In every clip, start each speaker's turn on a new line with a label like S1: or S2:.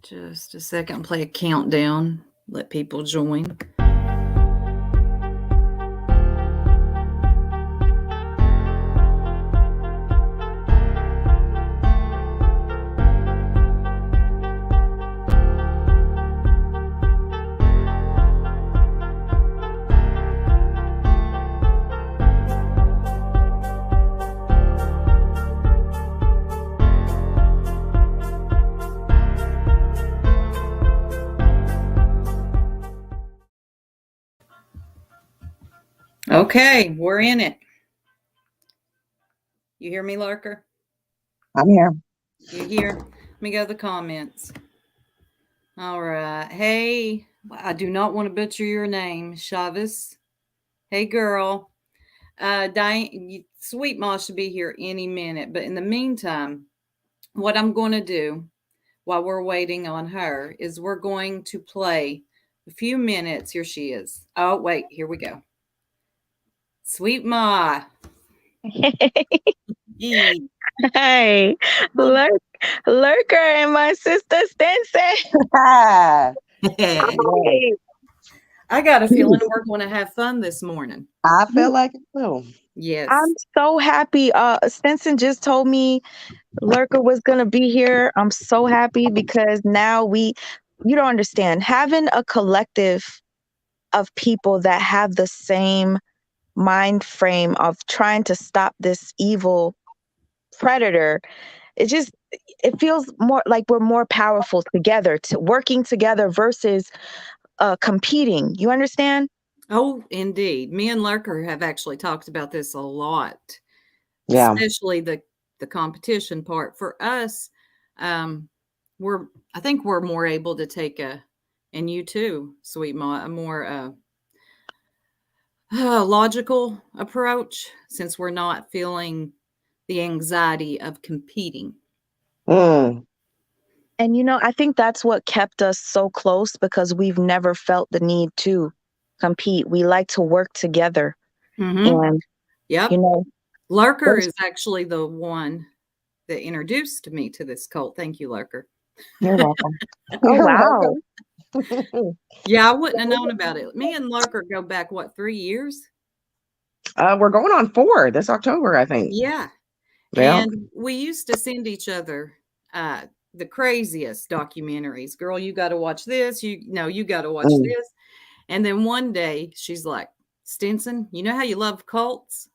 S1: Just a second, play a countdown, let people join. Okay, we're in it. You hear me, Lurker?
S2: I'm here.
S1: You hear? Let me go to the comments. All right. Hey, I do not want to butcher your name, Chavez. Hey, girl. Diane, SweetMa's should be here any minute. But in the meantime, what I'm going to do while we're waiting on her is we're going to play a few minutes. Here she is. Oh, wait, here we go. SweetMa.
S3: Hey, Lurker and my sister Stenson.
S2: Hi.
S1: Hey. I got a feeling we're going to have fun this morning.
S2: I feel like it too.
S1: Yes.
S3: I'm so happy. Stenson just told me Lurker was going to be here. I'm so happy because now you don't understand, having a collective of people that have the same mind frame of trying to stop this evil predator. It feels more like we're more powerful together, working together versus competing. You understand?
S1: Oh, indeed. Me and Lurker have actually talked about this a lot.
S2: Yeah.
S1: Especially the competition part. For us, I think we're more able to take and you too, SweetMa, a more logical approach since we're not feeling the anxiety of competing.
S2: Mm.
S3: And I think that's what kept us so close because we've never felt the need to compete. We like to work together.
S1: Mm-hmm.
S3: And,
S1: yep. Lurker is actually the one that introduced me to this cult. Thank you, Lurker.
S2: You're welcome.
S3: Oh, wow.
S1: Yeah, I wouldn't have known about it. Me and Lurker go back, 3 years?
S2: We're going on 4 this October, I think.
S1: Yeah.
S2: Yeah.
S1: And we used to send each other the craziest documentaries. Girl, you got to watch this. You got to watch this. And then one day she's like, Stinson, you know how you love cults?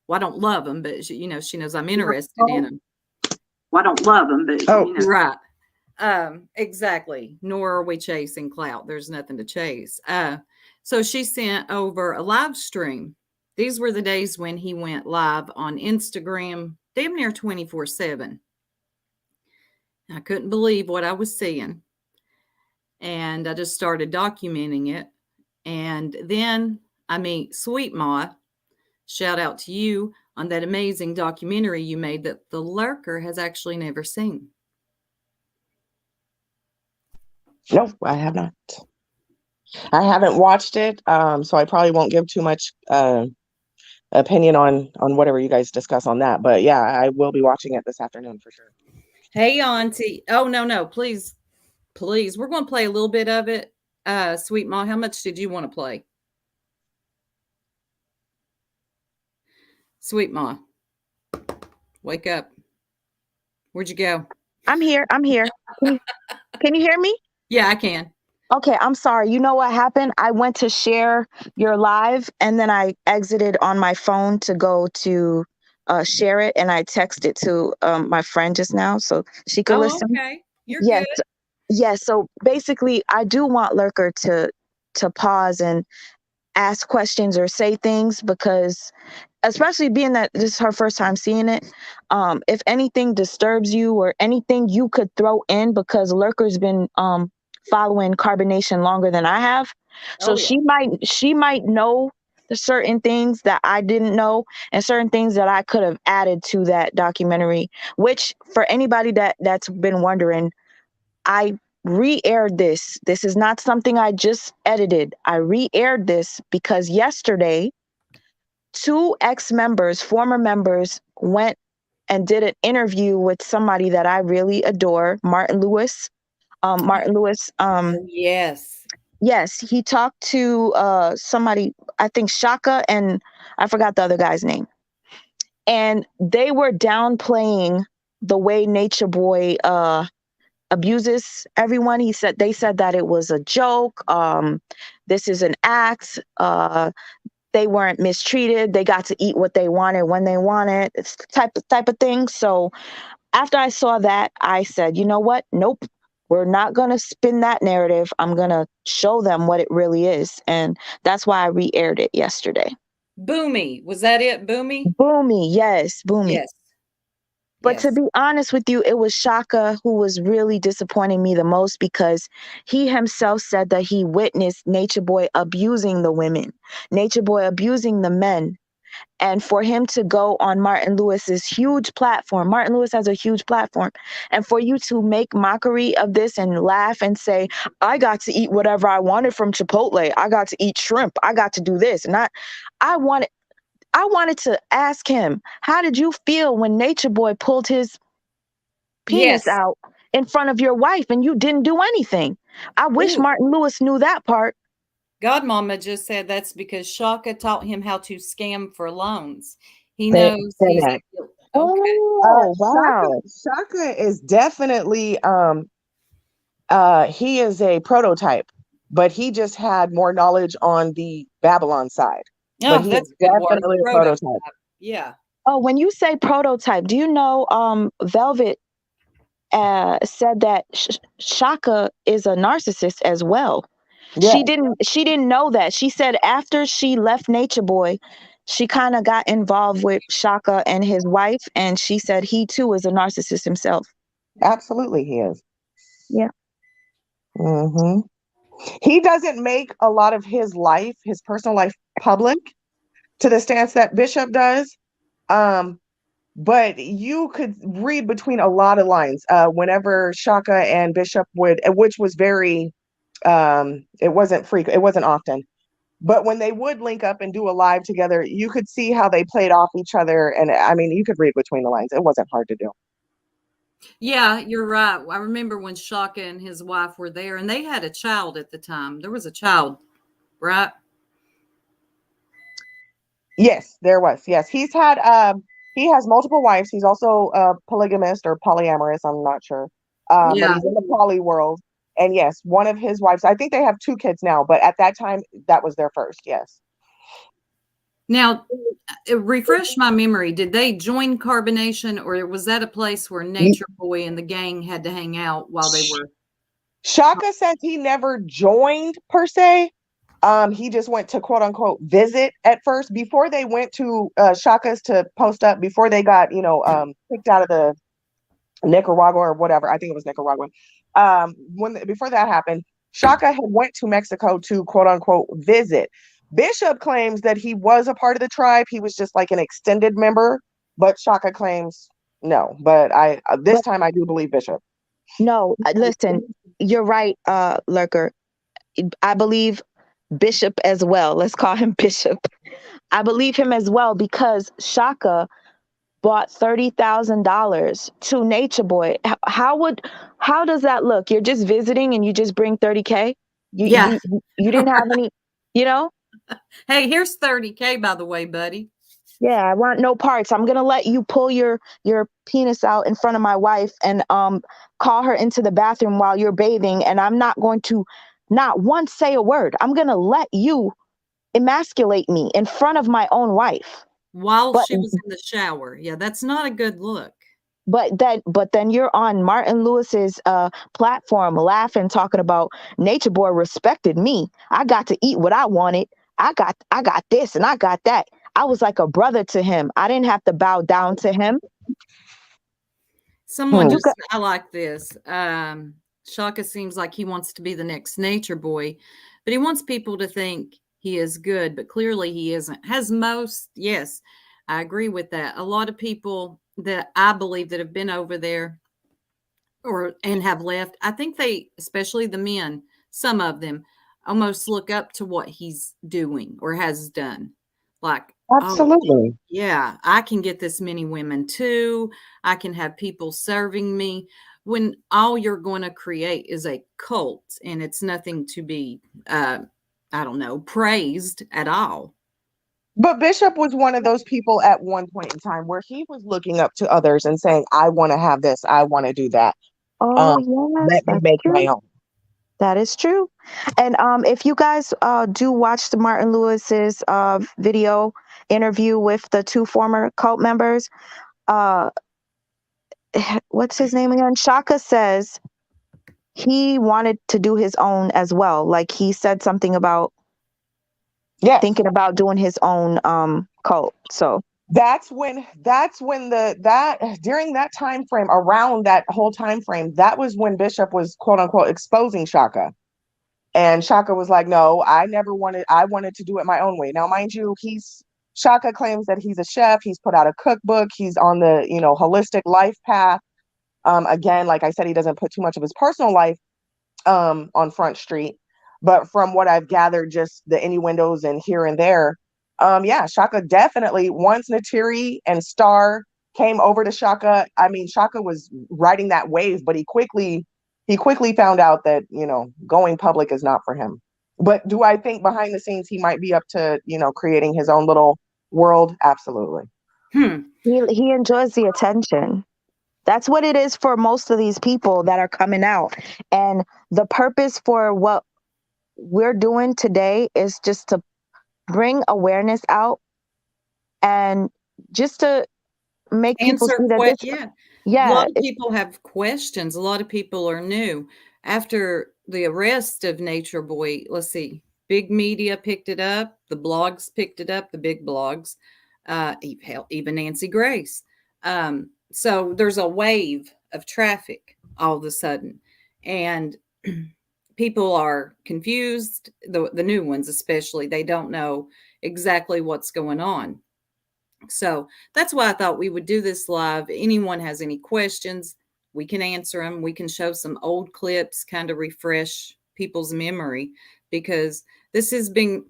S1: Well, I don't love them, but she knows I'm interested in them. Well, I don't love them, but right. Exactly. Nor are we chasing clout. There's nothing to chase. So she sent over a live stream. These were the days when he went live on Instagram, damn near 24/7. I couldn't believe what I was seeing. And I just started documenting it. And then I meet SweetMa. Shout out to you on that amazing documentary you made that the Lurker has actually never seen.
S2: Nope, I have not. I haven't watched it, so I probably won't give too much opinion on whatever you guys discuss on that. But yeah, I will be watching it this afternoon for sure.
S1: Hey, Auntie. Oh, no, please. We're going to play a little bit of it. SweetMa, how much did you want to play? SweetMa, wake up. Where'd you go?
S3: I'm here. Can you hear me?
S1: Yeah, I can.
S3: Okay, I'm sorry. You know what happened? I went to share your live and then I exited on my phone to go to share it, and I texted to my friend just now so she could listen.
S1: Okay. You're good.
S3: Yes. So basically, I do want Lurker to pause and ask questions or say things because, especially being that this is her first time seeing it, if anything disturbs you or anything you could throw in, because Lurker's been following carbonation longer than I have. So she might know the certain things that I didn't know and certain things that I could have added to that documentary, which for anybody that's been wondering, I re-aired this. This is not something I just edited. I re-aired this because yesterday 2 former members, went and did an interview with somebody that I really adore, Martin Lewis. Martin Lewis.
S1: Oh, yes.
S3: Yes, he talked to somebody, I think Shaka, and I forgot the other guy's name. And they were downplaying the way Nature Boy abuses everyone. They said that it was a joke. This is an act. They weren't mistreated. They got to eat what they wanted when they wanted. It's the type of thing. So after I saw that, I said, you know what? Nope. We're not going to spin that narrative. I'm going to show them what it really is. And that's why I re-aired it yesterday.
S1: Boomy. Was that it? Boomy?
S3: Boomy. Yes. Boomy.
S1: Yes.
S3: But to
S1: Yes.
S3: be honest with you, it was Shaka who was really disappointing me the most, because he himself said that he witnessed Nature Boy abusing the women, Nature Boy abusing the men. And for him to go on Martin Lewis's huge platform, Martin Lewis has a huge platform, and for you to make mockery of this and laugh and say, I got to eat whatever I wanted from Chipotle. I got to eat shrimp. I got to do this. And I wanted to ask him, how did you feel when Nature Boy pulled his penis
S1: Yes.
S3: out in front of your wife and you didn't do anything? I wish
S1: Ooh.
S3: Martin Lewis knew that part.
S1: Godmama just said that's because Shaka taught him how to scam for loans. He
S2: Say
S1: knows he's
S2: that.
S1: okay.
S3: Oh, wow.
S2: Shaka is definitely he is a prototype, but he just had more knowledge on the Babylon side. But
S1: Oh,
S2: he
S1: that's
S2: is
S1: a good word.
S2: definitely a
S1: Prototype.
S2: prototype.
S1: Yeah.
S3: Oh, when you say prototype, do you know Velvet said that Shaka is a narcissist as well.
S2: Yeah,
S3: She didn't know that. She said after she left Nature Boy, she kind of got involved with Shaka and his wife, and she said he too is a narcissist himself.
S2: absolutely he is.
S3: Yeah.
S2: Hmm. He doesn't make a lot of his life, his personal life, public to the stance that Bishop does. Um, but you could read between a lot of lines whenever Shaka and Bishop would, which was very, it wasn't frequent, it wasn't often. But when they would link up and do a live together, you could see how they played off each other. And I mean, you could read between the lines. It wasn't hard to do.
S1: Yeah, you're right. I remember when Shaka and his wife were there and they had a child at the time. There was a child, right?
S2: Yes, there was. Yes, he has multiple wives. He's also polygamist or polyamorous. I'm not sure. But
S1: Yeah.
S2: he's in the poly world. And yes, one of his wives, I think they have two kids now, but at that time, that was their first. Yes.
S1: Now, refresh my memory. Did they join Carbonation, or was that a place where
S2: Ye-
S1: Nature Boy and the gang had to hang out while they were?
S2: Shaka says he never joined per se. He just went to quote unquote visit at first before they went to Shaka's to post up before they got, kicked out of the Nicaragua or whatever. I think it was Nicaragua. Before that happened, Shaka had went to Mexico to quote unquote visit. Bishop claims that he was a part of the tribe. He was just like an extended member, but Shaka claims no. But I this
S3: But
S2: time I do believe Bishop.
S3: no, listen, you're right, Lurker. I believe Bishop as well. Let's call him Bishop. I believe him as well because Shaka bought $30,000 to Nature Boy. How does that look? You're just visiting and you just bring 30K? You
S1: Yeah.
S3: you didn't have any, you know?
S1: Hey, here's 30K, by the way, buddy.
S3: Yeah, I want no parts. I'm gonna let you pull your penis out in front of my wife and call her into the bathroom while you're bathing, and I'm not going to not once say a word. I'm gonna let you emasculate me in front of my own wife.
S1: While
S3: But
S1: she was in the shower. Yeah, that's not a good look.
S3: but then you're on Martin Lewis's platform laughing, talking about Nature Boy respected me. I got to eat what I wanted. I got this and I got that. I was like a brother to him. I didn't have to bow down to him.
S1: Someone
S2: Hmm.
S3: You got
S1: just, I like this. Shaka seems like he wants to be the next Nature Boy, but he wants people to think he is good, but clearly he isn't. Has most, yes, I agree with that. A lot of people that I believe that have been over there and have left, I think they, especially the men, some of them almost look up to what he's doing or has done. Like, oh,
S2: Absolutely.
S1: yeah, I can get this many women too. I can have people serving me. when all you're going to create is a cult and it's nothing to be, I don't know, praised at all.
S2: But Bishop was one of those people at one point in time where he was looking up to others and saying, I want to have this, I want to do that.
S3: Oh, yes,
S2: Let me
S3: that's
S2: make my
S3: true.
S2: own.
S3: That is true. And if you guys do watch the Martin Lewis's video interview with the two former cult members, uh, what's his name again? Shaka says he wanted to do his own as well. Like he said something about
S2: Yes.
S3: thinking about doing his own cult. So
S2: That's when during that time frame, around that whole time frame, that was when Bishop was quote unquote exposing Shaka. And Shaka was like, no, I wanted to do it my own way. Now, mind you, Shaka claims that he's a chef. He's put out a cookbook. He's on the, holistic life path. Again, like I said, he doesn't put too much of his personal life on Front Street. But from what I've gathered, just the innuendos and here and there, yeah, Shaka definitely, once Natiri and Star came over to Shaka, I mean, Shaka was riding that wave, but he quickly found out that, going public is not for him. But do I think behind the scenes he might be up to, creating his own little world? Absolutely.
S3: he enjoys the attention. That's what it is for most of these people that are coming out. And the purpose for what we're doing today is just to bring awareness out and just to make people see that this,
S1: Yeah. A
S3: yeah,
S1: lot of people have questions. A lot of people are new. After the arrest of Nature Boy, let's see, big media picked it up, the blogs picked it up, the big blogs, even Nancy Grace. So there's a wave of traffic all of a sudden. And people are confused, the new ones especially. They don't know exactly what's going on. So that's why I thought we would do this live. Anyone has any questions, we can answer them. We can show some old clips, kind of refresh people's memory, because this has been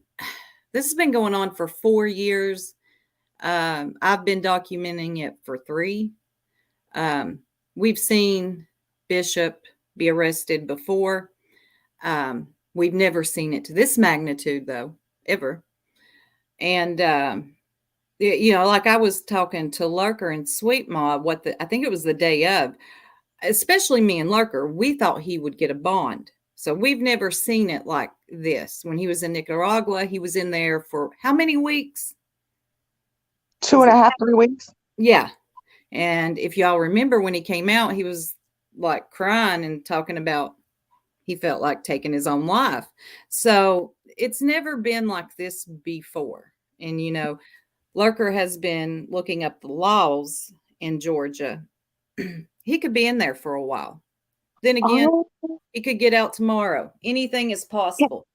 S1: going on for 4 years. I've been documenting it for 3. We've seen Bishop be arrested before. We've never seen it to this magnitude, though, ever. And like I was talking to Lurker and SweetMa's, I think it was the day of, especially me and Lurker, we thought he would get a bond. So we've never seen it like this. When he was in Nicaragua, he was in there for how many weeks?
S2: 2.5, 3 weeks.
S1: Yeah. And if y'all remember when he came out, he was like crying and talking about he felt like taking his own life. So it's never been like this before. And, Lurker has been looking up the laws in Georgia. He could be in there for a while. Then again, he could get out tomorrow. Anything is possible.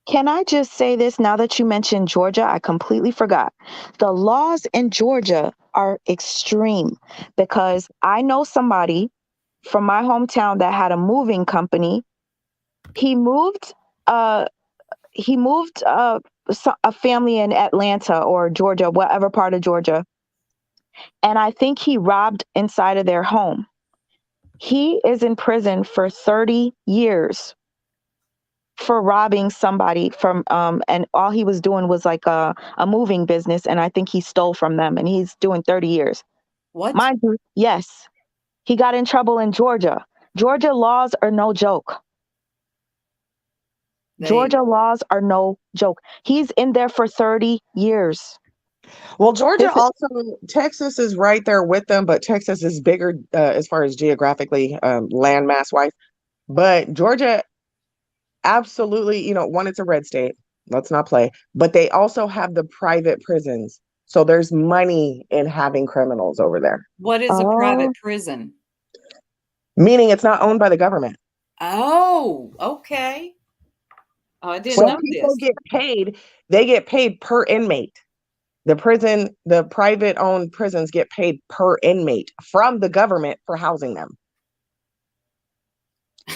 S3: Can I just say this now that you mentioned Georgia? I completely forgot. The laws in Georgia are extreme because I know somebody from my hometown that had a moving company. He moved a family in Atlanta or Georgia, whatever part of Georgia. And I think he robbed inside of their home. He is in prison for 30 years for robbing somebody from and all he was doing was like a moving business, and I think he stole from them, and he's doing 30 years.
S1: What?
S3: Mind you, yes. He got in trouble in Georgia. Georgia laws are no joke. Georgia laws are no joke. He's in there for 30 years.
S2: Well, Texas is right there with them, but Texas is bigger as far as geographically, land mass wise. But Georgia, absolutely, one, it's a red state. Let's not play. But they also have the private prisons. So there's money in having criminals over there.
S1: What is a private prison?
S2: Meaning it's not owned by the government.
S1: Oh, okay. I didn't know
S2: people they get paid per inmate. The private owned prisons get paid per inmate from the government for housing them.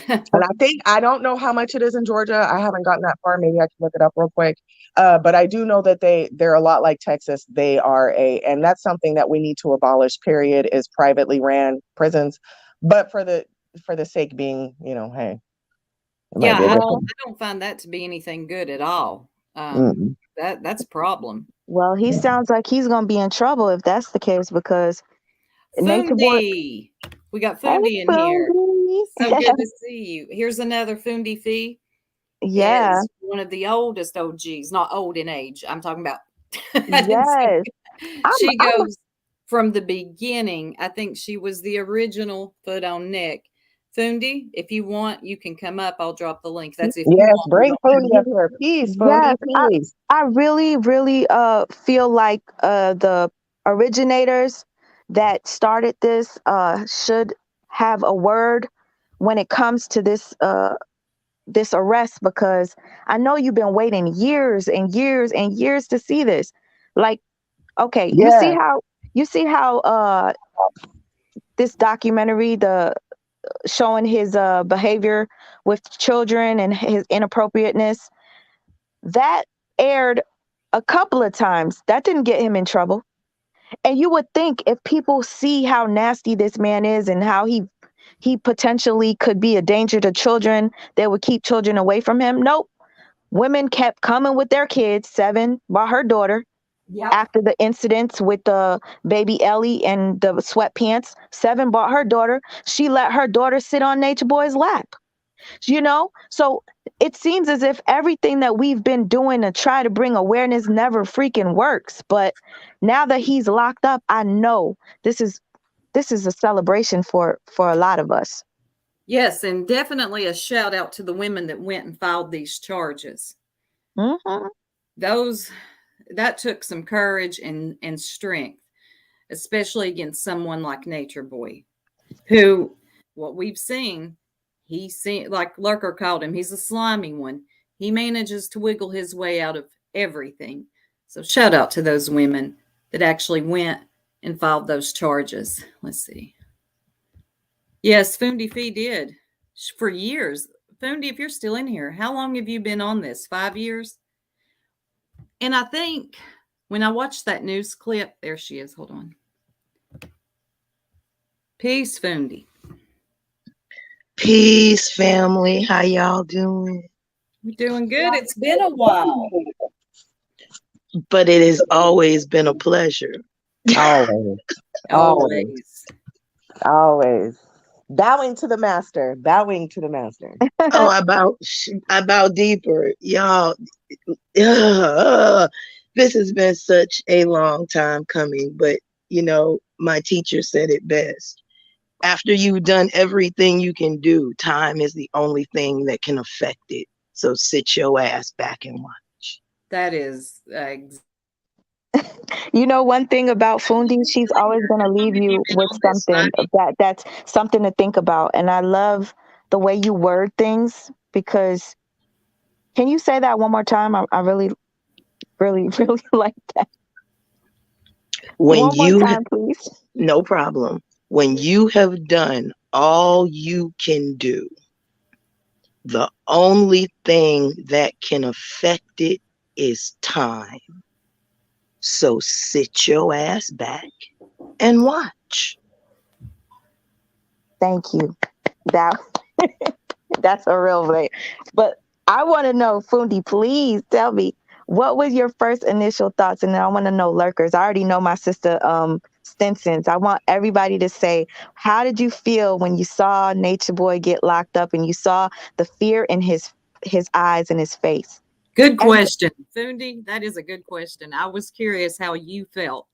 S2: And I don't know how much it is in Georgia. I haven't gotten that far. Maybe I can look it up real quick. But I do know that they're a lot like Texas. They are and that's something that we need to abolish, period, is privately ran prisons. But for the for the sake being, hey, it might
S1: Yeah,
S2: be a
S1: I
S2: good
S1: don't
S2: thing.
S1: I don't find that to be anything good at all.
S2: Mm-mm.
S1: That's a problem.
S3: Well, he
S2: Yeah.
S3: sounds like he's gonna be in trouble if that's the case because Nature Boy.
S1: Fundi. We got
S3: Hey,
S1: Fundi in here.
S3: Fundi.
S1: So good to see you. Here's another Fundi Fee.
S3: Yeah.
S1: Is one of the oldest OGs, not old in age. I'm talking about I didn't say
S3: Yes. I'm.
S1: she goes from the beginning. I think she was the original foot on neck. Fundi, if you want, you can come up. I'll drop the link. That's if you
S2: Yes,
S1: want.
S2: bring Fundi up
S3: Ye-
S2: here. Peace, Fundi,
S3: Yes.
S2: peace.
S3: I really, really feel like the originators that started this should have a word when it comes to this arrest, because I know you've been waiting years and years and years to see this. Like, okay,
S2: Yeah.
S3: you see how this documentary, the showing his behavior with children and his inappropriateness, that aired a couple of times. That didn't get him in trouble. And you would think if people see how nasty this man is and how he potentially could be a danger to children, they would keep children away from him. Nope. Women kept coming with their kids. Seven brought her daughter
S1: Yep.
S3: after the incidents with the baby Ellie and the sweatpants. Seven brought her daughter. She let her daughter sit on Nature Boy's lap. So it seems as if everything that we've been doing to try to bring awareness never freaking works. But now that he's locked up, I know this is a celebration for a lot of us.
S1: Yes, and definitely a shout out to the women that went and filed these charges.
S3: Hmm.
S1: Those that took some courage and strength, especially against someone like Nature Boy, who what we've seen, he's seen like Lurker called him, he's a slimy one. He manages to wiggle his way out of everything. So shout out to those women that actually went and filed those charges. Let's see. Yes, Fundi Fee did for years. Fundi, if you're still in here, how long have you been on this? 5 years? And I think when I watched that news clip, there she is. Hold on. Peace, Fundi.
S4: Peace, family. How y'all doing?
S1: We're doing good. It's been a while.
S4: But it has always been a pleasure.
S2: Always. Always.
S1: Always.
S2: Always. Bowing to the master. Bowing to the master.
S4: Oh, I bow deeper, y'all. This has been such a long time coming, but my teacher said it best. After you've done everything you can do, time is the only thing that can affect it. So sit your ass back and watch.
S1: That is
S3: One thing about Fundi, she's always going to leave you with something that's something to think about. And I love the way you word things, because can you say that one more time? I really, really, really like that.
S4: When
S3: One more
S4: you,
S3: time, please.
S4: no problem. When you have done all you can do, the only thing that can affect it is time. So sit your ass back and watch.
S3: Thank you. That that's a real way. But I want to know, Fundi, please tell me, what was your first initial thoughts? And then I want to know Lurkers. I already know my sister Stinson's. I want everybody to say, how did you feel when you saw Nature Boy get locked up and you saw the fear in his eyes and his face?
S1: good question. Fundi, that is a good question. I was curious how you felt.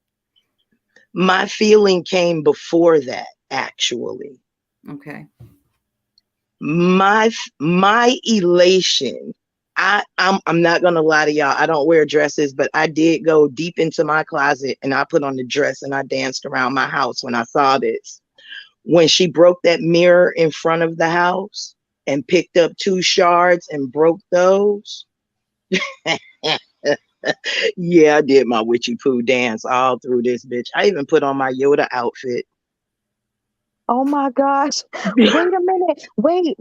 S4: My feeling came before that, actually.
S1: Okay.
S4: My elation. I'm not gonna lie to y'all. I don't wear dresses, but I did go deep into my closet and I put on the dress and I danced around my house when I saw this. When she broke that mirror in front of the house and picked up 2 shards and broke those. Yeah, I did my witchy poo dance all through this bitch. I even put on my Yoda outfit.
S3: Oh my gosh. Wait a minute. Wait.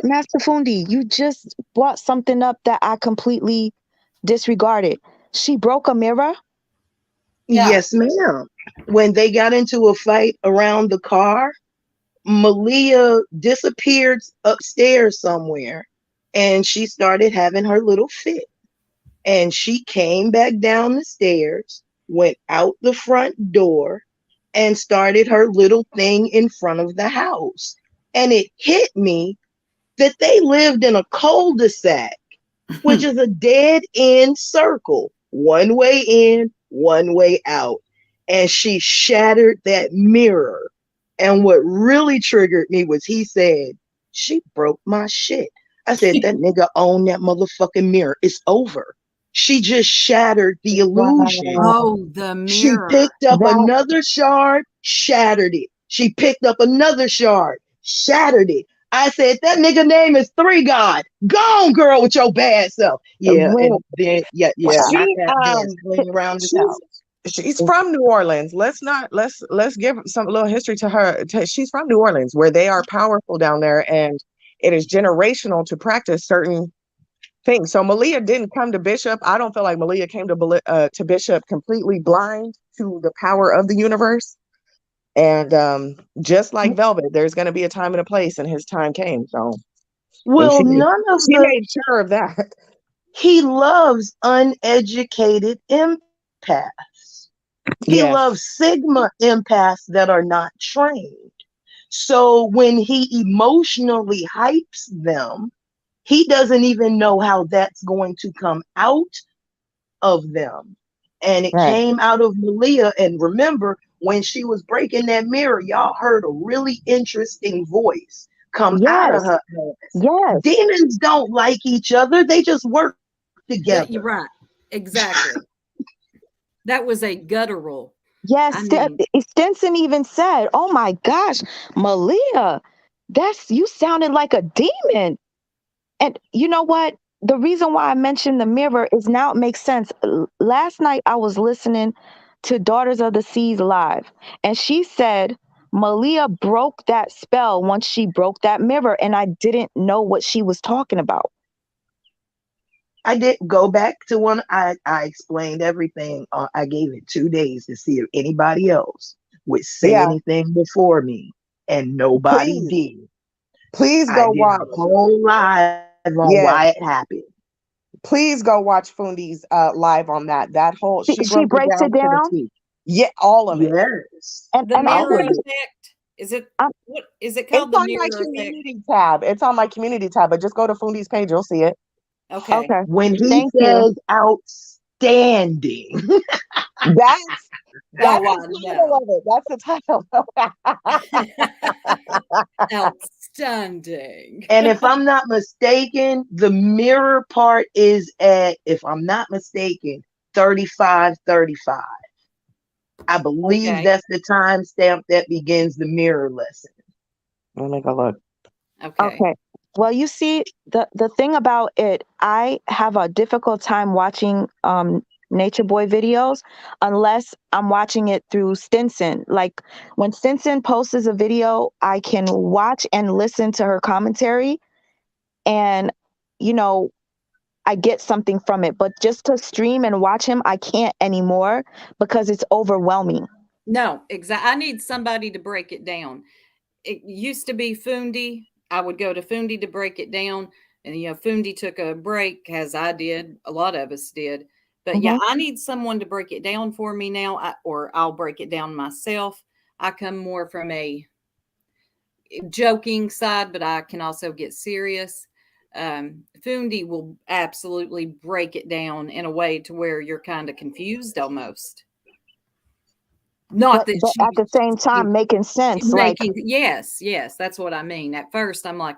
S3: Master Fundi, you just brought something up that I completely disregarded. She broke a mirror?
S1: Yeah.
S4: Yes, ma'am. When they got into a fight around the car Malia disappeared upstairs somewhere and she started having her little fit. And she came back down the stairs, went out the front door, and started her little thing in front of the house. And it hit me that they lived in a cul-de-sac, which is a dead end circle, one way in, one way out. And she shattered that mirror. And what really triggered me was he said, she broke my shit. I said, that nigga owned that motherfucking mirror. It's over. She just shattered the illusion.
S2: Wow.
S1: Oh, the
S4: She
S1: mirror.
S4: picked up
S3: That-
S4: another shard, shattered it. She picked up another shard, shattered it. I said, that nigga name is Three God. Gone, girl, with your bad self. Yeah,
S3: Wait,
S4: and then yeah, my
S2: She
S4: tap dance playing around this house.
S2: she's from New Orleans. Let's give some little history to her. She's from New Orleans, where they are powerful down there, and it is generational to practice certain things. So Malia didn't come to Bishop. I don't feel like Malia came to Bishop completely blind to the power of the universe. And just like Velvet, there's going to be a time and a place, and his time came. So, and
S4: Well, none of
S2: she
S4: the
S2: made sure of that.
S4: he loves uneducated empaths. He
S2: Yes,
S4: loves Sigma empaths that are not trained. So when he emotionally hypes them, he doesn't even know how that's going to come out of them. And it
S2: right.
S4: came out of Malia. And remember, when she was breaking that mirror, y'all heard a really interesting voice come out of
S3: yes,
S4: her ass.
S3: yes,
S4: Demons don't like each other, they just work
S1: Yeah,
S4: together.
S1: you're right. Exactly. That was a guttural.
S3: yes.
S1: I mean,
S3: Stinson even said, "Oh my gosh, Malia, that's you sounded like a demon." And you know what? The reason why I mentioned the mirror is now it makes sense. Last night I was listening to Daughters of the Seas live, and she said Malia broke that spell once she broke that mirror, and I didn't know what she was talking about.
S4: I did go back to one. I explained everything. I gave it 2 days to see if anybody else would say
S2: Yeah,
S4: anything before me, and nobody
S2: please,
S4: did.
S2: please
S4: I
S2: go
S4: did
S2: watch.
S4: a whole live on
S2: Yes,
S4: why it happened.
S2: please go watch Fundi's live on that. That whole
S3: She,
S2: she
S3: she
S2: broke it
S3: breaks
S2: down
S3: it
S2: to the
S3: down,
S2: T. Yeah, all of it.
S4: Yes,
S3: and
S1: the
S3: I
S4: all
S1: mirror
S4: of
S3: think
S4: it.
S1: effect. Is it
S3: I,
S1: what is it
S2: It's
S1: called? The
S2: on my
S1: mirror effect.
S2: community tab. It's on my community tab, but just go to Fundi's page, you'll see it.
S1: Okay.
S3: okay.
S4: When he
S3: Thank you.
S4: says outstanding,
S2: That's
S1: Oh,
S2: that's
S1: I
S2: the title
S1: know.
S2: of it. That's the title.
S1: Outstanding.
S4: and if I'm not mistaken, the mirror part is at, if I'm not mistaken, 35:35. I believe
S1: Okay.
S4: that's the timestamp that begins the mirror lesson.
S2: Let me go look.
S1: Okay.
S3: Okay. Well, you see, the thing about it, I have a difficult time watching Nature Boy videos unless I'm watching it through Stinson. Like when Stinson posts a video, I can watch and listen to her commentary, and you know, I get something from it. But just to stream and watch him, I can't anymore because it's overwhelming.
S1: No, exactly. I need somebody to break it down. It used to be Fundi. I would go to Fundi to break it down. And, Fundi took a break, as I did. A lot of us did. But yeah,
S3: Hmm.
S1: I need someone to break it down for me now, or I'll break it down myself. I come more from a joking side, but I can also get serious. Fundi will absolutely break it down in a way to where you're kind of confused almost. Not that
S3: But at the same time, making sense. Like,
S1: making, yes, that's what I mean. At first, I'm like,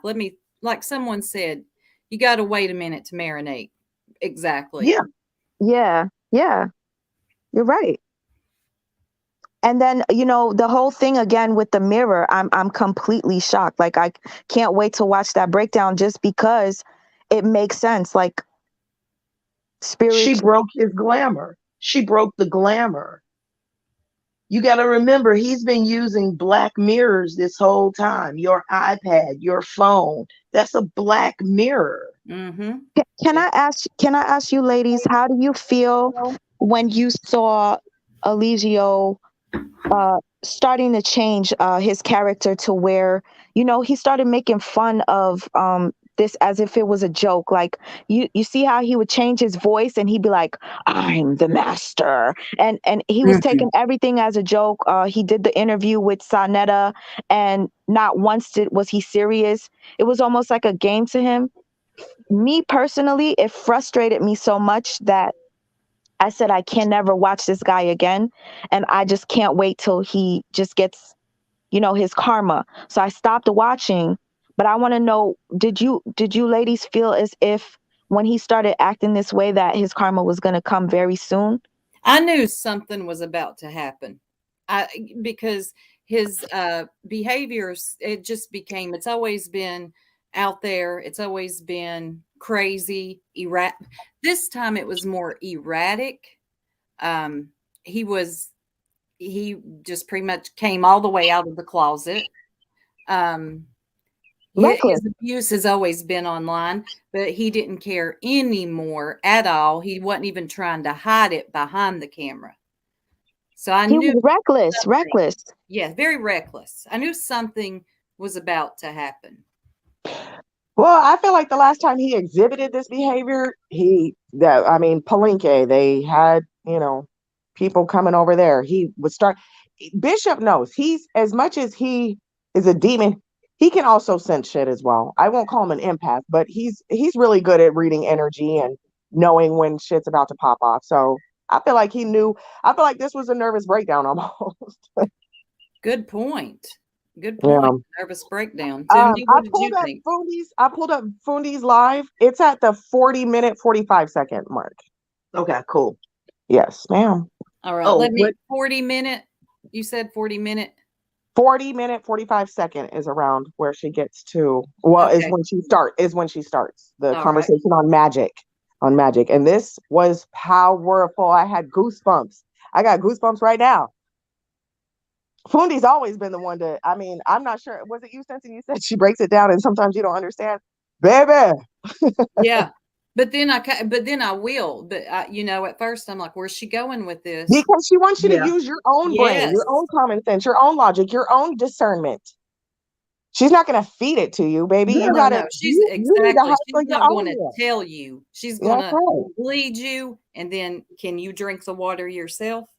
S1: like someone said, you got to wait a minute to marinate. Exactly.
S4: Yeah,
S3: yeah, yeah, you're right. And then, the whole thing again with the mirror, I'm completely shocked. Like I can't wait to watch that breakdown just because it makes sense. Like
S4: she
S3: spirit.
S4: broke his glamour. She broke the glamour. You got to remember, he's been using black mirrors this whole time. Your iPad, your phone, that's a black mirror.
S1: Mm-hmm.
S3: Can I ask you ladies, how do you feel when you saw Eligio starting to change his character to where, he started making fun of this as if it was a joke. Like you see how he would change his voice and he'd be like, "I'm the master," and he was
S1: Mhm.
S3: taking everything as a joke. He did the interview with Sonetta, and not once was he serious. It was almost like a game to him. Me personally, it frustrated me so much that I said I can never watch this guy again, and I just can't wait till he just gets, his karma. So I stopped watching, but I want to know, did you ladies feel as if when he started acting this way that his karma was going to come very soon?
S1: I knew something was about to happen. Because his behaviors, it just became, it's always been out there, it's always been crazy, this time it was more erratic. Um he was he just pretty much came all the way out of the closet. Um
S3: Reckless.
S1: his abuse has always been online, but he didn't care anymore at all. He wasn't even trying to hide it behind the camera. So I
S3: He
S1: knew
S3: was reckless,
S1: something,
S3: reckless.
S1: yeah, very reckless. I knew something was about to happen.
S2: Well, I feel like the last time he exhibited this behavior, I mean, Palenque, they had, people coming over there. He would start. Bishop knows he's, as much as he is a demon, he can also sense shit as well. I won't call him an empath, but he's really good at reading energy and knowing when shit's about to pop off. So I feel like he knew. I feel like this was a nervous breakdown almost.
S1: Good point. Good point.
S2: Yeah.
S1: Nervous breakdown. Cindy,
S2: I
S1: what did
S2: pulled
S1: you
S2: up
S1: think?
S2: Fundi's. I pulled up Fundi's live. It's at the 40-minute, 45-second mark.
S4: Okay, cool.
S2: Yes, ma'am.
S1: All right,
S4: Oh,
S1: let me
S4: what?
S1: 40-minute. You said 40-minute.
S2: 40-minute, 45-second is around where she gets to. Well,
S1: Okay.
S2: is when she starts the
S1: All right.
S2: conversation on magic. On magic. And this was powerful. I had goosebumps. I got goosebumps right now. Fundi's always been the one to, I mean, I'm not sure. Was it you, Sensei? You said she breaks it down and sometimes you don't understand. Baby.
S1: Yeah. But then I will. But at first I'm like, where's she going with this?
S2: Because she wants you to
S4: Yeah.
S2: use your own brain,
S1: Yes.
S2: your own common sense, your own logic, your own discernment. She's not going to feed it to you, baby.
S1: No,
S2: You
S1: no,
S2: gotta,
S1: no. She's
S2: you need to
S1: exactly. She's
S2: hustle your
S1: not going
S2: own
S1: to
S2: meal.
S1: tell you. She's
S2: Yeah,
S1: going
S2: that's
S1: to
S2: right.
S1: lead you, and then can you drink the water yourself?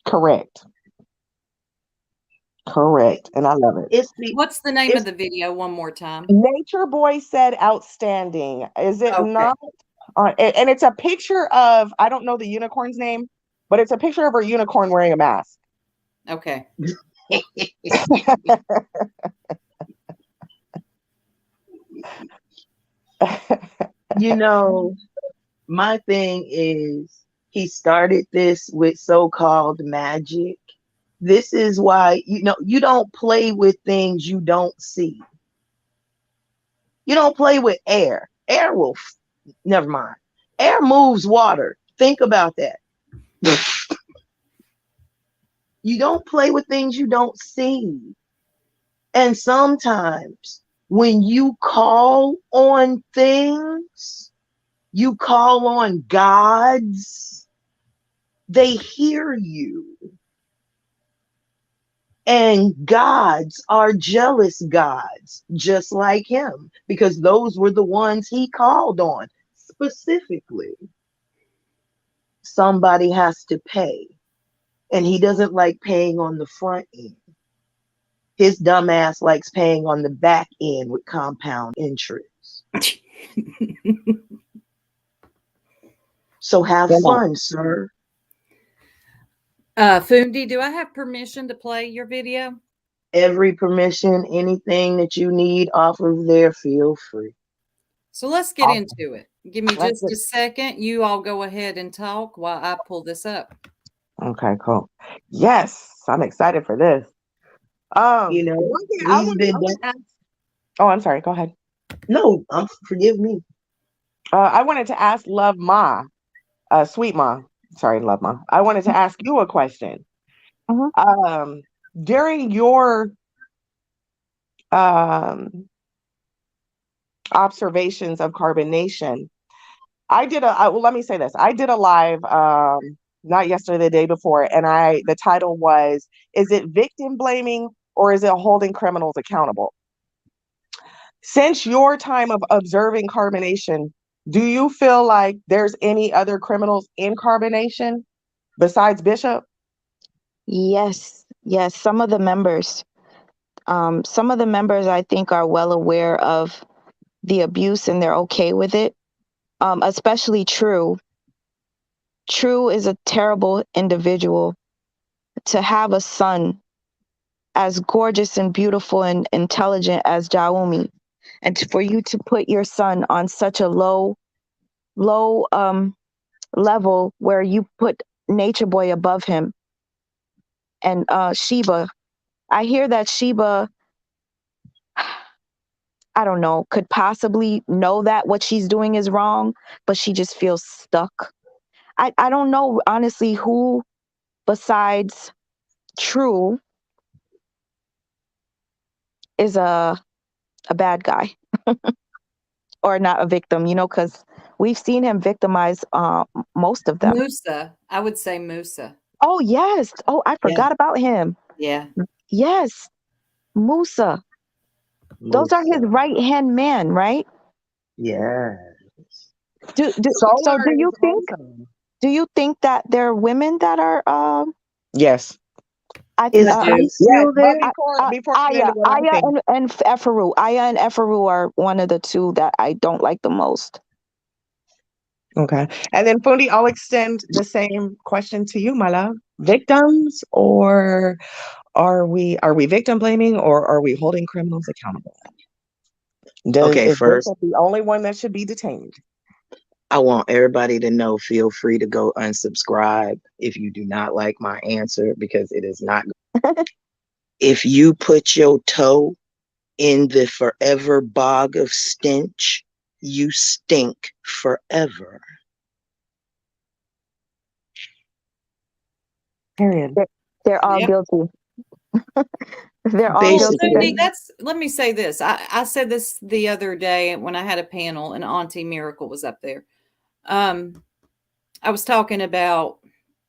S2: Correct. Correct. And I love it.
S4: It's the
S1: What's the name of
S4: it's
S1: the video one more time?
S2: Nature Boy said outstanding. Is it
S1: Okay.
S2: not? And it's a picture of, I don't know the unicorn's name, but it's a picture of her unicorn wearing a mask.
S1: Okay.
S4: you know, my thing is he started this with so-called magic. This is why you don't play with things you don't see. You don't play with air. Air will never mind. Air moves water. Think about that. You don't play with things you don't see. And sometimes when you call on things, you call on gods, they hear you. And gods are jealous gods, just like him, because those were the ones he called on specifically. Somebody has to pay, and he doesn't like paying on the front end. His dumbass likes paying on the back end with compound interest. So have
S2: Yeah.
S4: fun, sir.
S1: Fundi, do I have permission to play your video?
S4: Every permission, anything that you need off of there, feel free.
S1: So let's get
S2: Awesome.
S1: into it. Give me
S2: That's
S1: just
S2: it.
S1: a second. You all go ahead and talk while I pull this up.
S2: Okay, cool. Yes, I'm excited for this.
S4: You know,
S2: One thing
S4: we've
S2: I
S4: been
S2: want
S4: done.
S2: to ask. Oh, I'm sorry. Go ahead.
S4: No, forgive me.
S2: I wanted to ask Love Ma, Sweet Ma. Sorry, Love Ma. I wanted to ask you a question.
S3: Mhm.
S2: During your um observations of carbonation, well, let me say this. I did a live not yesterday, the day before, and the title was, is it victim blaming or is it holding criminals accountable? Since your time of observing carbonation, do you feel like there's any other criminals in carbonation besides Bishop?
S3: Yes, yes. Some of the members I think are well aware of the abuse and they're okay with it. Especially True. True is a terrible individual. To have a son as gorgeous and beautiful and intelligent as Jaomi, and for you to put your son on such a low level where you put Nature Boy above him, and Sheba. I hear that Sheba, I don't know, could possibly know that what she's doing is wrong, but she just feels stuck. I don't know honestly who besides True is a bad guy or not a victim, because we've seen him victimize most of them.
S1: Musa. I would say Musa.
S3: Oh yes. Oh, I
S2: Yeah.
S3: forgot about him.
S1: Yeah.
S3: Yes, Musa. Those are his right hand man, right?
S4: Yes.
S3: So do you think that there are women that are
S2: Yes.
S4: Is
S1: I do.
S4: Ice
S2: Yes,
S4: still
S2: but
S4: there?
S2: before I get into what I
S3: Aya
S2: think,
S3: and Eferu. Aya and Eferu are one of the two that I don't like the most.
S2: okay. And then Fundi, I'll extend the same question to you, my love. Victims, or are we victim blaming, or are we holding criminals accountable?
S4: Okay,
S2: Is
S4: first,
S2: Bishop the only one that should be detained?
S4: I want everybody to know, feel free to go unsubscribe if you do not like my answer, because it is not. If you put your toe in the forever bog of stench, you stink forever.
S2: Period.
S3: They're all
S1: Yep.
S3: guilty. They're all
S1: Well,
S3: guilty.
S1: Cindy, let me say this. I said this the other day when I had a panel and Auntie Miracle was up there. I was talking about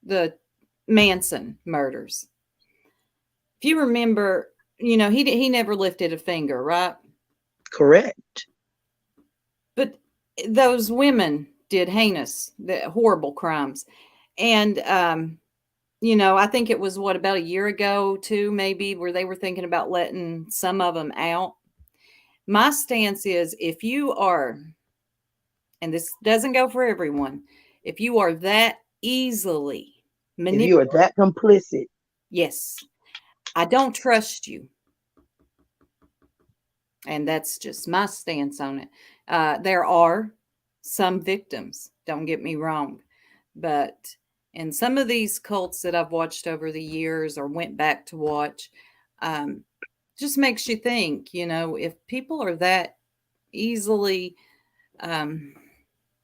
S1: the Manson murders. If you remember, he never lifted a finger, right?
S4: Correct.
S1: But those women did horrible crimes. And I think it was about a year ago too, maybe, where they were thinking about letting some of them out. My stance is, if you are, and this doesn't go for everyone, if you are that easily
S4: If you are that complicit,
S1: yes, I don't trust you. And that's just my stance on it. There are some victims, don't get me wrong, but in some of these cults that I've watched over the years or went back to watch, just makes you think, if people are that easily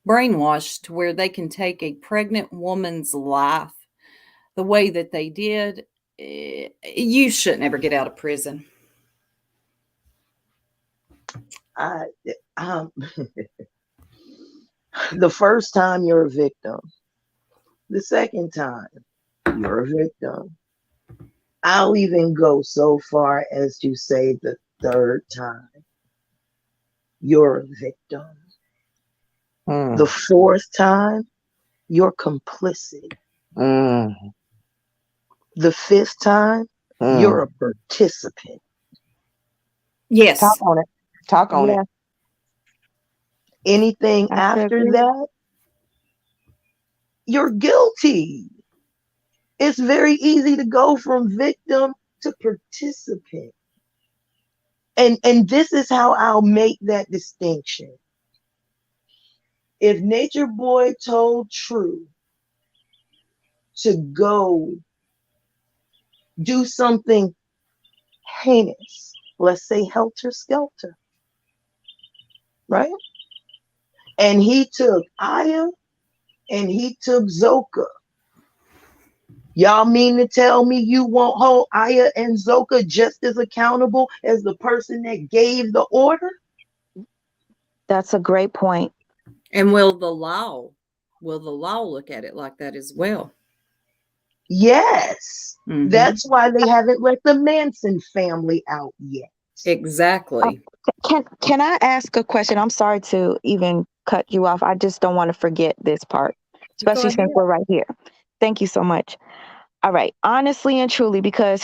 S1: brainwashed to where they can take a pregnant woman's life the way that they did, you shouldn't ever get out of prison.
S4: the first time you're a victim, the second time you're a victim. I'll even go so far as to say the third time you're a victim. The fourth time, you're complicit. The fifth time, you're a participant.
S1: Yes.
S2: Talk on it.
S4: Anything after that, you're guilty. It's very easy to go from victim to participant. And this is how I'll make that distinction. If Nature Boy told True to go do something heinous, let's say helter skelter, right? And he took Aya and he took Zoka. Y'all mean to tell me you won't hold Aya and Zoka just as accountable as the person that gave the order?
S3: That's a great point.
S1: And will the law look at it like that as well?
S4: Yes.
S1: Mhm.
S4: That's why they haven't let the Manson family out yet.
S1: Exactly.
S3: Can I ask a question? I'm sorry to even cut you off. I just don't want to forget this part,
S1: Go
S3: especially
S1: ahead.
S3: since we're right here. Thank you so much. All right. Honestly and truly, because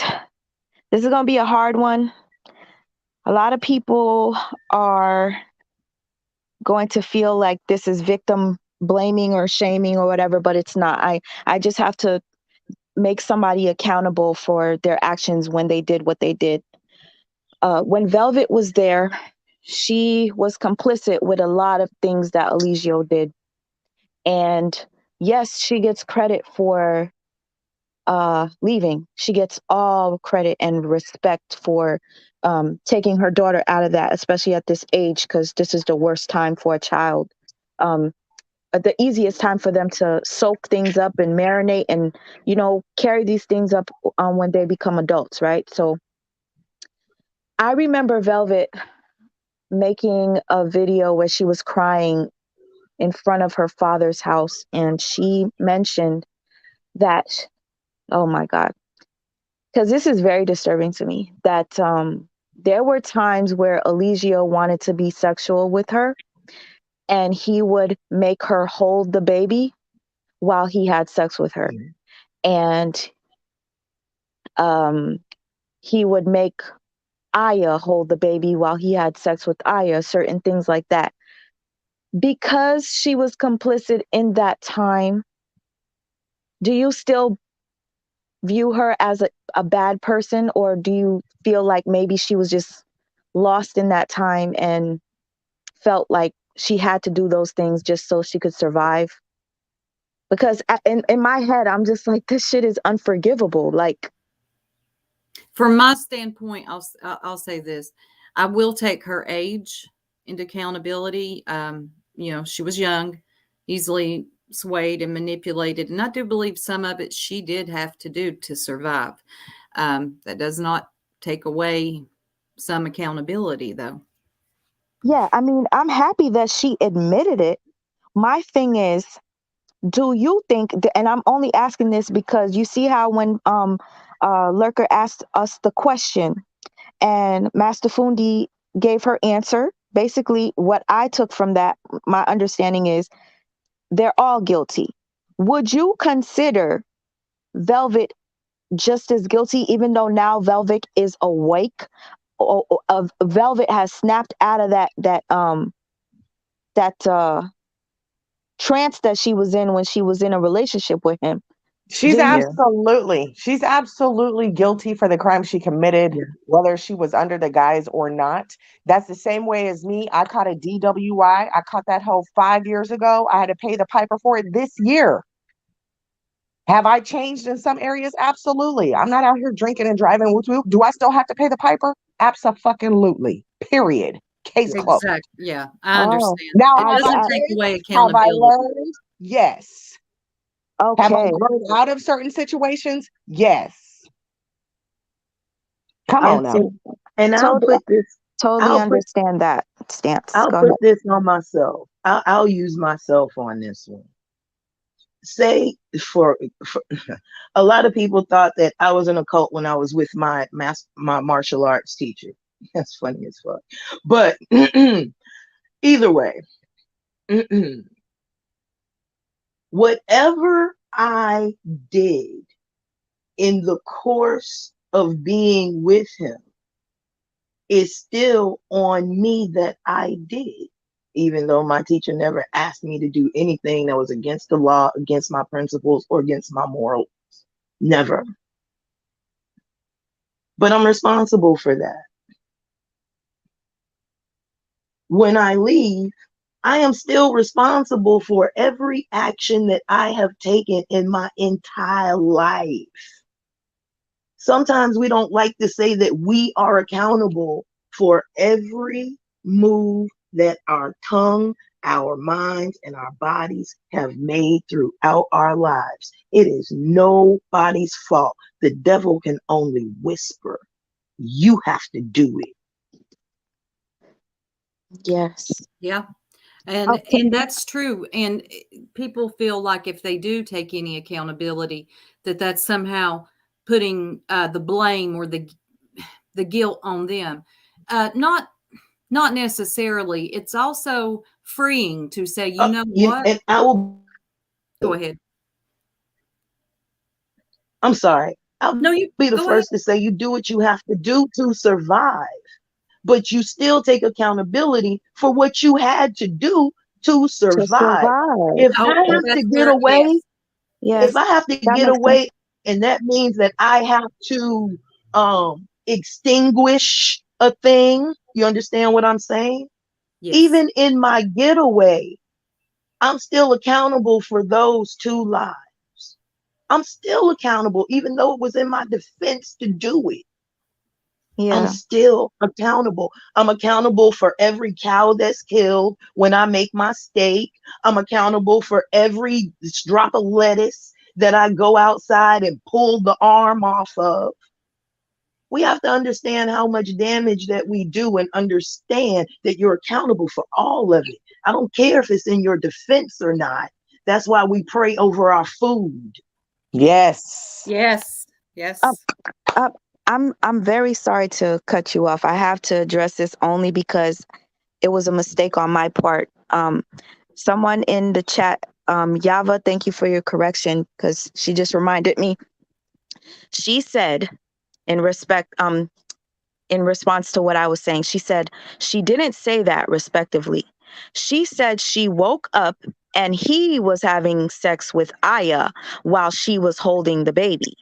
S3: this is going to be a hard one. A lot of people are going to feel like this is victim blaming or shaming or whatever, but it's not. I just have to make somebody accountable for their actions when they did what they did. When Velvet was there, she was complicit with a lot of things that Eligio did. And yes, she gets credit for leaving. She gets all credit and respect for taking her daughter out of that, especially at this age, because this is the worst time for a child. Um, the easiest time for them to soak things up and marinate and, carry these things up when they become adults, right? So I remember Velvet making a video where she was crying in front of her father's house. And she mentioned that, oh my God, because this is very disturbing to me, that there were times where Eligio wanted to be sexual with her and he would make her hold the baby while he had sex with her. And he would make Aya hold the baby while he had sex with Aya, certain things like that. Because she was complicit in that time, do you still view her as a bad person, or do you feel like maybe she was just lost in that time and felt like she had to do those things just so she could survive? Because in my head, I'm just like, this shit is unforgivable. Like,
S1: From my standpoint, I'll say this: I will take her age into accountability. She was young, easily swayed and manipulated, and I do believe some of it she did have to do to survive. That does not take away some accountability, though.
S3: yeah, I mean, I'm happy that she admitted it. My thing is, do you think, and I'm only asking this because you see how when Lurker asked us the question and Master Fundi gave her answer, basically what I took from that, my understanding is they're all guilty. Would you consider Velvet just as guilty, even though now Velvet is awake? Velvet has snapped out of that trance that she was in when she was in a relationship with him.
S2: She's
S3: Do you?
S2: absolutely guilty for the crime she committed, whether she was under the guise or not. That's the same way as me. I caught a DWI. I caught that hoe 5 years ago. I had to pay the piper for it this year. Have I changed in some areas? Absolutely. I'm not out here drinking and driving. Whoop, whoop. Do I still have to pay the piper? Absolutely. Period. Case closed.
S1: Exactly. Yeah, I
S3: Oh,
S1: understand.
S2: Now,
S1: It
S2: have I
S1: doesn't take
S2: changed?
S1: away
S2: Have I
S1: accountability.
S2: learned? Yes. Have I
S3: okay.
S2: grown out of certain situations? Yes. Come
S3: I
S2: on now.
S4: And
S3: totally, totally
S4: I'll put
S3: understand that stance.
S4: I'll
S3: Go
S4: put
S3: ahead.
S4: this on myself. I'll use myself on this one. Say for a lot of people thought that I was in a cult when I was with my martial arts teacher. That's funny as fuck. But either way, whatever I did in the course of being with him is still on me that I did, even though my teacher never asked me to do anything that was against the law, against my principles, or against my morals. Never. But I'm responsible for that. When I leave, I am still responsible for every action that I have taken in my entire life. Sometimes we don't like to say that we are accountable for every move that our tongue, our minds, and our bodies have made throughout our lives. It is nobody's fault. The devil can only whisper. You have to do it.
S3: Yes.
S1: Yeah.
S3: Okay.
S1: And that's true. And people feel like if they do take any accountability, that that's somehow putting the blame or the guilt on them. Not necessarily. It's also freeing to say, you know what?
S4: And I will.
S1: Go ahead.
S4: I'm sorry. I'll
S1: No, you
S4: be the
S1: go ahead.
S4: first to say you do what you have to do to survive, but you still take accountability for what you had to do to
S3: To
S4: survive.
S3: survive.
S4: If I
S1: Oh,
S3: Yes.
S4: have to
S1: that's
S4: get
S1: where,
S4: away,
S1: yes,
S4: if
S3: Yes.
S4: I have to
S3: That
S4: get
S3: makes sense.
S4: away, and that means that I have to extinguish a thing, you understand what I'm saying?
S1: yes,
S4: Even in my getaway, I'm still accountable for those two lives. I'm still accountable, even though it was in my defense to do it. I'm
S3: Yeah.
S4: still accountable. I'm accountable for every cow that's killed when I make my steak. I'm accountable for every drop of lettuce that I go outside and pull the arm off of. We have to understand how much damage that we do and understand that you're accountable for all of it. I don't care if it's in your defense or not. That's why we pray over our food.
S2: Yes.
S1: yes,
S3: Um,
S1: yes.
S3: uh, I'm very sorry to cut you off. I have to address this only because it was a mistake on my part. Someone in the chat, Yava, thank you for your correction because she just reminded me. She said in respect, in response to what I was saying, she said she didn't say that respectively. She said she woke up and he was having sex with Aya while she was holding the baby.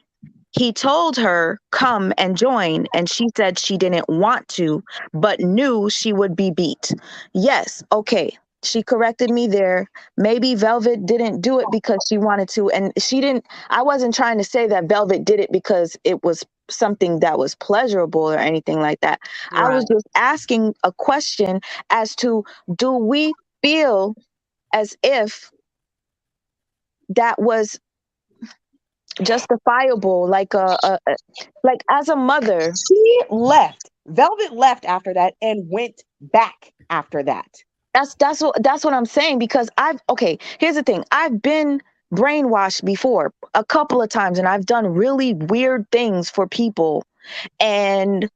S3: He told her, come and join, and she said she didn't want to, but knew she would be beat. Yes, okay. She corrected me there. Maybe Velvet didn't do it because she wanted to. And she didn't, I wasn't trying to say that Velvet did it because it was something that was pleasurable or anything like that. I was
S1: Right.
S3: just asking a question as to do we feel as if that was justifiable, like like as a mother.
S2: She left. Velvet left after that and went back after that.
S3: That's what I'm saying because I've okay, here's the thing. I've been brainwashed before a couple of times and I've done really weird things for people and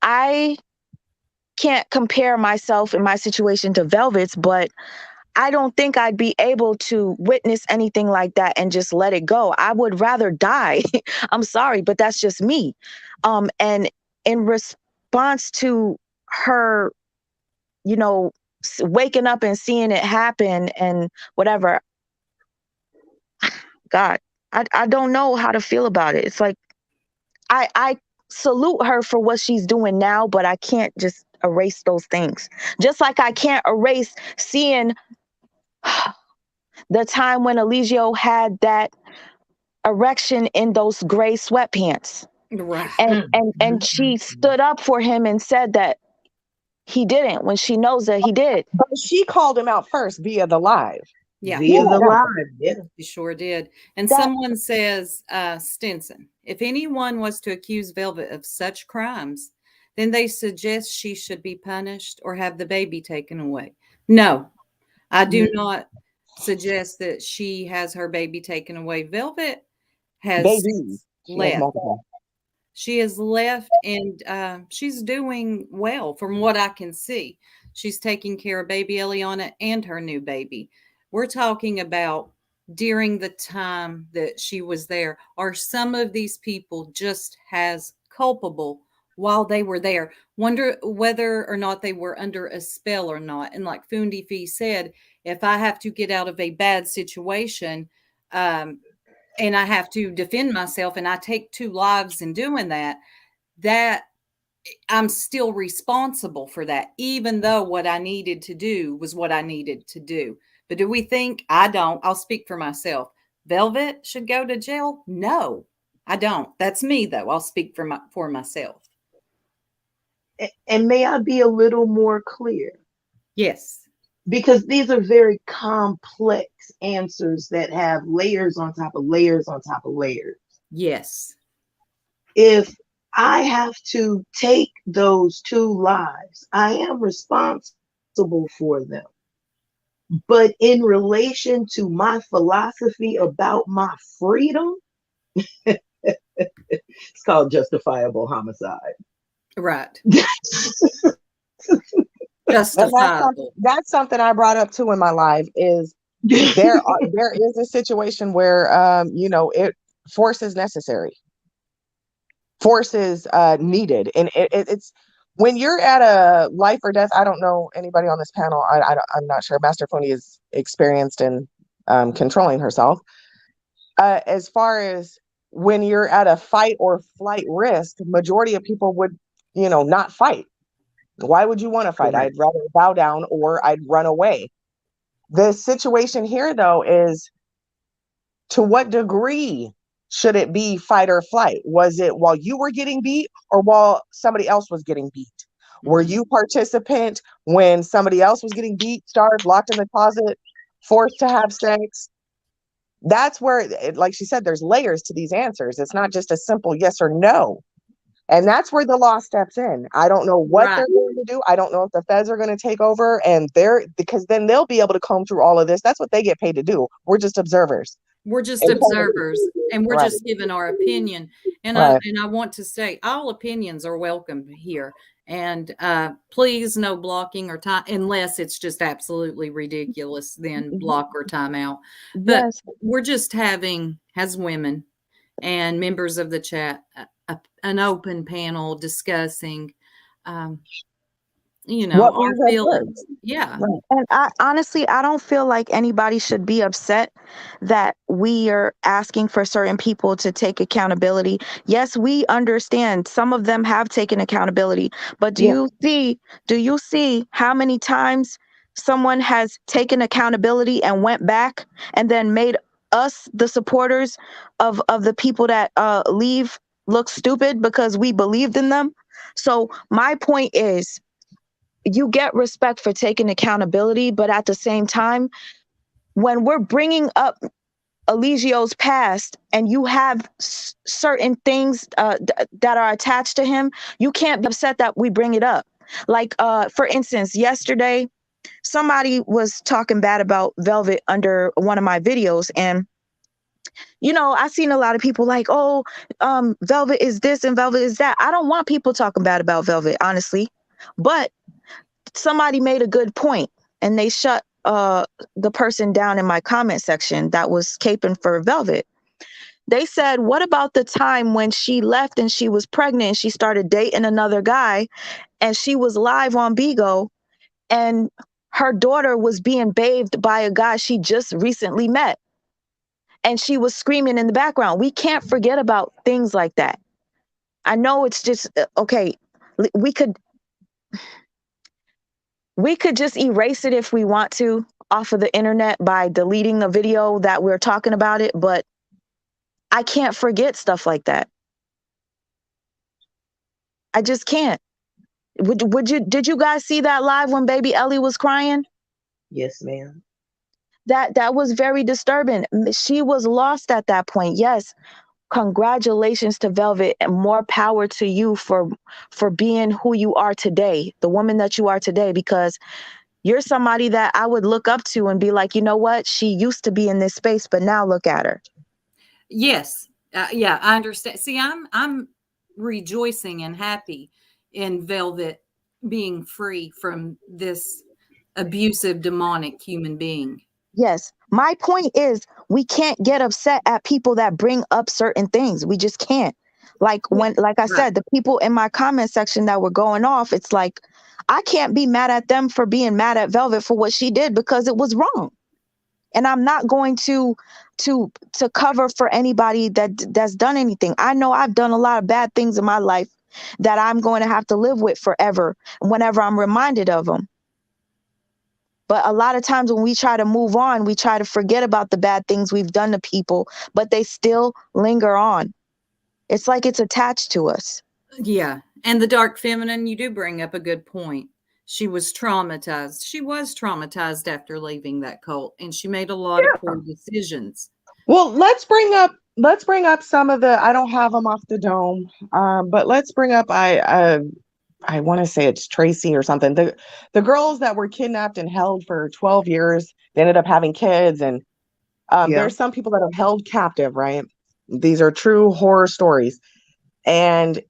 S3: I can't compare myself in my situation to Velvet's, but I don't think I'd be able to witness anything like that and just let it go. I would rather die. I'm sorry, but that's just me. And in response to her, you know, waking up and seeing it happen and whatever, God, I don't know how to feel about it. It's like I salute her for what she's doing now, but I can't just erase those things. Just like I can't erase seeing the time when Eligio had that erection in those gray sweatpants.
S1: Right.
S3: And she stood up for him and said that he didn't when she knows that he did.
S2: But she called him out first via the live.
S1: Yeah.
S3: Yeah,
S4: Via the
S3: that,
S4: live, yeah.
S1: You sure did. And
S3: that
S1: someone says, Stinson, if anyone was to accuse Velvet of such crimes, then they suggest she should be punished or have the baby taken away. No, I do not suggest that she has her baby taken away. Velvet has
S2: Baby. She has
S1: left.
S2: multiple.
S1: She has left and she's doing well from what I can see. She's taking care of baby Eliana and her new baby. We're talking about during the time that she was there. Are some of these people just as culpable while they were there? Wonder whether or not they were under a spell or not. And like Fundi Fee said, if I have to get out of a bad situation, um, and I have to defend myself and I take two lives in doing that, that I'm still responsible for that, even though what I needed to do was what I needed to do. But do we think I don't? I'll speak for myself. Velvet should go to jail? No, I don't. That's me though. I'll speak for myself.
S4: And may I be a little more clear?
S1: Yes.
S4: Because these are very complex answers that have layers on top of layers on top of layers.
S1: Yes.
S4: If I have to take those two lives, I am responsible for them. But in relation to my philosophy about my freedom, it's called justifiable homicide.
S1: Right.
S2: And
S1: Justifiable.
S2: that's something I brought up too in my life is there is a situation where it force is necessary. Force is needed, and it's when you're at a life or death. I don't know anybody on this panel. I'm not sure. Master Funi is experienced in controlling herself. As far as when you're at a fight or flight risk, majority of people would, not fight. Why would you want to fight?
S4: Correct.
S2: I'd rather bow down or I'd run away. The situation here, though, is to what degree should it be fight or flight? Was it while you were getting beat or while somebody else was getting beat? Were you participant when somebody else was getting beat, starved, locked in the closet, forced to have sex? That's where, like she said, there's layers to these answers. It's not just a simple yes or no. And that's where the law steps in. I don't know what
S1: Right.
S2: they're going to do. I don't know if the feds are going to take over because then they'll be able to comb through all of this. That's what they get paid to do. We're just observers.
S1: We're just
S2: And
S1: observers, and we're
S2: Right.
S1: just giving our opinion. And
S2: Right.
S1: I want to say all opinions are welcome here. And please no blocking or time unless it's just absolutely ridiculous, then block or time out. But
S3: Yes.
S1: we're just having, as women and members of the chat, an open panel discussing
S2: What
S1: our
S2: we've
S1: feelings.
S2: observed.
S1: Yeah.
S2: Right.
S3: And I honestly, I don't feel like anybody should be upset that we are asking for certain people to take accountability. Yes, we understand some of them have taken accountability, but
S2: Yeah.
S3: do you see how many times someone has taken accountability and went back and then made us the supporters of the people that leave look stupid because we believed in them? So my point is, you get respect for taking accountability, but at the same time, when we're bringing up Eligio's past and you have certain things that are attached to him, you can't be upset that we bring it up. Like, for instance, yesterday, somebody was talking bad about Velvet under one of my videos. And, I seen a lot of people like, oh, Velvet is this and Velvet is that. I don't want people talking bad about Velvet, honestly. But somebody made a good point and they shut the person down in my comment section that was caping for Velvet. They said, what about the time when she left and she was pregnant and she started dating another guy and she was live on Bigo and her daughter was being bathed by a guy she just recently met and she was screaming in the background? We can't forget about things like that. I know it's just okay. We could just erase it if we want to off of the internet by deleting the video that we're talking about it, but I can't forget stuff like that. I just can't. Did you guys see that live when baby Ellie was crying?
S4: Yes, ma'am.
S3: That was very disturbing. She was lost at that point. Yes. Congratulations to Velvet and more power to you for being who you are today, the woman that you are today, because you're somebody that I would look up to and be like, you know what? She used to be in this space, but now look at her.
S1: Yes. Yeah, I understand. See, I'm rejoicing and happy in Velvet being free from this abusive, demonic human being.
S3: Yes. My point is, we can't get upset at people that bring up certain things. We just can't. Like like I said, the people in my comment section that were going off, it's like, I can't be mad at them for being mad at Velvet for what she did because it was wrong. And I'm not going to cover for anybody that's done anything. I know I've done a lot of bad things in my life that I'm going to have to live with forever whenever I'm reminded of them. But a lot of times when we try to move on, we try to forget about the bad things we've done to people, but they still linger on. It's like it's attached to us.
S1: Yeah. And the dark feminine, you do bring up a good point. She was traumatized. She was traumatized after leaving that cult, and she made a lot of poor decisions.
S2: Well, let's bring up some of the. I don't have them off the dome, but let's bring up. I I want to say it's Tracy or something. The girls that were kidnapped and held for 12 years, they ended up having kids. And there's some people that are held captive, right? These are true horror stories. And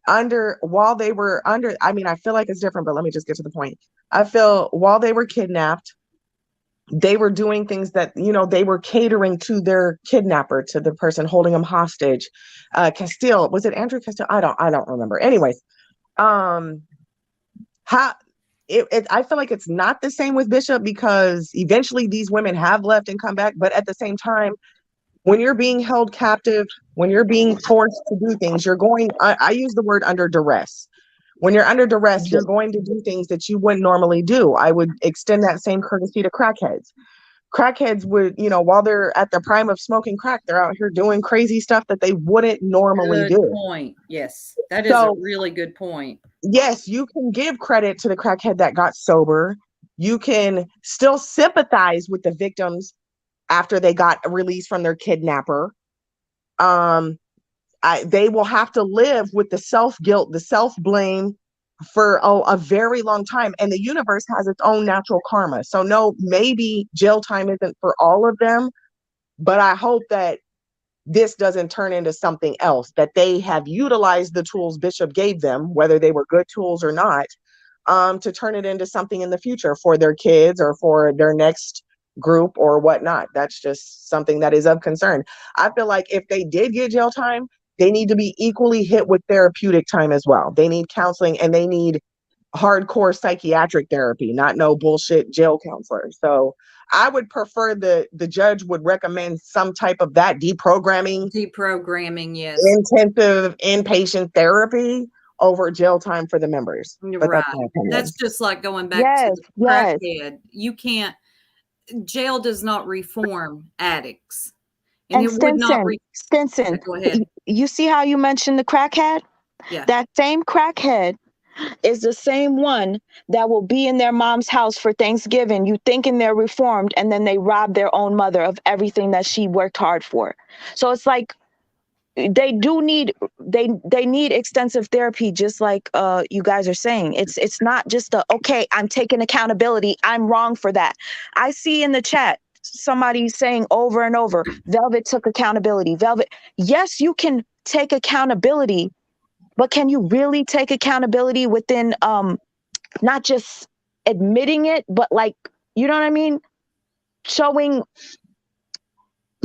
S2: while they were under, I mean, I feel like it's different, but let me just get to the point. I feel while they were kidnapped, they were doing things that, they were catering to their kidnapper, to the person holding them hostage. Castile, was it Andrew Castile? I don't remember. Anyways, how I feel like it's not the same with Bishop, because eventually these women have left and come back. But at the same time, when you're being held captive, when you're being forced to do things, I use the word under duress. When you're under duress, you're going to do things that you wouldn't normally do. I would extend that same courtesy to crackheads. Crackheads would, while they're at the prime of smoking crack, they're out here doing crazy stuff that they wouldn't normally
S1: Good
S2: do.
S1: point. Yes, that is a really good point.
S2: Yes, you can give credit to the crackhead that got sober. You can still sympathize with the victims after they got released from their kidnapper. They will have to live with the self-guilt, the self-blame for a very long time. And the universe has its own natural karma. So no, maybe jail time isn't for all of them, but I hope that this doesn't turn into something else, that they have utilized the tools Bishop gave them, whether they were good tools or not, to turn it into something in the future for their kids or for their next group or whatnot. That's just something that is of concern. I feel like if they did get jail time, they need to be equally hit with therapeutic time as well. They need counseling, and they need hardcore psychiatric therapy, not no bullshit jail counselor. So I would prefer the judge would recommend some type of that deprogramming,
S1: yes,
S2: intensive inpatient therapy over jail time for the members. But
S1: right.
S2: that's
S1: That's just like going back to the crackhead. You can't. Jail does not reform addicts.
S3: And Stinson,
S1: go ahead.
S3: You see how you mentioned the crackhead?
S1: Yeah.
S3: That same crackhead is the same one that will be in their mom's house for Thanksgiving, you thinking they're reformed, and then they rob their own mother of everything that she worked hard for. So it's like they need extensive therapy, just like you guys are saying. It's not just okay, I'm taking accountability, I'm wrong for that. I see in the chat somebody saying over and over, Velvet took accountability. Velvet, yes, you can take accountability, but can you really take accountability within not just admitting it, but like, you know what I mean, showing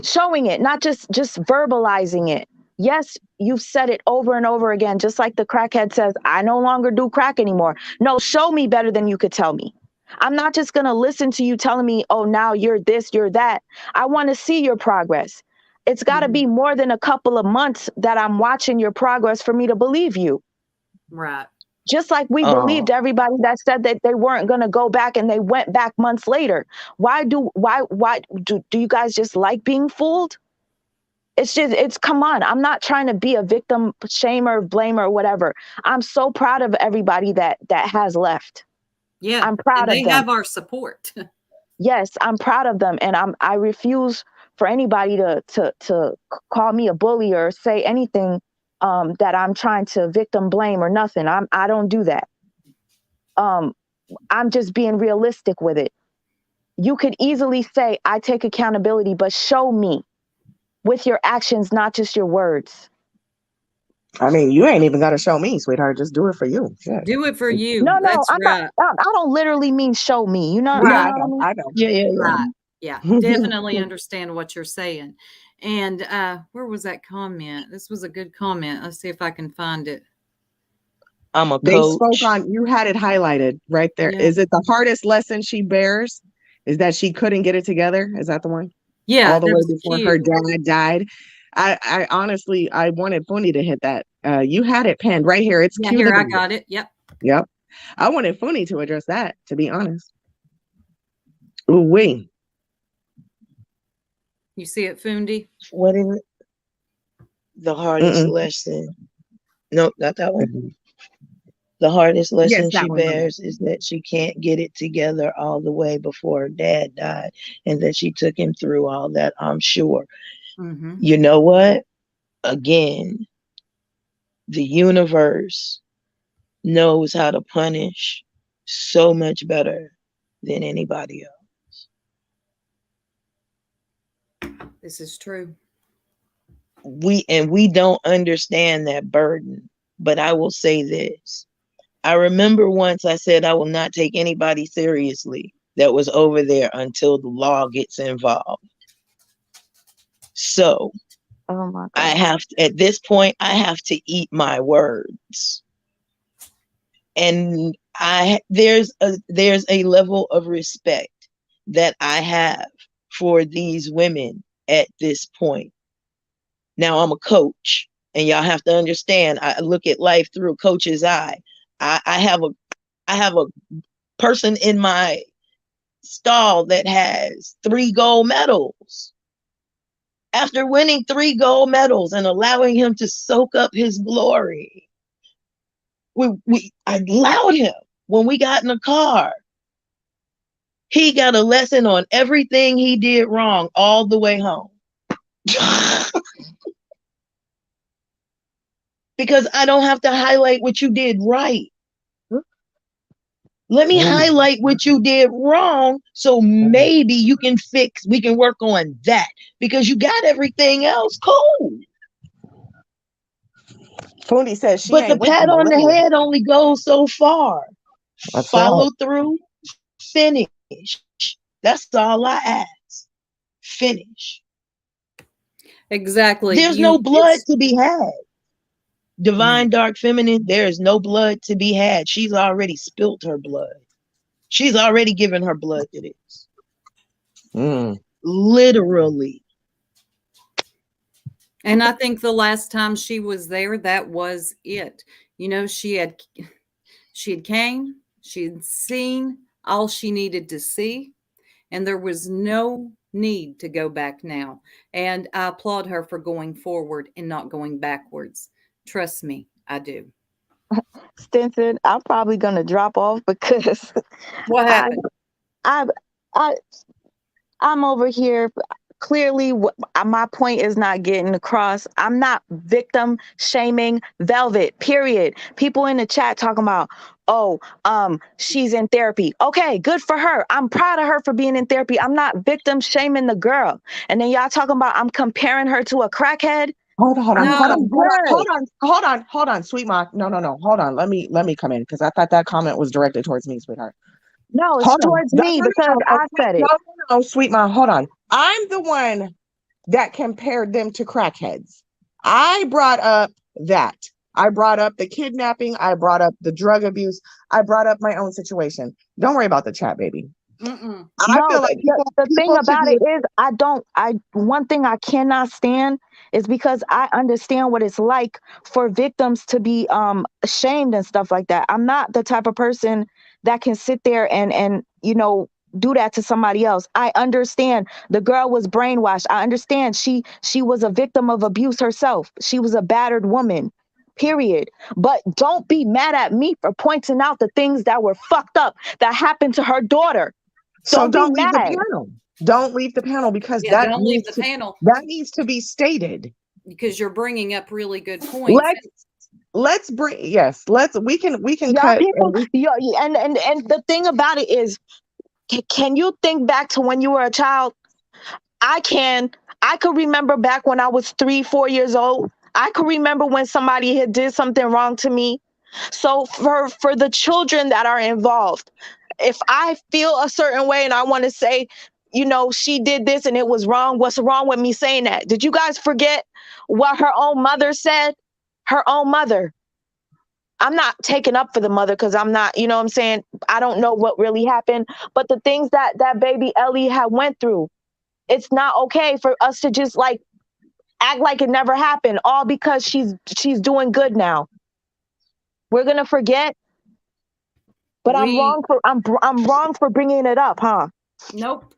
S3: it, not just verbalizing it. Yes, you've said it over and over again, just like the crackhead says, I no longer do crack anymore. No, show me better than you could tell me. I'm not just going to listen to you telling me, oh, now you're this, you're that. I want to see your progress. It's got to be more than a couple of months that I'm watching your progress for me to believe you.
S1: Right.
S3: Just like we believed everybody that said that they weren't going to go back and they went back months later. Why do you guys just like being fooled? It's come on. I'm not trying to be a victim, shamer, blamer, whatever. I'm so proud of everybody that has left.
S1: Yeah.
S3: I'm proud of them.
S1: They have our support.
S3: Yes, I'm proud of them. And I refuse for anybody to call me a bully or say anything that I'm trying to victim blame or nothing. I don't do that. I'm just being realistic with it. You could easily say, I take accountability, but show me with your actions, not just your words.
S2: I mean, you ain't even got to show me, sweetheart. Just do it for you. Shit.
S1: Do it for you.
S3: No,
S1: That's right.
S3: I don't literally mean show me. You know,
S1: right.
S3: You know what I mean?
S2: I know.
S4: Yeah.
S1: Right. Yeah, definitely understand what you're saying. And where was that comment? This was a good comment. Let's see if I can find it.
S4: I'm a coach.
S2: They spoke on, you had it highlighted right there. Yeah. Is it the hardest lesson she bears is that she couldn't get it together? Is that the one?
S1: Yeah.
S2: All the way before her dad died. I honestly, I wanted Funi to hit that. You had it penned right here. It's cute.
S1: Here, I got it. Yep.
S2: I wanted Funi to address that, to be honest. Ooh, wee.
S1: You see it, Fundi?
S4: What is it? The hardest lesson. Nope, not that one. The hardest lesson she bears is that she can't get it together all the way before her dad died, and that she took him through all that, I'm sure. You know what? Again, the universe knows how to punish so much better than anybody else.
S1: This is true.
S4: We don't understand that burden. But I will say this. I remember once I said I will not take anybody seriously that was over there until the law gets involved. So
S3: Oh my
S4: I
S3: God.
S4: have to, at this point, I have to eat my words. And there's a level of respect that I have for these women at this point. Now I'm a coach, and y'all have to understand, I look at life through a coach's eye. I have a person in my stall that has 3 gold medals. After winning 3 gold medals and allowing him to soak up his glory, I allowed him. When we got in the car, he got a lesson on everything he did wrong all the way home. Because I don't have to highlight what you did right. Let me highlight what you did wrong, so maybe we can work on that, because you got everything else cool.
S2: Fundi says she
S4: But the
S2: ain't with
S4: pat
S2: the
S4: on the
S2: millennials.
S4: head only goes so far.
S2: That's
S4: Follow
S2: right.
S4: through, finish. That's all I ask. Finish.
S1: Exactly.
S4: There's no blood to be had. Divine Dark Feminine, there is no blood to be had. She's already spilt her blood. She's already given her blood to this. Literally.
S1: And I think the last time she was there, that was it. You know, she had came, she had seen all she needed to see, and there was no need to go back now. And I applaud her for going forward and not going backwards. Trust me, I do.
S3: Stinson, I'm probably gonna drop off because
S1: What
S3: I
S1: happened?
S3: I I I'm over here. Clearly, my point is not getting across. I'm not victim shaming Velvet. Period. People in the chat talking about, oh, she's in therapy. Okay, good for her. I'm proud of her for being in therapy. I'm not victim shaming the girl. And then y'all talking about I'm comparing her to a crackhead.
S2: Hold
S1: No.
S2: on, Sweet Ma. No. Hold on. Let me come in because I thought that comment was directed towards me, sweetheart.
S3: No, it's
S2: Hold on.
S3: towards me because I said it.
S2: No, Sweet Ma. Hold on. I'm the one that compared them to crackheads. I brought up that. I brought up the kidnapping. I brought up the drug abuse. I brought up my own situation. Don't worry about the chat, baby.
S1: Mm-mm.
S2: I
S3: No,
S2: feel like
S3: the thing
S2: people should
S3: about
S2: be.
S3: it is one thing I cannot stand is because I understand what it's like for victims to be ashamed and stuff like that. I'm not the type of person that can sit there and do that to somebody else. I understand the girl was brainwashed. I understand she was a victim of abuse herself. She was a battered woman. Period. But don't be mad at me for pointing out the things that were fucked up that happened to her daughter.
S2: So
S3: Don't be
S2: don't leave the
S3: mad.
S2: panel. Don't leave the panel because
S1: Yeah, don't leave the panel
S2: that needs to be stated.
S1: because you're bringing up really good points.
S2: Let's we can
S3: Y'all
S2: cut
S3: people, and the thing about it is, can you think back to when you were a child? I can. I could remember back when I was 3, 4 years old. I could remember when somebody had did something wrong to me. So for the children that are involved, if I feel a certain way and I want to say, she did this and it was wrong, what's wrong with me saying that? Did you guys forget what her own mother said? Her own mother. I'm not taking up for the mother because I'm not, you know what I'm saying? I don't know what really happened. But the things that baby Ellie had went through, it's not okay for us to just like act like it never happened, all because she's doing good now. We're gonna forget. But I'm wrong for bringing it up, huh?
S1: Nope.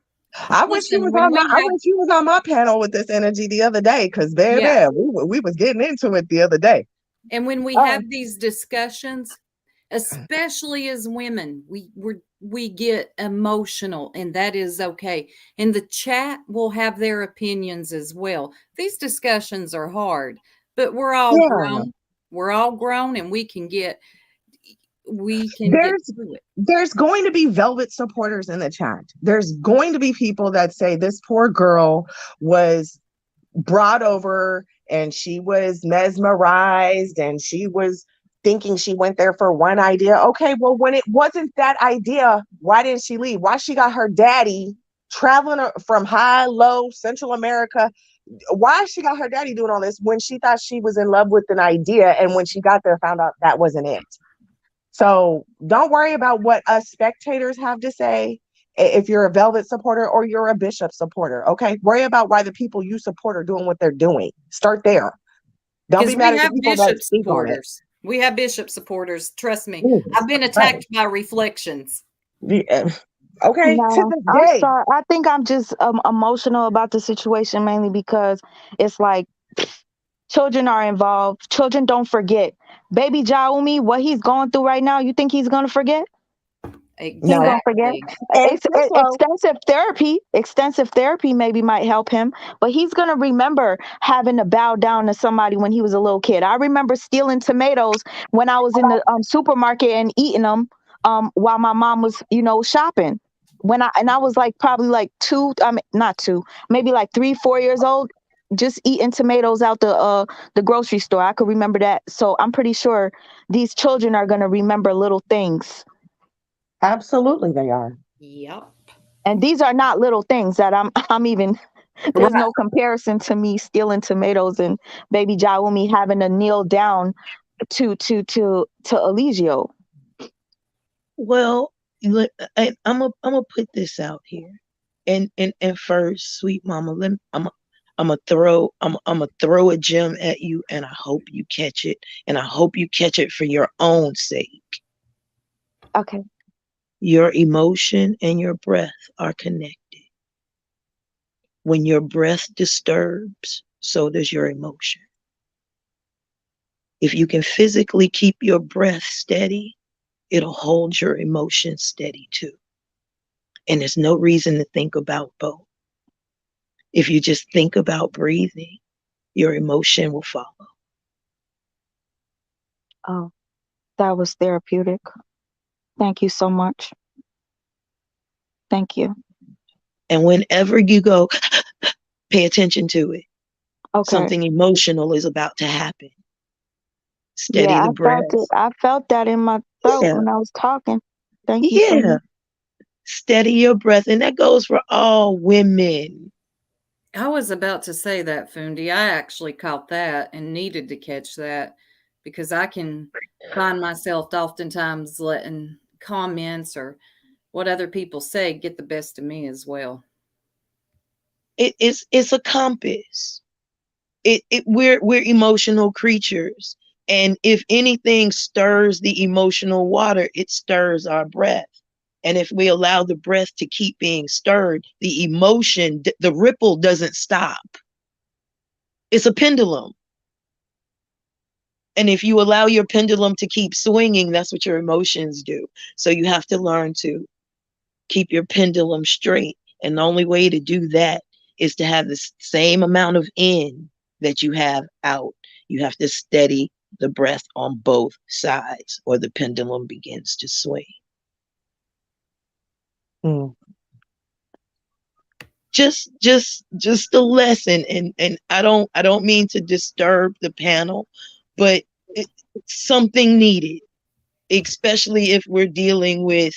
S2: I wish you
S1: Listen,
S2: was
S1: when
S2: on
S1: we
S2: my panel with this energy the other day, because
S1: yeah,
S2: we was getting into it the other day.
S1: and when we have these discussions, especially as women, we get emotional, and that is okay. And the chat will have their opinions as well. These discussions are hard, but we're all
S2: Yeah.
S1: grown. We're all grown, and we can get we can get
S2: There's
S1: through it.
S2: there's going to be velvet supporters in the chat. There's going to be people that say this poor girl was brought over and she was mesmerized and she was thinking she went there for one idea. Okay, well, when it wasn't that idea, why didn't she leave? Why she got her daddy traveling from high, low, Central America? Why she got her daddy doing all this when she thought she was in love with an idea, and when she got there found out that wasn't it? So don't worry about what us spectators have to say if you're a Velvet supporter or you're a Bishop supporter. Okay, worry about why the people you support are doing what they're doing. Start there. Don't be
S1: Because we
S2: mad at the
S1: have
S2: people that
S1: Bishop
S2: speak on it.
S1: supporters. We have Bishop supporters. Trust me.
S2: Jesus
S1: I've been
S2: Christ.
S1: attacked by reflections.
S2: Yeah. Okay, to
S3: No,
S2: this
S3: I'm
S2: day.
S3: sorry. I think I'm just emotional about the situation mainly because it's like children are involved. Children don't forget. Baby Jaumi, what he's going through right now, you think he's gonna forget? He ain't
S2: No.
S3: gonna forget.
S1: Exactly.
S2: And Cislo,
S3: Extensive therapy maybe might help him, but he's gonna remember having to bow down to somebody when he was a little kid. I remember stealing tomatoes when I was in the supermarket and eating them while my mom was, shopping. I was like probably like two, I mean not two, maybe like 3, 4 years old, just eating tomatoes out the grocery store. I could remember that. So I'm pretty sure these children are gonna remember little things.
S2: absolutely they are.
S1: Yep.
S3: And these are not little things that I'm even there's
S2: Right.
S3: no comparison to me stealing tomatoes and baby Jaumi having to kneel down to Eligio.
S4: Well, I'm gonna put this out here, and first, sweet mama, I'm gonna throw a gem at you, and I hope you catch it, and I hope you catch it for your own sake.
S3: Okay.
S4: Your emotion and your breath are connected. When your breath disturbs, so does your emotion. If you can physically keep your breath steady, it'll hold your emotion steady too. And there's no reason to think about both. If you just think about breathing, your emotion will follow.
S3: Oh, that was therapeutic. Thank you so much. Thank you.
S4: And whenever you go, pay attention to it.
S3: Okay.
S4: Something emotional is about to happen. Steady
S3: Yeah,
S4: the
S3: I felt
S4: breath.
S3: it. I felt that in my throat
S4: Yeah.
S3: when I was talking. Thank you so
S4: Yeah.
S3: much.
S4: Steady your breath. And that goes for all women.
S1: I was about to say that, Fundi. I actually caught that and needed to catch that because I can find myself oftentimes letting comments or what other people say get the best of me as well.
S4: It's a compass. We're emotional creatures. And if anything stirs the emotional water, it stirs our breath. And if we allow the breath to keep being stirred, the emotion, the ripple doesn't stop. It's a pendulum. And if you allow your pendulum to keep swinging, that's what your emotions do. So you have to learn to keep your pendulum straight. And the only way to do that is to have the same amount of in that you have out. You have to steady the breath on both sides, or the pendulum begins to swing.
S2: Mm.
S4: Just a lesson, and I don't mean to disturb the panel, but it's something needed, especially if we're dealing with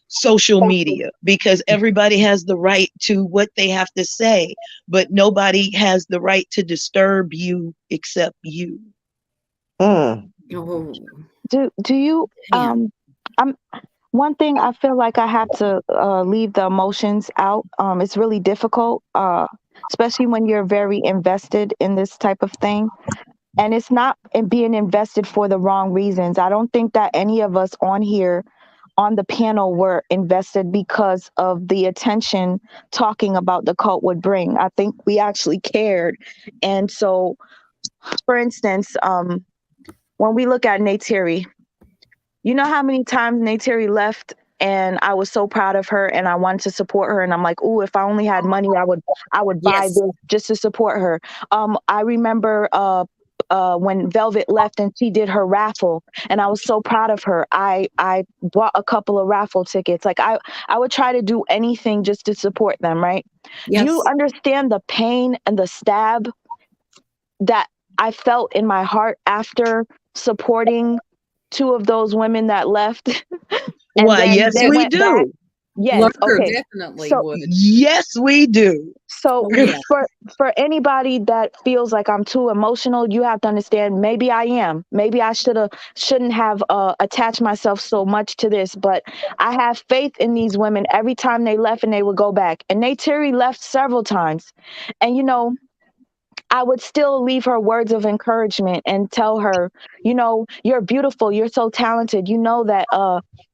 S4: social media, because everybody has the right to what they have to say, but nobody has the right to disturb you except you.
S2: Mm.
S1: Oh,
S3: Do you
S1: damn.
S3: I'm one thing I feel like I have to leave the emotions out. It's really difficult, especially when you're very invested in this type of thing. And it's not in being invested for the wrong reasons. I don't think that any of us on here on the panel were invested because of the attention talking about the cult would bring. I think we actually cared. And so, for instance, when we look at Neytiri, you know how many times Neytiri left and I was so proud of her and I wanted to support her and I'm like, "Ooh, if I only had money, I would buy
S1: Yes.
S3: this just to support her." I remember when Velvet left and she did her raffle, and I was so proud of her. I bought a couple of raffle tickets. Like I would try to do anything just to support them, right? Do you
S1: Yes.
S3: understand the pain and the stab that I felt in my heart after supporting two of those women that left and
S4: Why,
S3: then
S4: yes,
S3: they
S4: we
S3: went back?
S4: do.
S3: Yes,
S1: Lurker
S3: okay.
S1: definitely
S3: So
S1: would.
S4: Yes, we do.
S3: so
S1: Oh, yeah.
S3: for anybody that feels like I'm too emotional, you have to understand maybe I am. Maybe I shouldn't have attached myself so much to this, but I have faith in these women every time they left and they would go back. And Neytiri left several times. And I would still leave her words of encouragement and tell her, you're beautiful, you're so talented. You know that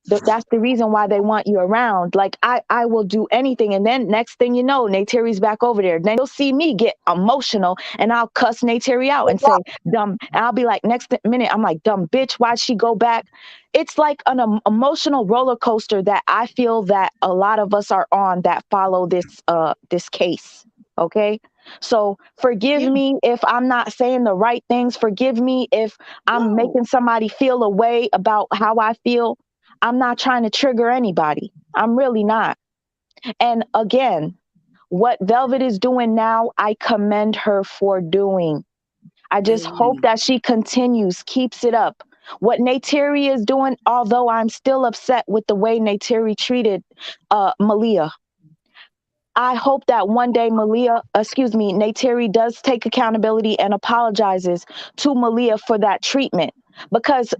S3: that's the reason why they want you around. Like I will do anything. And then next thing you know, Neytiri's back over there. Then you'll see me get emotional and I'll cuss Neytiri out and say, dumb. And I'll be like, next minute, I'm like, dumb bitch, why'd she go back? It's like an emotional roller coaster that I feel that a lot of us are on that follow this case. Okay. So forgive
S4: Yeah.
S3: me if I'm not saying the right things. Forgive me if I'm
S4: No.
S3: making somebody feel a way about how I feel. I'm not trying to trigger anybody. I'm really not. And again, what Velvet is doing now, I commend her for doing. I just hope
S1: Amen.
S3: that she continues, keeps it up. What Neytiri is doing, although I'm still upset with the way Neytiri treated Malia, I hope that one day Neytiri does take accountability and apologizes to Malia for that treatment. Because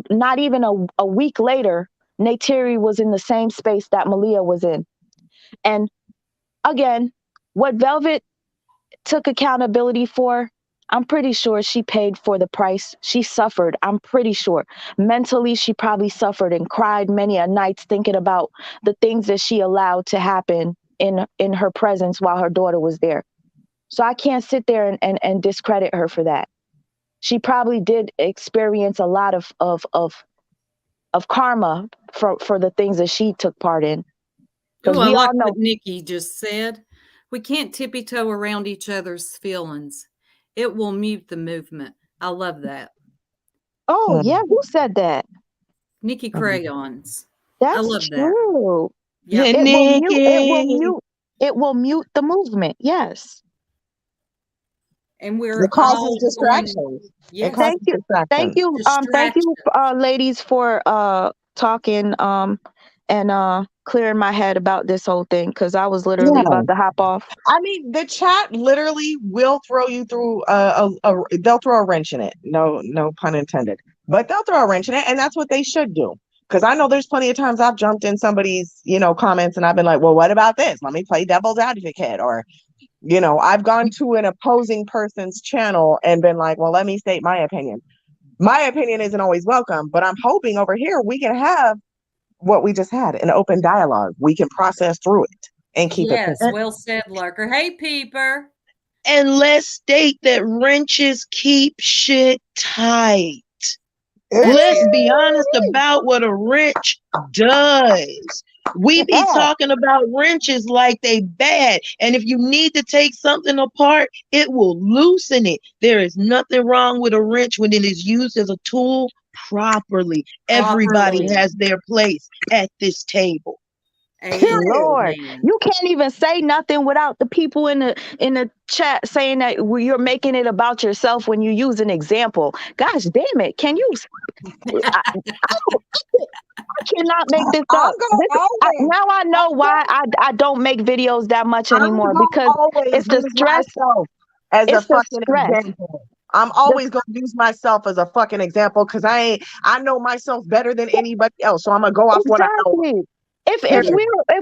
S3: not even a week later, Neytiri was in the same space that Malia was in. And again, what Velvet took accountability for, I'm pretty sure she paid for the price. She suffered. I'm pretty sure. Mentally, she probably suffered and cried many a nights thinking about the things that she allowed to happen in her presence while her daughter was there. So I can't sit there and discredit her for that. She probably did experience a lot of karma for the things that she took part in.
S1: Oh,
S3: Because
S1: I
S3: we
S1: like
S3: all know.
S1: what Nikki just said. We can't tippy toe around each other's feelings. It will mute the movement. I love that.
S3: Oh yeah,
S2: Mm.
S3: who said that?
S1: Nikki Crayons. I
S3: That's
S1: love that.
S3: true.
S1: Yep.
S3: It will mute. It will
S4: Nikki.
S3: mute. It will mute the movement. Yes.
S1: And
S2: It
S1: we're
S2: causes
S1: all going,
S2: distractions. It
S1: yes,
S3: Thank
S2: causes
S3: you. Thank
S2: distractions.
S3: you. Thank you,
S1: distractions.
S3: ladies, for talking and clearing my head about this whole thing because I was literally
S2: Yeah.
S3: about to hop off.
S2: I mean, the chat literally will throw you through they'll throw a wrench in it. No pun intended. But they'll throw a wrench in it, and that's what they should do. Because I know there's plenty of times I've jumped in somebody's, comments and I've been like, well, what about this? Let me play devil's advocate. Or, I've gone to an opposing person's channel and been like, well, let me state my opinion. My opinion isn't always welcome, but I'm hoping over here we can have what we just had, an open dialogue. We can process through it and keep it
S1: Yes,
S2: pushing.
S1: well said, Lurker. Hey, Peeper.
S4: And let's state that wrenches keep shit tight. Let's be honest about what a wrench does. We be talking about wrenches like they bad. And if you need to take something apart, it will loosen it. There is nothing wrong with a wrench when it is used as a tool properly. Everybody
S1: Properly.
S4: has their place at this table.
S3: Lord,
S1: Amen.
S3: you can't even say nothing without the people in the chat saying that you're making it about yourself when you use an example. Gosh damn it! Can you? I cannot make this
S2: I'm
S3: up.
S2: gonna always,
S3: Now I know
S2: I'm
S3: why
S2: gonna,
S3: I don't make videos that much
S2: I'm
S3: anymore
S2: gonna
S3: because
S2: always
S3: it's the
S2: use
S3: stress.
S2: myself as a
S3: It's the
S2: fucking
S3: stress.
S2: example. I'm
S3: The,
S2: always gonna use myself as a fucking example because I know myself better than anybody else. So I'm gonna go off what I know.
S3: exactly. If
S2: Period.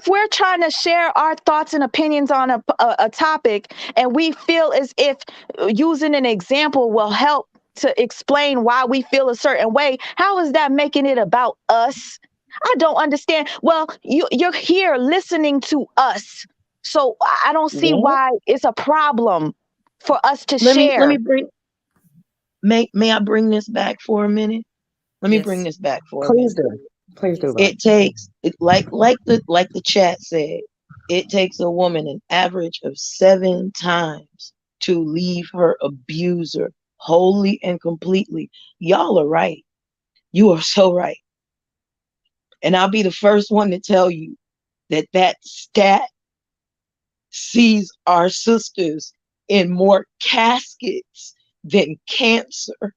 S3: we're trying to share our thoughts and opinions on a topic and we feel as if using an example will help to explain why we feel a certain way, how is that making it about us? I don't understand. Well, you're here listening to us, so I don't see
S2: Yeah.
S3: why it's a problem for us to
S4: Let
S3: share.
S4: me bring may I bring this back for a minute? Let me bring
S1: Yes.
S4: this back for a
S2: Please
S4: minute.
S2: do. Please do,
S1: Yes.
S2: love.
S4: It takes it like the chat said, it takes a woman an average of 7 times to leave her abuser wholly and completely. Y'all are right. You are so right. And I'll be the first one to tell you that that stat sees our sisters in more caskets than cancer.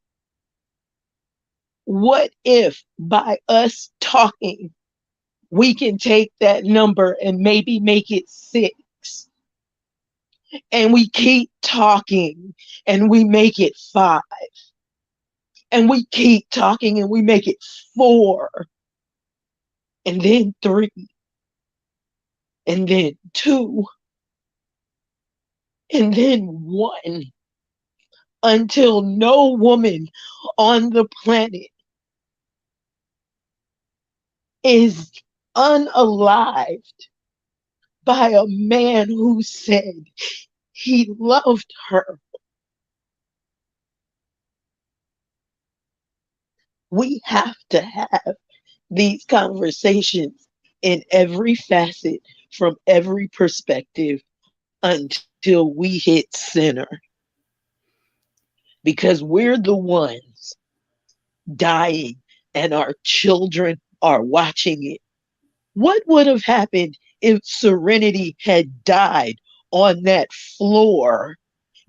S4: What if by us talking, we can take that number and maybe make it 6? And we keep talking and we make it 5. And we keep talking and we make it 4. And then 3. And then 2. And then 1. Until no woman on the planet is unalived by a man who said he loved her. We have to have these conversations in every facet from every perspective until we hit center. Because we're the ones dying and our children are watching it. What would have happened if Serenity had died on that floor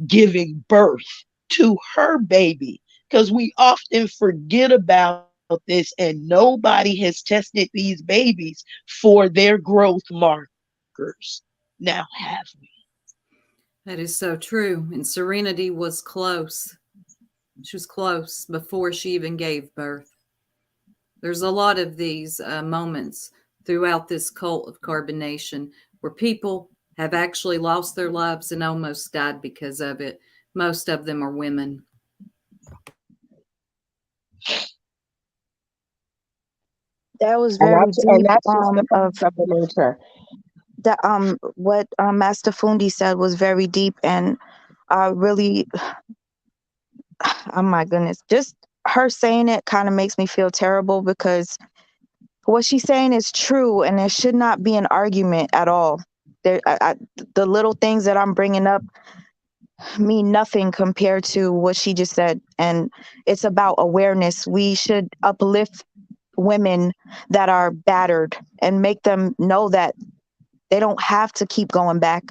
S4: giving birth to her baby? Because we often forget about this and nobody has tested these babies for their growth markers. Now have we?
S1: That is so true. And Serenity was close. She was close before she even gave birth. There's a lot of these moments throughout this cult of carbonation where people have actually lost their lives and almost died because of it. Most of them are women.
S3: That was very
S2: And
S3: deep.
S2: that's just the
S3: Of
S2: facts of the nature.
S3: that what Master Fundi said was very deep, and really, oh my goodness, just her saying it kind of makes me feel terrible because what she's saying is true, and there should not be an argument at all. The little things that I'm bringing up mean nothing compared to what she just said, and it's about awareness. We should uplift women that are battered and make them know that they don't have to keep going back.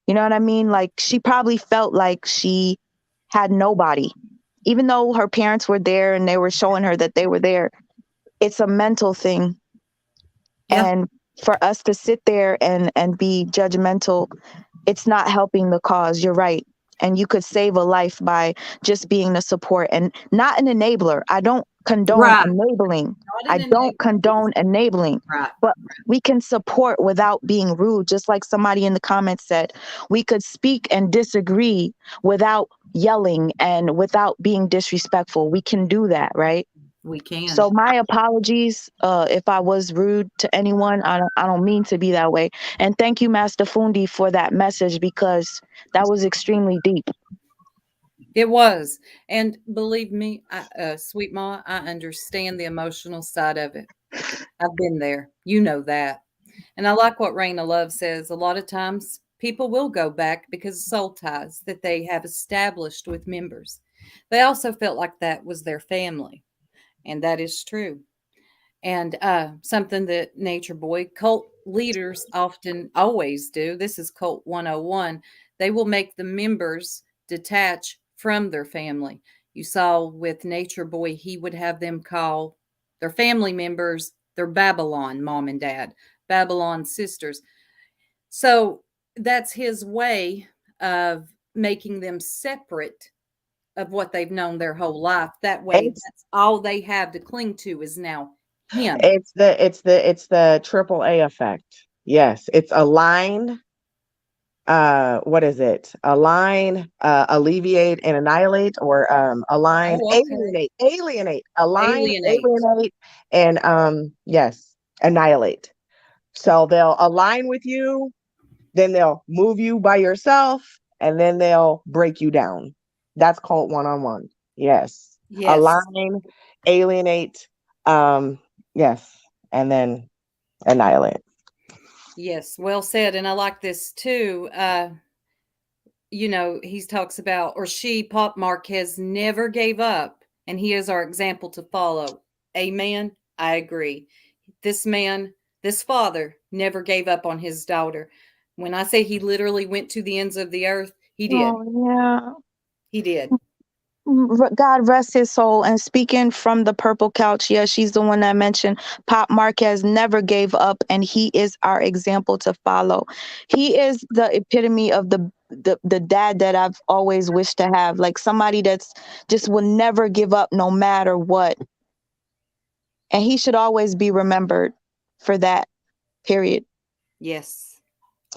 S3: You know what I mean? Like, she probably felt like she had nobody, even though her parents were there and they were showing her that they were there. It's a mental thing.
S1: Yeah.
S3: And for us to sit there and be judgmental, it's not helping the cause. You're right. And you could save a life by just being the support and not an enabler. I don't condone
S1: Right.
S3: enabling.
S1: Not
S3: I
S1: an
S3: don't
S1: enabler.
S3: condone enabling,
S1: Right.
S3: but we can support without being rude. Just like somebody in the comments said, we could speak and disagree without yelling and without being disrespectful. We can do that, right?
S1: We can.
S3: So my apologies if I was rude to anyone. I don't mean to be that way. And thank you, Master Fundi, for that message because that was extremely deep.
S1: It was. And believe me, Sweet Ma, I understand the emotional side of it. I've been there. You know that. And I like what Raina Love says. A lot of times people will go back because of soul ties that they have established with members. They also felt like that was their family. And that is true. And something that Nature Boy cult leaders often always do, this is Cult 101, they will make the members detach from their family. You saw with Nature Boy, he would have them call their family members their Babylon mom and dad, Babylon sisters. So that's his way of making them separate of what they've known their whole life. That way,
S2: It's
S1: that's all they have to cling to is now him.
S2: it's the triple A effect. Yes, it's align. What is it? Align, alleviate, and annihilate, or align,
S1: Oh, okay.
S2: alienate, align,
S1: Alienate.
S2: alienate, and yes, annihilate. So they'll align with you, then they'll move you by yourself, and then they'll break you down. That's called one-on-one. Yes.
S1: Yes.
S2: Align, alienate, yes, and then annihilate.
S1: Yes. Well said. And I like this too. he talks about, or she, Pop Marquez, never gave up, and he is our example to follow. Amen. I agree. This man, this father, never gave up on his daughter. When I say he literally went to the ends of the earth, he did.
S3: Oh, yeah.
S1: He did.
S3: God rest his soul. And speaking from the purple couch, yeah, she's the one that mentioned Pop Marquez never gave up, and he is our example to follow. He is the epitome of the dad that I've always wished to have, like somebody that's just will never give up no matter what. And he should always be remembered for that, period.
S1: Yes.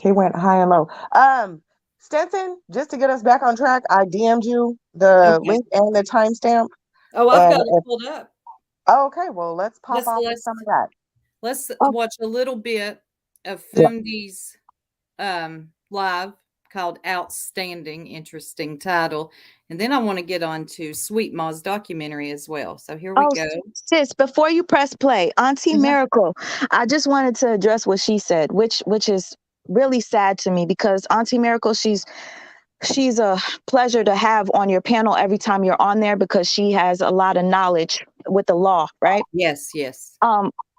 S2: He went high and low. Stetson, just to get us back on track, I DM'd you the
S1: Okay.
S2: link and the timestamp.
S1: Oh, I've
S2: And
S1: got it pulled up.
S2: okay, well, let's pop
S1: Let's
S2: off with
S1: let's
S2: some of that.
S1: let's
S3: Oh,
S1: watch a little bit of
S2: Yeah.
S1: Fundi's live called Outstanding, interesting title. And then I want to get on to SweetMa's documentary as well. So here we
S3: oh,
S1: go.
S3: sis, before you press play, Auntie
S2: Mhm.
S3: Miracle, I just wanted to address what she said, which is really sad to me, because Auntie Miracle, she's a pleasure to have on your panel every time you're on there, because she has a lot of knowledge with the law, right?
S1: Yes, yes.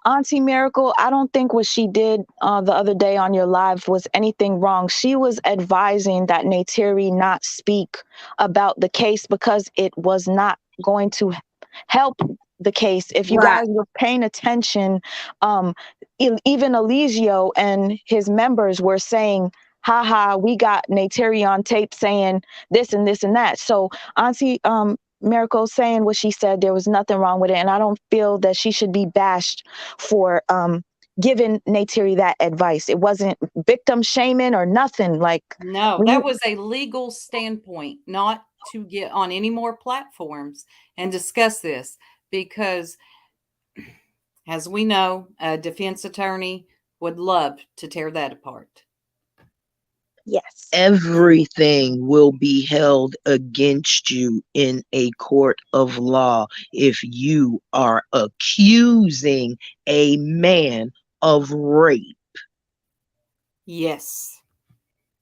S3: Auntie Miracle, I don't think what she did the other day on your live was anything wrong. She was advising that Neytiri not speak about the case because it was not going to help the case. If you
S1: Right.
S3: guys were paying attention, even Eligio and his members were saying, haha, we got Neytiri on tape saying this and this and that. So Auntie Miracle saying what she said, there was nothing wrong with it. And I don't feel that she should be bashed for giving Neytiri that advice. It wasn't victim shaming or nothing. Like,
S1: No,
S3: we,
S1: that was a legal standpoint, not to get on any more platforms and discuss this, because as we know, a defense attorney would love to tear that apart.
S3: yes.
S4: Everything will be held against you in a court of law if you are accusing a man of rape.
S1: Yes.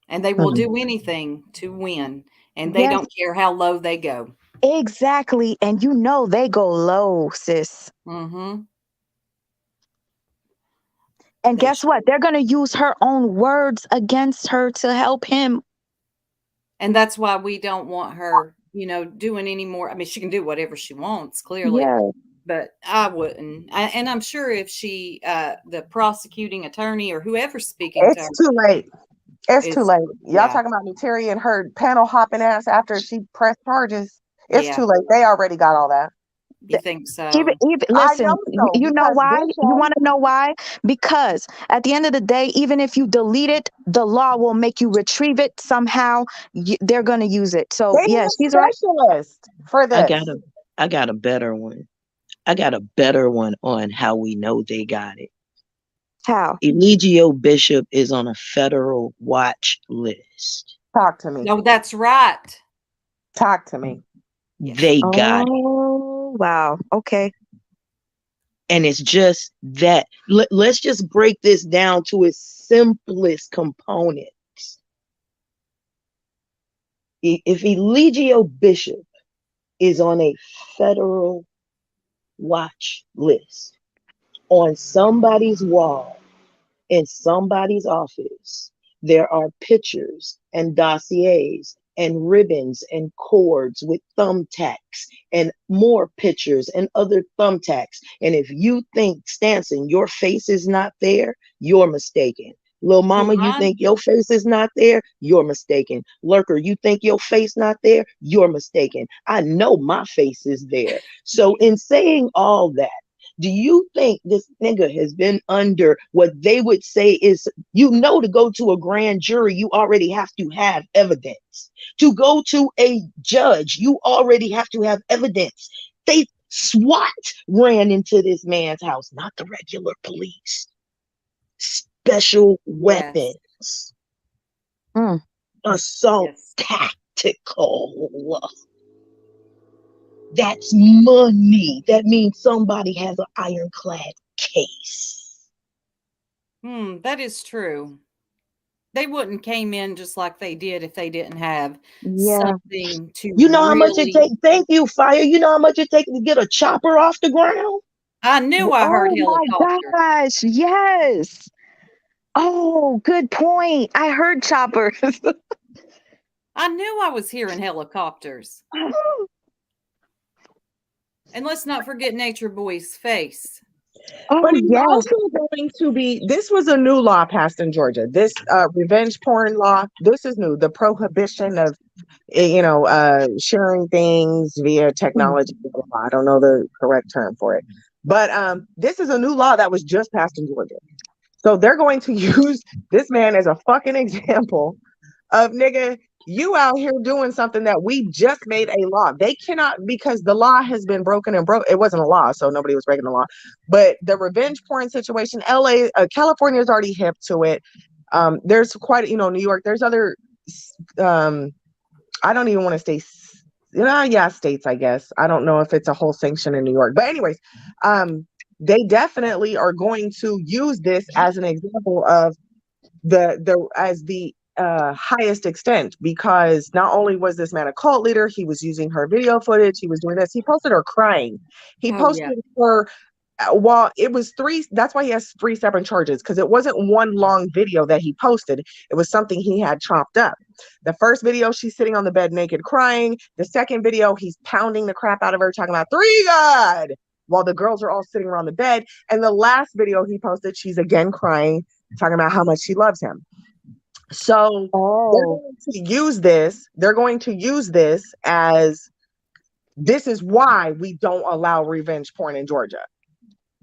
S1: And they will
S2: Mhm.
S1: do anything to win, and they
S3: Yes,
S1: don't care how low they go.
S3: exactly. And you know they go low, sis.
S1: Mhm.
S3: And
S1: They
S3: guess what?
S1: sure.
S3: They're going to use her own words against her to help him.
S1: And that's why we don't want her, doing any more. I mean, she can do whatever she wants, clearly,
S3: Yeah.
S1: but I wouldn't. And I'm sure if she, the prosecuting attorney or whoever's speaking to
S2: It's
S1: her,
S2: too late. It's too
S1: is,
S2: late. Y'all
S1: yeah,
S2: talking about Neytiri and her panel hopping ass after she pressed charges. It's
S1: yeah,
S2: too late. They already got all that.
S1: you
S3: Th-
S1: think
S3: Even,
S1: so?
S3: even
S2: I
S3: listen,
S2: know so
S3: you know
S2: because
S3: why? You
S2: Bishop,
S3: want to know why? Because at the end of the day, even if you delete it, the law will make you retrieve it somehow. They're going to use it. So
S2: they need
S3: yeah,
S2: a
S3: she's right.
S2: specialist for
S4: I got
S2: this.
S4: a I got a better one. I got a better one on how we know they got it.
S3: How?
S4: Eligio Bishop is on a federal watch list.
S2: Talk to me.
S1: No, that's right.
S2: Talk to me.
S1: Yeah.
S4: They got it.
S3: Oh, wow. Okay.
S4: And it's just that. Let's just break this down to its simplest components. If Eligio Bishop is on a federal watch list on somebody's wall in somebody's office, there are pictures and dossiers and ribbons and cords with thumbtacks and more pictures and other thumbtacks. And if you think, Stanson, your face is not there, you're mistaken. Lil
S1: Who,
S4: mama, you
S1: mine?
S4: think your face is not there, you're mistaken. Lurker, you think your face not there, you're mistaken. I know my face is there. So in saying all that, do you think this nigga has been under what they would say is, to go to a grand jury, you already have to have evidence. To go to a judge, you already have to have evidence. They SWAT ran into this man's house, not the regular police. Special
S1: Yes.
S4: weapons,
S3: Mm.
S4: assault
S1: Yes.
S4: tactical. That's money. That means somebody has an ironclad case.
S1: That is true. They wouldn't came in just like they did if they didn't have
S3: Yeah.
S1: something to
S4: You know how much it
S1: really.
S4: takes? Thank you, Fire. You know how much it takes to get a chopper off the ground?
S1: I knew I heard
S3: Oh my
S1: helicopter.
S3: gosh. Yes. Oh, good point. I heard choppers.
S1: I knew I was hearing helicopters. And let's not forget Nature Boy's face.
S2: But
S3: Oh,
S2: it's
S3: yes.
S2: also going to be, this was a new law passed in Georgia. This revenge porn law, this is new. The prohibition of, sharing things via technology. Blah, blah, blah. I don't know the correct term for it. But this is a new law that was just passed in Georgia. So they're going to use this man as a fucking example of nigga, you out here doing something that we just made a law. They cannot, because the law has been broken and broke. It wasn't a law, so nobody was breaking the law. But the revenge porn situation, California is already hip to it. There's quite, New York. There's other. I don't even want to say. Yeah, states. I guess I don't know if it's a whole sanction in New York. But anyways, they definitely are going to use this as an example of the highest extent, because not only was this man a cult leader, he was using her video footage, he was doing this, he posted her crying, he
S1: Oh, yeah.
S2: posted her while it was three. That's why he has three separate charges, because it wasn't one long video that he posted, it was something he had chopped up. The first video, she's sitting on the bed naked crying. The second video, he's pounding the crap out of her, talking about three God, while the girls are all sitting around the bed. And the last video he posted, she's again crying, talking about how much she loves him. So they're going to use this. They're going to use this as, this is why we don't allow revenge porn in Georgia.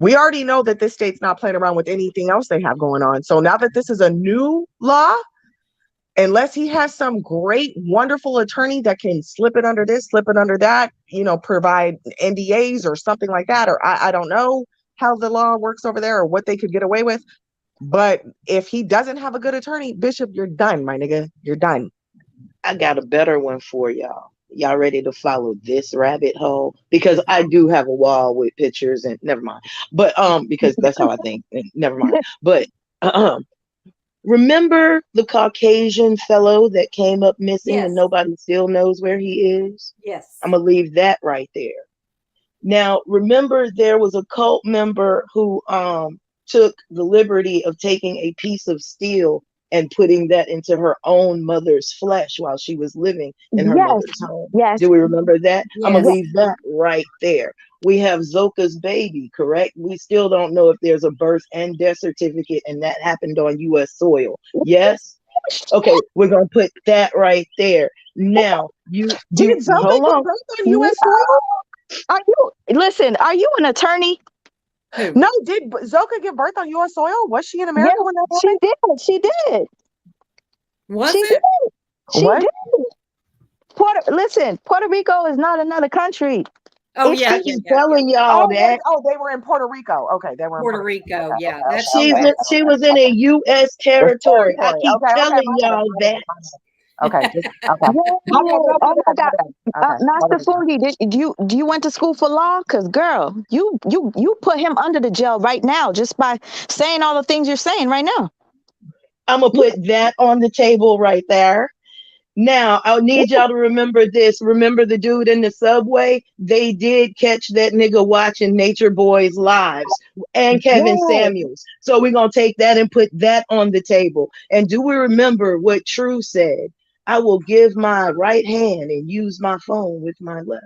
S2: We already know that this state's not playing around with anything else they have going on. So now that this is a new law, unless he has some great, wonderful attorney that can slip it under this, slip it under that, provide NDAs or something like that, or I don't know how the law works over there or what they could get away with. But if he doesn't have a good attorney, Bishop, you're done, my nigga. You're done.
S4: I got a better one for y'all. Y'all ready to follow this rabbit hole? Because I do have a wall with pictures and never mind. But because that's how I think. Never mind. But remember the Caucasian fellow that came up missing
S1: Yes.
S4: and nobody still knows where he is?
S1: Yes.
S4: I'm gonna leave that right there. Now, remember there was a cult member who took the liberty of taking a piece of steel and putting that into her own mother's flesh while she was living in her mother's home.
S3: Yes.
S4: Do we remember that?
S1: Yes.
S4: I'm going to leave that right there. We have Zoka's baby, correct? We still don't know if there's a birth and death certificate and that happened on U.S. soil. Yes? Okay, we're going to put that right there. Now,
S2: did Zoka
S4: hold on.
S2: give birth on U.S. soil?
S3: Are you an attorney?
S1: Who?
S2: No, did Zoka give birth on U.S. soil? Was she in America when that happened?
S3: She did.
S1: Was
S3: She
S1: it?
S3: did. She
S2: What?
S3: did. Puerto Rico is not another country.
S1: Oh,
S3: It's-
S1: yeah.
S4: I keep telling y'all that.
S2: They were in Puerto Rico. Okay, they were in
S1: Puerto Rico. Yeah. That's
S4: She was in a U.S. territory. I keep telling y'all that.
S2: Okay. Okay.
S3: Oh my God.
S2: Okay.
S3: Master Fungi, do you went to school for law? Because girl, you put him under the jail right now just by saying all the things you're saying right now.
S4: I'm going to put that on the table right there. Now, I need y'all to remember this. Remember the dude in the subway? They did catch that nigga watching Nature Boy's lives and Kevin Samuels. So we're going to take that and put that on the table. And do we remember what True said? I will give my right hand and use my phone with my left.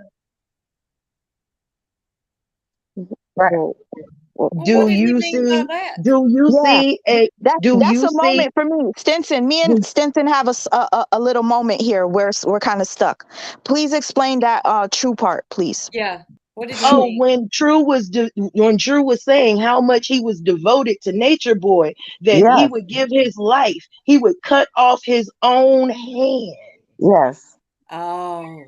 S2: Right.
S4: Do you see? Do you see a? Do
S3: That's
S4: you
S3: a
S4: see?
S3: moment for me, Stinson. Me and Stinson have a little moment here where we're kind of stuck. Please explain that true part, please.
S1: Yeah. What did you mean?
S4: When True was saying how much he was devoted to Nature Boy, that he would give his life, he would cut off his own hand.
S2: Yes.
S1: Oh.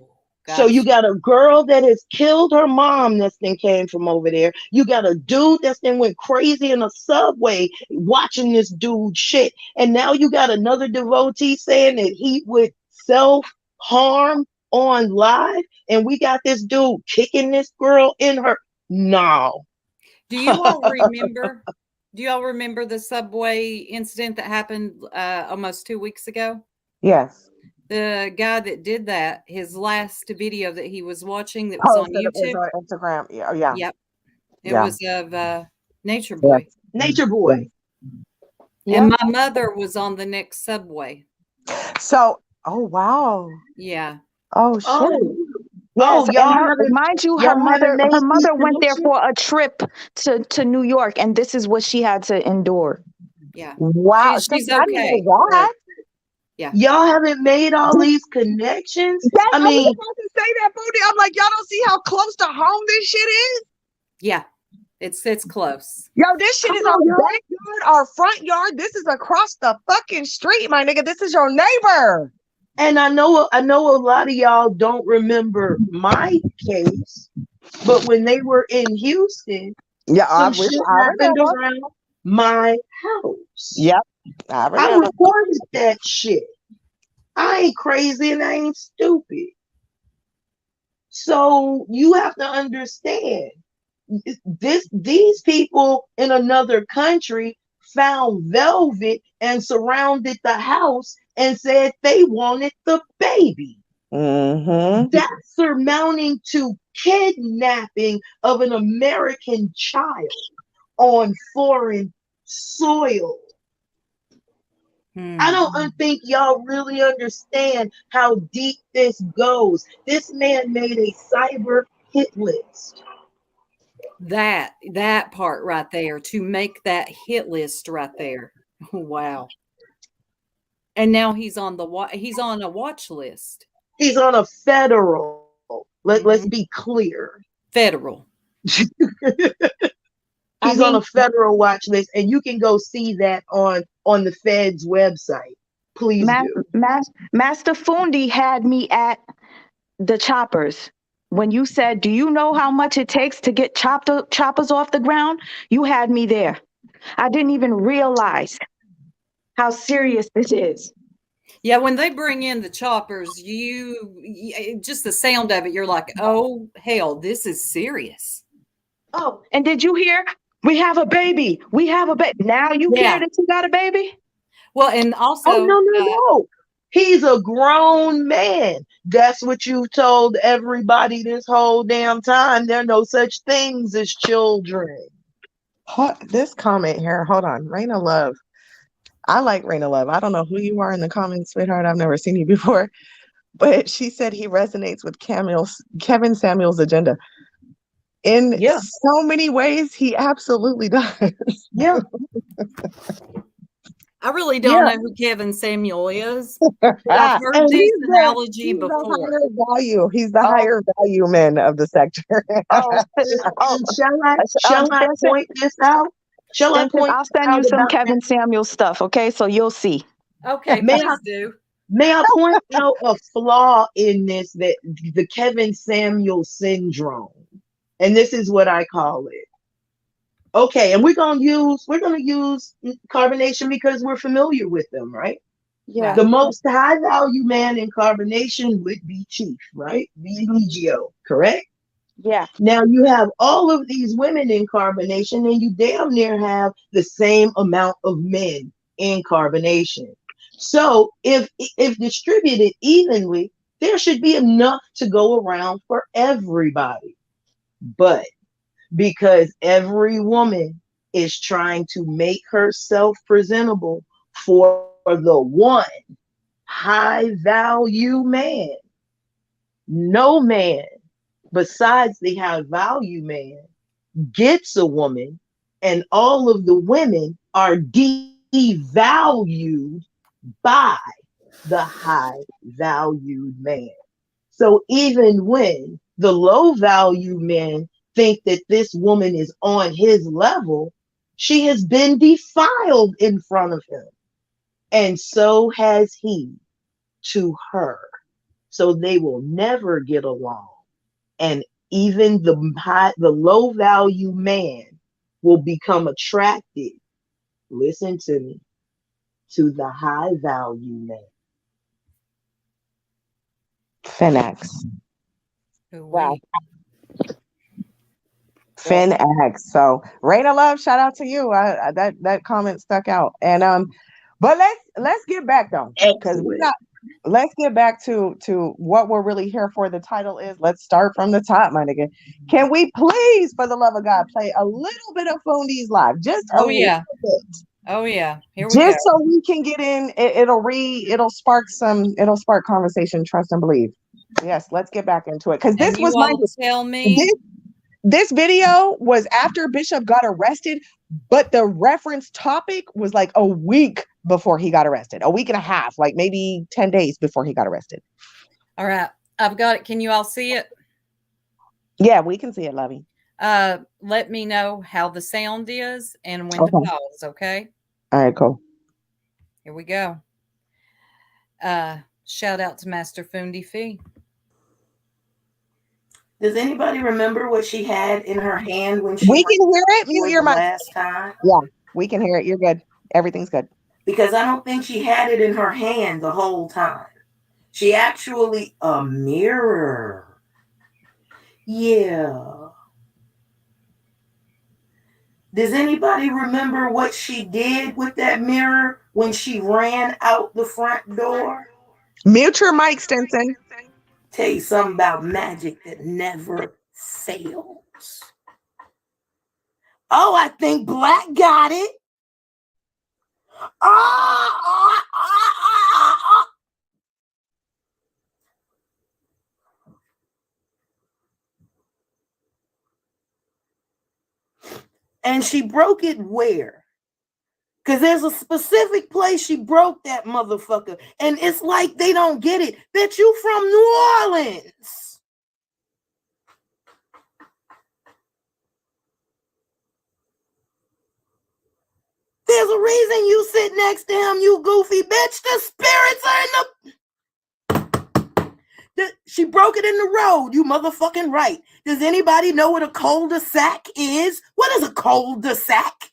S4: So you got a girl that has killed her mom that's then came from over there. You got a dude that's then went crazy in a subway watching this dude shit. And now you got another devotee saying that he would self-harm on live. And we got this dude kicking this girl in her. No.
S1: Do you all remember Do y'all remember the subway incident that happened almost 2 weeks ago?
S2: Yes.
S1: The guy that did that, his last video that he was watching that was on
S2: Posted it was
S1: YouTube.
S2: on Instagram. Yeah. Yeah.
S1: Yep. It
S2: Yeah.
S1: was of Nature
S2: Yeah.
S1: Boy.
S4: Nature
S2: Yeah.
S4: Boy.
S1: And
S3: Yep.
S1: my mother was on the next subway.
S2: So, oh wow.
S1: Yeah.
S2: Oh shit.
S4: Oh,
S3: Yes, and
S4: y'all
S3: her,
S4: haven't
S3: mind you,
S4: y'all haven't made
S3: her
S4: these
S3: mother went there
S4: connections?
S3: for a trip to New York, and this is what she had to endure.
S1: Yeah.
S2: Wow.
S1: She's
S2: I didn't
S1: okay.
S2: know that.
S1: Yeah.
S4: Y'all haven't made all these connections?
S2: Dang,
S4: I
S2: I was
S4: mean,
S2: about to say that, Booty. I'm like, y'all don't see how close to home this shit is?
S1: Yeah. It's close.
S2: Yo, this shit
S4: come
S2: is our
S4: on, y'all.
S2: backyard, our front yard. This is across the fucking street, my nigga. This is your neighbor.
S4: And I know a lot of y'all don't remember my case, but when they were in Houston,
S2: Yeah,
S4: some shit
S2: I
S4: happened
S2: remember.
S4: around my house.
S2: Yep, I
S4: I
S2: remember.
S4: reported that shit. I ain't crazy and I ain't stupid. So you have to understand these people in another country found velvet and surrounded the house and said they wanted the baby.
S2: Mm-hmm.
S4: That's surmounting to kidnapping of an American child on foreign soil. I don't think y'all really understand how deep this goes. This man made a cyber hit list.
S1: That part right there, to make that hit list right there. Wow. And now he's on a watch list.
S4: He's on a federal. Let's
S1: Mhm.
S4: be clear.
S1: Federal.
S3: I
S4: He's on
S3: mean,
S4: a federal watch list, and you can go see that on the Fed's website. Please do.
S3: Master Fundi had me at the choppers. When you said, "Do you know how much it takes to get choppers off the ground?" You had me there. I didn't even realize how serious this is.
S1: Yeah, when they bring in the choppers, just the sound of it, you're like, "Oh, hell, this is serious."
S3: Oh, and did you hear? We have a baby. We have a baby. Now you care
S1: Yeah.
S3: that you got a baby?
S1: Well, and
S4: Oh,
S1: also,
S4: no. He's a grown man. That's what you told everybody this whole damn time. There are no such things as children.
S2: This comment here. Hold on. Raina Love. I like Raina Love. I don't know who you are in the comments, sweetheart. I've never seen you before. But she said he resonates with Kevin Samuel's agenda. In
S4: Yeah,
S2: so many ways, he absolutely does.
S4: yeah,
S1: I really don't
S4: yeah.
S1: know who Kevin Samuel is, but I've heard
S4: And
S1: this
S2: He's
S1: analogy
S2: the
S1: before.
S2: higher value. He's the
S3: Oh,
S2: higher value man of the sector.
S3: oh, oh,
S4: and shall I
S3: Stinson,
S4: point this out? Shall I
S3: Stinson,
S4: point
S3: I'll
S4: this
S3: send you
S4: out
S3: some
S4: about that?
S3: Kevin Samuel stuff, okay? So you'll see.
S1: Okay,
S4: May I
S1: please do.
S4: may I point out a flaw in this, that the Kevin Samuel syndrome? And this is what I call it. Okay, and we're gonna use carbonation because we're familiar with them, right?
S3: Yeah.
S1: Right.
S4: The most high value man in carbonation would be Chief, right? Vigio, correct?
S3: Yeah.
S4: Now you have all of these women in carbonation, and you damn near have the same amount of men in carbonation. So if distributed evenly, there should be enough to go around for everybody. But because every woman is trying to make herself presentable for the one high value man, no man besides the high value man gets a woman, and all of the women are devalued by the high valued man. So even when the low value men think that this woman is on his level, she has been defiled in front of him. And so has he to her. So they will never get along. And even the low value man will become attracted, listen to me, to the high value man.
S2: Finex.
S1: Ooh,
S2: Wow.
S1: wee.
S2: Finn X. So Raina Love, shout out to you. That comment stuck out. And but let's get back though, because we
S4: Excellent.
S2: got. Let's get back to what we're really here for. The title is, let's start from the top, my nigga. Can we please, for the love of God, play a little bit of Fundi's live? Just a little bit.
S1: Oh yeah. Here we
S2: Just
S1: go.
S2: so we can get in. It'll spark conversation, trust and believe. Yes, let's get back into it. Because
S1: And
S2: this
S1: you
S2: was
S1: all tell me.
S2: this video was after Bishop got arrested, but the reference topic was like a week before he got arrested, a week and a half, like maybe 10 days before he got arrested.
S1: All right. I've got it. Can you all see it?
S2: Yeah, we can see it, Lovey.
S1: Let me know how the sound is and when to
S2: Okay.
S1: pause, okay?
S2: All right, cool.
S1: Here we go. Shout out to Master Fundi Fee.
S4: Does anybody remember what she had in her hand when she
S2: We can hear it. Mute your mic.
S4: last time?
S2: Yeah, we can hear it. You're good. Everything's good.
S4: Because I don't think she had it in her hand the whole time. She actually a mirror. Yeah. Does anybody remember what she did with that mirror when she ran out the front door?
S2: Mute your mic, Stinson.
S4: Tell you something about magic that never fails. Oh, I think Black got it. And she broke it where? Because there's a specific place she broke that motherfucker. And it's like they don't get it. Bitch, you from New Orleans. There's a reason you sit next to him, you goofy bitch. The spirits are in the... She broke it in the road, you motherfucking right. Does anybody know what a cul-de-sac is? What is a cul-de-sac?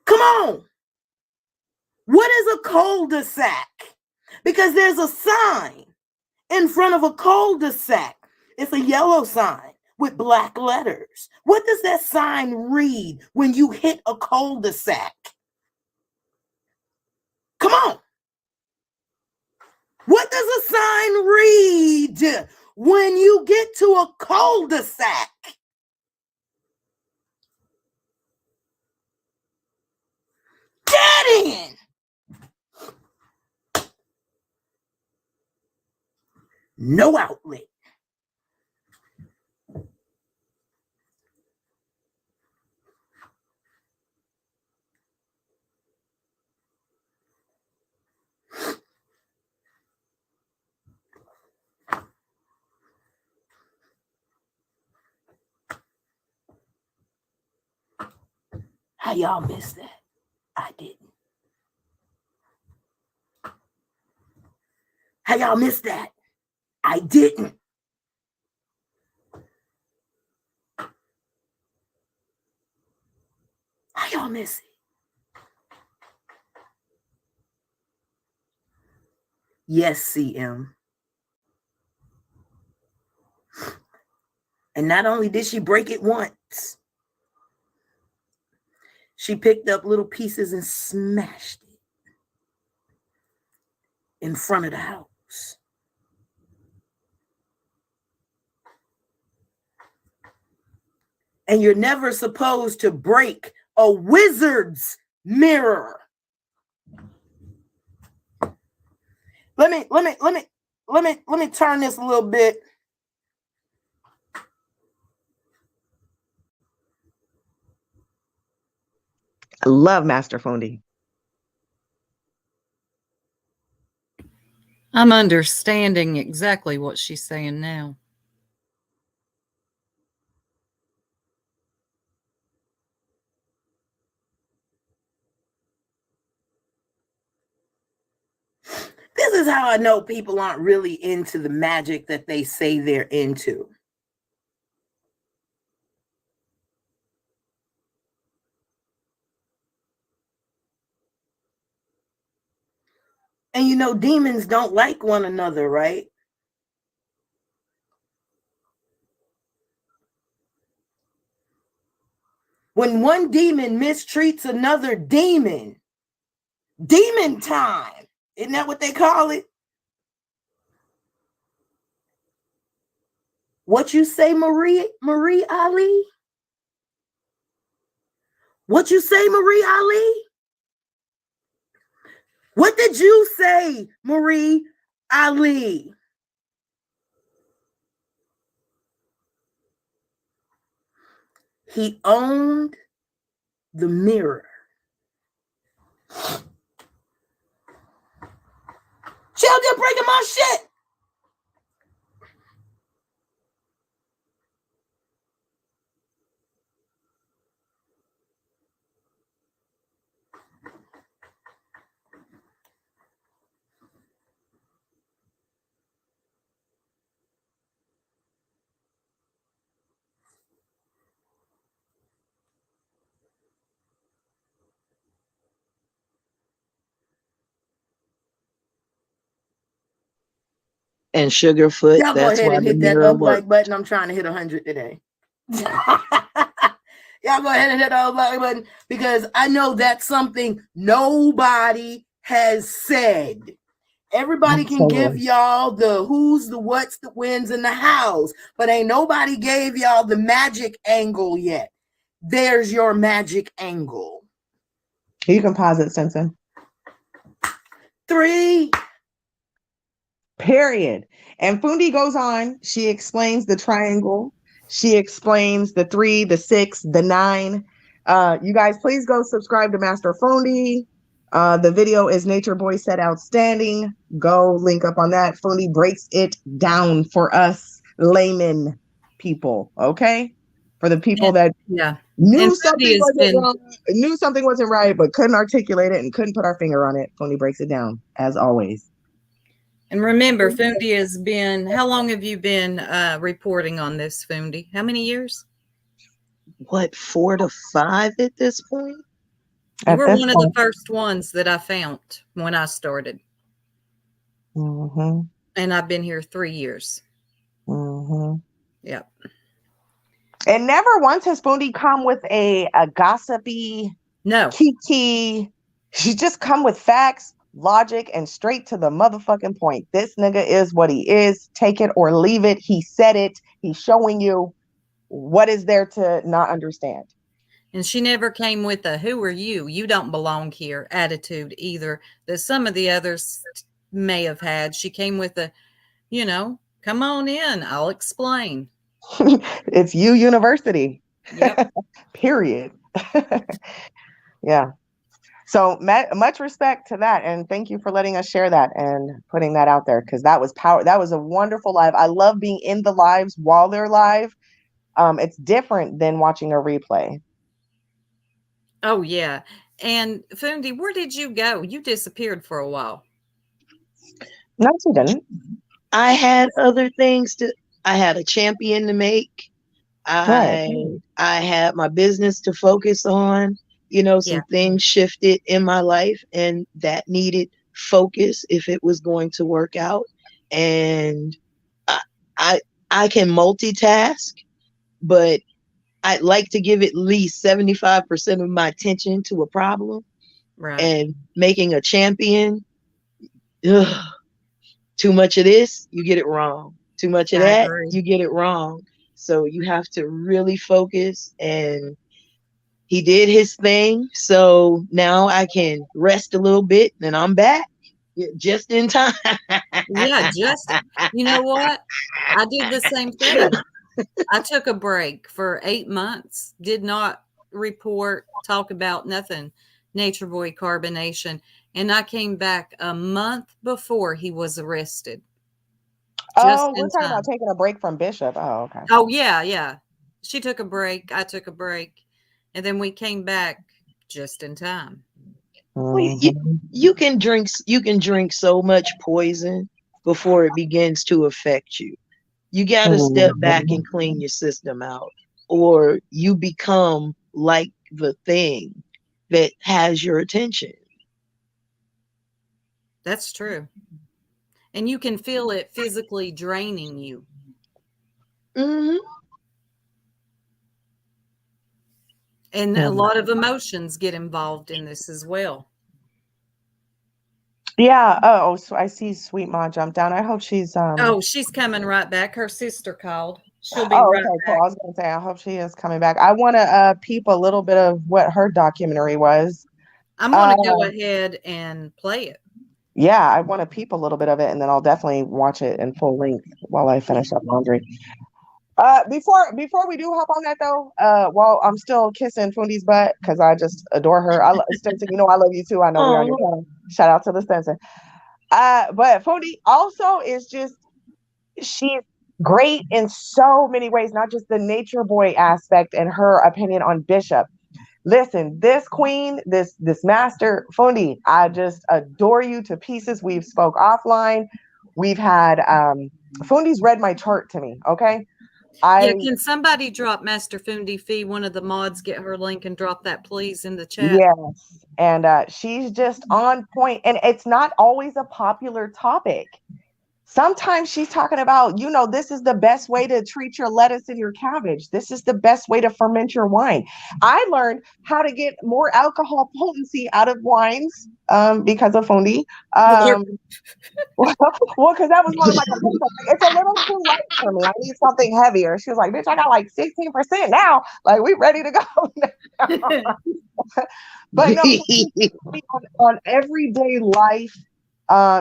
S4: Come on. What is a cul-de-sac? Because there's a sign in front of a cul-de-sac. It's a yellow sign with black letters. What does that sign read when you hit a cul-de-sac? Come on. What does a sign read when you get to a cul-de-sac? Get in. No outlet. How y'all missed that? I didn't. How y'all missed that? I didn't. How y'all miss it? Yes, CM. And not only did she break it once, she picked up little pieces and smashed it in front of the house. And you're never supposed to break a wizard's mirror. Let me turn this a little bit.
S2: I love Master Fundi.
S1: I'm understanding exactly what she's saying now.
S4: This is how I know people aren't really into the magic that they say they're into. And you know, demons don't like one another, right?
S5: When one demon mistreats another demon, demon time. Isn't that what they call it? What you say, Marie Ali? What you say, Marie Ali? What did you say, Marie Ali? He owned the mirror. Chill, just breaking my shit.
S4: And Sugarfoot,
S5: Y'all go
S4: that's
S5: ahead
S4: why
S5: and
S4: the
S5: hit that
S4: mirror
S5: up
S4: works.
S5: like button. I'm trying to hit 100 today. Y'all go ahead and hit that up like button because I know that's something nobody has said. Everybody can give y'all the who's, the what's, the wins, and the hows, but ain't nobody gave y'all the magic angle yet. There's your magic angle.
S2: You can pause it, Stinson.
S5: 3.
S2: Period. And Fundi goes on. She explains the triangle. She explains the 3, the 6, the 9. You guys, please go subscribe to Master Fundi. The video is Nature Boy Said Outstanding. Go link up on that. Fundi breaks it down for us layman people. Okay, for the people that knew something wasn't wrong, knew something wasn't right, but couldn't articulate it and couldn't put our finger on it. Fundi breaks it down as always.
S1: And remember, Fundi has been, how long have you been reporting on this, Fundi? How many years?
S4: What, 4 to 5 at this point?
S1: You were one of the first ones that I found when I started.
S2: Mm-hmm.
S1: And I've been here 3 years.
S2: Mm-hmm.
S1: Yep.
S2: And never once has Fundi come with a gossipy, kiki. She just come with facts, logic, and straight to the motherfucking point. This nigga is what he is. Take it or leave it. He said it. He's showing you what is there to not understand.
S1: And she never came with a "who are you? You don't belong here" attitude either that some of the others may have had. She came with a, you know, come on in, I'll explain.
S2: It's you university.
S1: Yep.
S2: Period. Yeah. So much respect to that. And thank you for letting us share that and putting that out there, because that was power. That was a wonderful live. I love being in the lives while they're live. It's different than watching a replay.
S1: Oh, yeah. And Fundi, where did you go? You disappeared for a while.
S2: No, she didn't.
S4: I had other things I had a champion to make. I had my business to focus on. You know, some things shifted in my life and that needed focus if it was going to work out. And I can multitask, but I'd like to give at least 75% of my attention to a problem.
S1: Right.
S4: And making a champion, too much of this, you get it wrong. Too much of that, you get it wrong. So you have to really focus, and he did his thing. So now I can rest a little bit and I'm back just in time.
S1: Yeah, you know what? I did the same thing. I took a break for 8 months, did not report, talk about nothing, Nature Boy carbonation. And I came back a month before he was arrested.
S2: Oh, we're talking about taking a break from Bishop. Oh, okay.
S1: Oh, yeah. She took a break. I took a break. And then we came back just in time.
S4: Well, you can drink so much poison before it begins to affect you. You got to step back and clean your system out, or you become like the thing that has your attention.
S1: That's true. And you can feel it physically draining you.
S4: Mm-hmm.
S1: And a lot of emotions get involved in this as well.
S2: Yeah. Oh, so I see Sweet Ma jump down. I hope she's
S1: Oh, she's coming right back. Her sister called. She'll be
S2: Oh,
S1: right
S2: okay, cool.
S1: back.
S2: I was gonna say I hope she is coming back. I want to peep a little bit of what her documentary was.
S1: I'm going to go ahead and play it.
S2: Yeah, I want to peep a little bit of it, and then I'll definitely watch it in full length while I finish up laundry. Before we do hop on that though, while I'm still kissing Fundi's butt because I just adore her. Spencer, you know I love you too. I know we're on your channel. Shout out to the Spencer. But Fundi also is just she's great in so many ways, not just the nature boy aspect and her opinion on Bishop. Listen, this queen, this master, Fundi, I just adore you to pieces. We've spoke offline. We've had Fundi's read my chart to me. Okay.
S1: Can somebody drop Master Fundi Fee, one of the mods, get her link and drop that please in the chat?
S2: Yes. And she's just on point. And it's not always a popular topic. Sometimes she's talking about, this is the best way to treat your lettuce and your cabbage. This is the best way to ferment your wine. I learned how to get more alcohol potency out of wines because of Fundi. Well, because that was one of my complaints. It's a little too light for me. I need something heavier. She was like, bitch, I got like 16% now. Like, we ready to go. But no, on everyday life,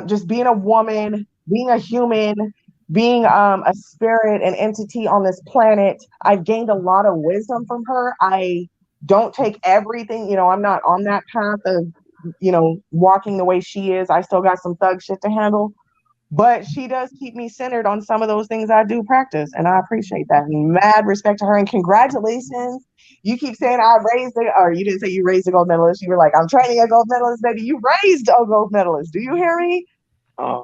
S2: just being a woman, being a human, being a spirit, an entity on this planet, I've gained a lot of wisdom from her. I don't take everything, I'm not on that path of, walking the way she is. I still got some thug shit to handle, but she does keep me centered on some of those things I do practice. And I appreciate that. Mad respect to her and congratulations. You keep saying I raised it, or you didn't say you raised a gold medalist. You were like, I'm training a gold medalist, baby. You raised a gold medalist. Do you hear me? Yes,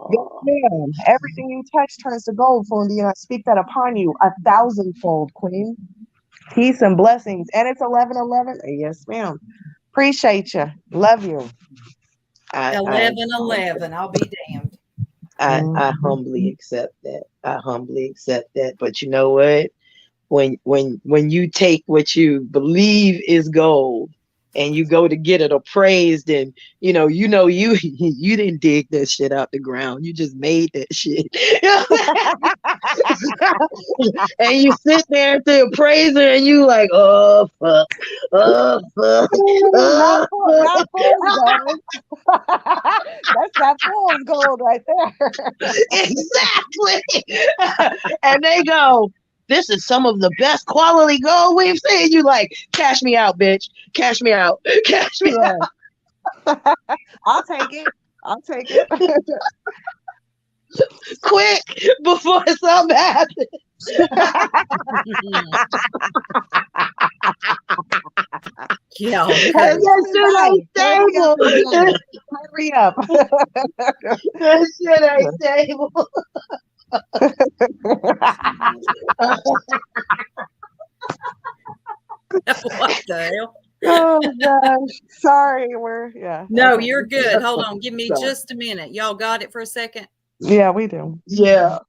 S2: ma'am. Everything you touch turns to gold, Fundi, and I speak that upon you 1,000-fold, Queen. Peace and blessings. And it's 11:11. Yes, ma'am. Appreciate you. Love you.
S1: 11:11. I'll be damned.
S4: I humbly accept that. I humbly accept that. But you know what? When you take what you believe is gold and you go to get it appraised, and you didn't dig that shit out the ground. You just made that shit. And you sit there at the appraiser and you like, oh fuck, oh fuck,
S2: not fool's gold. That's that fool's gold right there.
S4: Exactly. And they go, this is some of the best quality gold we've seen. You like, cash me out, bitch. Cash me out. Cash me out.
S2: I'll take it.
S4: Quick before something happens.
S1: Yeah.
S4: That shit ain't stable.
S2: Hurry up.
S4: That shit ain't stable.
S1: What the hell?
S2: Oh gosh. Sorry,
S1: No,
S2: okay.
S1: you're good. Hold on. Give me just a minute. Y'all got it for a second?
S2: Yeah, we do.
S4: Yeah.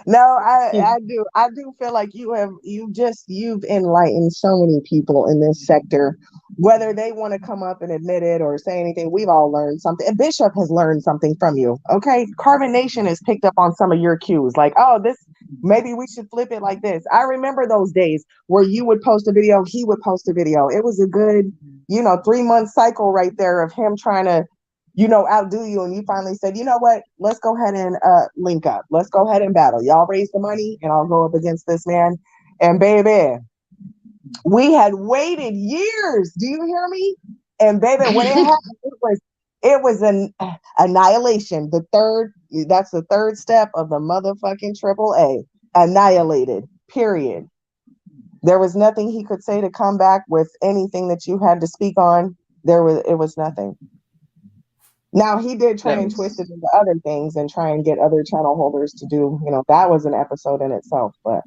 S2: No, I do feel like you've enlightened so many people in this sector, whether they want to come up and admit it or say anything. We've all learned something. And Bishop has learned something from you. Okay. Carbonation has picked up on some of your cues, like, oh, maybe we should flip it like this. I remember those days where you would post a video, he would post a video. It was a good, 3-month cycle right there of him trying to outdo you, and you finally said, you know what, let's go ahead and link up. Let's go ahead and battle. Y'all raise the money and I'll go up against this man. And baby, we had waited years. Do you hear me? And baby, when it happened, it was an annihilation. That's the third step of the motherfucking AAA. Annihilated, period. There was nothing he could say to come back with anything that you had to speak on. It was nothing. Now, he did try and twist it into other things and try and get other channel holders to do, that was an episode in itself. But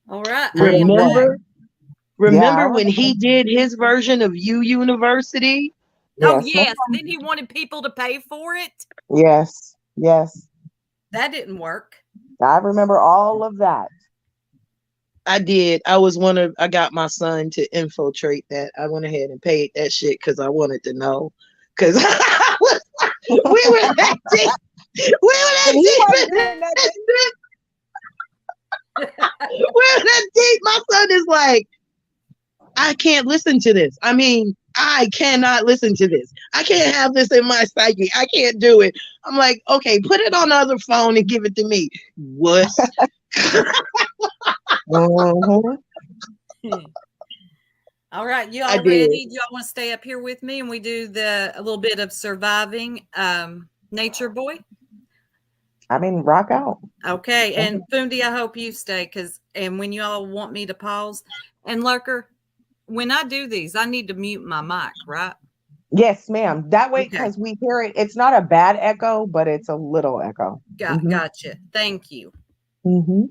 S1: all right.
S4: Remember when he did his version of U University?
S1: Oh, yes. Then he wanted people to pay for it.
S2: Yes.
S1: That didn't work.
S2: I remember all of that.
S4: I did. I got my son to infiltrate that. I went ahead and paid that shit because I wanted to know. Because we were that deep. We were that deep. We were that deep. My son is like, I can't listen to this. I mean, I cannot listen to this. I can't have this in my psyche. I can't do it. I'm like, okay, put it on the other phone and give it to me. What?
S1: All right, you
S4: I
S1: all
S4: did.
S1: ready? Do y'all want to stay up here with me and we do a little bit of surviving Nature Boy?
S2: I mean, rock out.
S1: Okay, and Fundi, I hope you stay and when y'all want me to pause, and Lurker, when I do these, I need to mute my mic, right?
S2: Yes, ma'am. That way, because we hear it. It's not a bad echo, but it's a little echo.
S1: Gotcha. Thank you.
S2: Mm-hmm.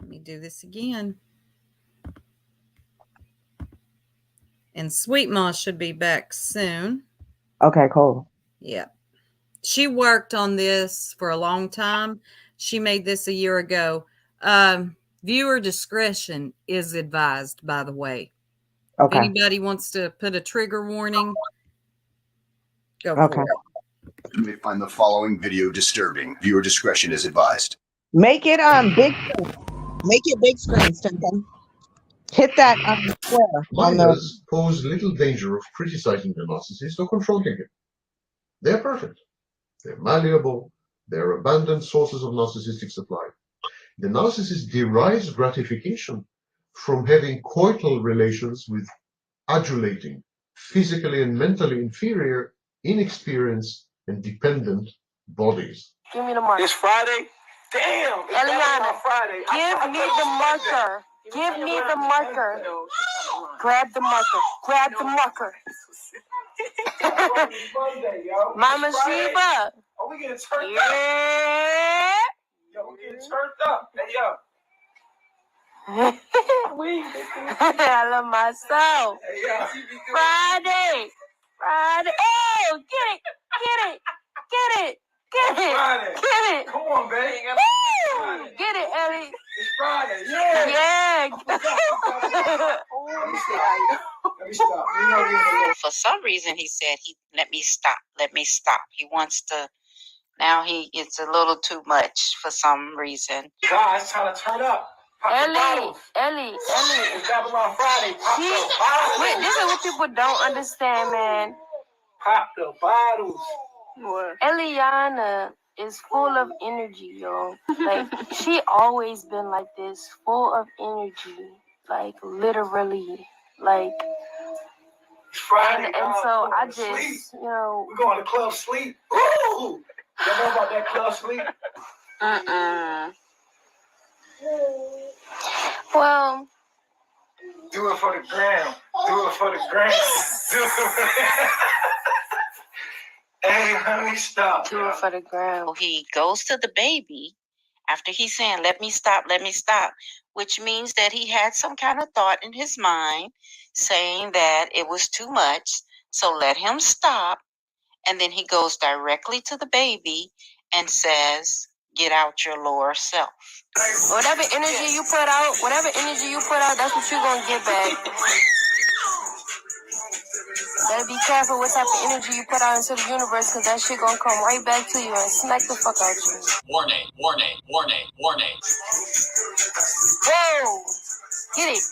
S1: Let me do this again. And SweetMa's should be back soon.
S2: Okay, cool.
S1: Yeah. She worked on this for a long time. She made this a year ago. Viewer discretion is advised, by the way.
S2: Okay.
S1: If anybody wants to put a trigger warning, go for it.
S6: You may find the following video disturbing. Viewer discretion is advised.
S2: Make it big. Make it big screen, Stinson. Hit that square.
S7: Minors pose little danger of criticizing the narcissist or confronting him. They're perfect. They're malleable. They're abundant sources of narcissistic supply. The narcissist derives gratification from having coital relations with adulating, physically and mentally inferior, inexperienced, and dependent bodies.
S8: Give me the marker.
S9: It's Friday? Damn!
S8: Eliana,
S9: Friday.
S8: give me the marker. Give me the marker. Grab the marker. Grab the marker. Mama Sheba.
S9: Oh, we getting turned up.
S8: Yeah.
S9: Yo, we getting turned up. Hey, yo.
S8: I love myself.
S9: Hey, yo.
S8: Friday. Friday. Oh, get it. Get it. Get it. Get it.
S9: Friday.
S8: Get it.
S9: Come on, baby.
S8: Woo! Get it, Ellie.
S9: It's Friday. Yeah.
S8: Yeah.
S9: Let me stop. You know you
S10: For some reason, he said, let me stop. He wants to, now it's a little too much for some reason.
S9: Guys, trying to turn up.
S8: Ellie.
S9: It's Babylon Friday. Pop the bottles.
S8: Wait, this is what people don't understand, man.
S9: Pop the bottles.
S8: Eliana is full of energy, yo. Like, she always been like this, full of energy. Like, literally. Like,
S9: It's Friday.
S8: and so I just,
S9: sleep.
S8: you know.
S9: We're going to Club Sleep. Ooh! Y'all know about that Club Sleep?
S8: Well.
S9: Do it for the gram. Do it for the gram. Do it for the Hey, let me stop.
S8: Do it for the gram.
S10: He goes to the baby after he's saying, let me stop, which means that he had some kind of thought in his mind saying that it was too much. So let him stop. And then he goes directly to the baby and says, get out your lower self.
S8: Whatever energy you put out, that's what you're going to get back. Better be careful what type of energy you put out into the universe, because that shit gonna come right back to you and smack the fuck out you.
S11: Warning.
S8: Whoa! Get it.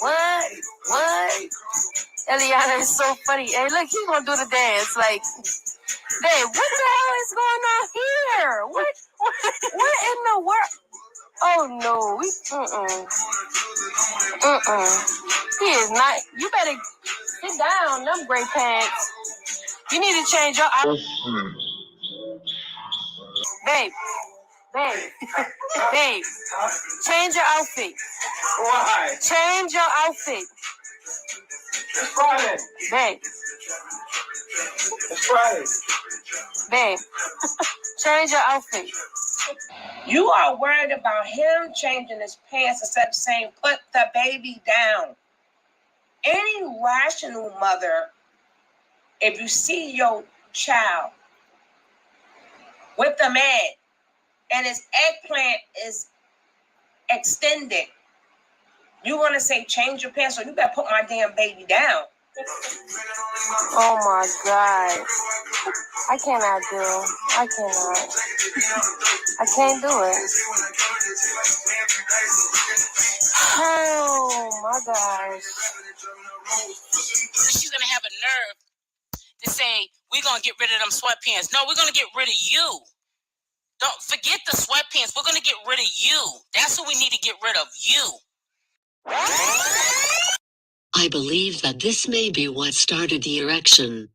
S8: What? Eliana is so funny. Hey, look, he's gonna do the dance. Like, babe, what the hell is going on here? What in the world? Oh no, he is not. You better sit down, them gray pants. You need to change your outfit. Babe. Change your outfit.
S9: Why?
S8: Change your outfit.
S9: It's Friday.
S8: Babe.
S9: It's Friday.
S8: Babe. Change your outfit.
S12: You are worried about him changing his pants instead of saying, put the baby down. Any rational mother, if you see your child with the man, and his eggplant is extended. You want to say change your pants, so you better put my damn baby down.
S8: Oh my God. I cannot do. I cannot. I can't do it. Oh my gosh.
S10: She's gonna have a nerve to say, we're gonna get rid of them sweatpants. No, we're gonna get rid of you. Don't forget the sweatpants. We're gonna get rid of you. That's what we need to get rid of, you.
S11: I believe that this may be what started the erection.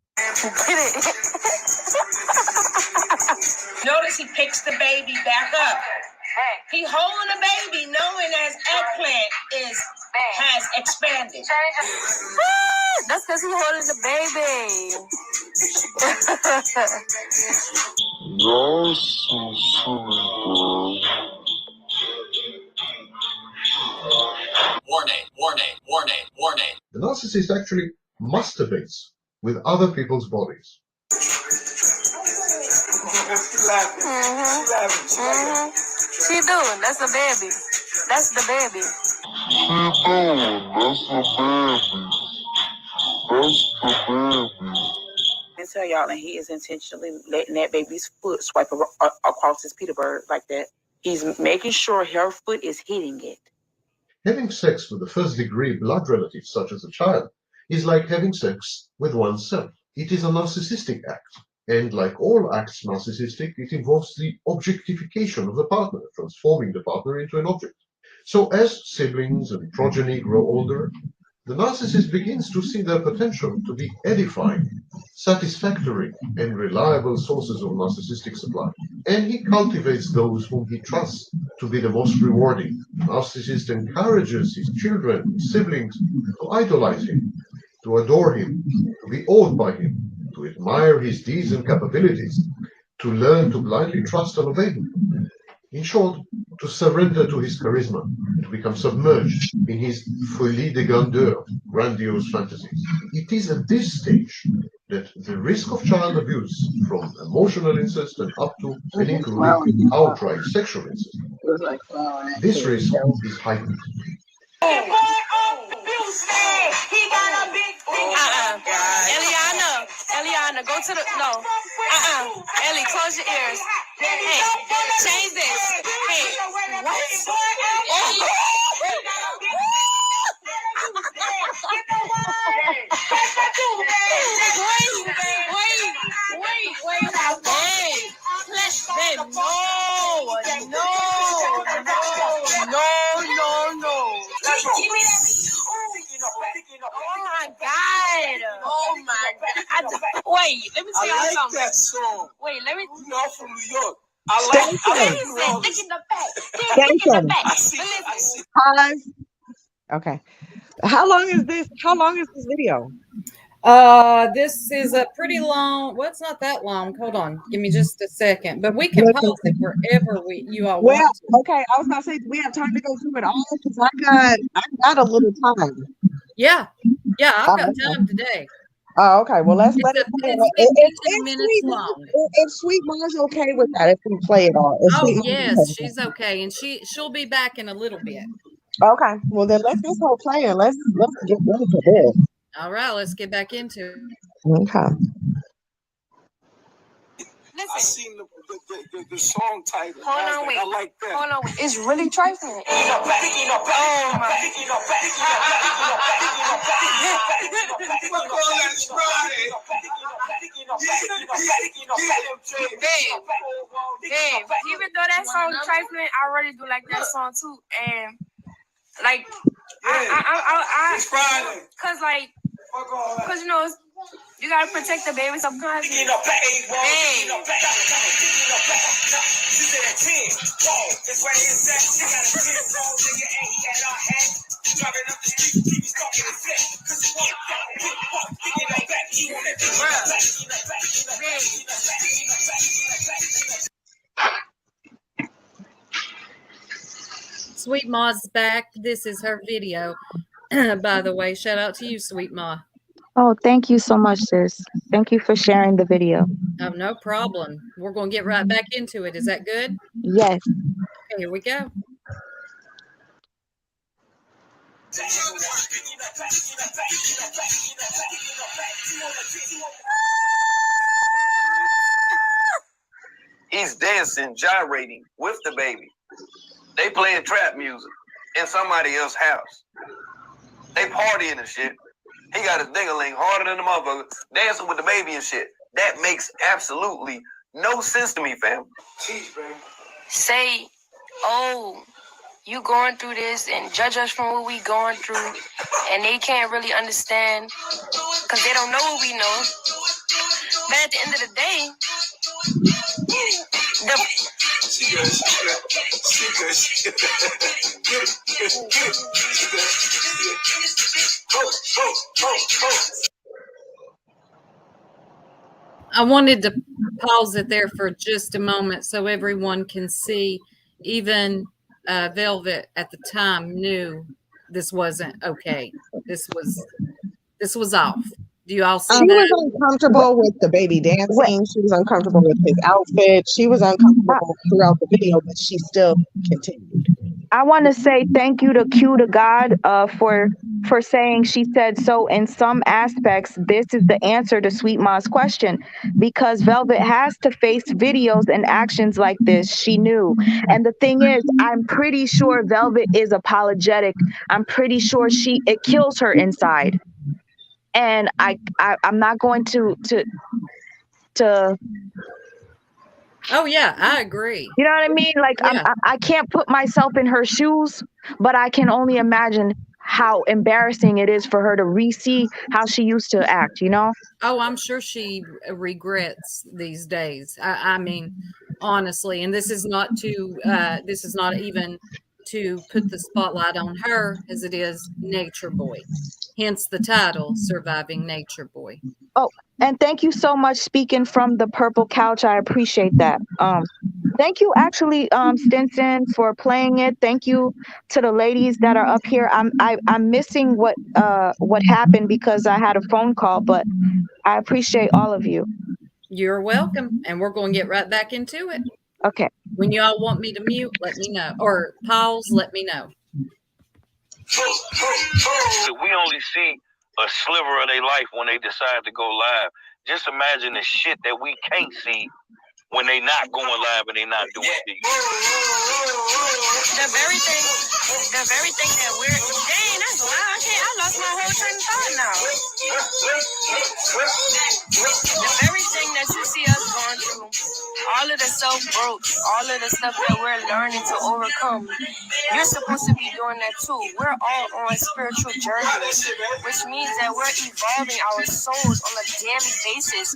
S12: Notice he picks the baby back up. He holding the baby, knowing that his eggplant has expanded.
S8: That's because he's holding the baby.
S6: Warning, warning, warning, warning.
S7: The narcissist actually masturbates with other people's bodies.
S8: She doing. That's the baby. That's the baby.
S13: I tell y'all, and he is intentionally letting that baby's foot swipe across his Peter bird like that. He's making sure her foot is hitting it.
S7: Having sex with a first-degree blood relative, such as a child, is like having sex with oneself. It is a narcissistic act, and like all acts narcissistic, it involves the objectification of the partner, transforming the partner into an object. So as siblings and progeny grow older, the narcissist begins to see their potential to be edifying, satisfactory, and reliable sources of narcissistic supply. And he cultivates those whom he trusts to be the most rewarding. The narcissist encourages his children, his siblings, to idolize him, to adore him, to be awed by him, to admire his deeds and capabilities, to learn to blindly trust and obey him. In short, to surrender to his charisma, to become submerged in his folie de grandeur, grandiose fantasies. It is at this stage that the risk of child abuse, from emotional incest and up to and including outright sexual incest, this risk is heightened.
S8: Eliana, go to the Ellie, close your ears. Hey, change this. Hey, what? Oh my God. Oh my God. Wait, let me tell you something. That song. Wait, let me. You know, from New York. I like that.
S2: Pause. Okay. How long is this? How long is this video?
S1: This is a pretty long. Well, it's not that long. Hold on, give me just a second. But we can pause it wherever you all want to.
S2: Okay, I was gonna say, do we have time to go through it all? Because I got a little time.
S1: Yeah, I've got time today.
S2: Oh, okay. Well, let's let it play.
S1: It's 15 minutes long.
S2: If SweetMa's okay with that, if we play it all.
S1: Yes, she's okay, and she'll be back in a little bit.
S2: Okay. Well, then let's just hold play and let's get ready for this.
S1: All right, let's get back into it.
S2: Okay.
S9: I seen the song title.
S8: Hold on, wait.
S9: I like that.
S8: Hold on, wait. It's really trifling. Oh my. Babe, even though that song trifling, I really do like that song too. And like,
S9: It's Friday.
S8: Cause you know, you gotta protect the baby sometimes. Hey.
S1: SweetMa's back. This is her video. By the way, shout out to you, SweetMa.
S3: Oh, thank you so much, sis. Thank you for sharing the video.
S1: Oh, no problem. We're going to get right back into it. Is that good?
S3: Yes.
S1: Okay, here we go.
S14: He's dancing, gyrating with the baby. They playing trap music in somebody else's house. They partying and shit. He got his ding-a-ling harder than the motherfucker, dancing with the baby and shit. That makes absolutely no sense to me, fam.
S8: Say, oh, you going through this and judge us from what we going through, and they can't really understand because they don't know what we know. But at the end of the day,
S1: I wanted to pause it there for just a moment so everyone can see. Even Velvet at the time knew this wasn't okay. This was off. Do you all see
S2: She was
S1: that?
S2: uncomfortable with the baby dancing. She was uncomfortable with his outfit. She was uncomfortable throughout the video, but she still continued.
S3: I want to say thank you to Q to God for saying she said so in some aspects this is the answer to SweetMa's question, because Velvet has to face videos and actions like this. She knew. And the thing is, I'm pretty sure Velvet is apologetic. I'm pretty sure it kills her inside. And I'm not going to
S1: Oh yeah, I agree.
S3: you know what I mean? Like
S1: Yeah.
S3: I can't put myself in her shoes, but I can only imagine how embarrassing it is for her to re-see how she used to act, you know?
S1: Oh, I'm sure she regrets these days. I mean, honestly, and this is not even to put the spotlight on her as it is Nature Boy. Hence the title, Surviving Nature Boy.
S3: Oh, and thank you so much speaking from the purple couch. I appreciate that. Thank you actually, Stinson, for playing it. Thank you to the ladies that are up here. I'm missing what happened because I had a phone call, but I appreciate all of you.
S1: You're welcome. And we're going to get right back into it.
S3: Okay.
S1: When y'all want me to mute, let me know. Or pause, let me know.
S14: We only see a sliver of their life when they decide to go live. Just imagine the shit that we can't see when they not going live and they not doing shit.
S8: the very thing that we're, dang, that's loud. I lost my whole train of thought now. The very thing that you see us going through, all of the self-growth, all of the stuff that we're learning to overcome, you're supposed to be doing that too. We're all on spiritual journeys, which means that we're evolving our souls on a daily basis.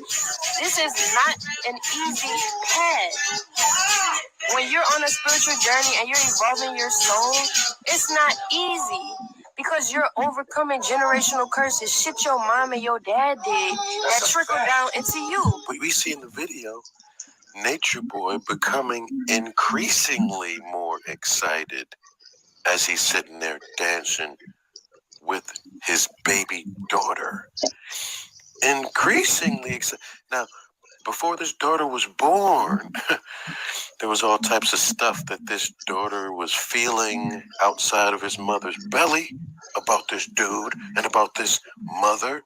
S8: This is not an easy path. When you're on a spiritual journey and you're evolving your soul, it's not easy because you're overcoming generational curses. Shit your mom and your dad did that trickle down into you.
S15: We see in the video Nature Boy becoming increasingly more excited as he's sitting there dancing with his baby daughter. Increasingly excited. Now, before this daughter was born, there was all types of stuff that this daughter was feeling outside of his mother's belly about this dude and about this mother.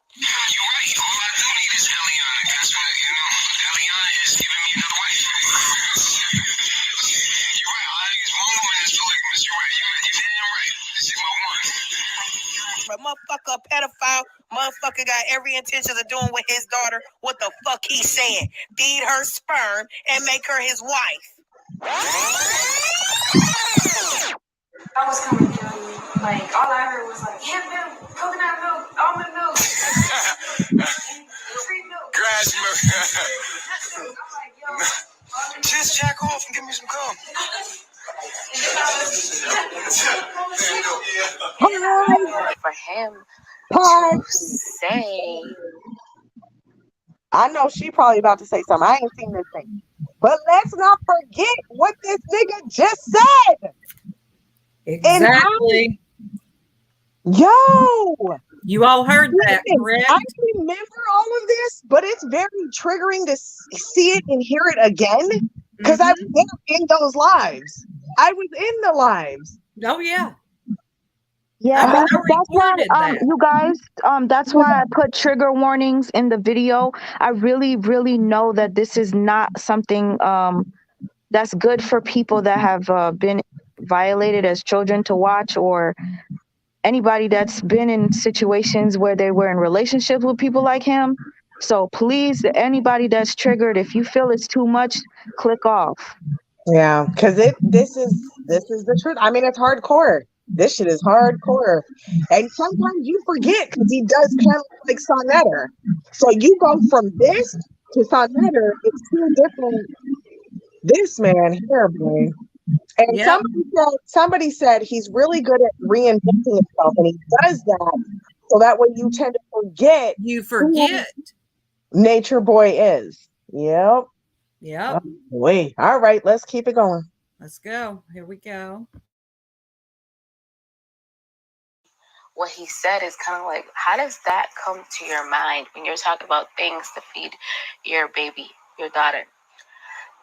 S12: A motherfucker, a pedophile, motherfucker got every intention of doing with his daughter what the fuck he said. Feed her sperm and make her his wife.
S16: I was coming down, like, all I heard was like, hemp milk, coconut milk, almond milk, tree milk,
S15: grass milk.
S16: I'm like, yo.
S15: Just jack off and give me some cum.
S8: For him
S2: Pause.
S8: to say,
S2: I know she probably about to say something. I ain't seen this thing. But let's not forget what this nigga just said.
S1: Exactly.
S2: Yo,
S1: You all heard that, correct?
S2: I remember all of this, but it's very triggering to see it and hear it again because I was there in those lives. I was in the lives.
S1: Oh yeah.
S3: Yeah, that's why,
S1: that.
S3: you guys, that's why I put trigger warnings in the video. I really, really know that this is not something that's good for people that have been violated as children to watch, or anybody that's been in situations where they were in relationships with people like him. So please, anybody that's triggered, if you feel it's too much, click off.
S2: Yeah, because this is the truth. I mean, it's hardcore. This shit is hardcore. And sometimes you forget because he does kind of like Sonnetter. So you go from this to Sonnetter, it's two different. This man here, boy. And somebody said he's really good at reinventing himself, and he does that so that way you tend to forget.
S1: You forget
S2: who Nature Boy is. Yep.
S1: Yep.
S2: Oh, boy. All right, let's keep it going.
S1: Let's go. Here we go.
S10: What he said is kind of like, how does that come to your mind when you're talking about things to feed your baby, your daughter?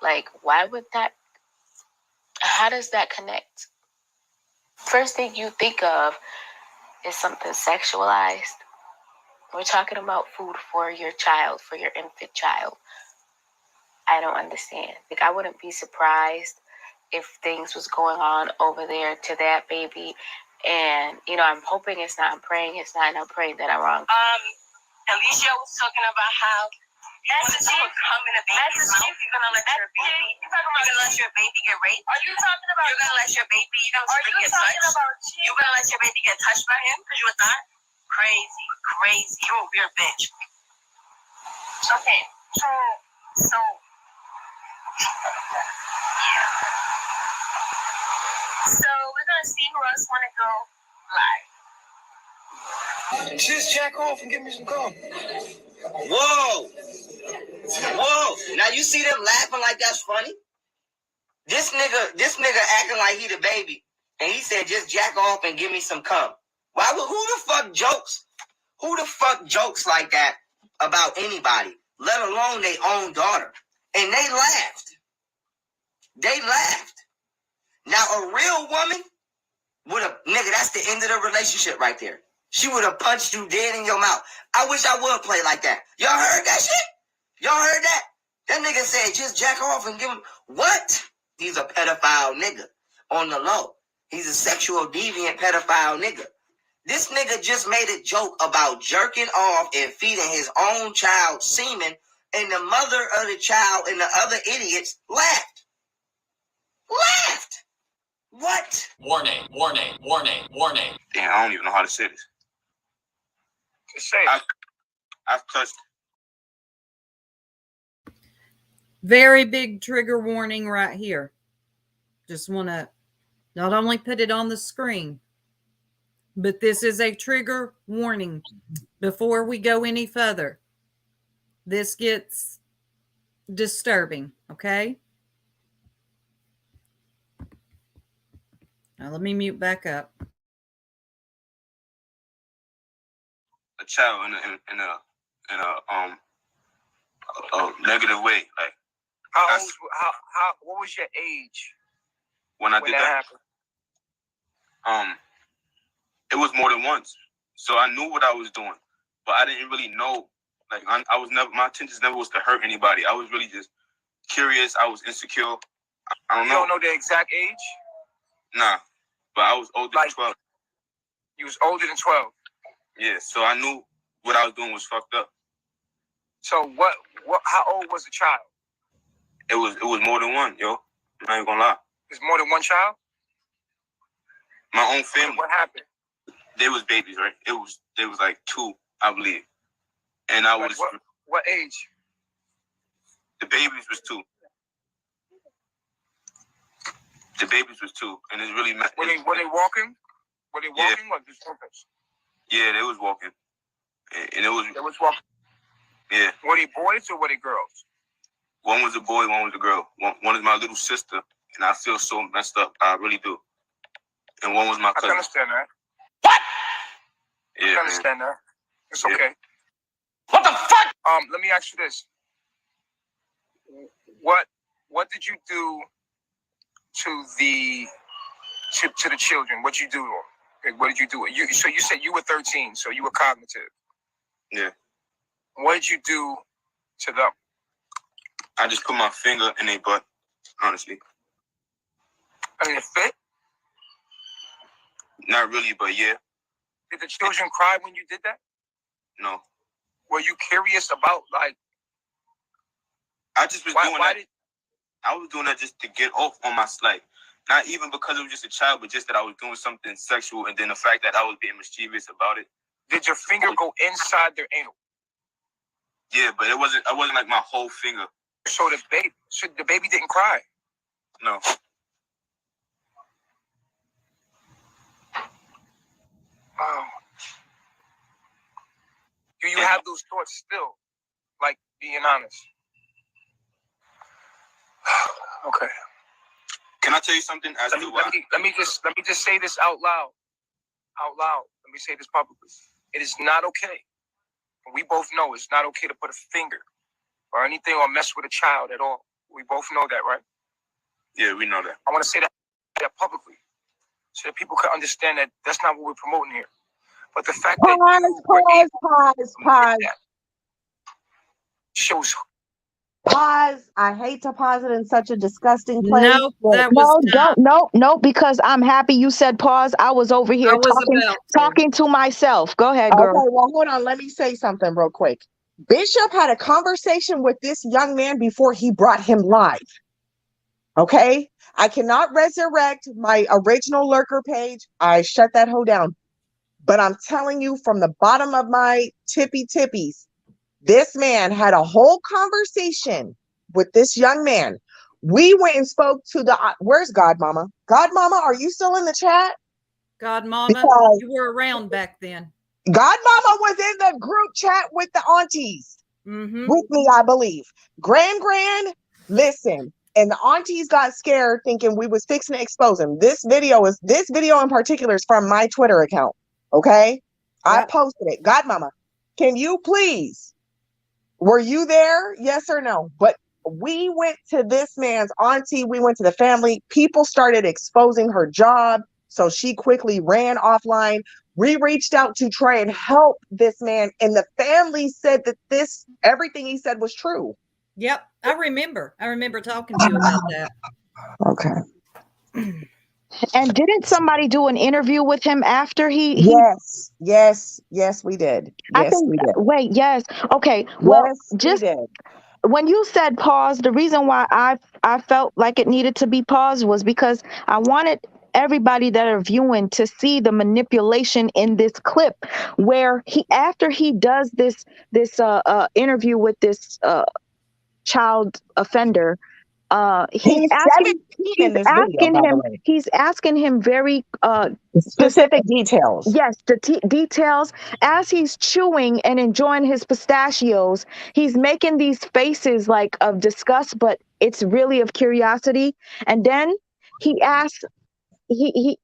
S10: Like, why would that, how does that connect? First thing you think of is something sexualized. We're talking about food for your child, for your infant child. I don't understand. Like, I wouldn't be surprised if things was going on over there to that baby. And, you know, I'm hoping it's not. I'm praying it's not. And I'm praying that I'm wrong.
S12: Alicia was talking about how as a chief, you're gonna let your baby. You're gonna let your baby get raped. Are you talking about? You're gonna let your baby. You're gonna let your baby get touched by him because you a thought? Crazy. You're a weird bitch. Okay, so. So we're gonna see who else wanna go live.
S9: Just jack off and give me some cum.
S17: Whoa! Now you see them laughing like that's funny? This nigga acting like he the baby. And he said just jack off and give me some cum. Why would who the fuck jokes like that about anybody, let alone their own daughter? And they laughed. Now a real woman would have, nigga, that's the end of the relationship right there. She would have punched you dead in your mouth. I wish I would play like that. Y'all heard that shit? Y'all heard that? That nigga said just jack off and give him what? He's a pedophile nigga on the low. He's a sexual deviant pedophile nigga. This nigga just made a joke about jerking off and feeding his own child semen, and the mother of the child and the other idiots laughed. What?
S14: Warning. Damn, I don't even know how to say this.
S9: Just say it.
S14: I've touched.
S1: Very big trigger warning right here. Just want to not only put it on the screen, but this is a trigger warning. Before we go any further, this gets disturbing, okay? Now let me mute back up.
S14: A child in a negative way. Like,
S9: what was your age
S14: when I did that
S9: happened?
S14: It was more than once. So I knew what I was doing, but I didn't really know. Like, I was never, my intentions never was to hurt anybody. I was really just curious. I was insecure. I don't know.
S9: You don't know the exact age?
S14: Nah, but I was older than 12.
S9: You was older than 12?
S14: Yeah, so I knew what I was doing was fucked up.
S9: So how old was the child?
S14: It was more than one, yo. I'm not even gonna lie.
S9: There's more than one child?
S14: My own family.
S9: What happened?
S14: They was babies, right? They was like 2, I believe. And I was
S9: what age?
S14: The babies was 2. The babies was 2, and it's really
S9: were they walking? Were they walking or just infants?
S14: Yeah, they was walking. And it was
S9: they was walking.
S14: Yeah.
S9: Were they boys or were they girls?
S14: One was a boy, one was a girl. One is my little sister, and I feel so messed up. I really do. And one was my cousin.
S9: I can understand that. Yeah, I understand that. It's okay. What the fuck? Let me ask you this. What did you do to the children? What'd you do to them? Like, what did you do? So you said you were 13, so you were cognitive. Yeah. What did you do to them? I just put my finger in their butt, honestly. I mean, it fit? Not really, but yeah. Did the children cry when you did that? No. Were you curious about, like... I just was doing that. I was doing that just to get off on my slight. Not even because it was just a child, but just that I was doing something sexual, and then the fact that I was being mischievous about it. Did your finger go inside their anal? Yeah, but I wasn't like my whole finger. So the baby didn't cry? No. Wow. Do you have those thoughts still? Like, being honest? Okay. Can I tell you something? Let me just say this out loud. Let me say this publicly. It is not okay. We both know it's not okay to put a finger or anything or mess with a child at all. We both know that, right? Yeah, we know that. I want to say that publicly so that people can understand that that's not what we're promoting here. But the fact that
S2: Pause.
S9: Shows.
S2: Pause. I hate to pause it in such a disgusting place.
S3: No, because I'm happy you said pause. I was over here talking to myself. Go ahead, girl.
S2: Okay, well, hold on. Let me say something real quick. Bishop had a conversation with this young man before he brought him live. Okay? I cannot resurrect my original lurker page. I shut that hoe down. But I'm telling you from the bottom of my tippies, this man had a whole conversation with this young man. We went and spoke to where's Godmama? Godmama, are you still in the chat?
S1: Godmama, you were around back then.
S2: Godmama was in the group chat with the aunties. With me, I believe. Grand, listen. And the aunties got scared thinking we was fixing to expose him. This video in particular is from my Twitter account. Okay? I posted it. Godmama, can you please? Were you there? Yes or no? But we went to this man's auntie. We went to the family. People started exposing her job. So she quickly ran offline. We reached out to try and help this man. And the family said that everything he said was true.
S1: Yep. I remember talking to you about that.
S2: Okay.
S3: And didn't somebody do an interview with him after he
S2: Yes, we did. We did.
S3: Wait, yes. Okay. Well, when you said pause, the reason why I felt like it needed to be paused was because I wanted everybody that are viewing to see the manipulation in this clip where after he does this interview with this child offender, he's asking him very
S2: specific details.
S3: Yes, the details. As he's chewing and enjoying his pistachios, he's making these faces like of disgust, but it's really of curiosity. And then he asks,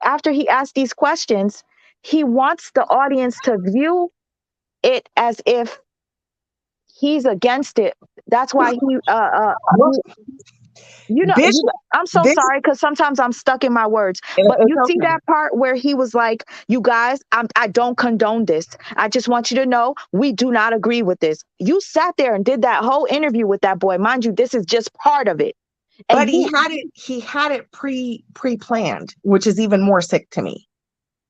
S3: after he asks these questions, he wants the audience to view it as if he's against it. That's why I'm so sorry because sometimes I'm stuck in my words. But you see that part where he was like, you guys, I don't condone this. I just want you to know we do not agree with this. You sat there and did that whole interview with that boy. Mind you, this is just part of it.
S2: But he had it pre-planned, which is even more sick to me.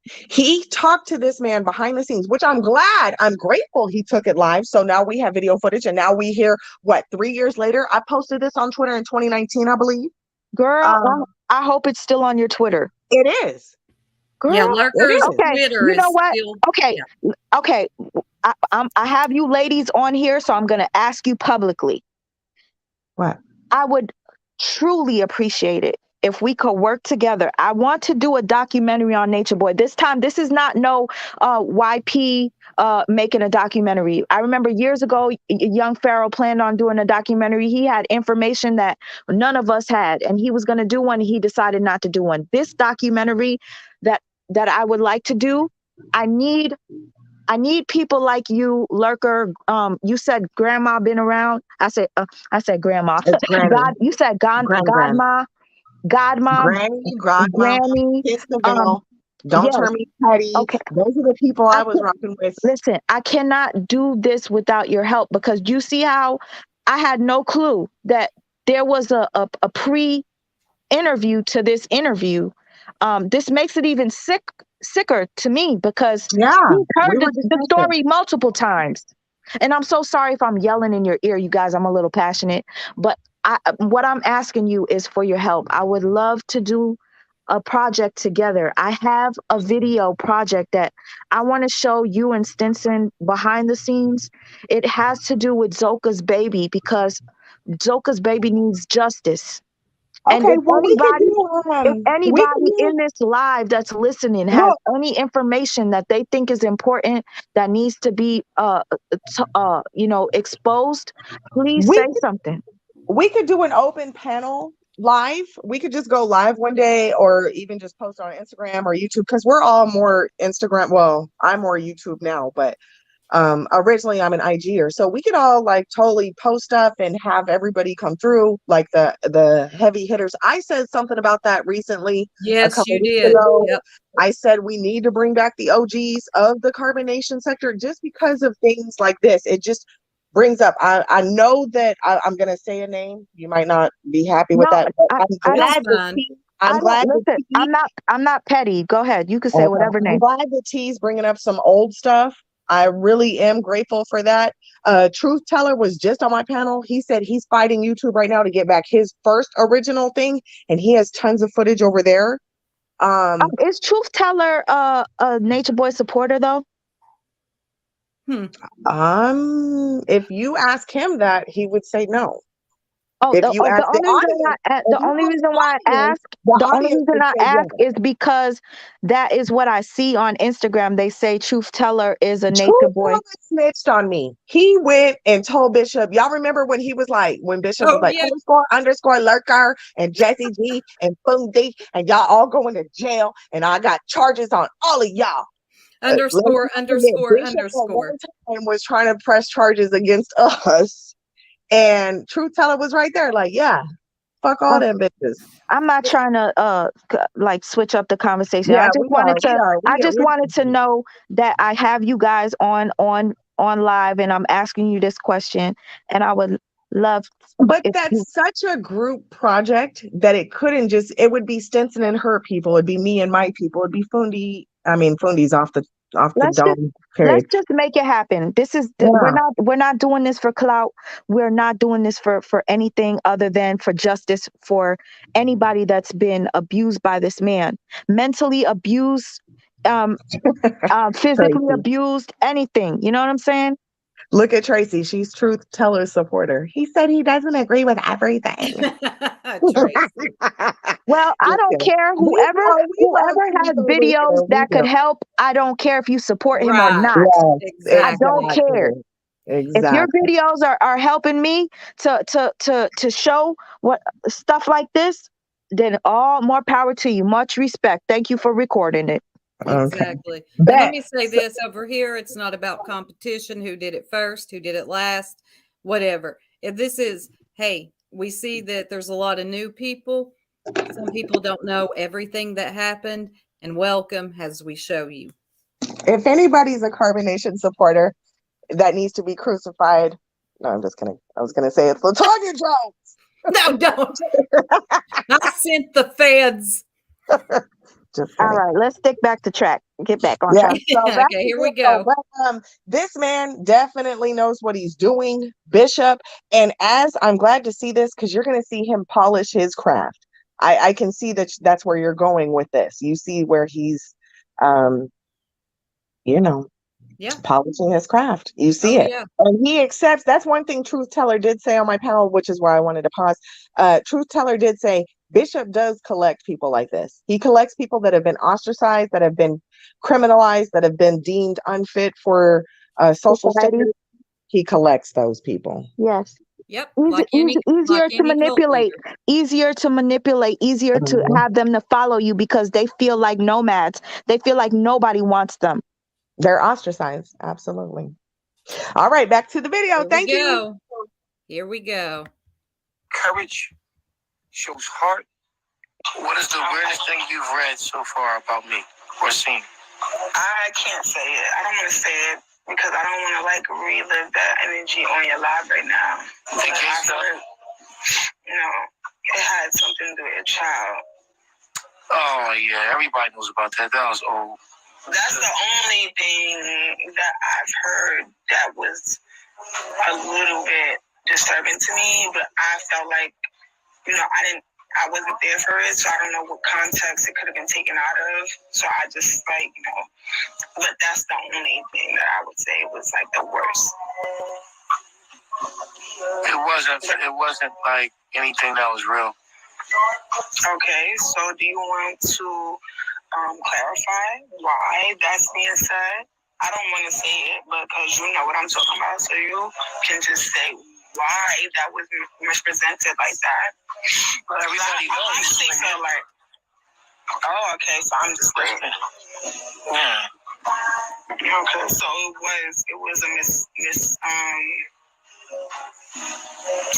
S2: He talked to this man behind the scenes, which I'm grateful he took it live. So now we have video footage and now we hear 3 years later. I posted this on Twitter in 2019, I believe.
S3: Girl, I hope it's still on your Twitter.
S2: It is.
S3: Girl,
S1: yeah, Lurker's Twitter
S3: you know
S1: is
S3: what?
S1: still...
S3: Okay. I have you ladies on here, so I'm going to ask you publicly.
S2: What?
S3: I would truly appreciate it if we could work together. I want to do a documentary on Nature Boy. This time, this is not no YP making a documentary. I remember years ago, young Pharaoh planned on doing a documentary. He had information that none of us had, and he was going to do one. He decided not to do one. This documentary that I would like to do, I need I need people like you, Lurker. You said grandma been around. I said grandma.
S2: It's Granny.
S3: God, you said godma,
S2: Granny, Godma,
S3: Granny.
S2: Kiss the Veil. Don't
S3: Yes.
S2: turn me petty.
S3: Okay.
S2: Those are the people I was rocking with.
S3: Listen, I cannot do this without your help, because you see how I had no clue that there was a pre-interview to this interview. This makes it even sicker to me, because he's heard the story multiple times. And I'm so sorry if I'm yelling in your ear, you guys. I'm a little passionate, but what I'm asking you is for your help. I would love to do a project together. I have a video project that I want to show you and Stinson behind the scenes. It has to do with Zoka's baby, because Zoka's baby needs justice. And
S2: Okay,
S3: if anybody in this live that's listening has any information that they think is important that needs to be exposed, please say something.
S2: We could do an open panel live. We could just go live one day, or even just post on Instagram or YouTube, because we're all more Instagram. Well, I'm more YouTube now, but originally I'm an IGer, so we could all like totally post stuff and have everybody come through, like the heavy hitters. I said something about that recently.
S1: Yes,
S2: a couple
S1: you
S2: weeks
S1: did.
S2: ago.
S1: Yep.
S2: I said we need to bring back the OGs of the carbonation sector, just because of things like this. It just brings up. I know that I'm gonna say a name. You might not be happy with that, but I'm glad.
S3: I'm not petty. Go ahead. You can say whatever name.
S2: I'm glad the T's bringing up some old stuff. I really am grateful for that. Truth Teller was just on my panel. He said he's fighting YouTube right now to get back his first original thing, and he has tons of footage over there.
S3: Is Truth Teller a Nature Boy supporter though?
S2: If you ask him that, he would say no.
S3: Oh, the only reason why I ask is because that is what I see on Instagram. They say Truth Teller is a Nature Boy.
S2: Snitched on me. He went and told Bishop. Y'all remember when he was like, when Bishop was like __ Lurker and Jesse G and Boom D, and y'all all going to jail, and I got charges on all of y'all.
S1: __
S2: And was trying to press charges against us. And Truth Teller was right there, like, yeah, fuck all them bitches.
S3: I'm not trying to like switch up the conversation. I just wanted to know that I have you guys on live, and I'm asking you this question, and I would love.
S2: But that's such a group project that it would be Stinson and her people. It'd be me and my people. It'd be Fundi. I mean, Fundi's off the dome.
S3: Let's just make it happen. We're not doing this for clout. We're not doing this for anything other than for justice for anybody that's been abused by this man, mentally abused, physically abused, anything. You know what I'm saying?
S2: Look at Tracy. She's Truth Teller supporter. He said he doesn't agree with everything.
S3: Well, I don't care. Whoever has videos that could help, I don't care if you support him or not.
S2: Yes,
S3: I don't care.
S2: Exactly.
S3: If your videos are helping me to show what stuff like this, then all more power to you. Much respect. Thank you for recording it.
S1: Exactly. And let me say this over here. It's not about competition, who did it first, who did it last, whatever. If this is, hey, we see that there's a lot of new people. Some people don't know everything that happened, and welcome as we show you.
S2: If anybody's a carbonation supporter that needs to be crucified, no, I'm just kidding. I was gonna say it's LaTanya Jones.
S1: No, don't. I sent the feds.
S3: All right, let's stick back to track. Get back on track.
S2: So
S1: okay, here we go.
S2: This man definitely knows what he's doing, Bishop. And as I'm glad to see this, because you're going to see him polish his craft. I can see that's where you're going with this. You see where he's, polishing his craft. You see it. Yeah. And he accepts. That's one thing Truth Teller did say on my panel, which is why I wanted to pause. Truth Teller did say, Bishop does collect people like this. He collects people that have been ostracized, that have been criminalized, that have been deemed unfit for social status. He collects those people.
S3: Yes.
S1: Yep.
S3: Easier to manipulate, easier to have them to follow you, because they feel like nomads. They feel like nobody wants them.
S2: They're ostracized. Absolutely. All right, back to the video. Thank you.
S1: Here we go.
S9: Courage shows heart.
S15: What is the weirdest thing you've read so far about me or seen?
S13: I can't say it. I don't want to say it because I don't want to like relive that energy on your live right now.
S15: The gay stuff?
S13: No, it had something to do with a child.
S15: Oh yeah, everybody knows about that. That was old.
S13: That's the only thing that I've heard that was a little bit disturbing to me, but I felt like, I wasn't there for it, so I don't know what context it could have been taken out of. So I just but that's the only thing that I would say was like the worst.
S15: It wasn't like anything that was real.
S13: Okay, so do you want to clarify why that's being said? I don't want to say it because you know what I'm talking about, so you can just say why that was misrepresented like that.
S15: But everybody knows.
S13: I think so, like, oh, okay, so I'm just listening.
S15: Yeah.
S13: Okay, so it was a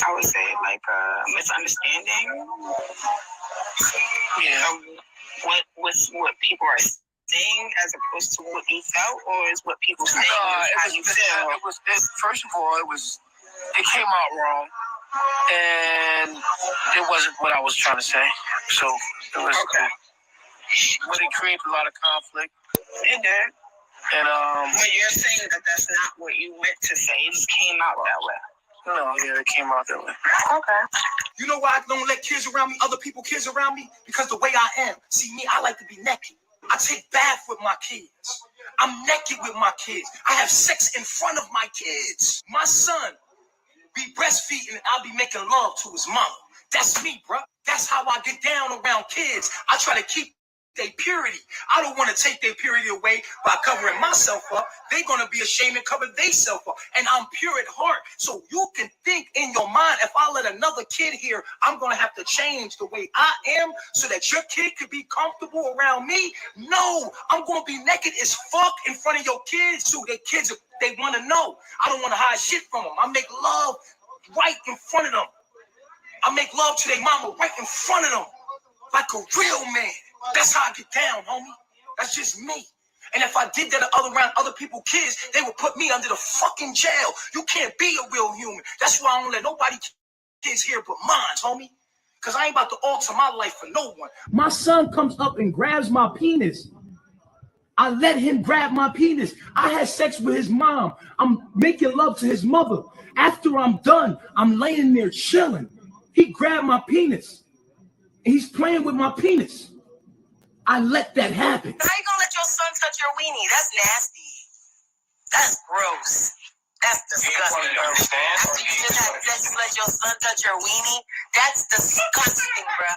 S13: I would say like a misunderstanding.
S15: Yeah.
S13: What people are saying as opposed to what you felt, or is what people saying how you feel?
S15: First of all, it came out wrong, and it wasn't what I was trying to say. So it was
S13: okay.
S15: But it created a lot of conflict.
S13: It did.
S15: And
S13: but you're saying that that's not what you meant to say. It just came out that way.
S15: No, yeah, it came out that way.
S13: Okay.
S18: You know why I don't let kids around me, other people kids around me? Because the way I am. See me, I like to be naked. I take bath with my kids. I'm naked with my kids. I have sex in front of my kids. My son be breastfeeding and I'll be making love to his mama. That's me, bro. That's how I get down around kids. I try to keep their purity. I don't want to take their purity away by covering myself up. They're going to be ashamed and cover themselves up. And I'm pure at heart. So you can think in your mind, if I let another kid here, I'm going to have to change the way I am so that your kid could be comfortable around me. No, I'm going to be naked as fuck in front of your kids too. Their kids, they want to know. I don't want to hide shit from them. I make love right in front of them. I make love to their mama right in front of them. Like a real man. That's how I get down, homie. That's just me. And if I did that around other people's kids, they would put me under the fucking jail. You can't be a real human. That's why I don't let nobody kids here but mine, homie. Because I ain't about to alter my life for no one. My son comes up and grabs my penis. I let him grab my penis. I had sex with his mom. I'm making love to his mother. After I'm done, I'm laying there chilling. He grabbed my penis. He's playing with my penis. I let that happen.
S17: How you gonna let your son touch your weenie? That's nasty. That's gross. That's disgusting, bro. After you just had sex, you let your son touch your weenie? That's disgusting, bro.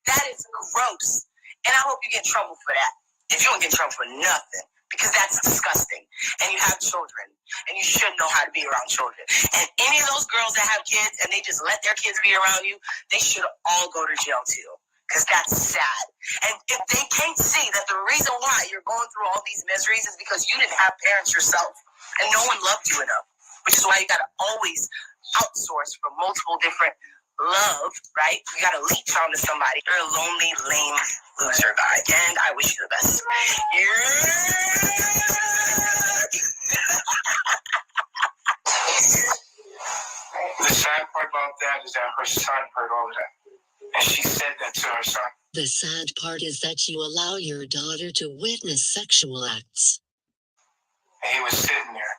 S17: That is gross. And I hope you get in trouble for that. If you don't get in trouble for nothing, because that's disgusting. And you have children, and you should know how to be around children. And any of those girls that have kids and they just let their kids be around you, they should all go to jail too. Because that's sad. And if they can't see that the reason why you're going through all these miseries is because you didn't have parents yourself and no one loved you enough, which is why you got to always outsource for multiple different love, right? You got to leech onto somebody. You're a lonely, lame loser guy, and I wish you the best.
S9: The sad part about that is that her son heard all of that. And she said that to her son.
S11: The sad part is that you allow your daughter to witness sexual acts.
S9: And he was sitting there.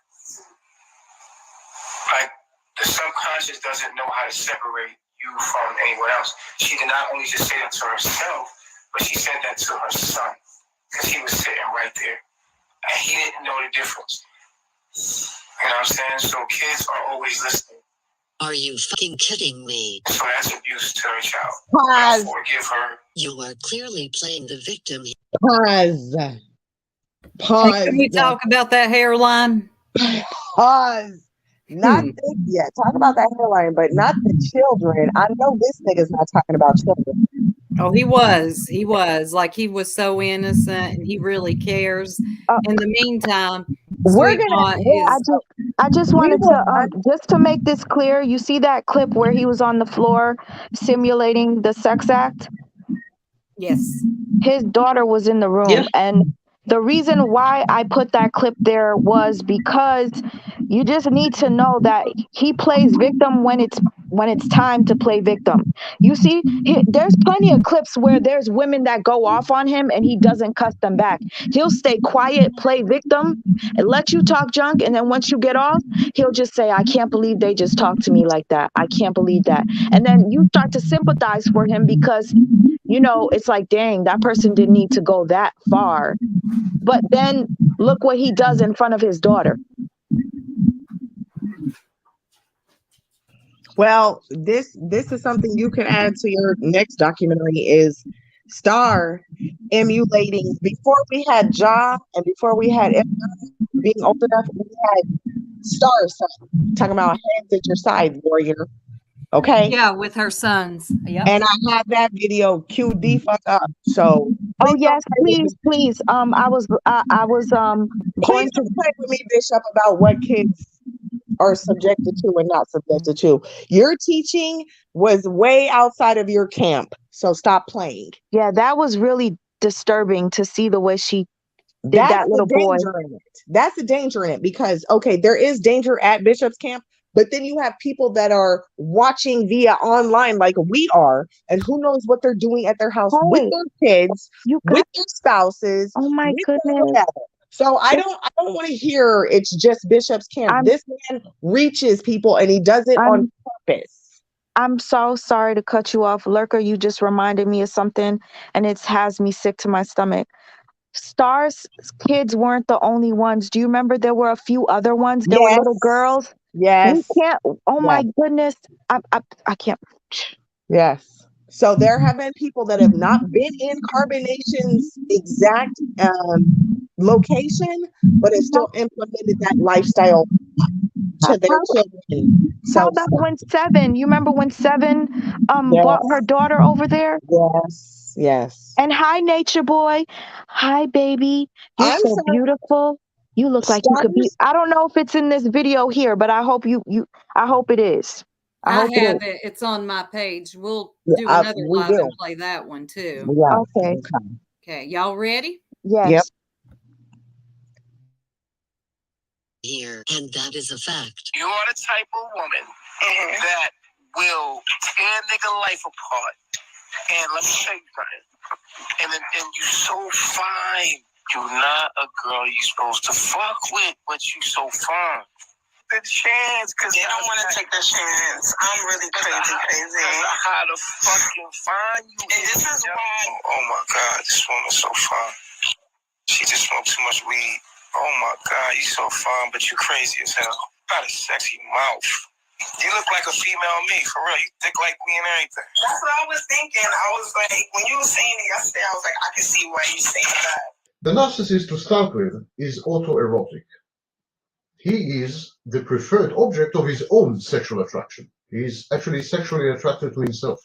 S9: Like, the subconscious doesn't know how to separate you from anyone else. She did not only just say that to herself, but she said that to her son. Because he was sitting right there. And he didn't know the difference. You know what I'm saying? So kids are always listening.
S11: Are you fucking kidding me?
S9: So that's abuse to her child.
S2: Pause.
S9: Forgive her.
S11: You are clearly playing the victim.
S2: Pause. Pause.
S1: Can we talk about that hairline?
S2: Pause. Not this yet. Talk about that hairline, but not the children. I know this nigga's not talking about children.
S1: Oh, he was. He was. Like, he was so innocent and he really cares. In the meantime,
S3: We're
S1: Sweet
S3: gonna.
S1: Mont
S3: I
S1: is
S3: just, I just
S2: We
S3: wanted
S2: will
S3: to, just to make this clear. You see that clip where he was on the floor simulating the sex act?
S1: yes.
S3: His daughter was in the room, and the reason why I put that clip there was because you just need to know that he plays victim when it's time to play victim. You see, there's plenty of clips where there's women that go off on him and he doesn't cuss them back. He'll stay quiet, play victim, and let you talk junk, and then once you get off, he'll just say, I can't believe they just talked to me like that. I can't believe that. And then you start to sympathize for him because it's like, dang, that person didn't need to go that far. But then look what he does in front of his daughter.
S2: Well, this is something you can add to your next documentary is Star emulating before we had Ja and before we had being old enough, we had Star talking about hands at your side, warrior. Okay.
S1: Yeah, with her sons. Yep.
S2: And I had that video queued the fuck up. So
S3: oh yes, please. I was
S2: please
S3: going to
S2: don't play with me, Bishop, about what kids are subjected to and not subjected to. Your teaching was way outside of your camp. So stop playing.
S3: Yeah, that was really disturbing to see the way she did
S2: That's
S3: that little
S2: the
S3: boy.
S2: danger in it. That's the danger in it because, okay, there is danger at Bishop's camp, but then you have people that are watching via online like we are, and who knows what they're doing at their house with their kids, with their spouses,
S3: oh my
S2: with
S3: goodness.
S2: their whatever. So I don't want to hear it's just Bishop's camp. This man reaches people and he does it on purpose.
S3: I'm so sorry to cut you off. Lurker, you just reminded me of something and it has me sick to my stomach. Star's kids weren't the only ones. Do you remember there were a few other ones? There were little girls.
S2: Yes.
S3: We can't. Oh my goodness. I can't.
S2: Yes. So there have been people that have not been in Carbonation's exact location, but have still implemented that lifestyle to their children.
S3: How about when Seven? You remember when Seven brought her daughter over there?
S2: Yes. Yes.
S3: And hi, Nature Boy. Hi, baby. You're so beautiful. You look like you could be. I don't know if it's in this video here, but I hope I hope it is.
S1: I
S3: hope
S1: have
S3: it is.
S1: it. It's on my page. We'll do another live and play that one too.
S2: Yeah.
S3: Okay.
S1: Okay. Y'all ready?
S3: Yes.
S2: Yep.
S11: Here, and that is a fact.
S9: You are the type of woman that will tear nigga life apart. And let me tell you something. And you so fine. You're not a girl you supposed to fuck with, but you so fine. The chance, because
S13: they don't want to take the chance. I'm really crazy.
S9: How to fucking find you.
S13: And this is why.
S9: Oh my God, this woman's so fine. She just smoked too much weed. Oh my God, you so fine, but you crazy as hell. Got a sexy mouth. You look like a female me, for real. You thick like me and everything.
S13: That's what I was thinking. I was like, when you were saying it yesterday, I was like, I can see why you saying that.
S7: The narcissist to start with is autoerotic. He is the preferred object of his own sexual attraction. He is actually sexually attracted to himself.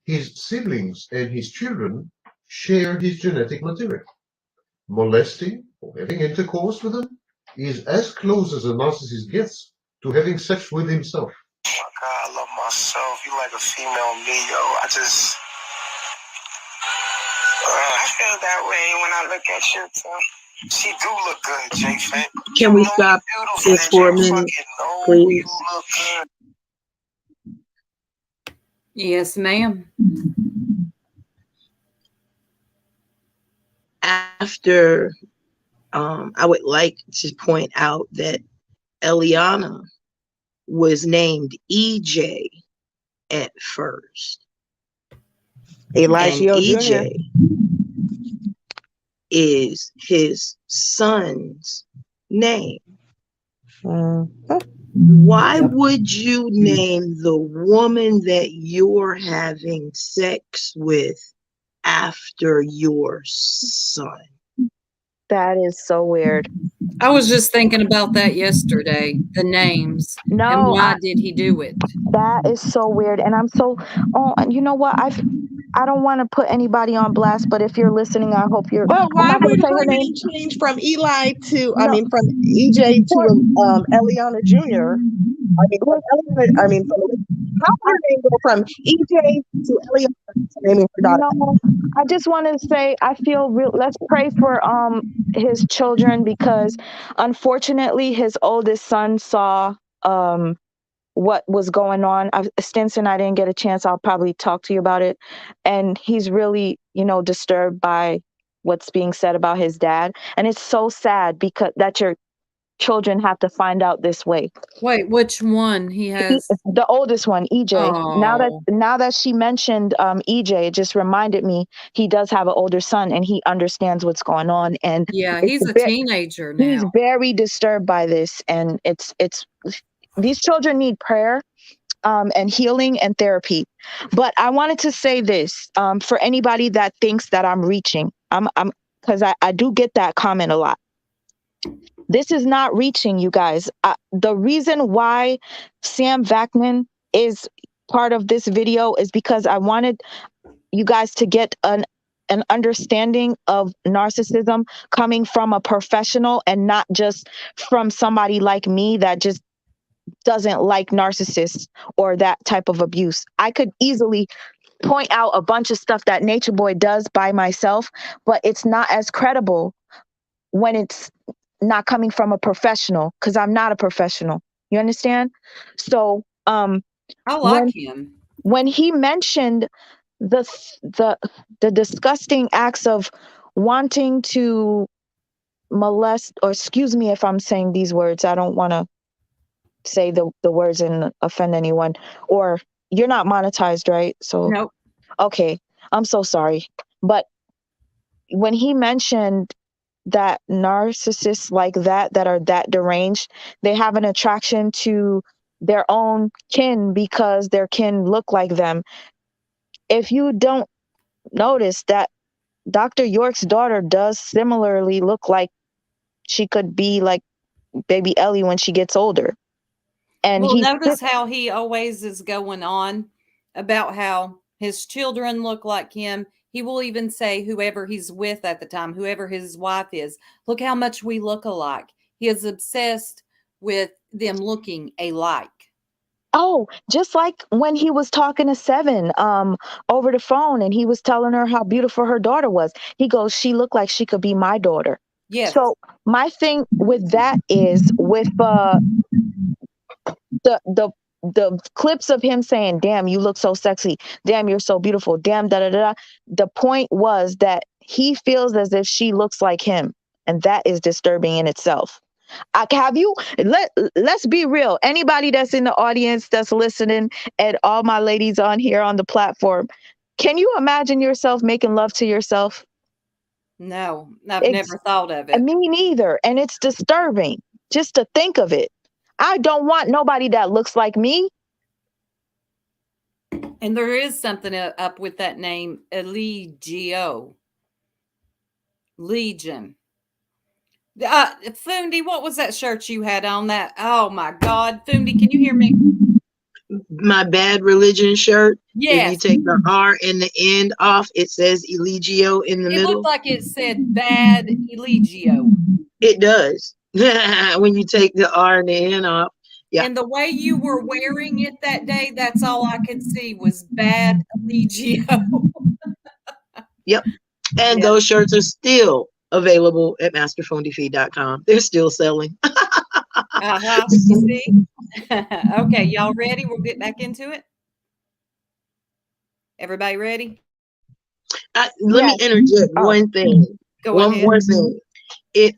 S7: His siblings and his children share his genetic material. Molesting or having intercourse with them is as close as a narcissist gets to having sex with himself.
S9: Oh my God, I love myself. You like a female me, yo.
S13: I feel that way when I look at you too.
S9: She do look good, J-Fit.
S4: Can we stop this for a minute, please?
S1: Yes, ma'am.
S4: After, I would like to point out that Eliana was named EJ at first.
S2: Eliseo Jr.
S4: EJ is his son's name. Why would you name the woman that you're having sex with after your son?
S3: That is so weird.
S1: I was just thinking about that yesterday, the names.
S3: No,
S1: and why did he do it?
S3: That is so weird. And I'm so, and you know what? I don't want to put anybody on blast, but if you're listening, I hope you're.
S2: Well,
S3: I'm
S2: why
S3: not going to
S2: would
S3: say her name.
S2: he change from Eli to, I
S3: No,
S2: mean, from EJ to Eliana Jr.? How would her name go from EJ to Eliana to naming her daughter?
S3: no. I just want to say I feel real. Let's pray for his children, because unfortunately his oldest son saw what was going on. Stinson, I didn't get a chance. I'll probably talk to you about it. And he's really, disturbed by what's being said about his dad. And it's so sad because that your children have to find out this way.
S1: Wait, which one? He has
S3: the oldest one, EJ.
S1: Oh.
S3: Now that she mentioned EJ, it just reminded me he does have an older son and he understands what's going on. And
S1: Yeah, he's a teenager
S3: he's
S1: now.
S3: very disturbed by this. And it's these children need prayer and healing and therapy. But I wanted to say this for anybody that thinks that I'm reaching. I'm because I do get that comment a lot. This is not reaching, you guys. The reason why Sam Vaknin is part of this video is because I wanted you guys to get an understanding of narcissism coming from a professional and not just from somebody like me that just doesn't like narcissists or that type of abuse. I could easily point out a bunch of stuff that Nature Boy does by myself, but it's not as credible when it's not coming from a professional, because I'm not a professional. You understand? So
S1: I like him.
S3: When he mentioned the disgusting acts of wanting to molest, or excuse me if I'm saying these words, I don't want to say the words and offend anyone, or you're not monetized, right? So
S1: nope.
S3: Okay, I'm so sorry. But when he mentioned that narcissists like that are that deranged, they have an attraction to their own kin because their kin look like them. If you don't notice that Dr. York's daughter does similarly look like she could be like baby Ellie when she gets older. And
S1: well, notice how he always is going on about how his children look like him. He will even say whoever he's with at the time, whoever his wife is, look how much we look alike. He is obsessed with them looking alike.
S3: Oh, just like when he was talking to Seven over the phone and he was telling her how beautiful her daughter was. He goes, she looked like she could be my daughter.
S1: Yes.
S3: So my thing with that is with the clips of him saying, damn, you look so sexy. Damn, you're so beautiful. Damn, da da da. The point was that he feels as if she looks like him. And that is disturbing in itself. Let's be real. Anybody that's in the audience that's listening, and all my ladies on here on the platform, can you imagine yourself making love to yourself?
S1: No, I've never thought of it.
S3: Me neither. And it's disturbing just to think of it. I don't want nobody that looks like me.
S1: And there is something up with that name, Eligio. Legion. Fundi, what was that shirt you had on that? Oh my God. Fundi, can you hear me?
S4: My Bad Religion shirt.
S1: Yes.
S4: If you take the R and the end off, it says Eligio in the middle.
S1: It looked like it said Bad Eligio.
S4: It does. When you take the R and the N off. Yeah.
S1: And the way you were wearing it that day, that's all I could see was Bad Eligio.
S4: Yep. And those shirts are still available at masterphonedefeed.com. They're still selling.
S1: You see? Okay, y'all ready? We'll get back into it. Everybody ready?
S4: Let me interject one thing. One more thing. It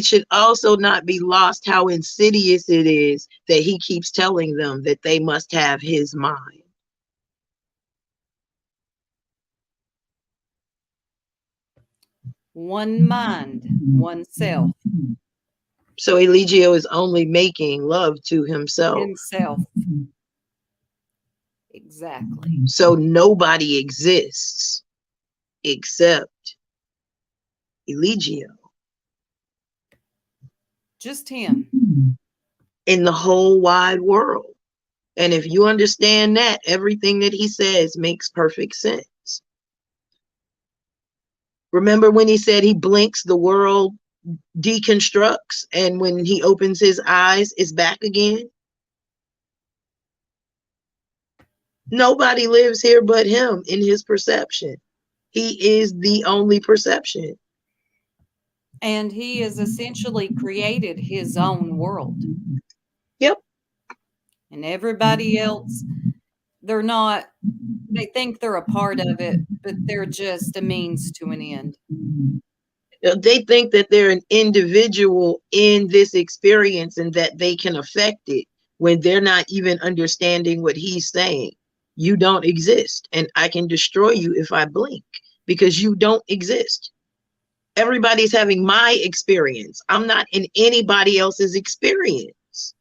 S4: should also not be lost how insidious it is that he keeps telling them that they must have his mind.
S1: One mind, one self.
S4: So Eligio is only making love to himself.
S1: Exactly.
S4: So nobody exists except Eligio.
S1: Just him.
S4: In the whole wide world. And if you understand that, everything that he says makes perfect sense. Remember when he said he blinks, the world deconstructs, and when he opens his eyes, it's back again? Nobody lives here but him in his perception. He is the only perception.
S1: And he has essentially created his own world.
S4: Yep.
S1: And everybody else, they think they're a part of it, but they're just a means to an end.
S4: They think that they're an individual in this experience and that they can affect it when they're not even understanding what he's saying. You don't exist, and I can destroy you if I blink because you don't exist. Everybody's having my experience. I'm not in anybody else's experience.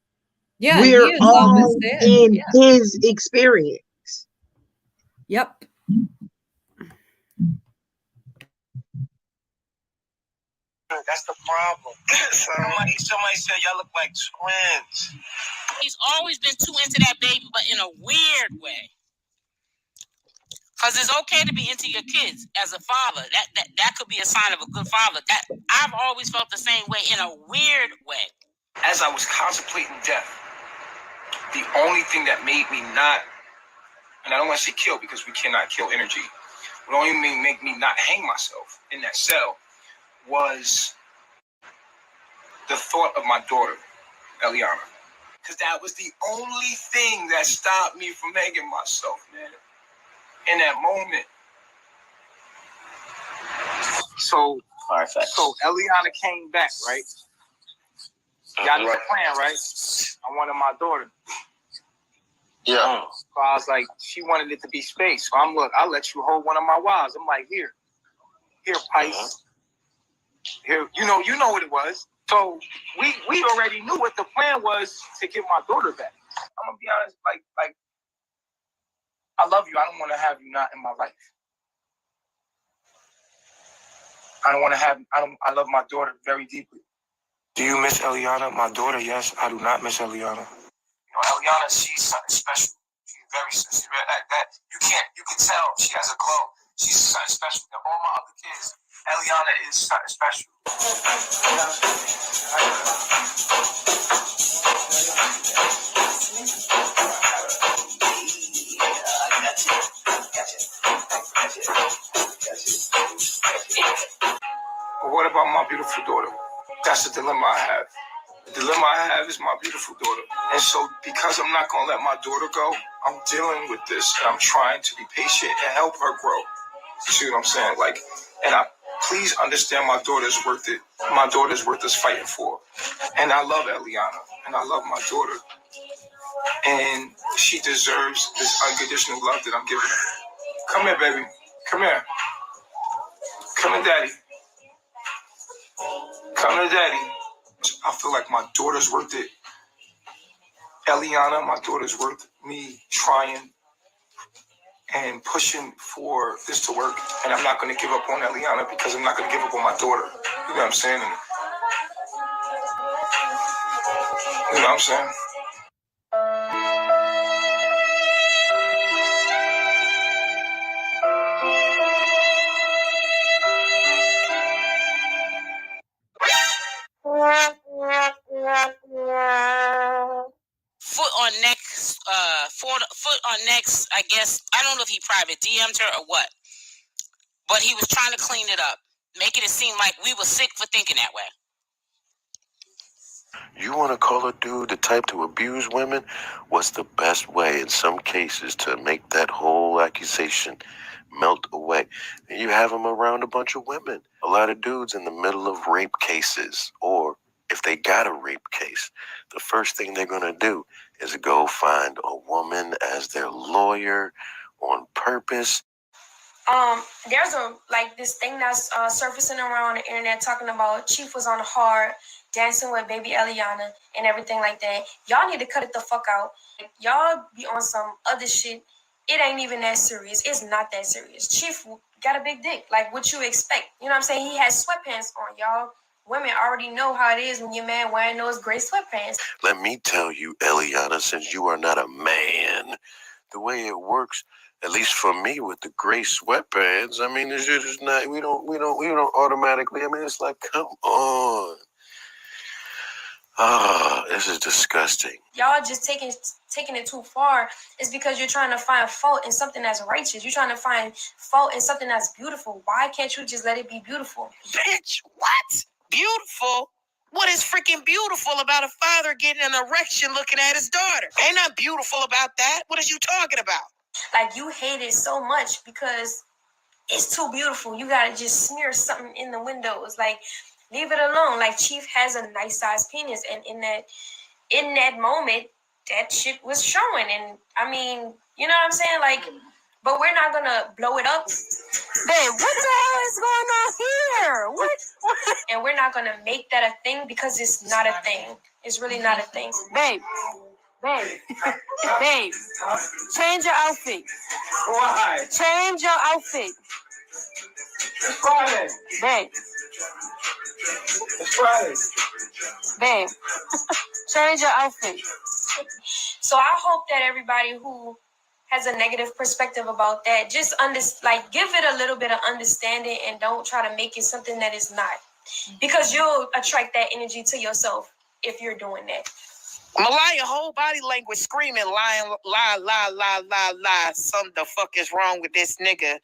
S1: Yeah,
S4: we're all in his experience.
S1: Yep.
S18: That's the problem. Somebody said y'all look like twins.
S10: He's always been too into that baby, but in a weird way. Because it's okay to be into your kids as a father. That could be a sign of a good father. That I've always felt the same way in a weird way.
S18: As I was contemplating death, the only thing that made me not, and I don't want to say kill because we cannot kill energy, but only make me not hang myself in that cell was the thought of my daughter, Eliana. Because that was the only thing that stopped me from hanging myself, man. In that moment. So Eliana came back, right? Got the plan, right? I wanted my daughter.
S15: Yeah.
S18: So I was like, she wanted it to be space. So I'll let you hold one of my wives. I'm like, here, Pice. Here, you know what it was. So we already knew what the plan was to get my daughter back. I'm gonna be honest, like I love you. I don't want to have you not in my life. I love my daughter very deeply. Do you miss Eliana? My daughter, yes. I do not miss Eliana. Eliana, she's something special. She's very special. You can tell she has a glow. She's something special. Than all my other kids, Eliana is something special. But what about my beautiful daughter? That's the dilemma I have. The dilemma I have is my beautiful daughter. And so because I'm not going to let my daughter go, I'm dealing with this. And I'm trying to be patient and help her grow. You see what I'm saying? Please understand my daughter's worth it. My daughter's worth us fighting for. And I love Eliana. And I love my daughter. And she deserves this unconditional love that I'm giving her. Come here, baby. Come here. Come here, daddy. Come here, daddy. I feel like my daughter's worth it. Eliana, my daughter's worth me trying and pushing for this to work. And I'm not going to give up on Eliana because I'm not going to give up on my daughter. You know what I'm saying? You know what I'm saying?
S10: Foot on next, I guess. I don't know if he private DM'd her or what. But he was trying to clean it up, making it seem like we were sick for thinking that way.
S15: You want to call a dude the type to abuse women? What's the best way in some cases to make that whole accusation melt away? And you have him around a bunch of women. A lot of dudes in the middle of rape cases, or if they got a rape case, the first thing they're going to do is go find a woman as their lawyer on purpose.
S16: There's this thing that's surfacing around the internet talking about Chief was on hard dancing with baby Eliana and everything like that. Y'all need to cut it the fuck out. Y'all be on some other shit. It ain't even that serious. It's not that serious. Chief got a big dick. Like what you expect. You know what I'm saying? He has sweatpants on, y'all. women already know how it is when your man wearing those gray sweatpants.
S15: Let me tell you, Eliana, since you are not a man, the way it works, at least for me with the gray sweatpants, I mean, it's just not. We don't automatically. I mean, it's like, come on. Ah, this is disgusting.
S16: Y'all just taking it too far. It's because you're trying to find fault in something that's righteous. You're trying to find fault in something that's beautiful. Why can't you just let it be beautiful?
S10: Bitch, what? Beautiful? What is freaking beautiful about a father getting an erection looking at his daughter? Ain't not beautiful about that. What are you talking about?
S16: Like, you hate it so much because it's too beautiful. You gotta just smear something in the windows. Like, leave it alone. Like, Chief has a nice sized penis, and in that moment, that shit was showing. And I mean, you know what I'm saying? Like, but we're not gonna blow it up.
S8: Babe, what the hell is going on here? What?
S16: And we're not gonna make that a thing because it's not a thing. It's really not a thing.
S8: Babe, change your outfit.
S9: Why?
S8: Change your outfit.
S9: It's Friday.
S8: Babe,
S9: It's Friday.
S8: babe, change your outfit.
S16: So I hope that everybody who has a negative perspective about that just give it a little bit of understanding and don't try to make it something that is not, because you'll attract that energy to yourself if you're doing that.
S10: Malaya, whole body language screaming, lying, lie. Something the fuck is wrong with this nigga?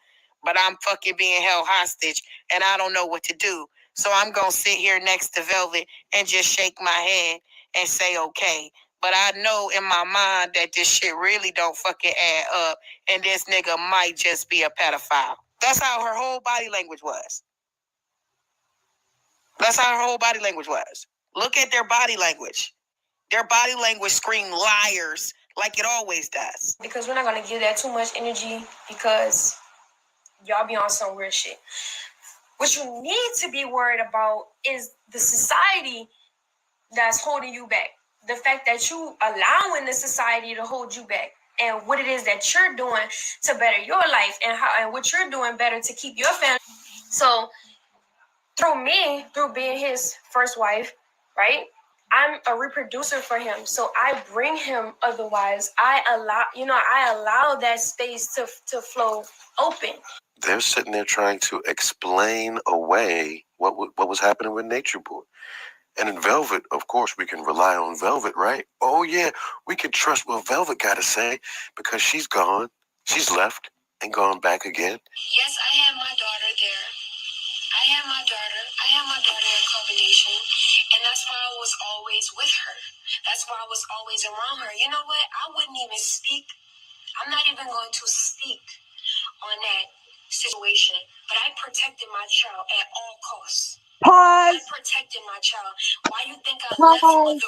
S10: But I'm fucking being held hostage and I don't know what to do. So I'm gonna sit here next to Velvet and just shake my head and say okay. But I know in my mind that this shit really don't fucking add up and this nigga might just be a pedophile. That's how her whole body language was. That's how her whole body language was. Look at their body language. Their body language scream liars like it always does.
S16: Because we're not gonna give that too much energy because y'all be on some weird shit. What you need to be worried about is the society that's holding you back. The fact that you allowing the society to hold you back, and what it is that you're doing to better your life, and what you're doing better to keep your family. So through being his first wife, right? I'm a reproducer for him. So I bring him, otherwise I allow that space to flow open.
S15: They're sitting there trying to explain away what was happening with Nature Boy. And in Velvet, of course, we can rely on Velvet, right? Oh, yeah, we can trust what Velvet got to say because she's gone. She's left and gone back again.
S19: Yes, I had my daughter there. I had my daughter at carbonation, and that's why I was always with her. That's why I was always around her. You know what? I wouldn't even speak. I'm not even going to speak on that situation, but I protected my child at all costs.
S2: Pause.
S19: I protected my child. Why you think I left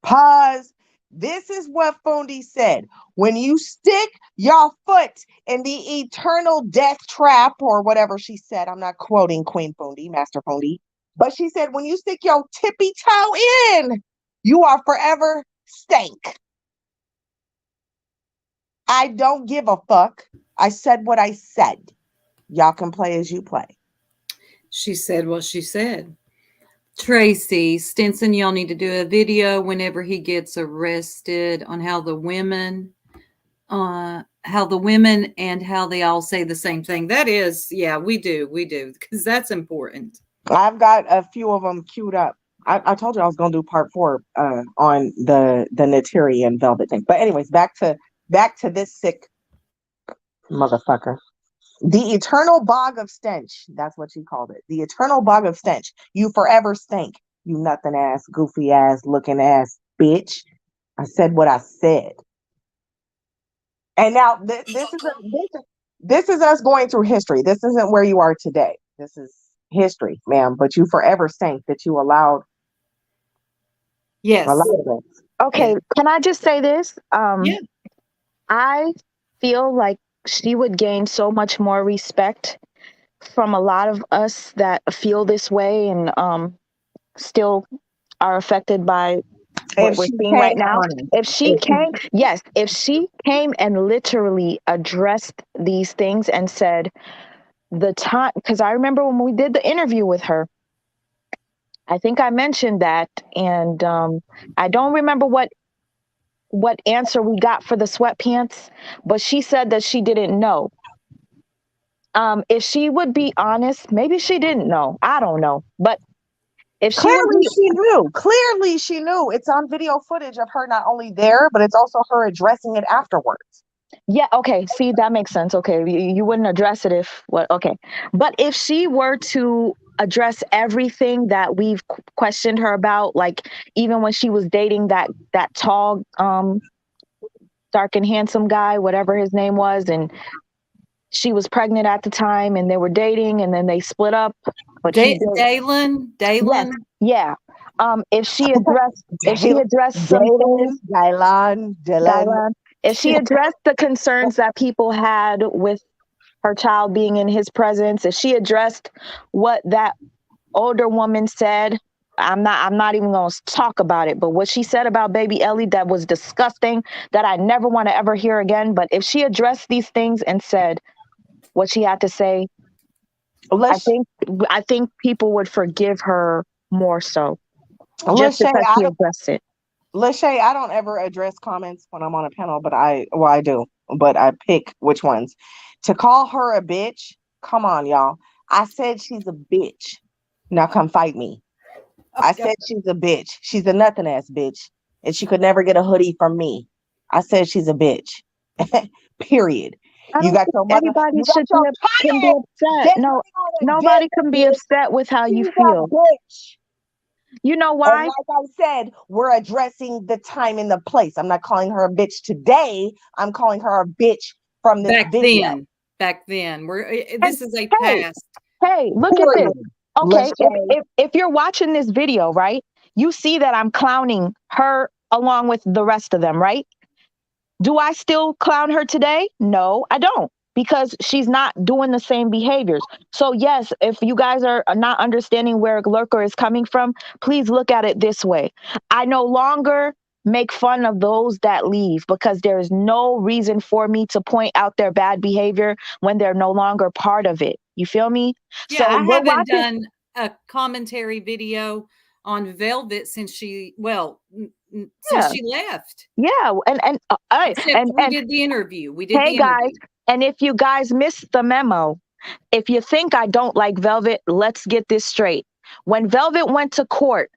S2: Pause. This is what Fondi said. When you stick your foot in the eternal death trap, or whatever she said, I'm not quoting Queen Fondi, Master Fondi, but she said, when you stick your tippy toe in, you are forever stank. I don't give a fuck. I said what I said. Y'all can play as you play.
S1: She said what she said. Tracy Stinson, y'all need to do a video whenever he gets arrested on how the women and how they all say the same thing. That is, yeah, we do, because that's important.
S2: I've got a few of them queued up. I told you I was going to do part 4 on the Natiri and Velvet thing. But anyways, back to this sick motherfucker. The eternal bog of stench. That's what she called it. The eternal bog of stench. You forever stink. You nothing ass, goofy ass, looking ass bitch. I said what I said. And now this is us going through history. This isn't where you are today. This is history, ma'am. But you forever stink that you allowed.
S1: Yes.
S3: Okay. Can I just say this?
S1: Yeah.
S3: I feel like she would gain so much more respect from a lot of us that feel this way and still are affected by what we're seeing right now. If she came and literally addressed these things and said the time, because I remember when we did the interview with her, I think I mentioned that, and I don't remember what answer we got for the sweatpants, but she said that she didn't know. If she would be honest, maybe she didn't know. I don't know, but if she would
S2: Clearly
S3: be,
S2: she knew. Clearly she knew. It's on video footage of her not only there, but it's also her addressing it afterwards.
S3: yeah, okay. See, that makes sense. Okay, you wouldn't address it if what? Okay, but if she were to address everything that we've questioned her about, like even when she was dating that tall, dark and handsome guy, whatever his name was, and she was pregnant at the time, and they were dating, and then they split up. But
S1: Dalen.
S3: yes, yeah. If she addressed some things,
S2: Dylan,
S3: Dylan, if she addressed the concerns that people had with her child being in his presence, if she addressed what that older woman said, I'm not even going to talk about it, but what she said about baby Ellie, that was disgusting, that I never want to ever hear again. But if she addressed these things and said what she had to say, I think people would forgive her more so, just because she addressed it.
S2: Lachey, I don't ever address comments when I'm on a panel, but I do, but I pick which ones. To call her a bitch, come on, y'all. I said she's a bitch. Now come fight me. I said she's a bitch. She's a nothing ass bitch, and she could never get a hoodie from me. I said she's a bitch. Period. You got your mother.
S3: Everybody
S2: You got your
S3: can be upset. No, nobody can be upset with how you feel.
S2: Bitch.
S3: You know why?
S2: And like I said, we're addressing the time and the place. I'm not calling her a bitch today. I'm calling her a bitch from this video.
S1: Back then, this is a past.
S3: Hey, look at this. Okay, if you're watching this video, right, you see that I'm clowning her along with the rest of them, right? Do I still clown her today? No, I don't, because she's not doing the same behaviors. So yes, if you guys are not understanding where Lurker is coming from, please look at it this way. I no longer make fun of those that leave, because there is no reason for me to point out their bad behavior when they're no longer part of it. You feel me?
S1: Yeah, I haven't done a commentary video on Velvet since she since she left.
S3: Yeah, and
S1: we did the interview.
S3: Hey guys, and if you guys missed the memo, if you think I don't like Velvet, let's get this straight. When Velvet went to court